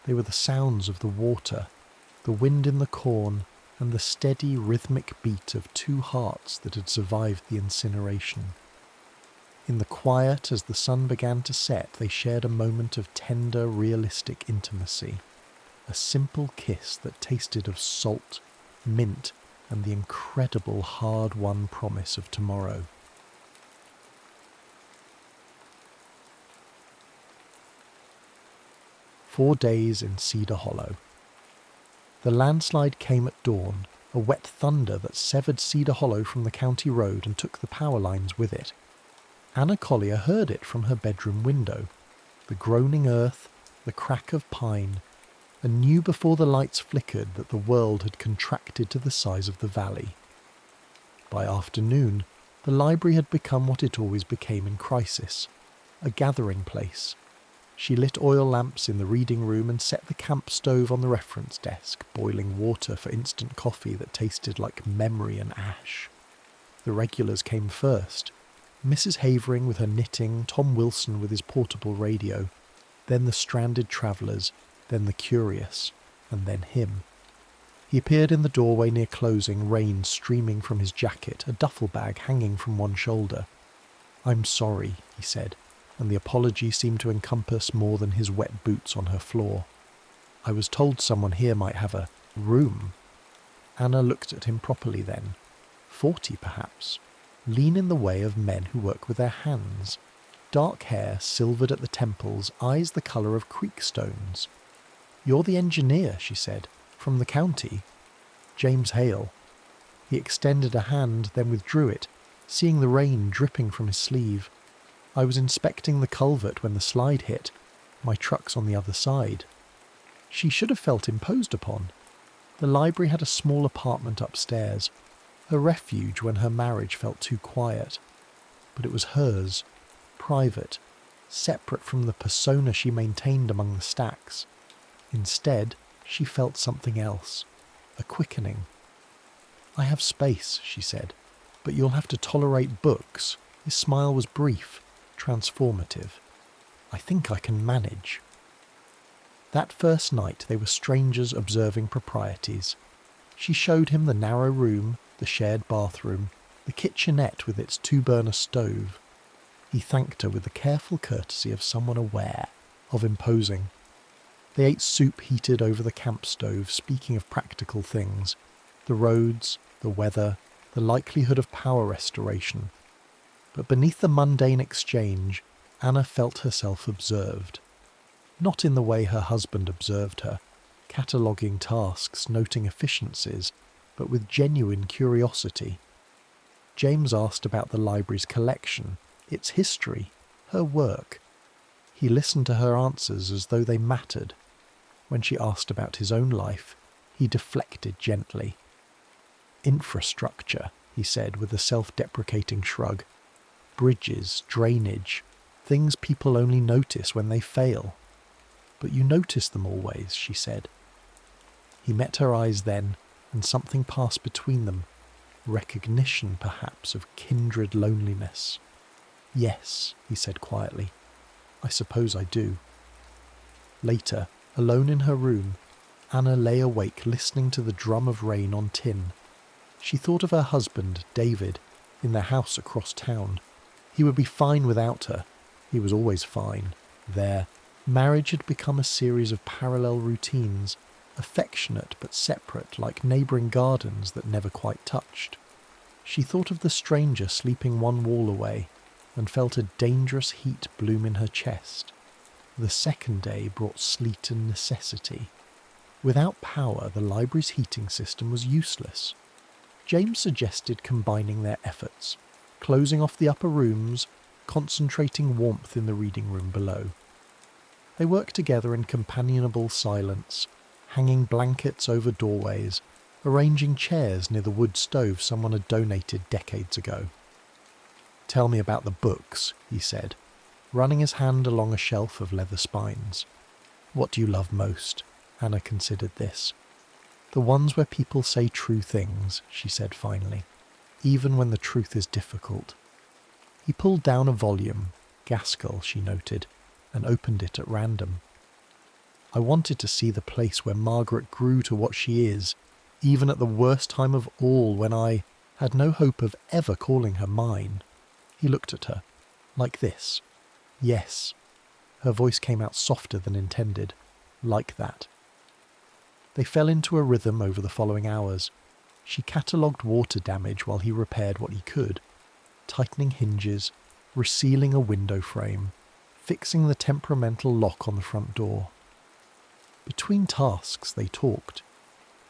They were the sounds of the water, the wind in the corn, and the steady rhythmic beat of two hearts that had survived the incineration. In the quiet, as the sun began to set, they shared a moment of tender, realistic intimacy, a simple kiss that tasted of salt, mint, and the incredible hard-won promise of tomorrow. "4 days in Cedar Hollow. The landslide came at dawn, a wet thunder that severed Cedar Hollow from the county road and took the power lines with it. Anna Collier heard it from her bedroom window, the groaning earth, the crack of pine, and knew before the lights flickered that the world had contracted to the size of the valley. By afternoon, the library had become what it always became in crisis, a gathering place. She lit oil lamps in the reading room and set the camp stove on the reference desk, boiling water for instant coffee that tasted like memory and ash. The regulars came first. Mrs. Havering with her knitting, Tom Wilson with his portable radio, then the stranded travellers, then the curious, and then him. He appeared in the doorway near closing, rain streaming from his jacket, a duffel bag hanging from one shoulder. "I'm sorry," he said, and the apology seemed to encompass more than his wet boots on her floor. "I was told someone here might have a room." Anna looked at him properly then. 40 perhaps. Lean in the way of men who work with their hands. Dark hair silvered at the temples, eyes the colour of creek stones. "You're the engineer," she said. "From the county." "James Hale." He extended a hand, then withdrew it, seeing the rain dripping from his sleeve. "I was inspecting the culvert when the slide hit. My truck's on the other side." She should have felt imposed upon. The library had a small apartment upstairs, her refuge when her marriage felt too quiet. But it was hers, private, separate from the persona she maintained among the stacks. Instead, she felt something else, a quickening. "I have space," she said, "but you'll have to tolerate books." His smile was brief, transformative. "I think I can manage." That first night they were strangers observing proprieties. She showed him the narrow room, the shared bathroom, the kitchenette with its 2-burner stove. He thanked her with the careful courtesy of someone aware, of imposing. They ate soup heated over the camp stove, speaking of practical things, the roads, the weather, the likelihood of power restoration. But beneath the mundane exchange, Anna felt herself observed. Not in the way her husband observed her, cataloguing tasks, noting efficiencies, but with genuine curiosity. James asked about the library's collection, its history, her work. He listened to her answers as though they mattered. When she asked about his own life, he deflected gently. "Infrastructure," he said with a self-deprecating shrug. "Bridges, drainage, things people only notice when they fail." "But you notice them always," she said. He met her eyes then, and something passed between them. Recognition, perhaps, of kindred loneliness. "Yes," he said quietly. "I suppose I do." Later, alone in her room, Anna lay awake listening to the drum of rain on tin. She thought of her husband, David, in their house across town. He would be fine without her. He was always fine. There, marriage had become a series of parallel routines, affectionate but separate, like neighbouring gardens that never quite touched. She thought of the stranger sleeping one wall away, and felt a dangerous heat bloom in her chest. The second day brought sleet and necessity. Without power, the library's heating system was useless. James suggested combining their efforts, closing off the upper rooms, concentrating warmth in the reading room below. They worked together in companionable silence, hanging blankets over doorways, arranging chairs near the wood stove someone had donated decades ago. "Tell me about the books," he said, running his hand along a shelf of leather spines. "What do you love most?" Anna considered this. "The ones where people say true things," she said finally, "even when the truth is difficult." He pulled down a volume, Gaskell, she noted, and opened it at random. "I wanted to see the place where Margaret grew to what she is, even at the worst time of all, when I had no hope of ever calling her mine." He looked at her, like this. "Yes." Her voice came out softer than intended, like that. They fell into a rhythm over the following hours. She catalogued water damage while he repaired what he could, tightening hinges, resealing a window frame, fixing the temperamental lock on the front door. Between tasks they talked,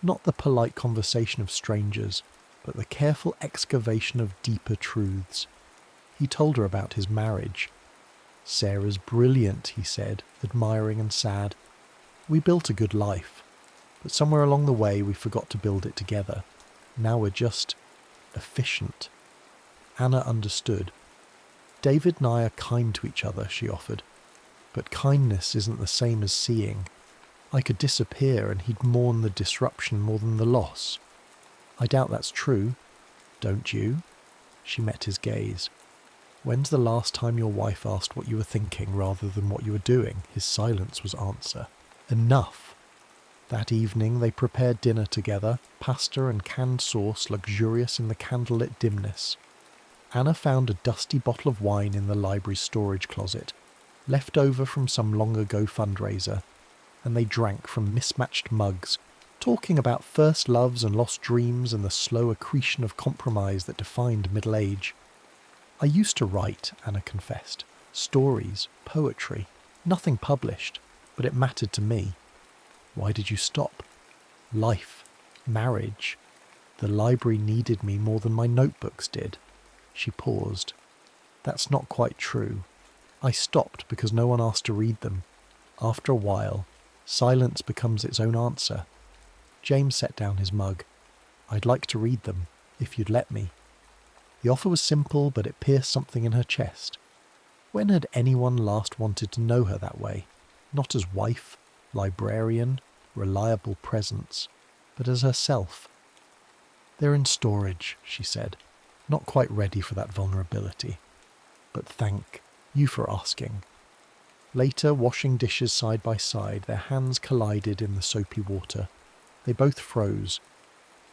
not the polite conversation of strangers, but the careful excavation of deeper truths. He told her about his marriage. "Sarah's brilliant," he said, admiring and sad. "We built a good life, but somewhere along the way we forgot to build it together. Now we're just efficient." Anna understood. "David and I are kind to each other," she offered. "But kindness isn't the same as seeing. I could disappear and he'd mourn the disruption more than the loss." "I doubt that's true. Don't you?" She met his gaze. "When's the last time your wife asked what you were thinking rather than what you were doing?" His silence was answer. "Enough." That evening they prepared dinner together, pasta and canned sauce luxurious in the candlelit dimness. Anna found a dusty bottle of wine in the library's storage closet, left over from some long-ago fundraiser, and they drank from mismatched mugs, talking about first loves and lost dreams and the slow accretion of compromise that defined middle age. "I used to write," Anna confessed. "Stories, poetry, nothing published, but it mattered to me." "Why did you stop?" "Life, marriage. The library needed me more than my notebooks did." She paused. "That's not quite true. I stopped because no one asked to read them. After a while, silence becomes its own answer." James set down his mug. "I'd like to read them, if you'd let me." The offer was simple, but it pierced something in her chest. When had anyone last wanted to know her that way? Not as wife, librarian, reliable presence, but as herself. "They're in storage," she said, not quite ready for that vulnerability. "But thank you for asking." Later, washing dishes side by side, their hands collided in the soapy water. They both froze.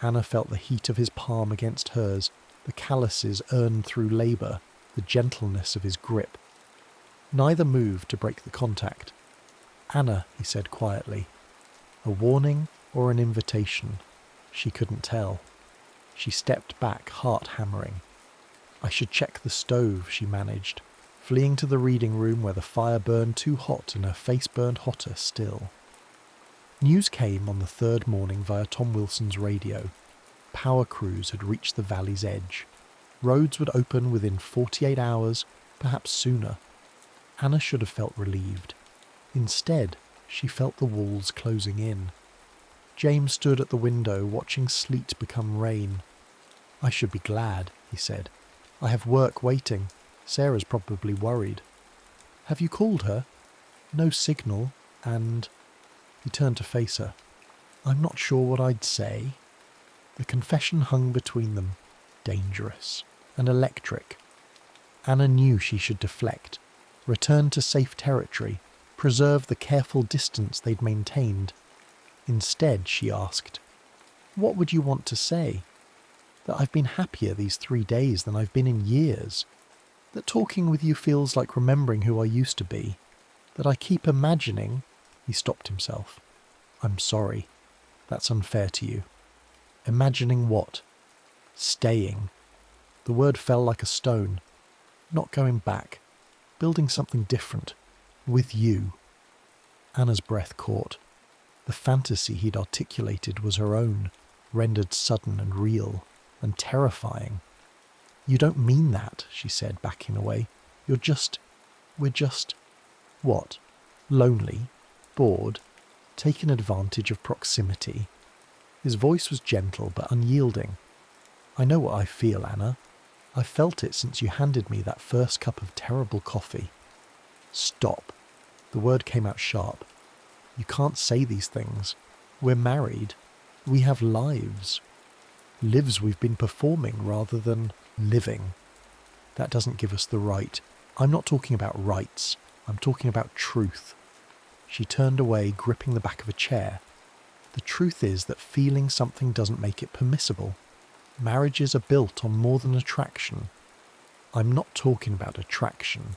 Anna felt the heat of his palm against hers, the calluses earned through labour, the gentleness of his grip. Neither moved to break the contact. "Anna," he said quietly. A warning or an invitation? She couldn't tell. She stepped back, heart hammering. "I should check the stove," she managed, fleeing to the reading room where the fire burned too hot and her face burned hotter still. News came on the third morning via Tom Wilson's radio. Power crews had reached the valley's edge. Roads would open within 48 hours, perhaps sooner. Anna should have felt relieved. Instead, she felt the walls closing in. James stood at the window, watching sleet become rain. "I should be glad," he said. "I have work waiting. Sarah's probably worried." "Have you called her?" "No signal, and—" He turned to face her. "I'm not sure what I'd say." The confession hung between them, dangerous and electric. Anna knew she should deflect, return to safe territory, preserve the careful distance they'd maintained. Instead, she asked, "What would you want to say? That I've been happier these 3 days than I've been in years? That talking with you feels like remembering who I used to be? That I keep imagining—" He stopped himself. "I'm sorry. That's unfair to you." "Imagining what?" "Staying." The word fell like a stone. "Not going back. Building something different. With you." Anna's breath caught. The fantasy he'd articulated was her own, rendered sudden and real, and terrifying. "You don't mean that," she said, backing away. We're just... What? Lonely? Bored? Taken advantage of proximity?" His voice was gentle but unyielding. "I know what I feel, Anna. I've felt it since you handed me that first cup of terrible coffee." "Stop." The word came out sharp. "You can't say these things. We're married. We have lives. Lives we've been performing rather than living. That doesn't give us the right. I'm not talking about rights. I'm talking about truth." She turned away, gripping the back of a chair. "The truth is that feeling something doesn't make it permissible. Marriages are built on more than attraction." "I'm not talking about attraction."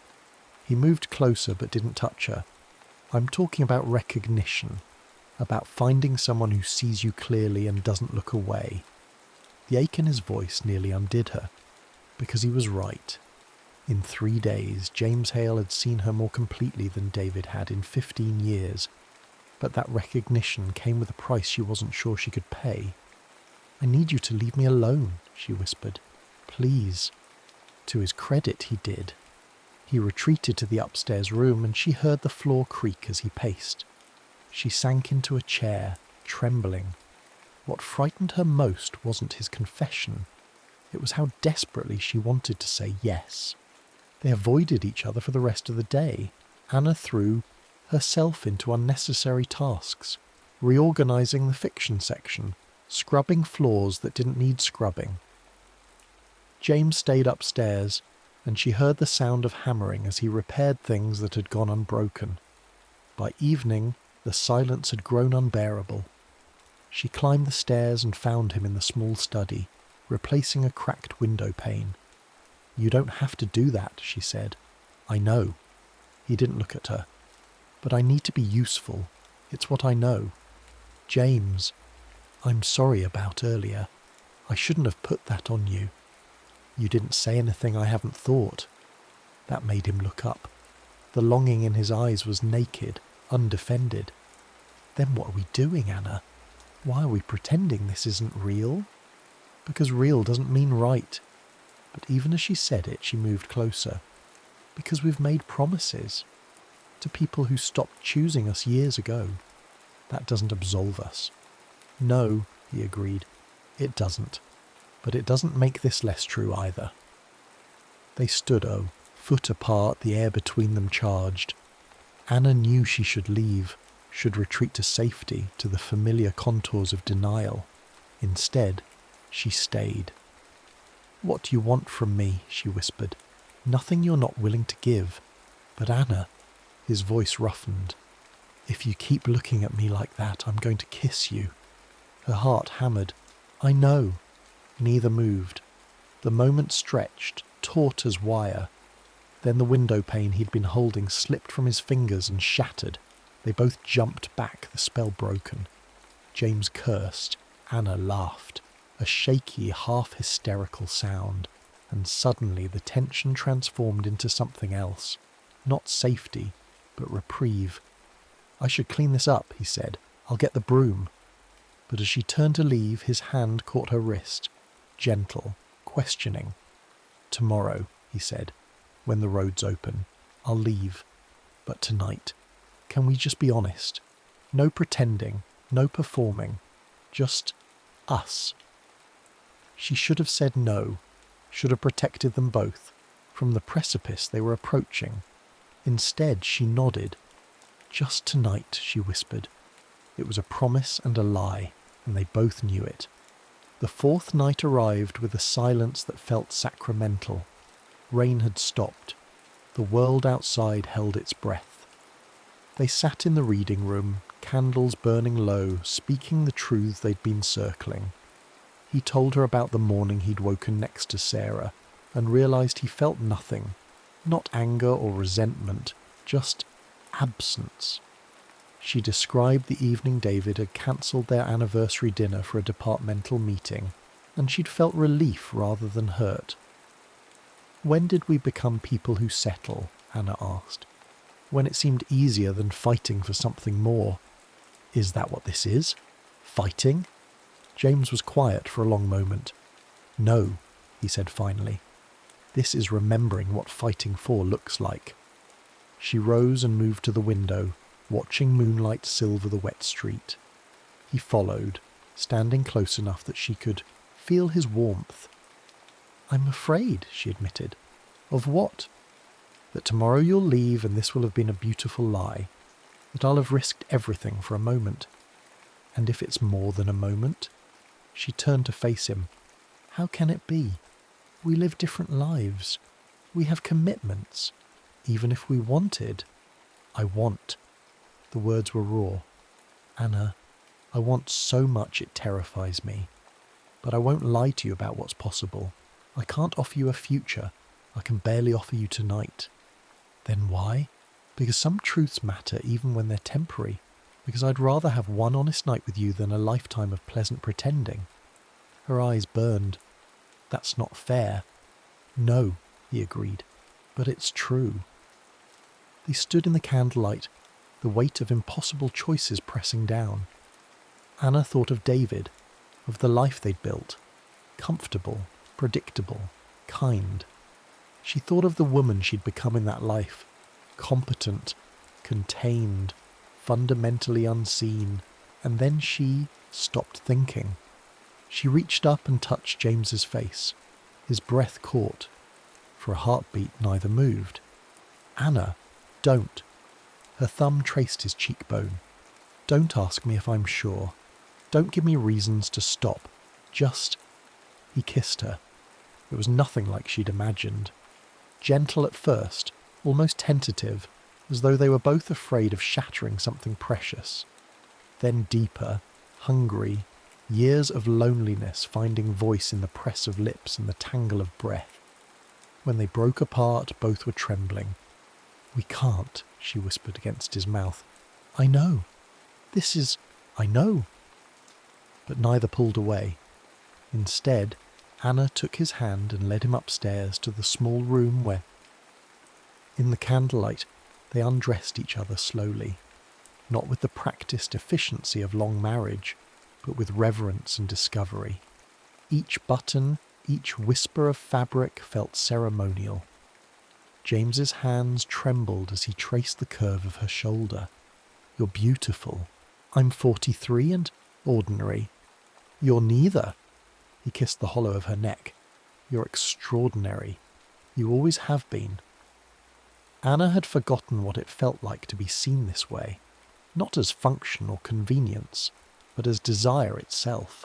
He moved closer but didn't touch her. "I'm talking about recognition, about finding someone who sees you clearly and doesn't look away." The ache in his voice nearly undid her, because he was right. In 3 days, James Hale had seen her more completely than David had in 15 years, but that recognition came with a price she wasn't sure she could pay. "I need you to leave me alone," she whispered. "Please." To his credit, he did. He retreated to the upstairs room, and she heard the floor creak as he paced. She sank into a chair, trembling. What frightened her most wasn't his confession. It was how desperately she wanted to say yes. They avoided each other for the rest of the day. Anna threw herself into unnecessary tasks, reorganizing the fiction section, scrubbing floors that didn't need scrubbing. James stayed upstairs, and she heard the sound of hammering as he repaired things that had gone unbroken. By evening, The silence had grown unbearable. She climbed the stairs and found him in the small study, replacing a cracked window pane. "You don't have to do that," she said. "I know." He didn't look at her. "But I need to be useful. It's what I know." "James, I'm sorry about earlier. I shouldn't have put that on you." "You didn't say anything I haven't thought." That made him look up. The longing in his eyes was naked, undefended. "Then what are we doing, Anna? Why are we pretending this isn't real?" "Because real doesn't mean right." But even as she said it, she moved closer. "Because we've made promises to people who stopped choosing us years ago. That doesn't absolve us." "No," he agreed, "it doesn't. But it doesn't make this less true either." They stood, foot apart, the air between them charged. Anna knew she should leave, should retreat to safety, to the familiar contours of denial. Instead, she stayed. "What do you want from me?" she whispered. "Nothing you're not willing to give." "But Anna," his voice roughened, "if you keep looking at me like that, I'm going to kiss you." Her heart hammered. "I know." Neither moved. The moment stretched, taut as wire. Then the window pane he'd been holding slipped from his fingers and shattered. They both jumped back, the spell broken. James cursed. Anna laughed. A shaky, half-hysterical sound. And suddenly the tension transformed into something else. Not safety, but reprieve. "I should clean this up," he said. "I'll get the broom." But as she turned to leave, his hand caught her wrist. Gentle, questioning. "Tomorrow," he said, "when the road's open, I'll leave. But tonight, can we just be honest? No pretending, no performing. Just us." She should have said no, should have protected them both, from the precipice they were approaching. Instead, she nodded. "Just tonight," she whispered. It was a promise and a lie, and they both knew it. The fourth night arrived with a silence that felt sacramental. Rain had stopped. The world outside held its breath. They sat in the reading room, candles burning low, speaking the truths they'd been circling. He told her about the morning he'd woken next to Sarah, and realised he felt nothing. Not anger or resentment, just absence. She described the evening David had cancelled their anniversary dinner for a departmental meeting, and she'd felt relief rather than hurt. "When did we become people who settle?" Anna asked. "When it seemed easier than fighting for something more." "Is that what this is? Fighting?" James was quiet for a long moment. "No," he said finally. "This is remembering what fighting for looks like." She rose and moved to the window, watching moonlight silver the wet street. He followed, standing close enough that she could feel his warmth. "I'm afraid," she admitted. "Of what?" "That tomorrow you'll leave and this will have been a beautiful lie. That I'll have risked everything for a moment. And if it's more than a moment?" She turned to face him. "How can it be? We live different lives. We have commitments. Even if we wanted." "I want." The words were raw. "Anna, I want so much it terrifies me. But I won't lie to you about what's possible. I can't offer you a future. I can barely offer you tonight." "Then why?" "Because some truths matter even when they're temporary. Because I'd rather have one honest night with you than a lifetime of pleasant pretending." Her eyes burned. "That's not fair." "No," he agreed. "But it's true." They stood in the candlelight, the weight of impossible choices pressing down. Anna thought of David, of the life they'd built. Comfortable, predictable, kind. She thought of the woman she'd become in that life. Competent, contained, fundamentally unseen. And then she stopped thinking. She reached up and touched James's face. His breath caught. For a heartbeat, neither moved. "Anna, don't." Her thumb traced his cheekbone. "Don't ask me if I'm sure. Don't give me reasons to stop. Just..." He kissed her. It was nothing like she'd imagined. Gentle at first, almost tentative, as though they were both afraid of shattering something precious. Then deeper, hungry, years of loneliness finding voice in the press of lips and the tangle of breath. When they broke apart, both were trembling. "We can't," she whispered against his mouth. "I know. I know." But neither pulled away. Instead, Anna took his hand and led him upstairs to the small room where, in the candlelight, they undressed each other slowly, not with the practiced efficiency of long marriage, but with reverence and discovery. Each button, each whisper of fabric felt ceremonial. James's hands trembled as he traced the curve of her shoulder. "You're beautiful. I'm 43 and ordinary. You're neither." He kissed the hollow of her neck. "You're extraordinary. You always have been." Anna had forgotten what it felt like to be seen this way, not as function or convenience, but as desire itself.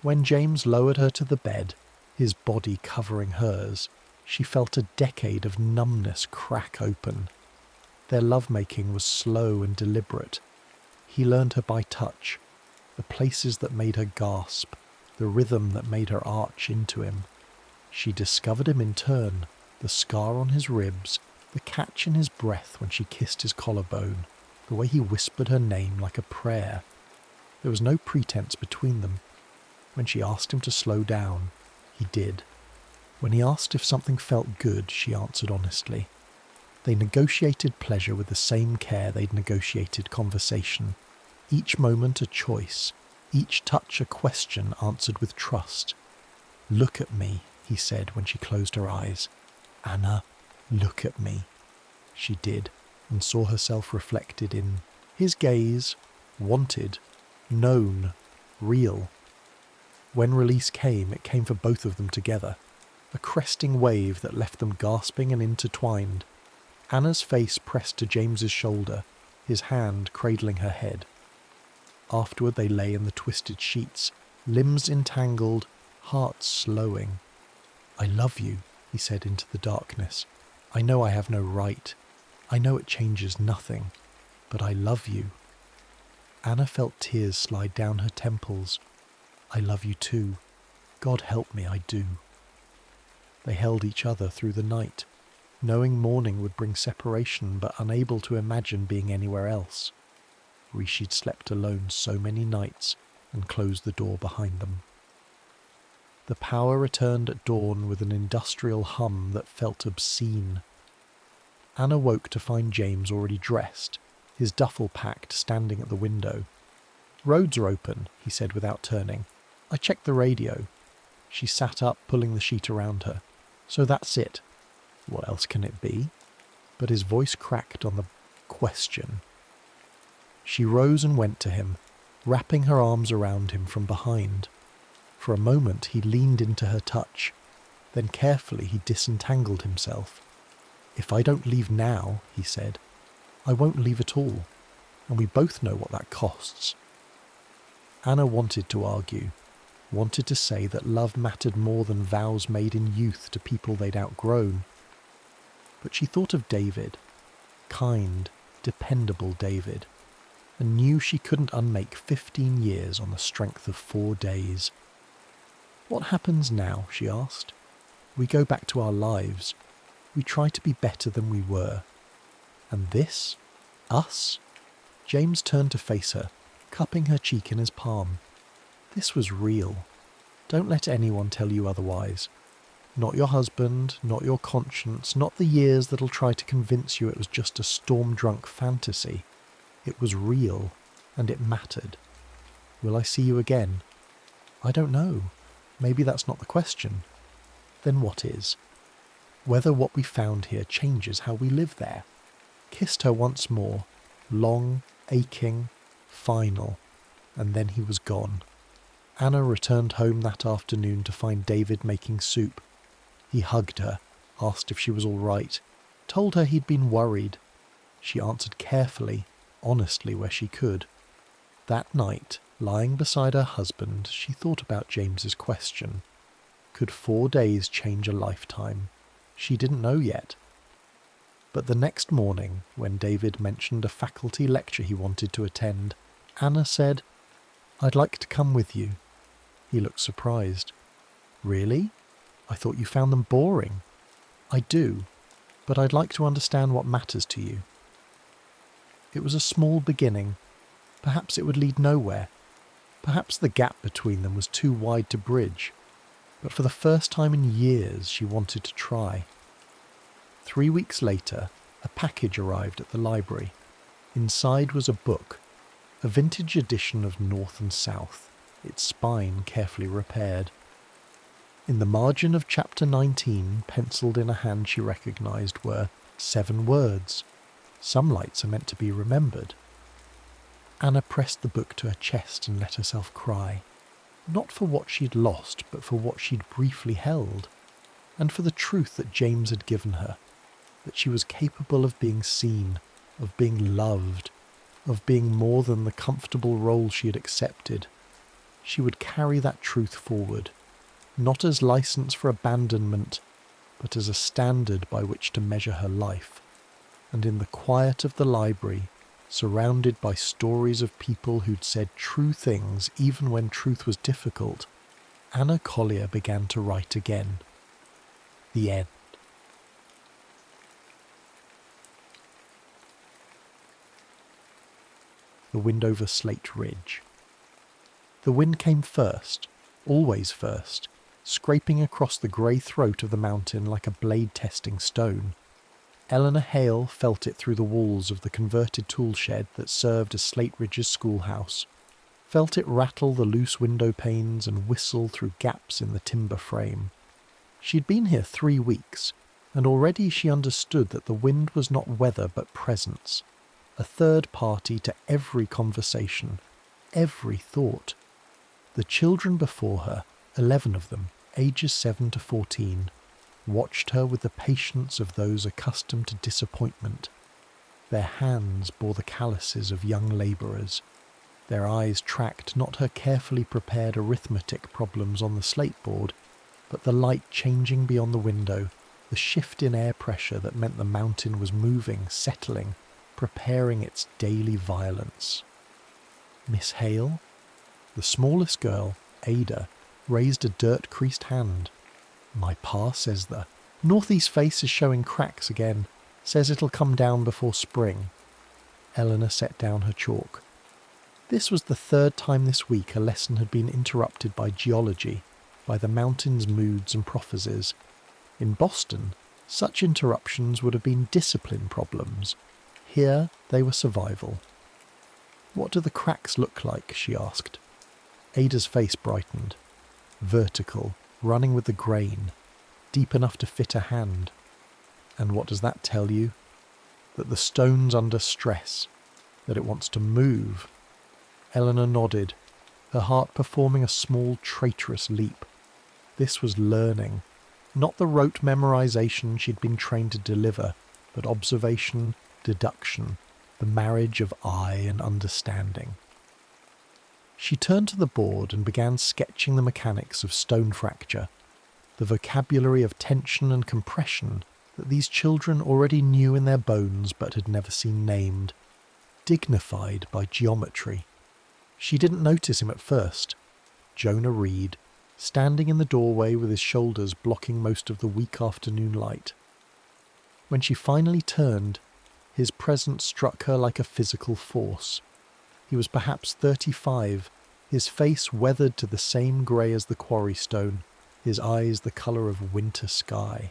When James lowered her to the bed, his body covering hers, she felt a decade of numbness crack open. Their lovemaking was slow and deliberate. He learned her by touch, the places that made her gasp, the rhythm that made her arch into him. She discovered him in turn, the scar on his ribs, the catch in his breath when she kissed his collarbone, the way he whispered her name like a prayer. There was no pretense between them. When she asked him to slow down, he did. When he asked if something felt good, she answered honestly. They negotiated pleasure with the same care they'd negotiated conversation. Each moment a choice, each touch a question answered with trust. "Look at me," he said when she closed her eyes. "Anna, look at me." She did, and saw herself reflected in his gaze, wanted, known, real. When release came, it came for both of them together, a cresting wave that left them gasping and intertwined. Anna's face pressed to James's shoulder, his hand cradling her head. Afterward they lay in the twisted sheets, limbs entangled, hearts slowing. "I love you," he said into the darkness. "I know I have no right. I know it changes nothing. But I love you." Anna felt tears slide down her temples. "I love you too. God help me, I do." They held each other through the night, knowing morning would bring separation but unable to imagine being anywhere else. Rishid slept alone so many nights and closed the door behind them. The power returned at dawn with an industrial hum that felt obscene. Anna woke to find James already dressed, his duffel packed, standing at the window. "Roads are open," he said without turning. "I checked the radio." She sat up, pulling the sheet around her. "So that's it." "What else can it be?" But his voice cracked on the question. She rose and went to him, wrapping her arms around him from behind. For a moment he leaned into her touch. Then carefully he disentangled himself. "If I don't leave now," he said, "I won't leave at all. And we both know what that costs." Anna wanted to argue, wanted to say that love mattered more than vows made in youth to people they'd outgrown. But she thought of David, kind, dependable David, and knew she couldn't unmake 15 years on the strength of 4 days. "What happens now?" she asked. "We go back to our lives. We try to be better than we were. And this? Us?" James turned to face her, cupping her cheek in his palm. "This was real. Don't let anyone tell you otherwise. Not your husband, not your conscience, not the years that'll try to convince you it was just a storm-drunk fantasy. It was real, and it mattered. Will I see you again? I don't know. Maybe that's not the question. Then what is? Whether what we found here changes how we live there." Kissed her once more, long, aching, final, and then he was gone. Anna returned home that afternoon to find David making soup. He hugged her, asked if she was all right, told her he'd been worried. She answered carefully, honestly where she could. That night, lying beside her husband, she thought about James's question. Could 4 days change a lifetime? She didn't know yet. But the next morning, when David mentioned a faculty lecture he wanted to attend, Anna said, "I'd like to come with you." He looked surprised. "Really? I thought you found them boring." "I do, but I'd like to understand what matters to you." It was a small beginning. Perhaps it would lead nowhere. Perhaps the gap between them was too wide to bridge. But for the first time in years, she wanted to try. 3 weeks later, a package arrived at the library. Inside was a book, a vintage edition of North and South, its spine carefully repaired. In the margin of chapter 19, penciled in a hand she recognised, were 7 words. Some lights are meant to be remembered. Anna pressed the book to her chest and let herself cry. Not for what she'd lost, but for what she'd briefly held, and for the truth that James had given her, that she was capable of being seen, of being loved, of being more than the comfortable role she had accepted. She would carry that truth forward, not as license for abandonment, but as a standard by which to measure her life. And in the quiet of the library, surrounded by stories of people who'd said true things even when truth was difficult, Anna Collier began to write again. The end. The wind over Slate Ridge. The wind came first, always first, scraping across the grey throat of the mountain like a blade-testing stone. Eleanor Hale felt it through the walls of the converted tool shed that served as Slate Ridge's schoolhouse, felt it rattle the loose window panes and whistle through gaps in the timber frame. She'd been here 3 weeks, and already she understood that the wind was not weather but presence, a third party to every conversation, every thought. The children before her, 11 of them, ages 7 to 14, watched her with the patience of those accustomed to disappointment. Their hands bore the calluses of young labourers. Their eyes tracked not her carefully prepared arithmetic problems on the slate board, but the light changing beyond the window, the shift in air pressure that meant the mountain was moving, settling, preparing its daily violence. Miss Hale? The smallest girl, Ada, raised a dirt-creased hand. "My pa says the northeast face is showing cracks again. Says it'll come down before spring." Eleanor set down her chalk. This was the 3rd time this week a lesson had been interrupted by geology, by the mountain's moods and prophecies. In Boston, such interruptions would have been discipline problems. Here they were survival. "What do the cracks look like?" she asked. Ada's face brightened. Vertical, running with the grain, deep enough to fit a hand. "And what does that tell you?" "That the stone's under stress, that it wants to move." Eleanor nodded, her heart performing a small traitorous leap. This was learning, not the rote memorization she'd been trained to deliver, but observation, deduction, the marriage of eye and understanding. She turned to the board and began sketching the mechanics of stone fracture, the vocabulary of tension and compression that these children already knew in their bones but had never seen named, dignified by geometry. She didn't notice him at first. Jonah Reed, standing in the doorway with his shoulders blocking most of the weak afternoon light. When she finally turned, his presence struck her like a physical force. He was perhaps 35, his face weathered to the same grey as the quarry stone, his eyes the colour of winter sky.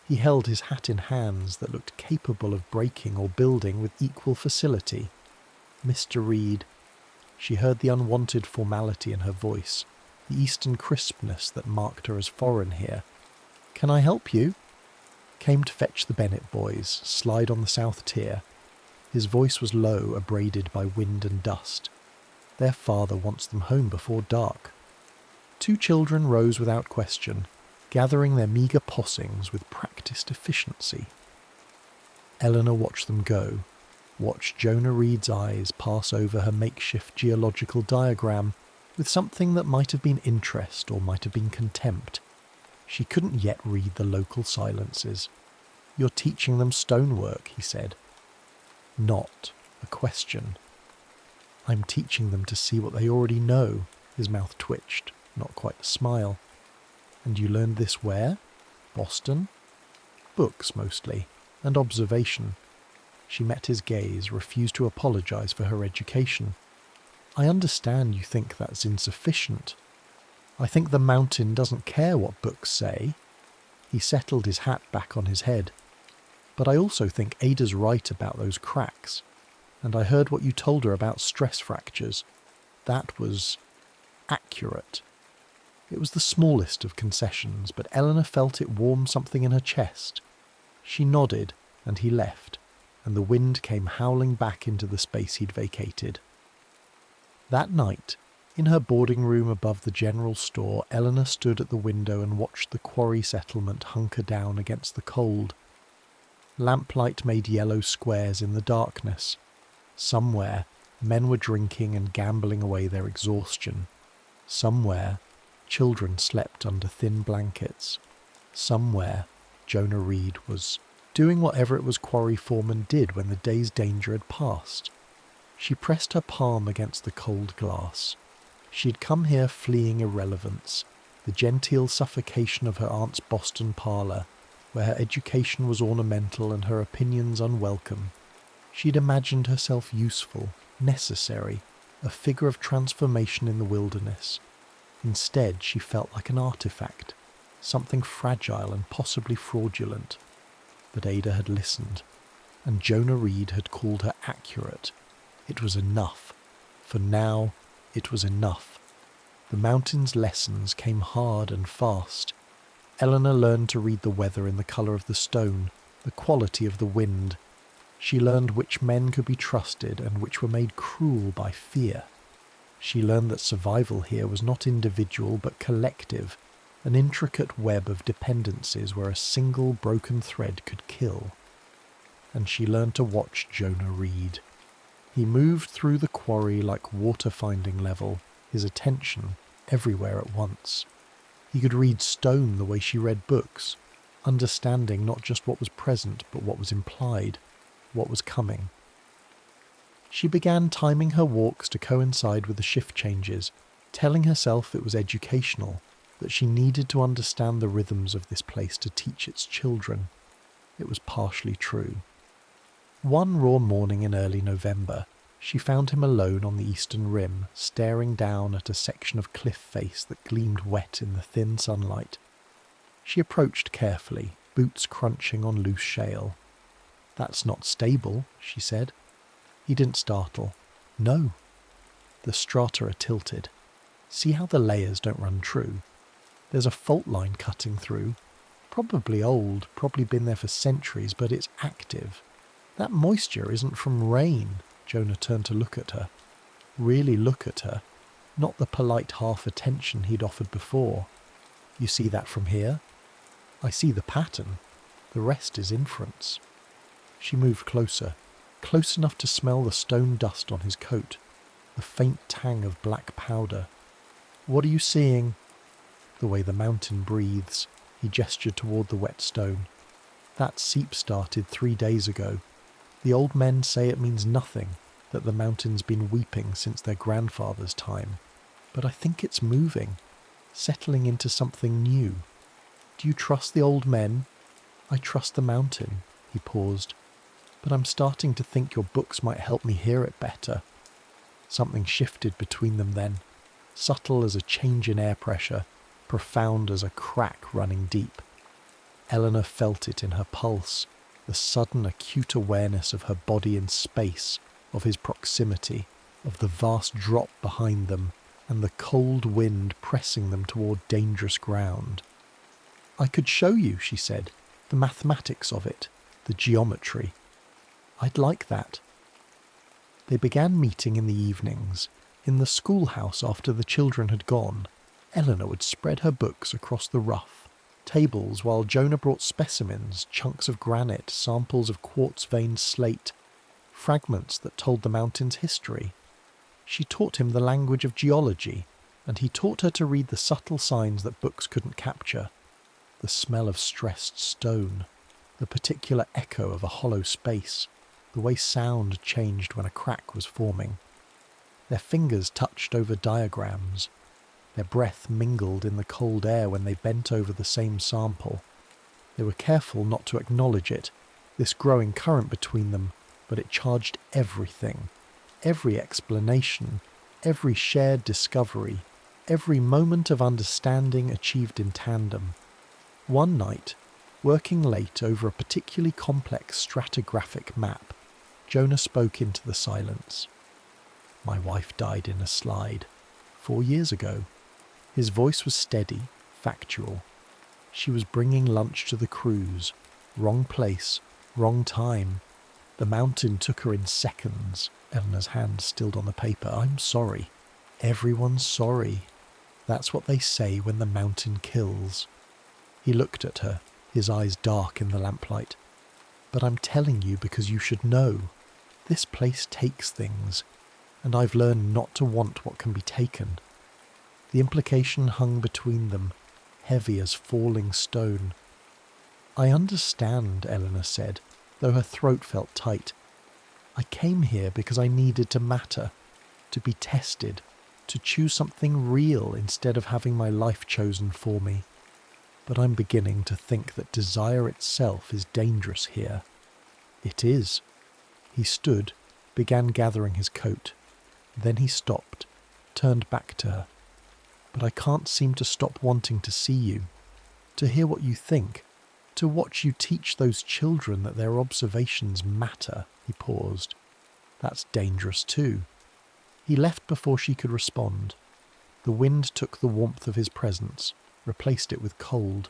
He held his hat in hands that looked capable of breaking or building with equal facility. "Mr. Reed." She heard the unwanted formality in her voice, the eastern crispness that marked her as foreign here. "Can I help you?" "Came to fetch the Bennett boys, slide on the south tier." His voice was low, abraded by wind and dust. "Their father wants them home before dark." 2 children rose without question, gathering their meagre possing's with practised efficiency. Eleanor watched them go, watched Jonah Reed's eyes pass over her makeshift geological diagram with something that might have been interest or might have been contempt. She couldn't yet read the local silences. "You're teaching them stonework," he said. Not a question. "I'm teaching them to see what they already know." His mouth twitched, not quite a smile. "And you learned this where? Boston?" "Books, mostly, and observation." She met his gaze, refused to apologize for her education. "I understand you think that's insufficient. I think the mountain doesn't care what books say." He settled his hat back on his head. "But I also think Ada's right about those cracks. And I heard what you told her about stress fractures. That was accurate." It was the smallest of concessions, but Eleanor felt it warm something in her chest. She nodded, and he left, and the wind came howling back into the space he'd vacated. That night, in her boarding room above the general store, Eleanor stood at the window and watched the quarry settlement hunker down against the cold. Lamplight made yellow squares in the darkness. Somewhere, men were drinking and gambling away their exhaustion. Somewhere, children slept under thin blankets. Somewhere, Jonah Reed was doing whatever it was quarry foremen did when the day's danger had passed. She pressed her palm against the cold glass. She had come here fleeing irrelevance, the genteel suffocation of her aunt's Boston parlour, where her education was ornamental and her opinions unwelcome. She'd imagined herself useful, necessary, a figure of transformation in the wilderness. Instead, she felt like an artifact, something fragile and possibly fraudulent. But Ada had listened, and Jonah Reed had called her accurate. It was enough. For now, it was enough. The mountain's lessons came hard and fast. Eleanor learned to read the weather in the colour of the stone, the quality of the wind. She learned which men could be trusted and which were made cruel by fear. She learned that survival here was not individual but collective, an intricate web of dependencies where a single broken thread could kill. And she learned to watch Jonah Reed. He moved through the quarry like water finding level, his attention everywhere at once. He could read stone the way she read books, understanding not just what was present but what was implied, what was coming. She began timing her walks to coincide with the shift changes, telling herself it was educational, that she needed to understand the rhythms of this place to teach its children. It was partially true. One raw morning in early November, she found him alone on the eastern rim, staring down at a section of cliff face that gleamed wet in the thin sunlight. She approached carefully, boots crunching on loose shale. "That's not stable," she said. He didn't startle. "No." The strata are tilted. See how the layers don't run true? There's a fault line cutting through. Probably old, probably been there for centuries, but it's active. That moisture isn't from rain. Jonah turned to look at her. Really look at her. Not the polite half attention he'd offered before. "You see that from here?" "I see the pattern. The rest is inference." She moved closer, close enough to smell the stone dust on his coat, the faint tang of black powder. "What are you seeing?" "The way the mountain breathes." He gestured toward the wet stone. "That seep started 3 days ago. The old men say it means nothing, that the mountain's been weeping since their grandfather's time. But I think it's moving, settling into something new. Do you trust the old men?" "I trust the mountain." He paused. "But I'm starting to think your books might help me hear it better." Something shifted between them then, subtle as a change in air pressure, profound as a crack running deep. Eleanor felt it in her pulse, the sudden acute awareness of her body in space, of his proximity, of the vast drop behind them, and the cold wind pressing them toward dangerous ground. "I could show you," she said, "the mathematics of it, the geometry." "I'd like that." They began meeting in the evenings. In the schoolhouse after the children had gone, Eleanor would spread her books across the rough tables while Jonah brought specimens, chunks of granite, samples of quartz-veined slate, fragments that told the mountain's history. She taught him the language of geology, and he taught her to read the subtle signs that books couldn't capture. The smell of stressed stone, the particular echo of a hollow space, the way sound changed when a crack was forming. Their fingers touched over diagrams. Their breath mingled in the cold air when they bent over the same sample. They were careful not to acknowledge it, this growing current between them, but it charged everything. Every explanation, every shared discovery, every moment of understanding achieved in tandem. One night, working late over a particularly complex stratigraphic map, Jonah spoke into the silence. My wife died in a slide 4 years ago. His voice was steady, factual. She was bringing lunch to the cruise. Wrong place, wrong time. The mountain took her in seconds. Eleanor's hand stilled on the paper. I'm sorry. Everyone's sorry. That's what they say when the mountain kills. He looked at her, his eyes dark in the lamplight. But I'm telling you because you should know. This place takes things, and I've learned not to want what can be taken. The implication hung between them, heavy as falling stone. I understand, Eleanor said, though her throat felt tight. I came here because I needed to matter, to be tested, to choose something real instead of having my life chosen for me. But I'm beginning to think that desire itself is dangerous here. It is. He stood, began gathering his coat. Then he stopped, turned back to her. But I can't seem to stop wanting to see you, to hear what you think, to watch you teach those children that their observations matter. He paused. That's dangerous too. He left before she could respond. The wind took the warmth of his presence, replaced it with cold.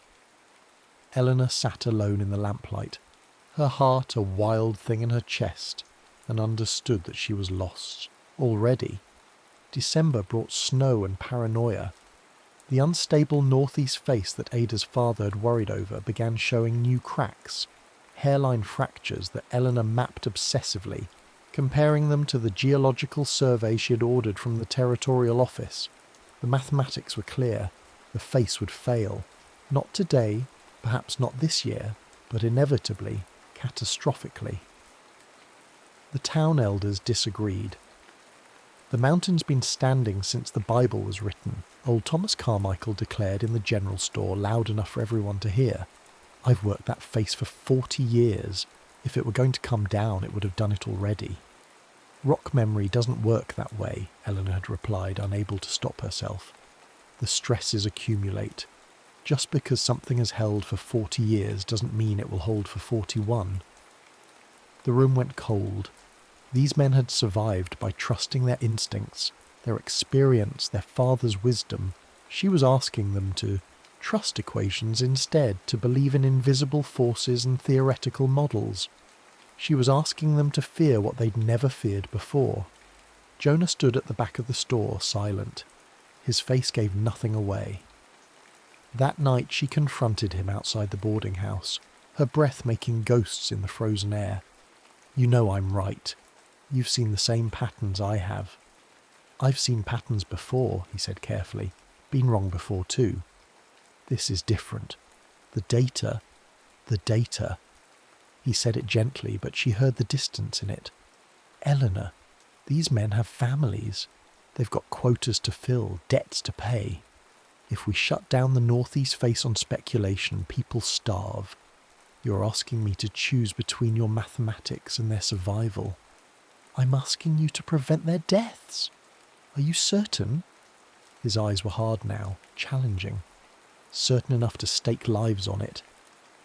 Eleanor sat alone in the lamplight, her heart a wild thing in her chest, and understood that she was lost. Already. December brought snow and paranoia. The unstable northeast face that Ada's father had worried over began showing new cracks, hairline fractures that Eleanor mapped obsessively, comparing them to the geological survey she had ordered from the territorial office. The mathematics were clear. The face would fail. Not today, perhaps not this year, but inevitably, catastrophically. The town elders disagreed. The mountain's been standing since the Bible was written, old Thomas Carmichael declared in the general store loud enough for everyone to hear. I've worked that face for 40 years. If it were going to come down, it would have done it already. Rock memory doesn't work that way, Eleanor had replied, unable to stop herself. The stresses accumulate. Just because something has held for 40 years doesn't mean it will hold for 41. The room went cold. These men had survived by trusting their instincts, their experience, their father's wisdom. She was asking them to trust equations instead, to believe in invisible forces and theoretical models. She was asking them to fear what they'd never feared before. Jonah stood at the back of the store, silent. His face gave nothing away. That night she confronted him outside the boarding house, her breath making ghosts in the frozen air. You know I'm right. You've seen the same patterns I have. I've seen patterns before, he said carefully. Been wrong before too. This is different. The data. He said it gently, but she heard the distance in it. Eleanor, these men have families. They've got quotas to fill, debts to pay. If we shut down the northeast face on speculation, people starve. You're asking me to choose between your mathematics and their survival. I'm asking you to prevent their deaths. Are you certain? His eyes were hard now, challenging. Certain enough to stake lives on it.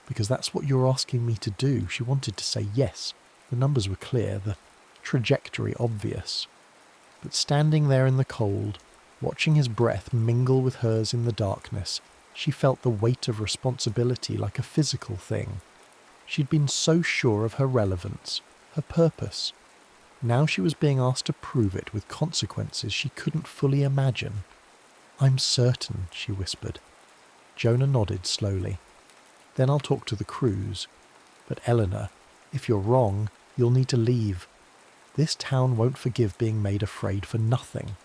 Because that's what you're asking me to do. She wanted to say yes. The numbers were clear, the trajectory obvious. But standing there in the cold, watching his breath mingle with hers in the darkness, she felt the weight of responsibility like a physical thing. She'd been so sure of her relevance, her purpose. Now she was being asked to prove it with consequences she couldn't fully imagine. I'm certain, she whispered. Jonah nodded slowly. Then I'll talk to the crews. But Eleanor, if you're wrong, you'll need to leave. This town won't forgive being made afraid for nothing.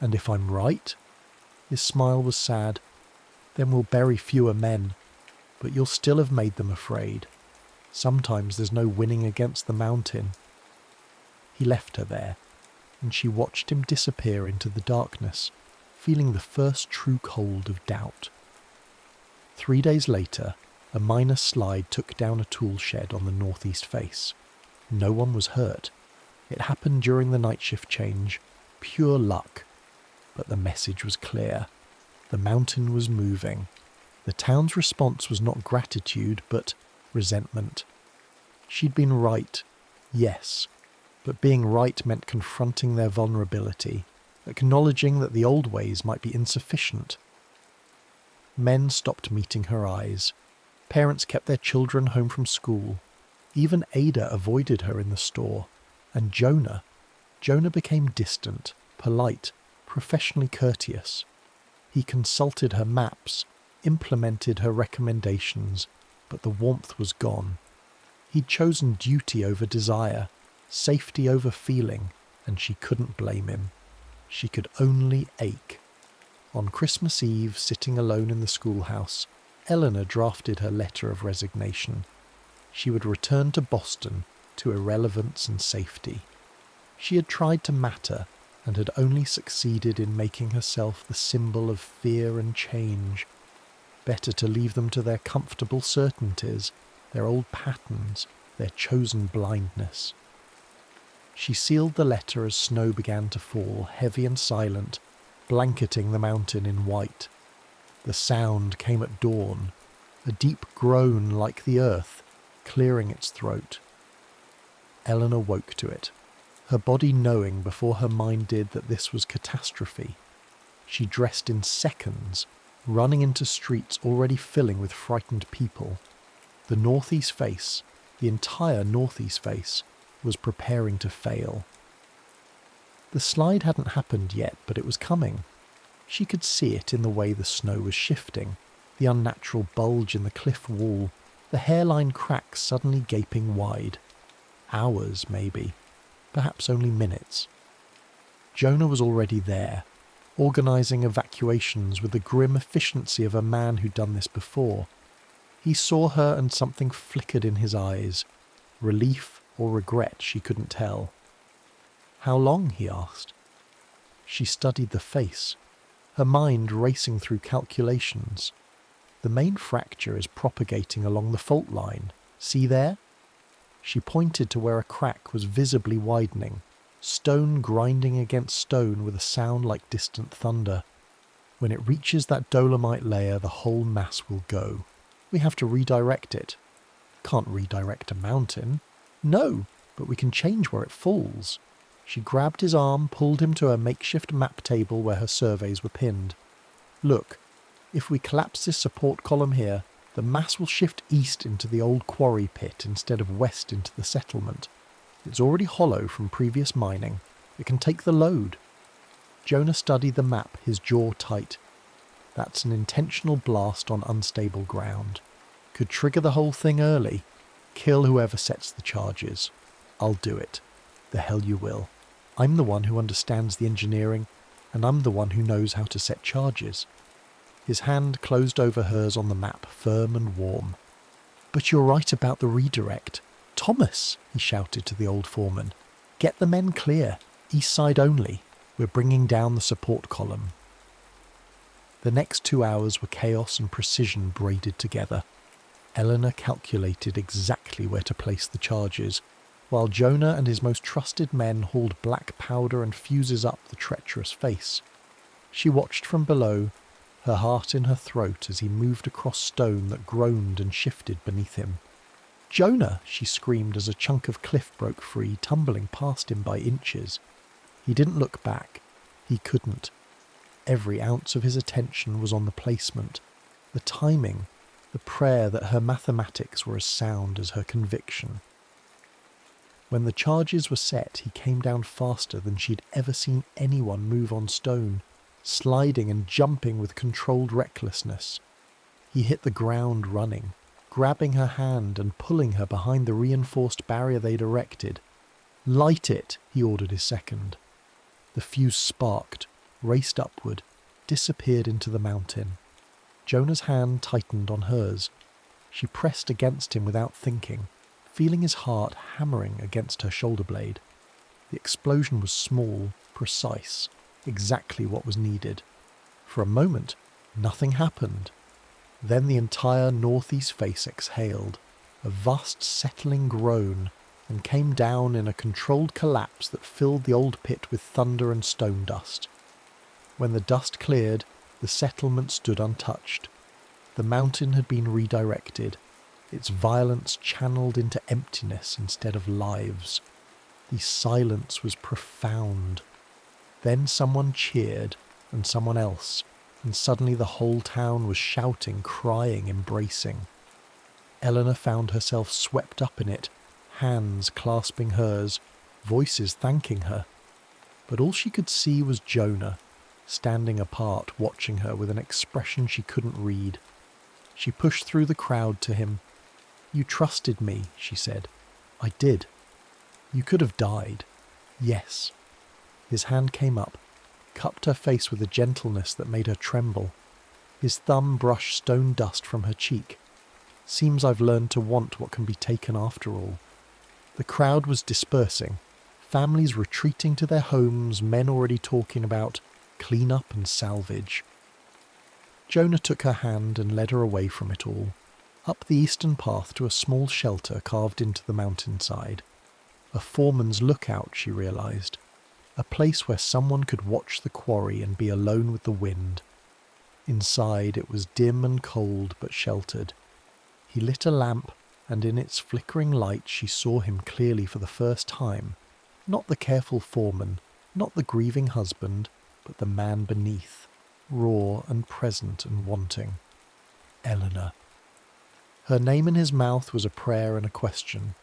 And if I'm right? His smile was sad. Then we'll bury fewer men. But you'll still have made them afraid. Sometimes there's no winning against the mountain. He left her there, and she watched him disappear into the darkness, feeling the first true cold of doubt. 3 days later, a minor slide took down a tool shed on the northeast face. No one was hurt. It happened during the night shift change. Pure luck. But the message was clear. The mountain was moving. The town's response was not gratitude, but resentment. She'd been right, yes, but being right meant confronting their vulnerability, acknowledging that the old ways might be insufficient. Men stopped meeting her eyes. Parents kept their children home from school. Even Ada avoided her in the store. And Jonah became distant, polite, professionally courteous. He consulted her maps, implemented her recommendations, but the warmth was gone. He'd chosen duty over desire, safety over feeling, and she couldn't blame him. She could only ache. On Christmas Eve, sitting alone in the schoolhouse, Eleanor drafted her letter of resignation. She would return to Boston, to irrelevance and safety. She had tried to matter, and had only succeeded in making herself the symbol of fear and change. Better to leave them to their comfortable certainties, their old patterns, their chosen blindness. She sealed the letter as snow began to fall, heavy and silent, blanketing the mountain in white. The sound came at dawn, a deep groan like the earth, clearing its throat. Eleanor woke to it, her body knowing before her mind did that this was catastrophe. She dressed in seconds, running into streets already filling with frightened people. The northeast face, the entire northeast face, was preparing to fail. The slide hadn't happened yet, but it was coming. She could see it in the way the snow was shifting, the unnatural bulge in the cliff wall, the hairline cracks suddenly gaping wide. Hours, maybe. Perhaps only minutes. Jonah was already there, organising evacuations with the grim efficiency of a man who'd done this before. He saw her and something flickered in his eyes. Relief or regret, she couldn't tell. "How long?" he asked. She studied the face, her mind racing through calculations. The main fracture is propagating along the fault line. See there? She pointed to where a crack was visibly widening, stone grinding against stone with a sound like distant thunder. When it reaches that dolomite layer, the whole mass will go. We have to redirect it. Can't redirect a mountain. No, but we can change where it falls. She grabbed his arm, pulled him to a makeshift map table where her surveys were pinned. Look, if we collapse this support column here, the mass will shift east into the old quarry pit instead of west into the settlement. It's already hollow from previous mining. It can take the load. Jonah studied the map, his jaw tight. That's an intentional blast on unstable ground. Could trigger the whole thing early. Kill whoever sets the charges. I'll do it. The hell you will. I'm the one who understands the engineering, and I'm the one who knows how to set charges. His hand closed over hers on the map, firm and warm. "But you're right about the redirect. Thomas," he shouted to the old foreman. "Get the men clear. East side only. We're bringing down the support column." The next 2 hours were chaos and precision braided together. Eleanor calculated exactly where to place the charges, while Jonah and his most trusted men hauled black powder and fuses up the treacherous face. She watched from below, her heart in her throat as he moved across stone that groaned and shifted beneath him. "Jonah!" she screamed as a chunk of cliff broke free, tumbling past him by inches. He didn't look back. He couldn't. Every ounce of his attention was on the placement, the timing, the prayer that her mathematics were as sound as her conviction. When the charges were set, he came down faster than she'd ever seen anyone move on stone, sliding and jumping with controlled recklessness. He hit the ground running, grabbing her hand and pulling her behind the reinforced barrier they'd erected. "Light it," he ordered his second. The fuse sparked, raced upward, disappeared into the mountain. Jonah's hand tightened on hers. She pressed against him without thinking. feeling his heart hammering against her shoulder blade. The explosion was small, precise, exactly what was needed. For a moment, nothing happened. Then the entire northeast face exhaled, a vast settling groan, and came down in a controlled collapse that filled the old pit with thunder and stone dust. When the dust cleared, the settlement stood untouched. The mountain had been redirected, its violence channeled into emptiness instead of lives. The silence was profound. Then someone cheered, and someone else, and suddenly the whole town was shouting, crying, embracing. Eleanor found herself swept up in it, hands clasping hers, voices thanking her. But all she could see was Jonah, standing apart, watching her with an expression she couldn't read. She pushed through the crowd to him. "You trusted me," she said. "I did. You could have died." "Yes." His hand came up, cupped her face with a gentleness that made her tremble. His thumb brushed stone dust from her cheek. "Seems I've learned to want what can be taken after all." The crowd was dispersing, families retreating to their homes, men already talking about clean up and salvage. Jonah took her hand and led her away from it all, up the eastern path to a small shelter carved into the mountainside. A foreman's lookout, she realised. A place where someone could watch the quarry and be alone with the wind. Inside it was dim and cold but sheltered. He lit a lamp, and in its flickering light she saw him clearly for the first time. Not the careful foreman, not the grieving husband, but the man beneath, raw and present and wanting. Eleanor. Her name in his mouth was a prayer and a question.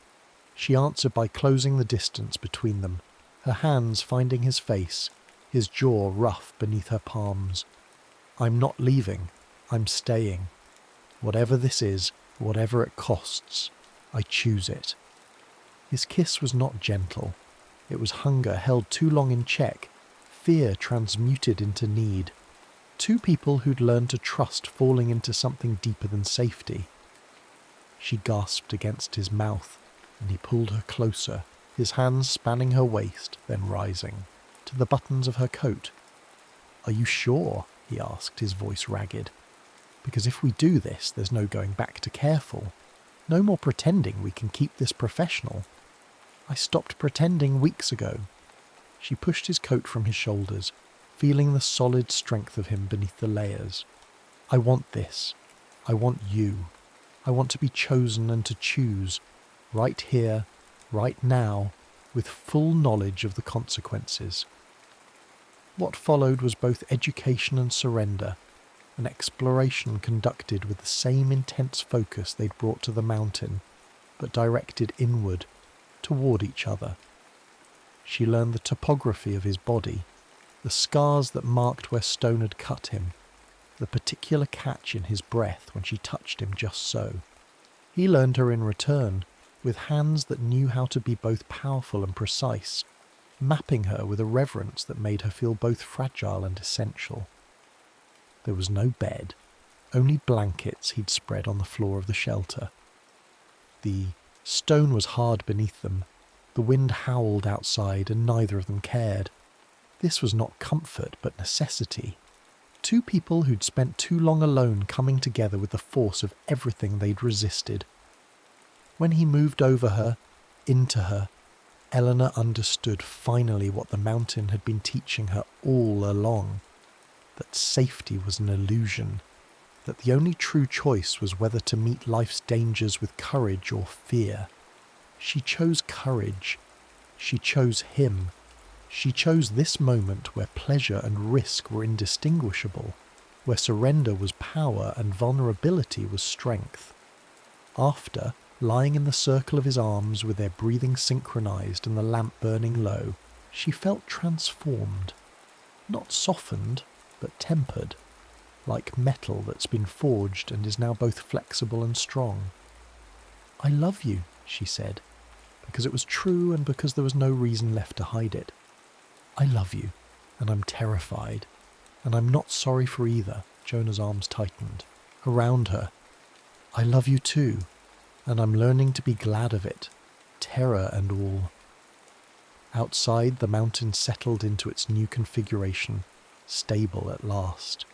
She answered by closing the distance between them, her hands finding his face, his jaw rough beneath her palms. "I'm not leaving. I'm staying. Whatever this is, whatever it costs, I choose it." His kiss was not gentle. It was hunger held too long in check, fear transmuted into need. Two people who'd learned to trust falling into something deeper than safety. She gasped against his mouth, and he pulled her closer, his hands spanning her waist, then rising, to the buttons of her coat. "Are you sure?" he asked, his voice ragged. "Because if we do this, there's no going back to careful. No more pretending we can keep this professional. I stopped pretending weeks ago." She pushed his coat from his shoulders, feeling the solid strength of him beneath the layers. "I want this. I want you. I want to be chosen and to choose, right here, right now, with full knowledge of the consequences." What followed was both education and surrender, an exploration conducted with the same intense focus they'd brought to the mountain, but directed inward, toward each other. She learned the topography of his body, the scars that marked where stone had cut him, the particular catch in his breath when she touched him just so. He learned her in return, with hands that knew how to be both powerful and precise, mapping her with a reverence that made her feel both fragile and essential. There was no bed, only blankets he'd spread on the floor of the shelter. The stone was hard beneath them. The wind howled outside and neither of them cared. This was not comfort but necessity. Two people who'd spent too long alone coming together with the force of everything they'd resisted. When he moved over her, into her, Eleanor understood finally what the mountain had been teaching her all along. That safety was an illusion. That the only true choice was whether to meet life's dangers with courage or fear. She chose courage. She chose him. She chose this moment where pleasure and risk were indistinguishable, where surrender was power and vulnerability was strength. After, lying in the circle of his arms with their breathing synchronized and the lamp burning low, she felt transformed. Not softened, but tempered, like metal that's been forged and is now both flexible and strong. "I love you," she said, because it was true and because there was no reason left to hide it. "I love you, and I'm terrified, and I'm not sorry for either." Jonah's arms tightened. Around her. "I love you too." and I'm learning to be glad of it, terror and all. Outside, the mountain settled into its new configuration, stable at last.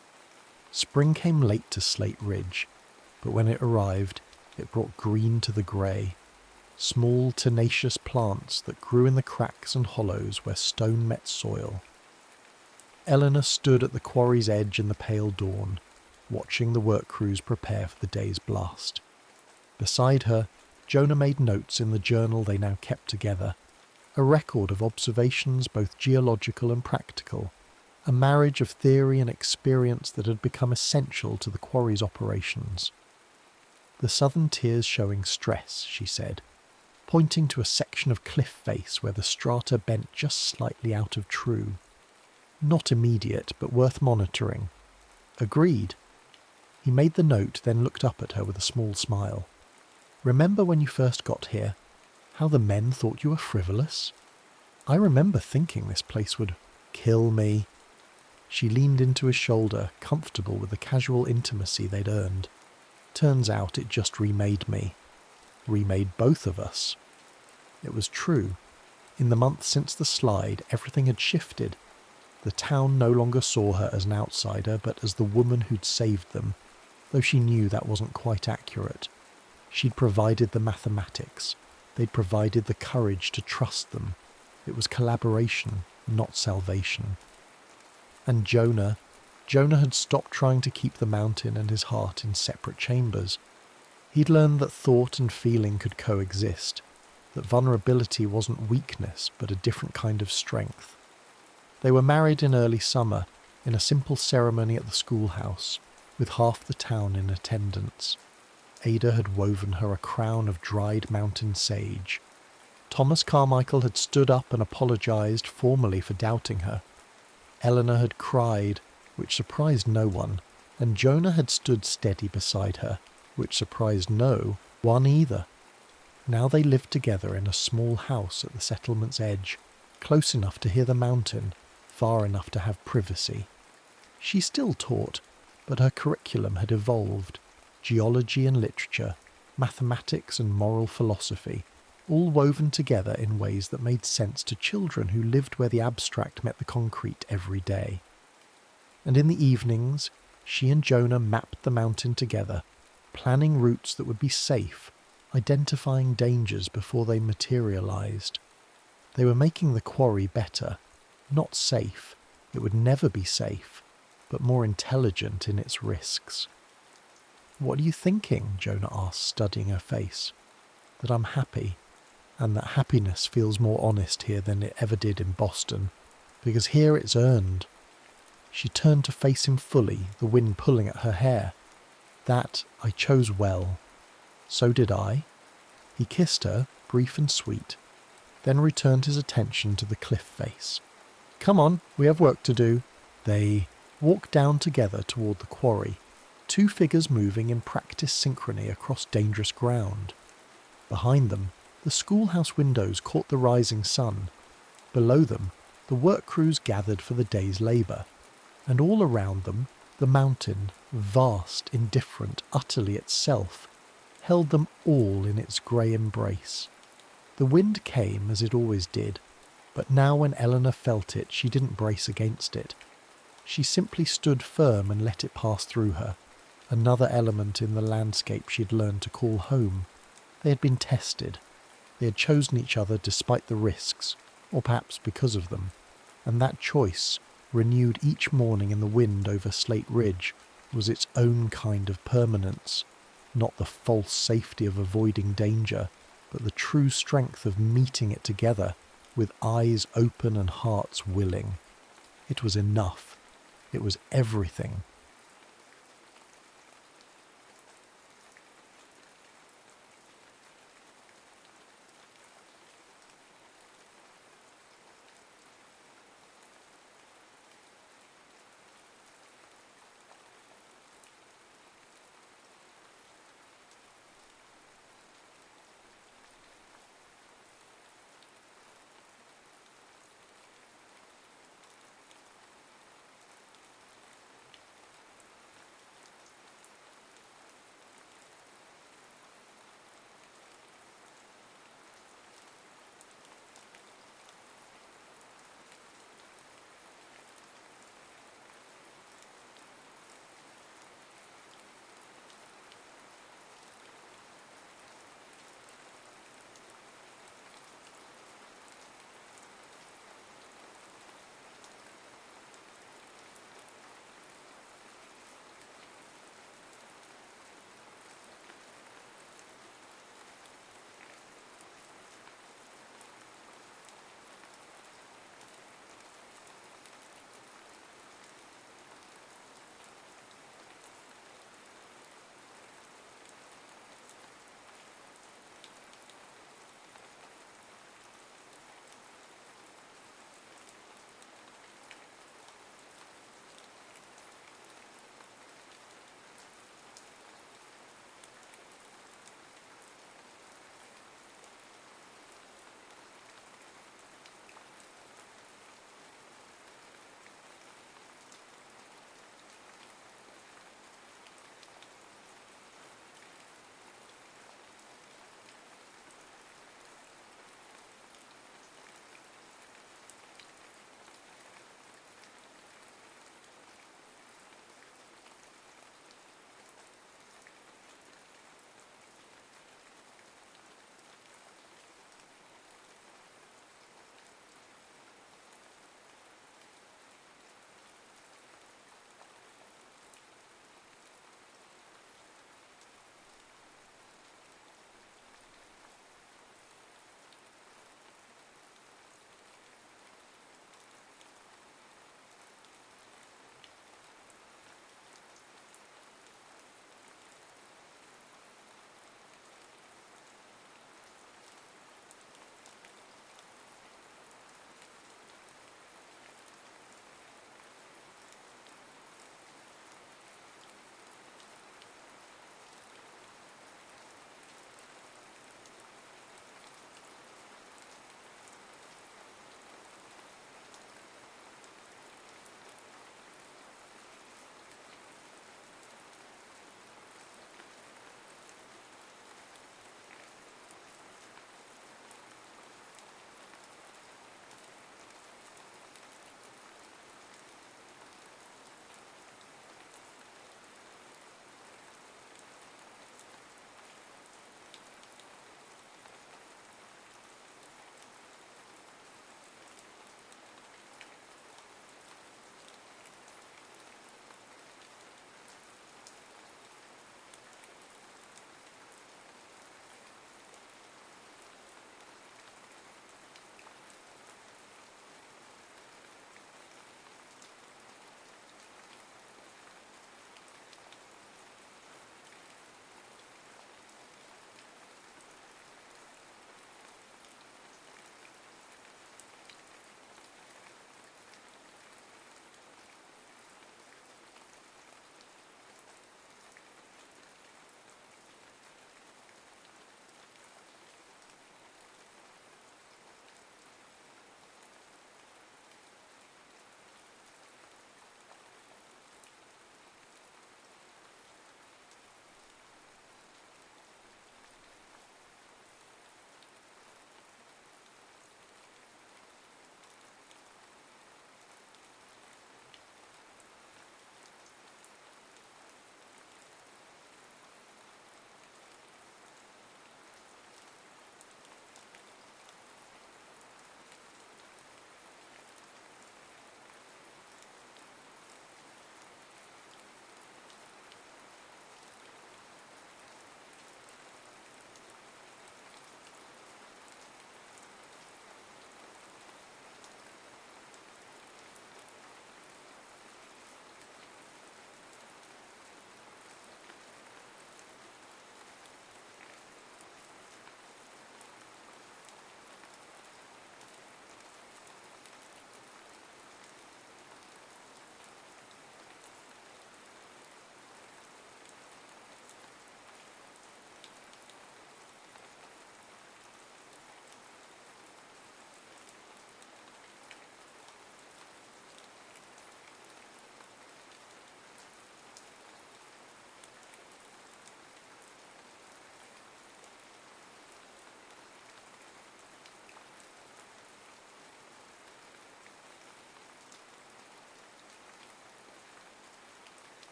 Spring came late to Slate Ridge, but when it arrived, it brought green to the grey, small tenacious plants that grew in the cracks and hollows where stone met soil. Eleanor stood at the quarry's edge in the pale dawn, watching the work crews prepare for the day's blast. Beside her, Jonah made notes in the journal they now kept together, a record of observations both geological and practical, a marriage of theory and experience that had become essential to the quarry's operations. The southern tiers showing stress, she said, pointing to a section of cliff face where the strata bent just slightly out of true. Not immediate, but worth monitoring. Agreed. He made the note, then looked up at her with a small smile. Remember when you first got here, how the men thought you were frivolous? I remember thinking this place would kill me. She leaned into his shoulder, comfortable with the casual intimacy they'd earned. Turns out it just remade me. Remade both of us. It was true. In the months since the slide, everything had shifted. The town no longer saw her as an outsider, but as the woman who'd saved them, though she knew that wasn't quite accurate. She'd provided the mathematics. They'd provided the courage to trust them. It was collaboration, not salvation. And Jonah had stopped trying to keep the mountain and his heart in separate chambers. He'd learned that thought and feeling could coexist, that vulnerability wasn't weakness, but a different kind of strength. They were married in early summer, in a simple ceremony at the schoolhouse, with half the town in attendance. Ada had woven her a crown of dried mountain sage. Thomas Carmichael had stood up and apologised formally for doubting her. Eleanor had cried, which surprised no one, and Jonah had stood steady beside her, which surprised no one either. Now they lived together in a small house at the settlement's edge, close enough to hear the mountain, far enough to have privacy. She still taught, but her curriculum had evolved. Geology and literature, mathematics and moral philosophy, all woven together in ways that made sense to children who lived where the abstract met the concrete every day. And in the evenings, she and Jonah mapped the mountain together, planning routes that would be safe, identifying dangers before they materialised. They were making the quarry better, not safe. It would never be safe, but more intelligent in its risks. "What are you thinking?" Jonah asked, studying her face. "That I'm happy, and that happiness feels more honest here than it ever did in Boston, because here it's earned." She turned to face him fully, the wind pulling at her hair. "That I chose well. So did I." He kissed her, brief and sweet, then returned his attention to the cliff face. "Come on, we have work to do." They walked down together toward the quarry, two figures moving in practiced synchrony across dangerous ground. Behind them, the schoolhouse windows caught the rising sun. Below them, the work crews gathered for the day's labour. And all around them, the mountain, vast, indifferent, utterly itself, held them all in its grey embrace. The wind came as it always did, but now when Eleanor felt it, she didn't brace against it. She simply stood firm and let it pass through her, another element in the landscape she'd learned to call home. They had been tested. They had chosen each other despite the risks, or perhaps because of them, and that choice, renewed each morning in the wind over Slate Ridge, was its own kind of permanence, not the false safety of avoiding danger, but the true strength of meeting it together, with eyes open and hearts willing. It was enough. It was everything.